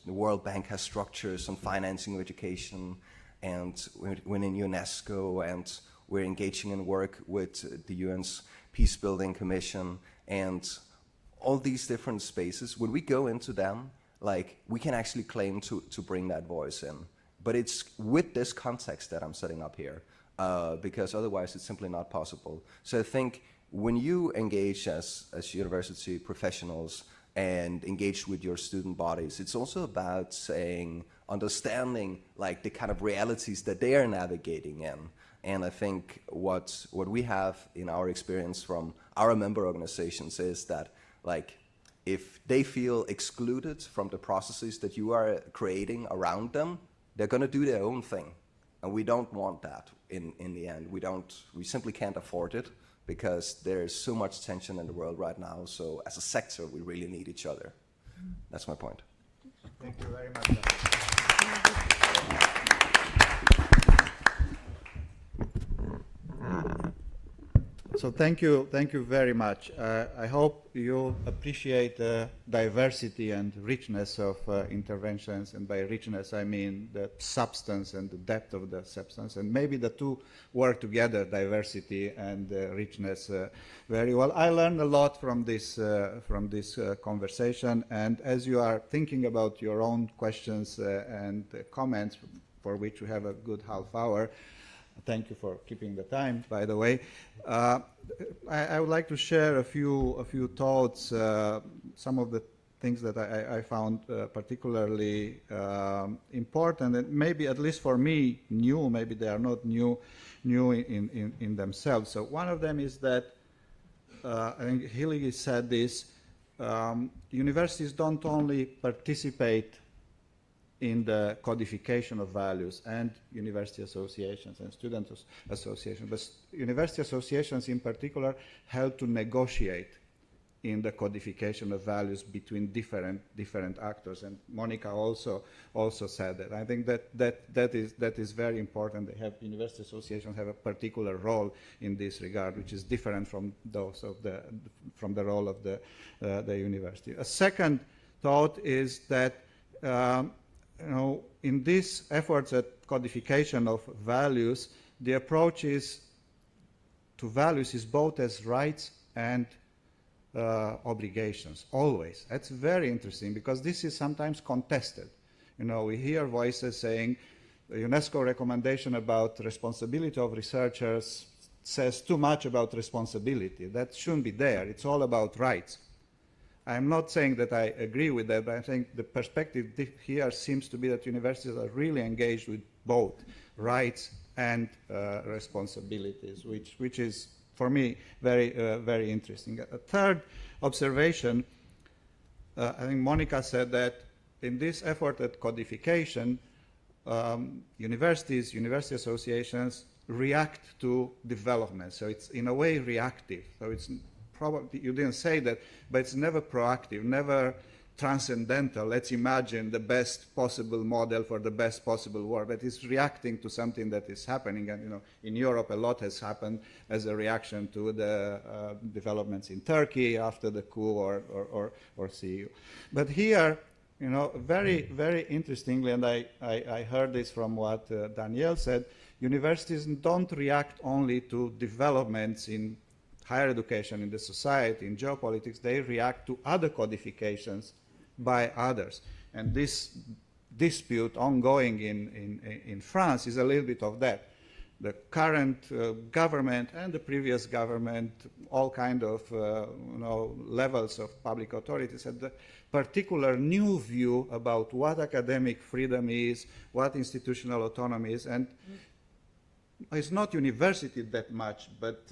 the World Bank has structures on financing of education, and we're in UNESCO, and we're engaging in work with the UN's Peace-Building Commission, and all these different spaces. When we go into them, like, we can actually claim to bring that voice in. But it's with this context that I'm setting up here, because otherwise it's simply not possible. So I think when you engage as university professionals and engage with your student bodies, it's also about understanding, like, the kind of realities that they are navigating in. And I think what we have in our experience from our member organizations is that, like, if they feel excluded from the processes that you are creating around them, they're going to do their own thing. And we don't want that in the end. We simply can't afford it, because there's so much tension in the world right now. So as a sector, we really need each other. That's my point. Thank you very much. So thank you very much. I hope you appreciate the diversity and richness of interventions, and by richness I mean the substance and the depth of the substance, and maybe the two work together, diversity and richness, very well. I learned a lot from this conversation, and as you are thinking about your own questions and comments, for which we have a good half hour. Thank you for keeping the time, by the way. I would like to share a few thoughts, some of the things that I found particularly important, and maybe, at least for me, new. Maybe they are not new in themselves. So one of them is that, I think Hilly said this, universities don't only participate in the codification of values, and university associations and student associations, but university associations in particular help to negotiate in the codification of values between different actors. And Monica also said that. I think that is very important. University associations have a particular role in this regard, which is different from those of the role of the university. A second thought is that in these efforts at codification of values, the approach to values is both as rights and obligations, always. That's very interesting, because this is sometimes contested. We hear voices saying the UNESCO recommendation about responsibility of researchers says too much about responsibility. That shouldn't be there. It's all about rights. I'm not saying that I agree with that, but I think the perspective here seems to be that universities are really engaged with both rights and responsibilities, which is, for me, very interesting. A third observation, I think Monica said that in this effort at codification, university associations react to development. So it's in a way reactive. So it's probably, you didn't say that, but it's never proactive, never transcendental. Let's imagine the best possible model for the best possible world, but it's reacting to something that is happening. And in Europe, a lot has happened as a reaction to the developments in Turkey after the coup or CEU. But here, very interestingly, and I heard this from what Danielle said, universities don't react only to developments in higher education, in the society, in geopolitics. They react to other codifications by others. And this dispute ongoing in France is a little bit of that. The current government and the previous government, all kind of levels of public authorities, had the particular new view about what academic freedom is, what institutional autonomy is, and it's not university that much, but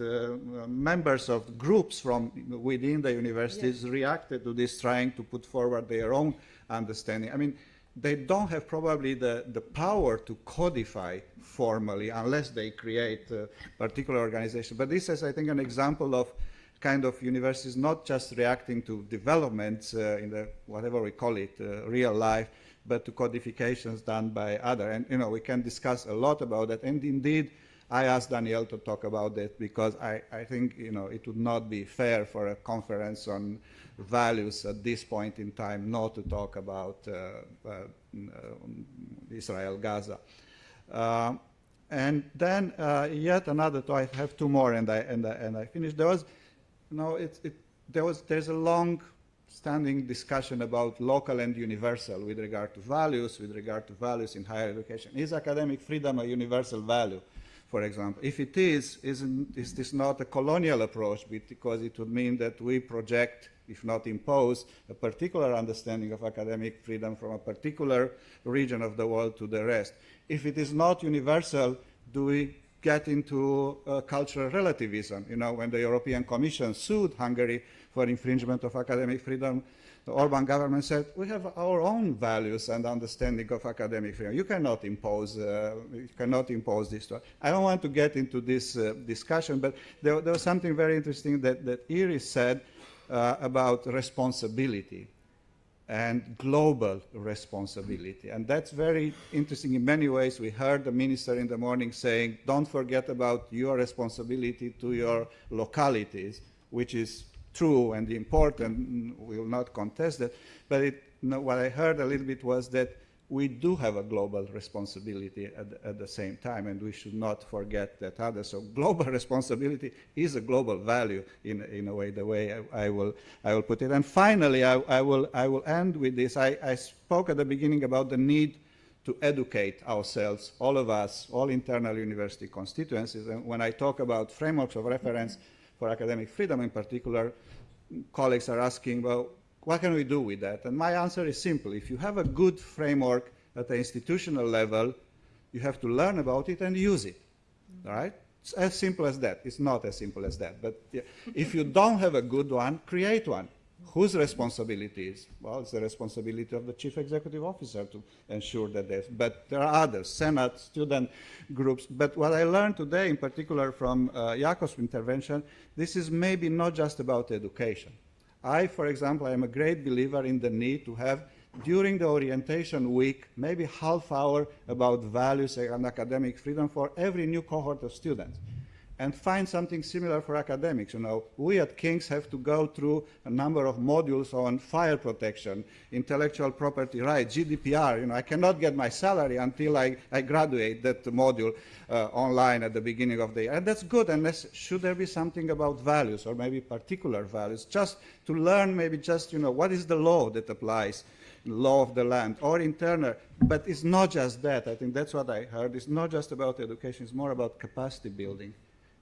members of groups from within the universities reacted to this, trying to put forward their own understanding. I mean, they don't have probably the power to codify formally unless they create a particular organization. But this is, I think, an example of kind of universities not just reacting to developments in the, whatever we call it, real life, but to codifications done by other. And, you know, we can discuss a lot about that. And indeed, I asked Danielle to talk about that because I think, you know, it would not be fair for a conference on values at this point in time not to talk about Israel-Gaza. And then yet another, I have two more and I finish. There was, no, there's a long-standing discussion about local and universal with regard to values in higher education. Is academic freedom a universal value, for example? If it is this not a colonial approach, because it would mean that we project, if not impose, a particular understanding of academic freedom from a particular region of the world to the rest? If it is not universal, do we get into cultural relativism? You know, when the European Commission sued Hungary for infringement of academic freedom, the Orban government said, we have our own values and understanding of academic freedom. You cannot impose this to us. I don't want to get into this discussion, but there was something very interesting that Iris said about responsibility and global responsibility. And that's very interesting in many ways. We heard the minister in the morning saying, don't forget about your responsibility to your localities, which is true and important. We will not contest that. But what I heard a little bit was that we do have a global responsibility at the same time, and we should not forget that other. So global responsibility is a global value in a way, the way I will put it. And finally, I will end with this. I spoke at the beginning about the need to educate ourselves, all of us, all internal university constituencies. And when I talk about frameworks of reference for academic freedom in particular, colleagues are asking, well, what can we do with that? And my answer is simple. If you have a good framework at the institutional level, you have to learn about it and use it, all right? It's as simple as that. It's not as simple as that. But yeah, if you don't have a good one, create one. Whose responsibility is? Well, it's the responsibility of the chief executive officer to ensure that there's, but there are others, Senate, student groups. But what I learned today, in particular from Jakov's intervention, this is maybe not just about education. For example, I am a great believer in the need to have, during the orientation week, maybe half hour about values and academic freedom for every new cohort of students. And find something similar for academics. You know, we at King's have to go through a number of modules on fire protection, intellectual property rights, GDPR. You know, I cannot get my salary until I graduate that module online at the beginning of the year. And that's good, unless should there be something about values or maybe particular values, just to learn maybe just, you know, what is the law that applies, law of the land, or internal. But it's not just that. I think that's what I heard. It's not just about education. It's more about capacity building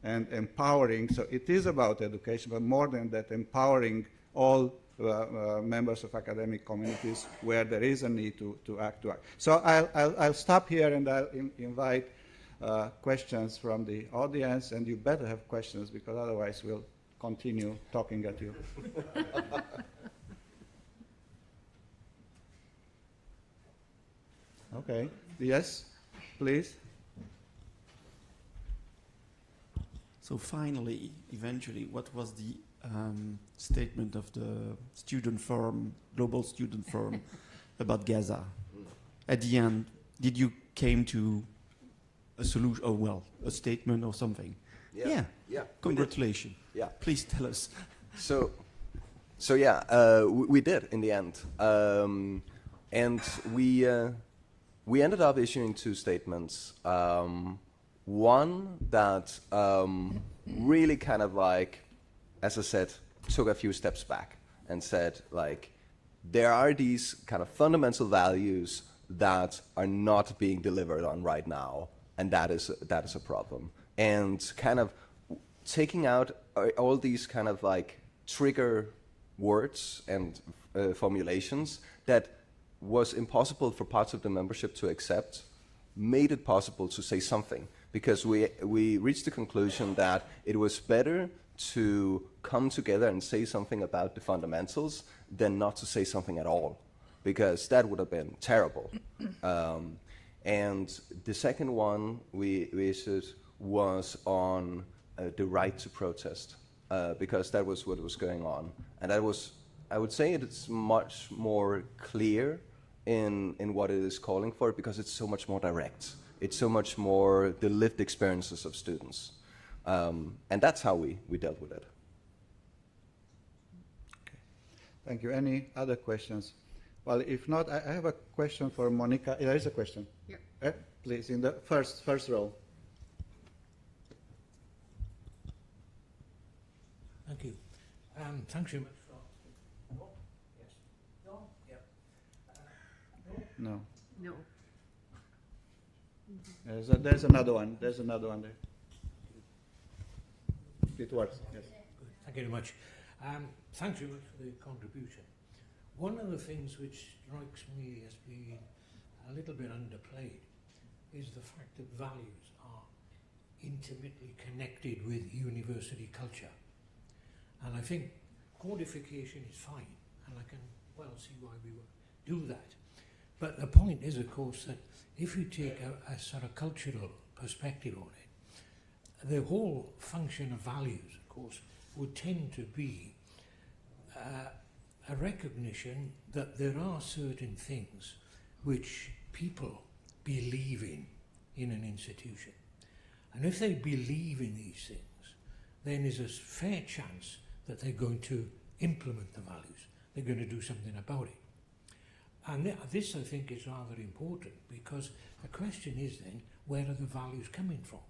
and empowering. So it is about education, but more than that, empowering all members of academic communities where there is a need to act. So I'll stop here and I'll invite questions from the audience, and you better have questions because otherwise we'll continue talking at you. Okay, yes, please. So finally, eventually, what was the statement of the student forum, global student forum, about Gaza? At the end, did you came to a solution, or well, a statement or something? Yeah. Congratulations. Yeah. Please tell us. So yeah, we did in the end, and we ended up issuing two statements. One that really kind of like, as I said, took a few steps back and said, like, there are these kind of fundamental values that are not being delivered on right now, and that is a problem. And kind of taking out all these kind of like trigger words and formulations that was impossible for parts of the membership to accept, made it possible to say something. Because we reached the conclusion that it was better to come together and say something about the fundamentals than not to say something at all, because that would have been terrible. And the second one we issued was on the right to protest. because that was what was going on. And that was, I would say it's much more clear in what it is calling for, because it's so much more direct. It's so much more the lived experiences of students. And that's how we dealt with it. Thank you. Any other questions? Well, if not, I have a question for Monica. There is a question. Yeah. Please, in the first row. Thank you. Thanks very much for... No? Yes. No? Yep. No. No. There's another one. There's another one there. It works. Yes. Good. Thank you very much. Thanks very much for the contribution. One of the things which strikes me as being a little bit underplayed is the fact that values are intimately connected with university culture. And I think codification is fine, and I can well see why we would do that. But the point is, of course, that if you take a sort of cultural perspective on it, the whole function of values, of course, would tend to be a recognition that there are certain things which people believe in an institution. And if they believe in these things, then there's a fair chance that they're going to implement the values. They're going to do something about it. And this, I think, is rather important, because the question is then, where are the values coming from?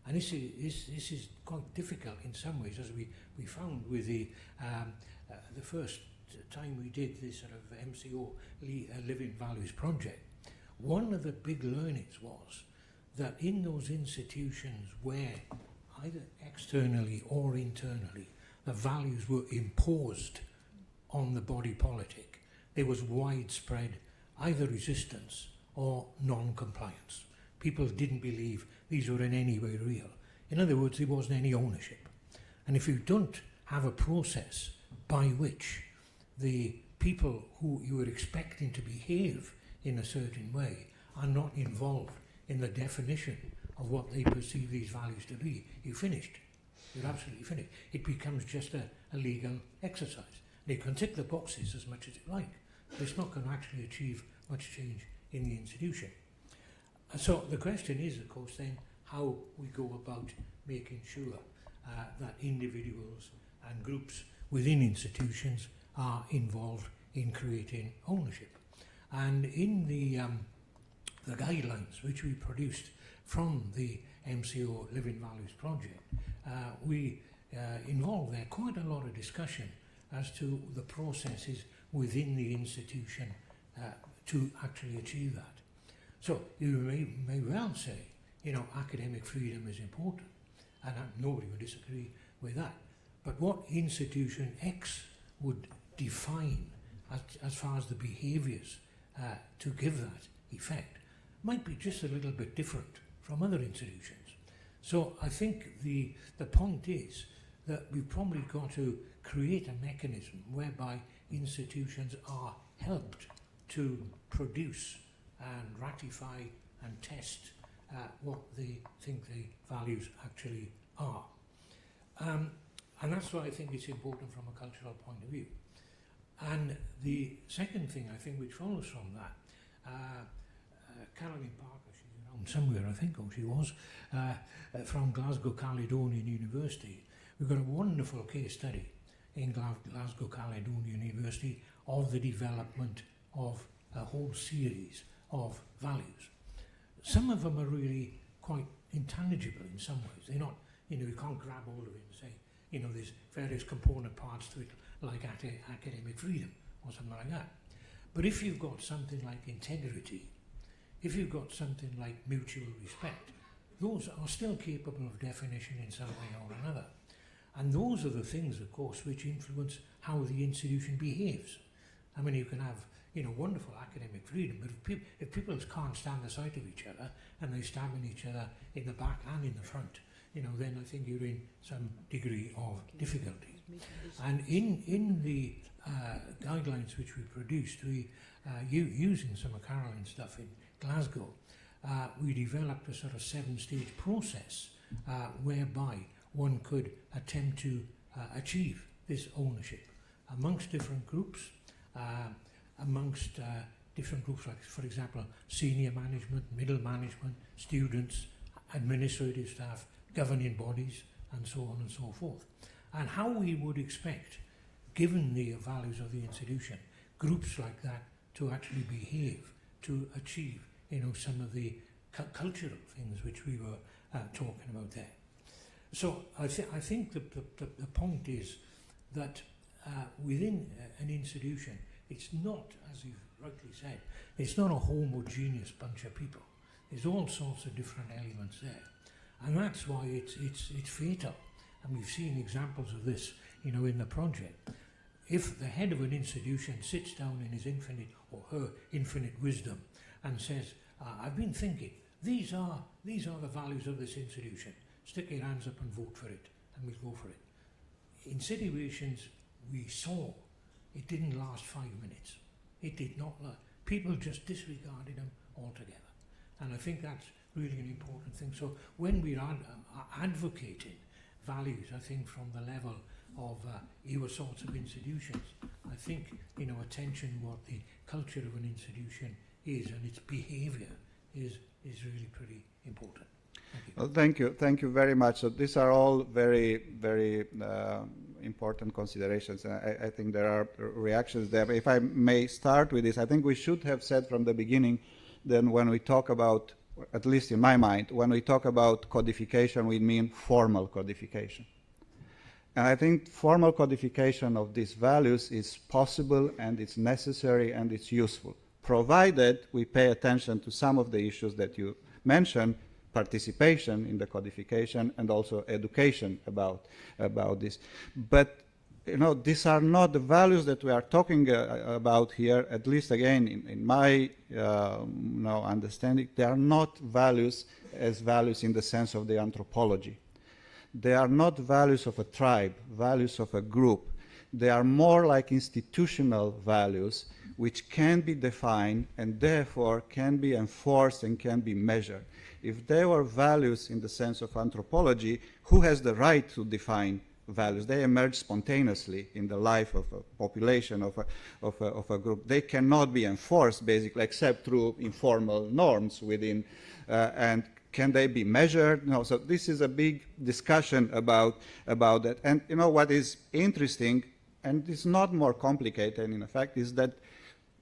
And this is quite difficult in some ways, as we found with the first time we did this sort of MCO Living Values project. One of the big learnings was that in those institutions where, either externally or internally, the values were imposed on the body politic, there was widespread either resistance or non-compliance. People didn't believe these were in any way real. In other words, there wasn't any ownership. And if you don't have a process by which the people who you were expecting to behave in a certain way are not involved in the definition of what they perceive these values to be, you're finished. You're absolutely finished. It becomes just a legal exercise. They can tick the boxes as much as you like, but it's not going to actually achieve much change in the institution. And so the question is, of course, then, how we go about making sure that individuals and groups within institutions are involved in creating ownership. And in the guidelines which we produced from the MCO Living Values project, we involved there quite a lot of discussion as to the processes within the institution to actually achieve that. So you may well say, you know, academic freedom is important, and nobody would disagree with that. But what institution X would define as far as the behaviours to give that effect might be just a little bit different from other institutions. So I think the point is that we've probably got to create a mechanism whereby institutions are helped to produce and ratify and test what they think the values actually are. And that's why I think it's important from a cultural point of view. And the second thing, I think, which follows from that, Caroline Parker, she's around somewhere, I think, or she was, from Glasgow Caledonian University. We've got a wonderful case study in Glasgow Caledonian University of the development of a whole series of values. Some of them are really quite intangible in some ways. They're not, you know, you can't grab hold of it and say, you know, there's various component parts to it, like academic freedom or something like that. But if you've got something like integrity, if you've got something like mutual respect, those are still capable of definition in some way or another. And those are the things, of course, which influence how the institution behaves. I mean, you can have, you know, wonderful academic freedom, but if people can't stand the sight of each other and they're stabbing each other in the back and in the front, you know, then I think you're in some degree of difficulty. And in the guidelines which we produced, we using some of Caroline's stuff in Glasgow, we developed a sort of 7-stage process whereby one could attempt to achieve this ownership amongst different groups, amongst different groups like, for example, senior management, middle management, students, administrative staff, governing bodies, and so on and so forth. And how we would expect, given the values of the institution, groups like that to actually behave, to achieve, some of the cultural things which we were talking about there. So I think the point is that within an institution, it's not, as you've rightly said, it's not a homogeneous bunch of people. There's all sorts of different elements there. And that's why it's fatal. And we've seen examples of this, in the project. If the head of an institution sits down in his infinite or her infinite wisdom and says, I've been thinking, these are the values of this institution. Stick your hands up and vote for it, and we'll go for it. In situations we saw, it didn't last 5 minutes. It did not last. People just disregarded them altogether. And I think that's really an important thing. So when we're advocating values, I think from the level of your sorts of institutions, I think, attention what the culture of an institution is and its behavior is really pretty important. Thank you. Well, thank you very much. So these are all very, very important considerations. I think there are reactions there. But if I may start with this, I think we should have said from the beginning that when we talk about, at least in my mind, when we talk about codification, we mean formal codification. And I think formal codification of these values is possible and it's necessary and it's useful, provided we pay attention to some of the issues that you mentioned, participation in the codification and also education about this. But these are not the values that we are talking about here, at least again in my understanding. They are not values as values in the sense of the anthropology. They are not values of a tribe, values of a group. They are more like institutional values which can be defined and therefore can be enforced and can be measured. If they were values in the sense of anthropology, who has the right to define values? They emerge spontaneously in the life of a population, of a group. They cannot be enforced basically except through informal norms within, and can they be measured? No. So this is a big discussion about that. And what is interesting, and it's not more complicated in effect, is that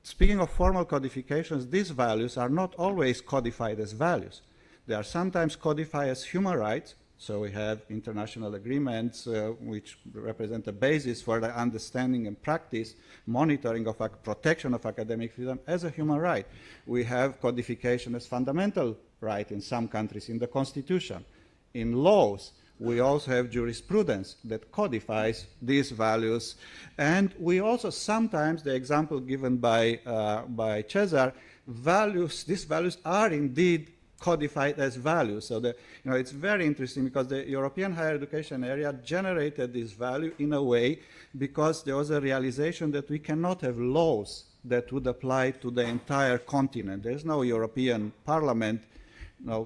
speaking of formal codifications, these values are not always codified as values. They are sometimes codified as human rights. So we have international agreements which represent a basis for the understanding and practice, monitoring of protection of academic freedom as a human right. We have codification as fundamental right in some countries in the constitution. In laws, we also have jurisprudence that codifies these values. And we also sometimes, the example given by Cesar, these values are indeed codified as values. So it's very interesting because the European higher education area generated this value in a way because there was a realization that we cannot have laws that would apply to the entire continent. There's no European Parliament,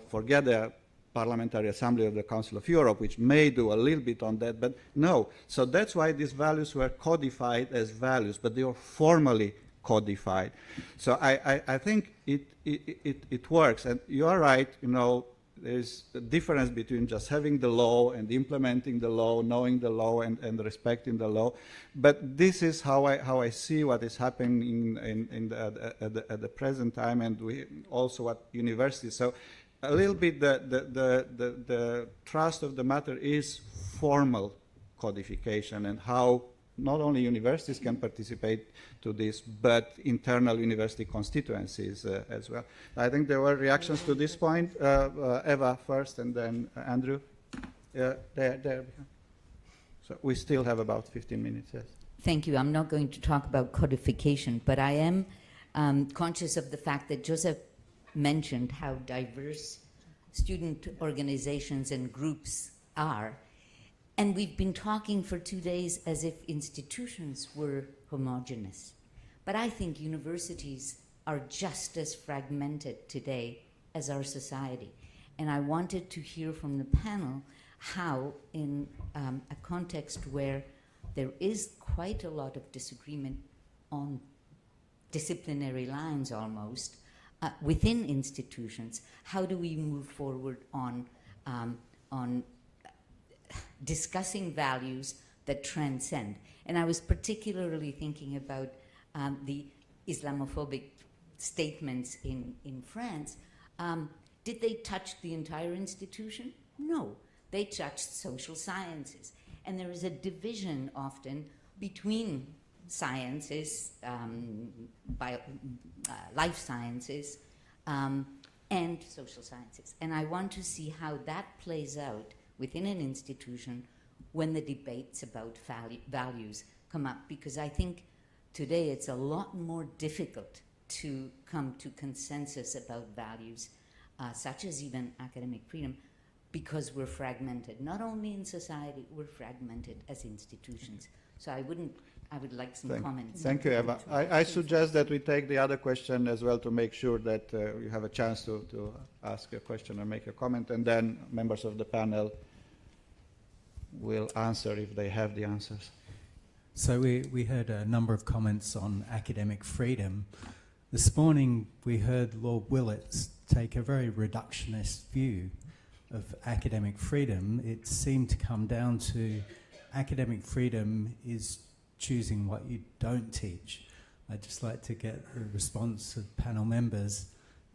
forget the Parliamentary Assembly of the Council of Europe, which may do a little bit on that, but no. So that's why these values were codified as values, but they were formally codified. So I think it works. And you are right, there's a difference between just having the law and implementing the law, knowing the law and respecting the law. But this is how I see what is happening at the present time, and also what universities. So a little bit the thrust of the matter is formal codification and how not only universities can participate to this, but internal university constituencies as well. I think there were reactions to this point. Eva first, and then Andrew. There. So we still have about 15 minutes, yes. Thank you. I'm not going to talk about codification, but I am conscious of the fact that Joseph mentioned how diverse student organizations and groups are. And we've been talking for 2 days as if institutions were homogeneous. But I think universities are just as fragmented today as our society. And I wanted to hear from the panel how in a context where there is quite a lot of disagreement on disciplinary lines almost within institutions, how do we move forward on discussing values that transcend? And I was particularly thinking about the Islamophobic statements in France. Did they touch the entire institution? No, they touched social sciences. And there is a division often between sciences, life sciences, and social sciences. And I want to see how that plays out within an institution when the debates about values come up, because I think today it's a lot more difficult to come to consensus about values, such as even academic freedom, because we're fragmented. Not only in society, we're fragmented as institutions. So I would like some comments. Thank you, Eva. I suggest that we take the other question as well to make sure that you have a chance to ask a question or make a comment, and then members of the panel will answer if they have the answers. So we heard a number of comments on academic freedom. This morning we heard Lord Willits take a very reductionist view of academic freedom. It seemed to come down to academic freedom is choosing what you don't teach. I'd just like to get a response of panel members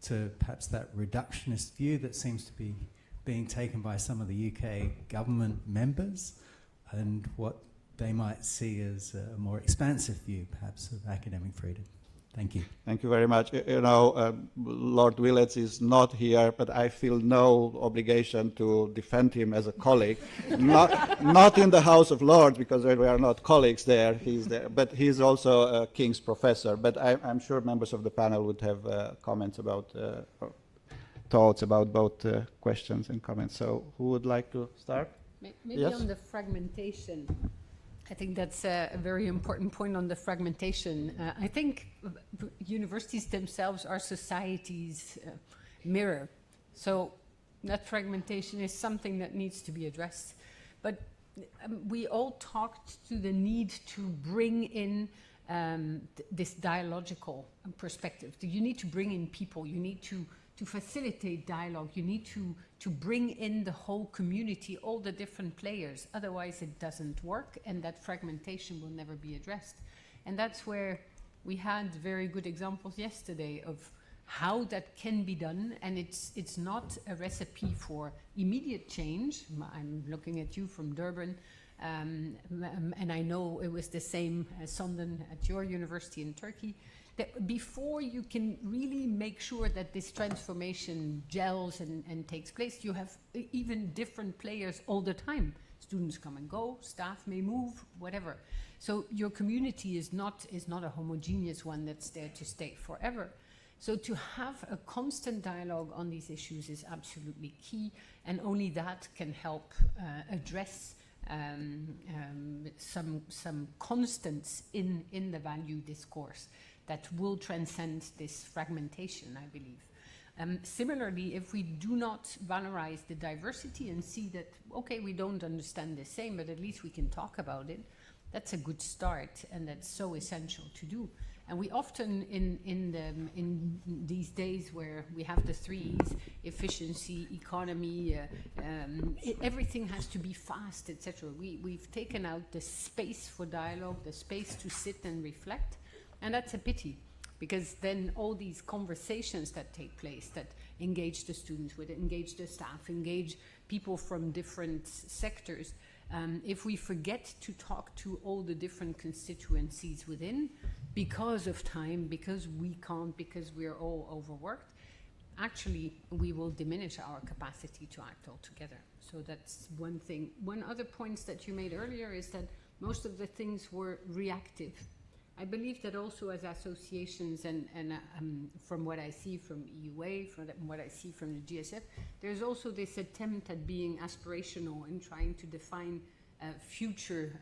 to perhaps that reductionist view that seems to be being taken by some of the UK government members, and what they might see as a more expansive view, perhaps, of academic freedom. Thank you. Thank you very much. You know, Lord Willets is not here, but I feel no obligation to defend him as a colleague. not in the House of Lords, because we are not colleagues there. He's there, but he's also a King's professor. But I'm sure members of the panel would have comments about, thoughts about both questions and comments. So who would like to start? Maybe yes? On the fragmentation. I think that's a very important point on the fragmentation. I think universities themselves are society's mirror. So that fragmentation is something that needs to be addressed. But we all talked to the need to bring in this dialogical perspective. You need to bring in people. You need to facilitate dialogue. You need to bring in the whole community, all the different players. Otherwise it doesn't work, and that fragmentation will never be addressed. And that's where we had very good examples yesterday of how that can be done, and it's not a recipe for immediate change. I'm looking at you from Durban, and I know it was the same as Sondern at your university in Turkey. That before you can really make sure that this transformation gels and takes place, you have even different players all the time. Students come and go, staff may move, whatever. So your community is not a homogeneous one that's there to stay forever. So to have a constant dialogue on these issues is absolutely key, and only that can help address some constants in the value discourse that will transcend this fragmentation, I believe. Similarly, if we do not valorize the diversity and see that, okay, we don't understand the same, but at least we can talk about it, that's a good start, and that's so essential to do. And we often, in these days where we have the three E's, efficiency, economy, everything has to be fast, etc. We've taken out the space for dialogue, the space to sit and reflect. And that's a pity, because then all these conversations that take place, that engage the students with it, engage the staff, engage people from different sectors, if we forget to talk to all the different constituencies within, because of time, because we can't, because we're all overworked, actually we will diminish our capacity to act altogether. So that's one thing. One other point that you made earlier is that most of the things were reactive. I believe that also as associations, and from what I see from EUA, from what I see from the GSF, there's also this attempt at being aspirational and trying to define future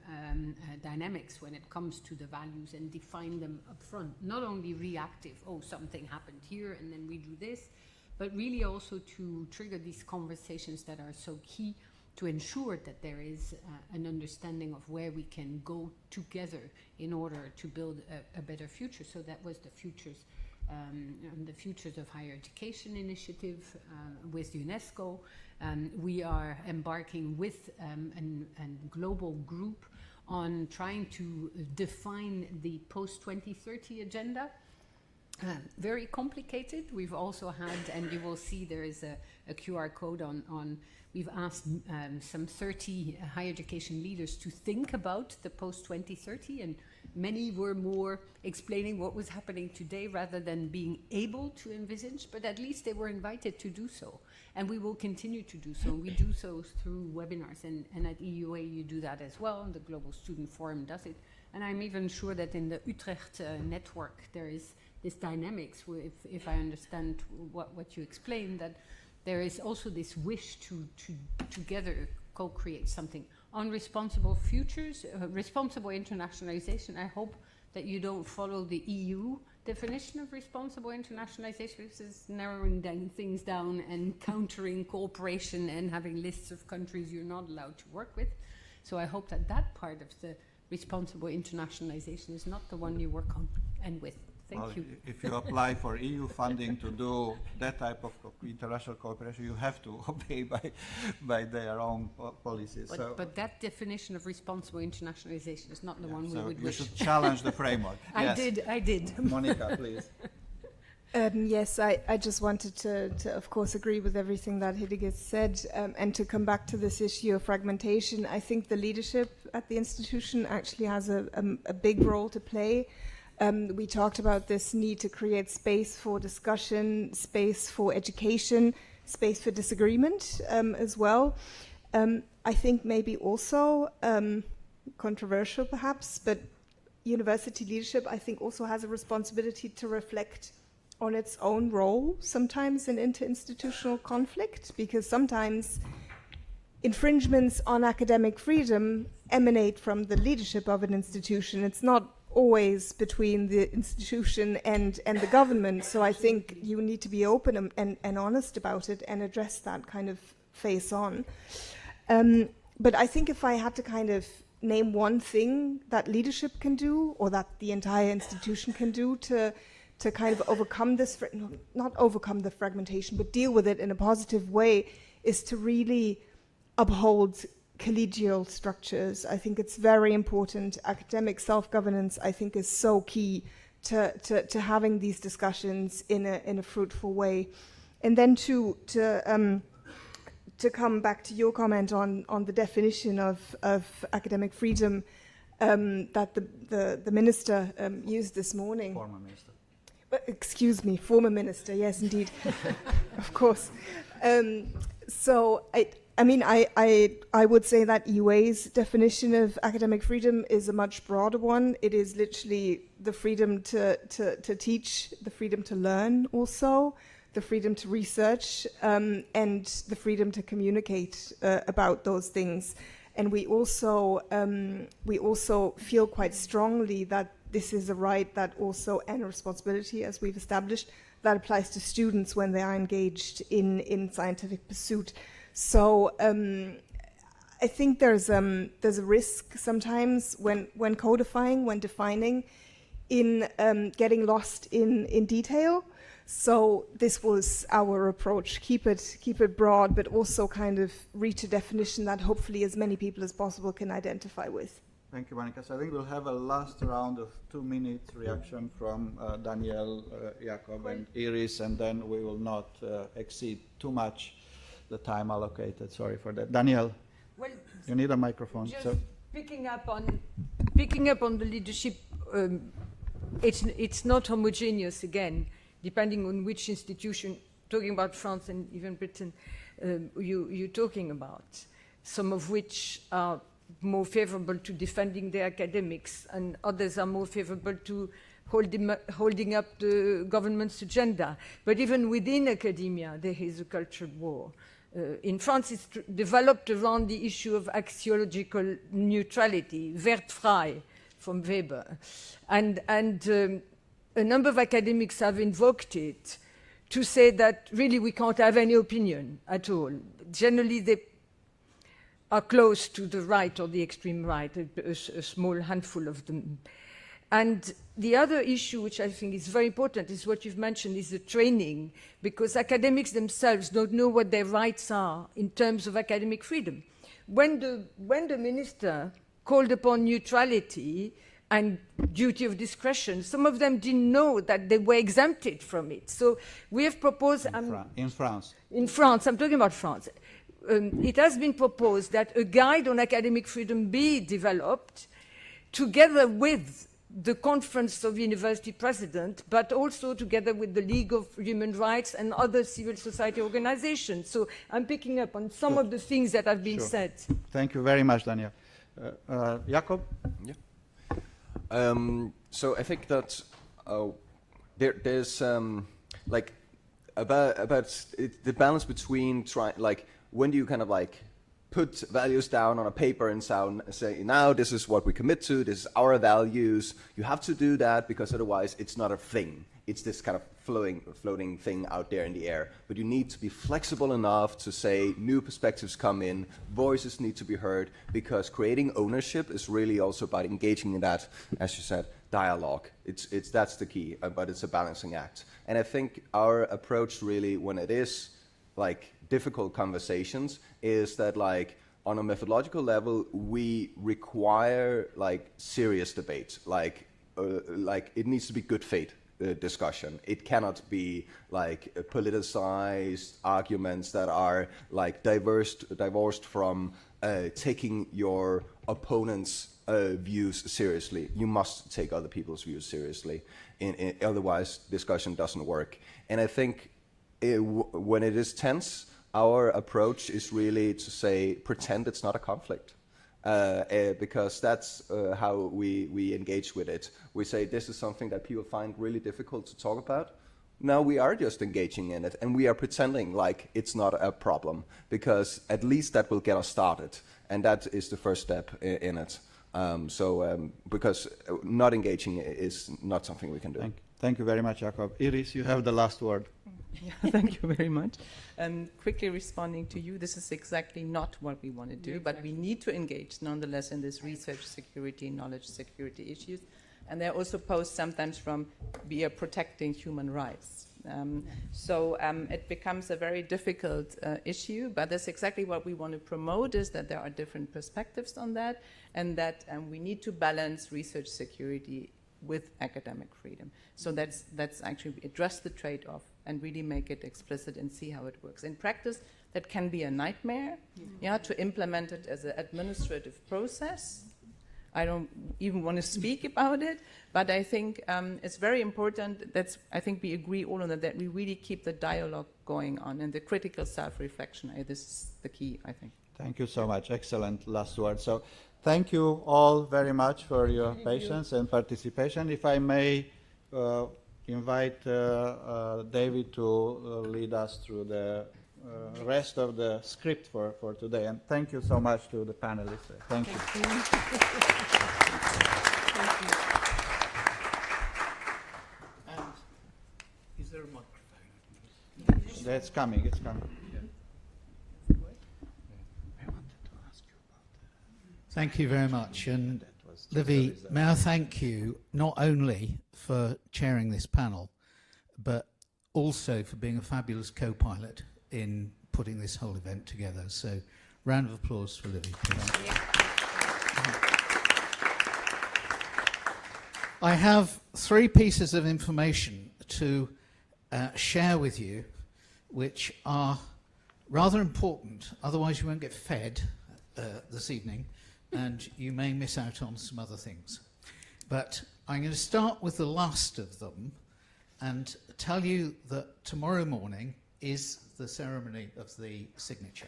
dynamics when it comes to the values and define them up front. Not only reactive, oh, something happened here and then we do this, but really also to trigger these conversations that are so key to ensure that there is an understanding of where we can go together in order to build a better future. So that was the Futures of Higher Education initiative with UNESCO. We are embarking with a global group on trying to define the post-2030 agenda. Very complicated. We've also had, and you will see there is a QR code on we've asked some 30 higher education leaders to think about the post-2030, and many were more explaining what was happening today rather than being able to envisage, but at least they were invited to do so. And we will continue to do so. We do so through webinars, and at EUA you do that as well, and the Global Student Forum does it. And I'm even sure that in the Utrecht network there is this dynamics, if I understand what you explained, that there is also this wish to together co-create something on responsible futures, responsible internationalization. I hope that you don't follow the EU definition of responsible internationalization, which is narrowing things down and countering cooperation and having lists of countries you're not allowed to work with. So I hope that that part of the responsible internationalization is not the one you work on and with. Thank you. If you apply for EU funding to do that type of international cooperation, you have to obey by their own policies. But that definition of responsible internationalization is not the one we would wish. You should challenge the framework. I did. Monica, please. Yes, I just wanted to, of course, agree with everything that Hidegard said, and to come back to this issue of fragmentation. I think the leadership at the institution actually has a big role to play. We talked about this need to create space for discussion, space for education, space for disagreement as well. I think maybe also, controversial perhaps, but university leadership I think also has a responsibility to reflect on its own role sometimes in interinstitutional conflict, because sometimes infringements on academic freedom emanate from the leadership of an institution. It's not always between the institution and the government. So I think you need to be open and honest about it and address that kind of face on. But I think if I had to kind of name one thing that leadership can do, or that the entire institution can do to kind of overcome this, not overcome the fragmentation, but deal with it in a positive way, is to really uphold collegial structures. I think it's very important. Academic self-governance, I think, is so key to having these discussions in a fruitful way. And then to come back to your comment on the definition of academic freedom that the minister used this morning. Former minister. Excuse me, former minister. Yes, indeed, of course. So I mean, I would say that EUA's definition of academic freedom is a much broader one. It is literally the freedom to teach, the freedom to learn also, the freedom to research, and the freedom to communicate about those things. And we also feel quite strongly that this is a right that also, and a responsibility, as we've established, that applies to students when they are engaged in scientific pursuit. So I think there's a risk sometimes when codifying, when defining, in getting lost in detail. So this was our approach: keep it broad, but also kind of reach a definition that hopefully as many people as possible can identify with. Thank you, Monica. So I think we'll have a last round of 2-minute reaction from Danielle, Jakob, and Iris, and then we will not exceed too much the time allocated. Sorry for that. Danielle, well, you need a microphone. Just so. picking up on the leadership, it's not homogeneous again, depending on which institution. Talking about France and even Britain, you're talking about, some of which are more favorable to defending their academics, and others are more favorable to holding up the government's agenda. But even within academia, there is a cultural war. In France, it's developed around the issue of axiological neutrality, wertfrei, from Weber. And a number of academics have invoked it to say that really we can't have any opinion at all. Generally, are close to the right or the extreme right, a small handful of them. And the other issue, which I think is very important, is what you've mentioned, is the training, because academics themselves don't know what their rights are in terms of academic freedom. When the minister called upon neutrality and duty of discretion, some of them didn't know that they were exempted from it. So we have proposed... In France. In France, I'm talking about France. It has been proposed that a guide on academic freedom be developed together with the Conference of University Presidents, but also together with the League of Human Rights and other civil society organizations. So I'm picking up on some of the things that have been said. Thank you very much, Daniel. Jakob? Yeah. So I think that there's like about the balance between when do you kind of like put values down on a paper and say, now this is what we commit to, this is our values. You have to do that because otherwise it's not a thing. It's this kind of floating thing out there in the air. But you need to be flexible enough to say new perspectives come in, voices need to be heard, because creating ownership is really also about engaging in that, as you said, dialogue. That's the key, but it's a balancing act. And I think our approach really, when it is like difficult conversations, is that like on a methodological level we require like serious debate, like it needs to be good faith discussion. It cannot be like politicized arguments that are like divorced from taking your opponent's views seriously. You must take other people's views seriously, otherwise discussion doesn't work. And I think when it is tense, our approach is really to say, pretend it's not a conflict, because that's how we engage with it. We say, this is something that people find really difficult to talk about. Now we are just engaging in it, and we are pretending like it's not a problem, because at least that will get us started, and that is the first step in it. Because not engaging is not something we can do. Thank you very much, Jakob. Iris, you have the last word. Yeah, thank you very much. Quickly responding to you, this is exactly not what we want to do, but we need to engage nonetheless in this research security, knowledge security issues. And they're also posed sometimes from we are protecting human rights. It becomes a very difficult issue, but that's exactly what we want to promote, is that there are different perspectives on that, and that we need to balance research security with academic freedom. So that's actually address the trade-off and really make it explicit and see how it works. In practice, that can be a nightmare, to implement it as an administrative process. I don't even want to speak about it, but I think it's very important. I think we agree all on that we really keep the dialogue going on and the critical self-reflection. This is the key, I think. Thank you so much. Excellent last word. So thank you all very much for your patience and participation. If I may invite David to lead us through the rest of the script for today. And thank you so much to the panelists. Thank you. And is there a microphone? That's coming. It's coming. Thank you very much. And Livy, may I thank you not only for chairing this panel, but also for being a fabulous co-pilot in putting this whole event together. So, round of applause for Livy. I have 3 pieces of information to share with you, which are rather important. Otherwise, you won't get fed this evening, and you may miss out on some other things. But I'm going to start with the last of them and tell you that tomorrow morning is the ceremony of the signature.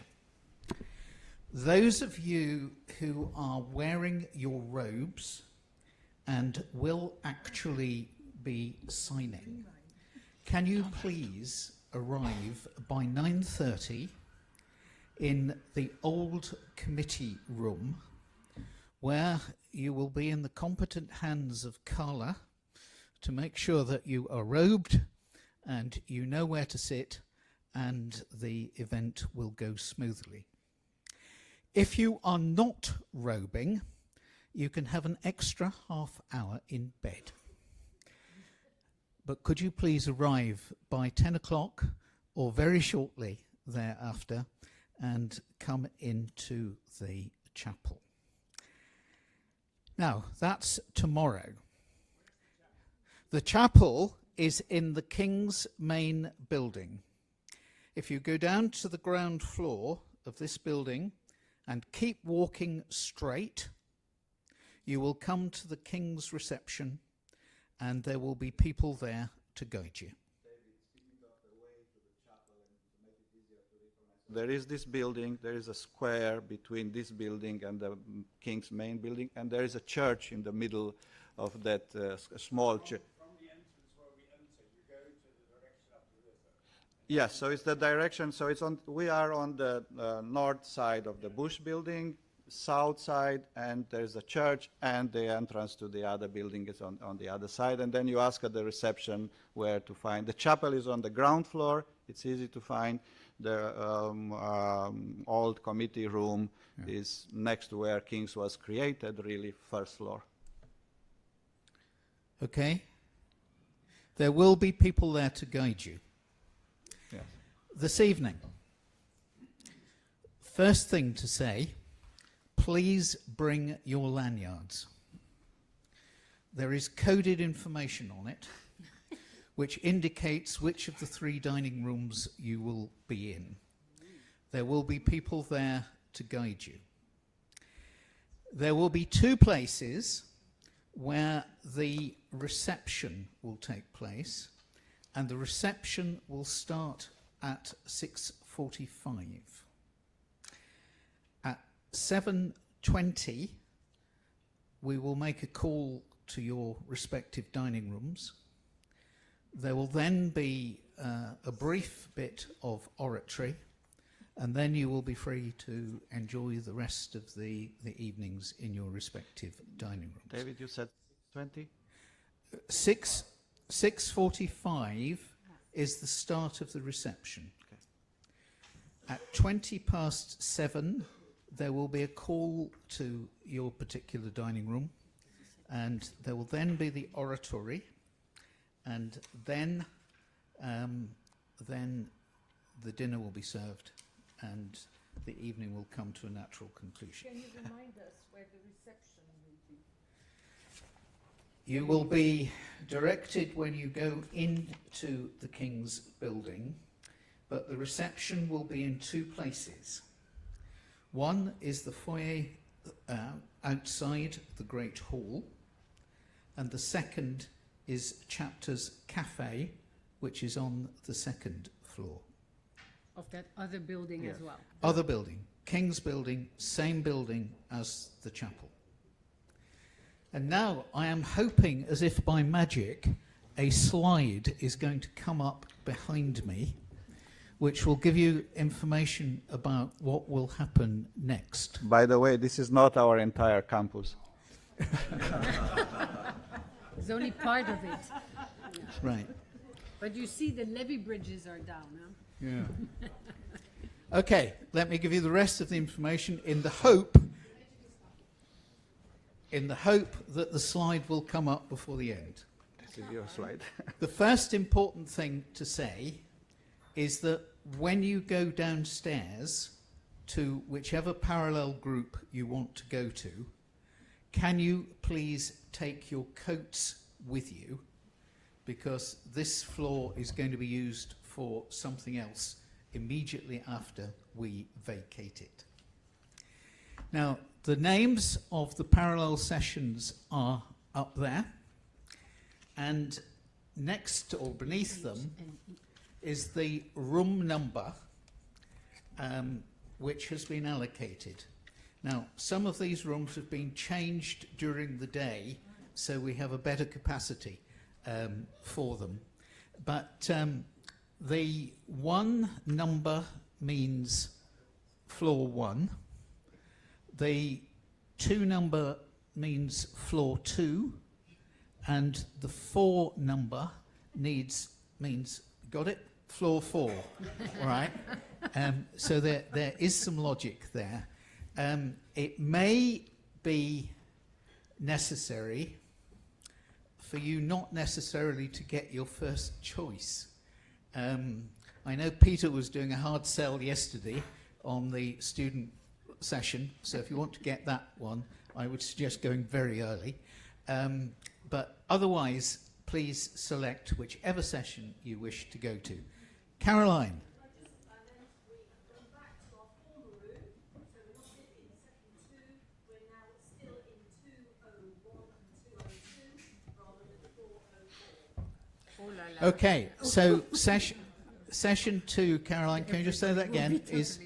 Those of you who are wearing your robes and will actually be signing, can you please arrive by 9:30 in the old committee room, where you will be in the competent hands of Carla to make sure that you are robed and you know where to sit and the event will go smoothly. If you are not robing, you can have an extra half hour in bed. But could you please arrive by 10 o'clock or very shortly thereafter and come into the chapel. Now, that's tomorrow. The chapel is in the King's main building. If you go down to the ground floor of this building and keep walking straight, you will come to the King's reception and there will be people there to guide you. There is this building, there is a square between this building and the King's main building, and there is a church in the middle of that small church. From the entrance where we enter, you go to the direction of the river. Yes, so it's the direction, so it's on, we are on the north side of the Bush building, south side, and there's a church, and the entrance to the other building is on the other side, and then you ask at the reception where to find. The chapel is on the ground floor, it's easy to find. The old committee room is next to where King's was created, really first floor. Okay? There will be people there to guide you. Yes. This evening, first thing to say, please bring your lanyards. There is coded information on it which indicates which of the 3 dining rooms you will be in. There will be people there to guide you. There will be 2 places where the reception will take place, and the reception will start at 6:45. At 7:20, we will make a call to your respective dining rooms. There will then be a brief bit of oratory, and then you will be free to enjoy the rest of the evenings in your respective dining rooms. David, you said 6:20? 6:45 is the start of the reception. Okay. At 7:20, there will be a call to your particular dining room, and there will then be the oratory, and then the dinner will be served, and the evening will come to a natural conclusion. Can you remind us where the reception will be? You will be directed when you go into the King's building, but the reception will be in 2 places. One is the foyer outside the Great Hall, and the second is Chapter's Cafe, which is on the 2nd floor. Of that other building as well. Other building, King's building, same building as the chapel. And now I am hoping, as if by magic, a slide is going to come up behind me, which will give you information about what will happen next. By the way, this is not our entire campus. It's only part of it. Right. But you see the levee bridges are down, huh? Yeah. Okay, let me give you the rest of the information in the hope that the slide will come up before the end. This is your slide. The first important thing to say is that when you go downstairs to whichever parallel group you want to go to, can you please take your coats with you, because this floor is going to be used for something else immediately after we vacate it. Now, the names of the parallel sessions are up there, and next or beneath them is the room number which has been allocated. Now, some of these rooms have been changed during the day, so we have a better capacity for them. But the 1 number means floor 1. The 2 number means floor 2. And the 4 number means, got it? Floor 4, right? So there is some logic there. It may be necessary for you not necessarily to get your first choice. I know Peter was doing a hard sell yesterday on the student session, so if you want to get that one, I would suggest going very early. But otherwise, please select whichever session you wish to go to. Caroline. Okay, so session 2, Caroline, can you just say that again? Is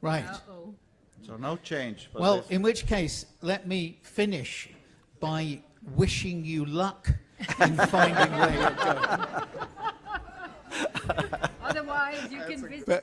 right. Uh-oh. So no change. for Well, this. in which case, let me finish by wishing you luck in finding where you're going. Otherwise, you can visit.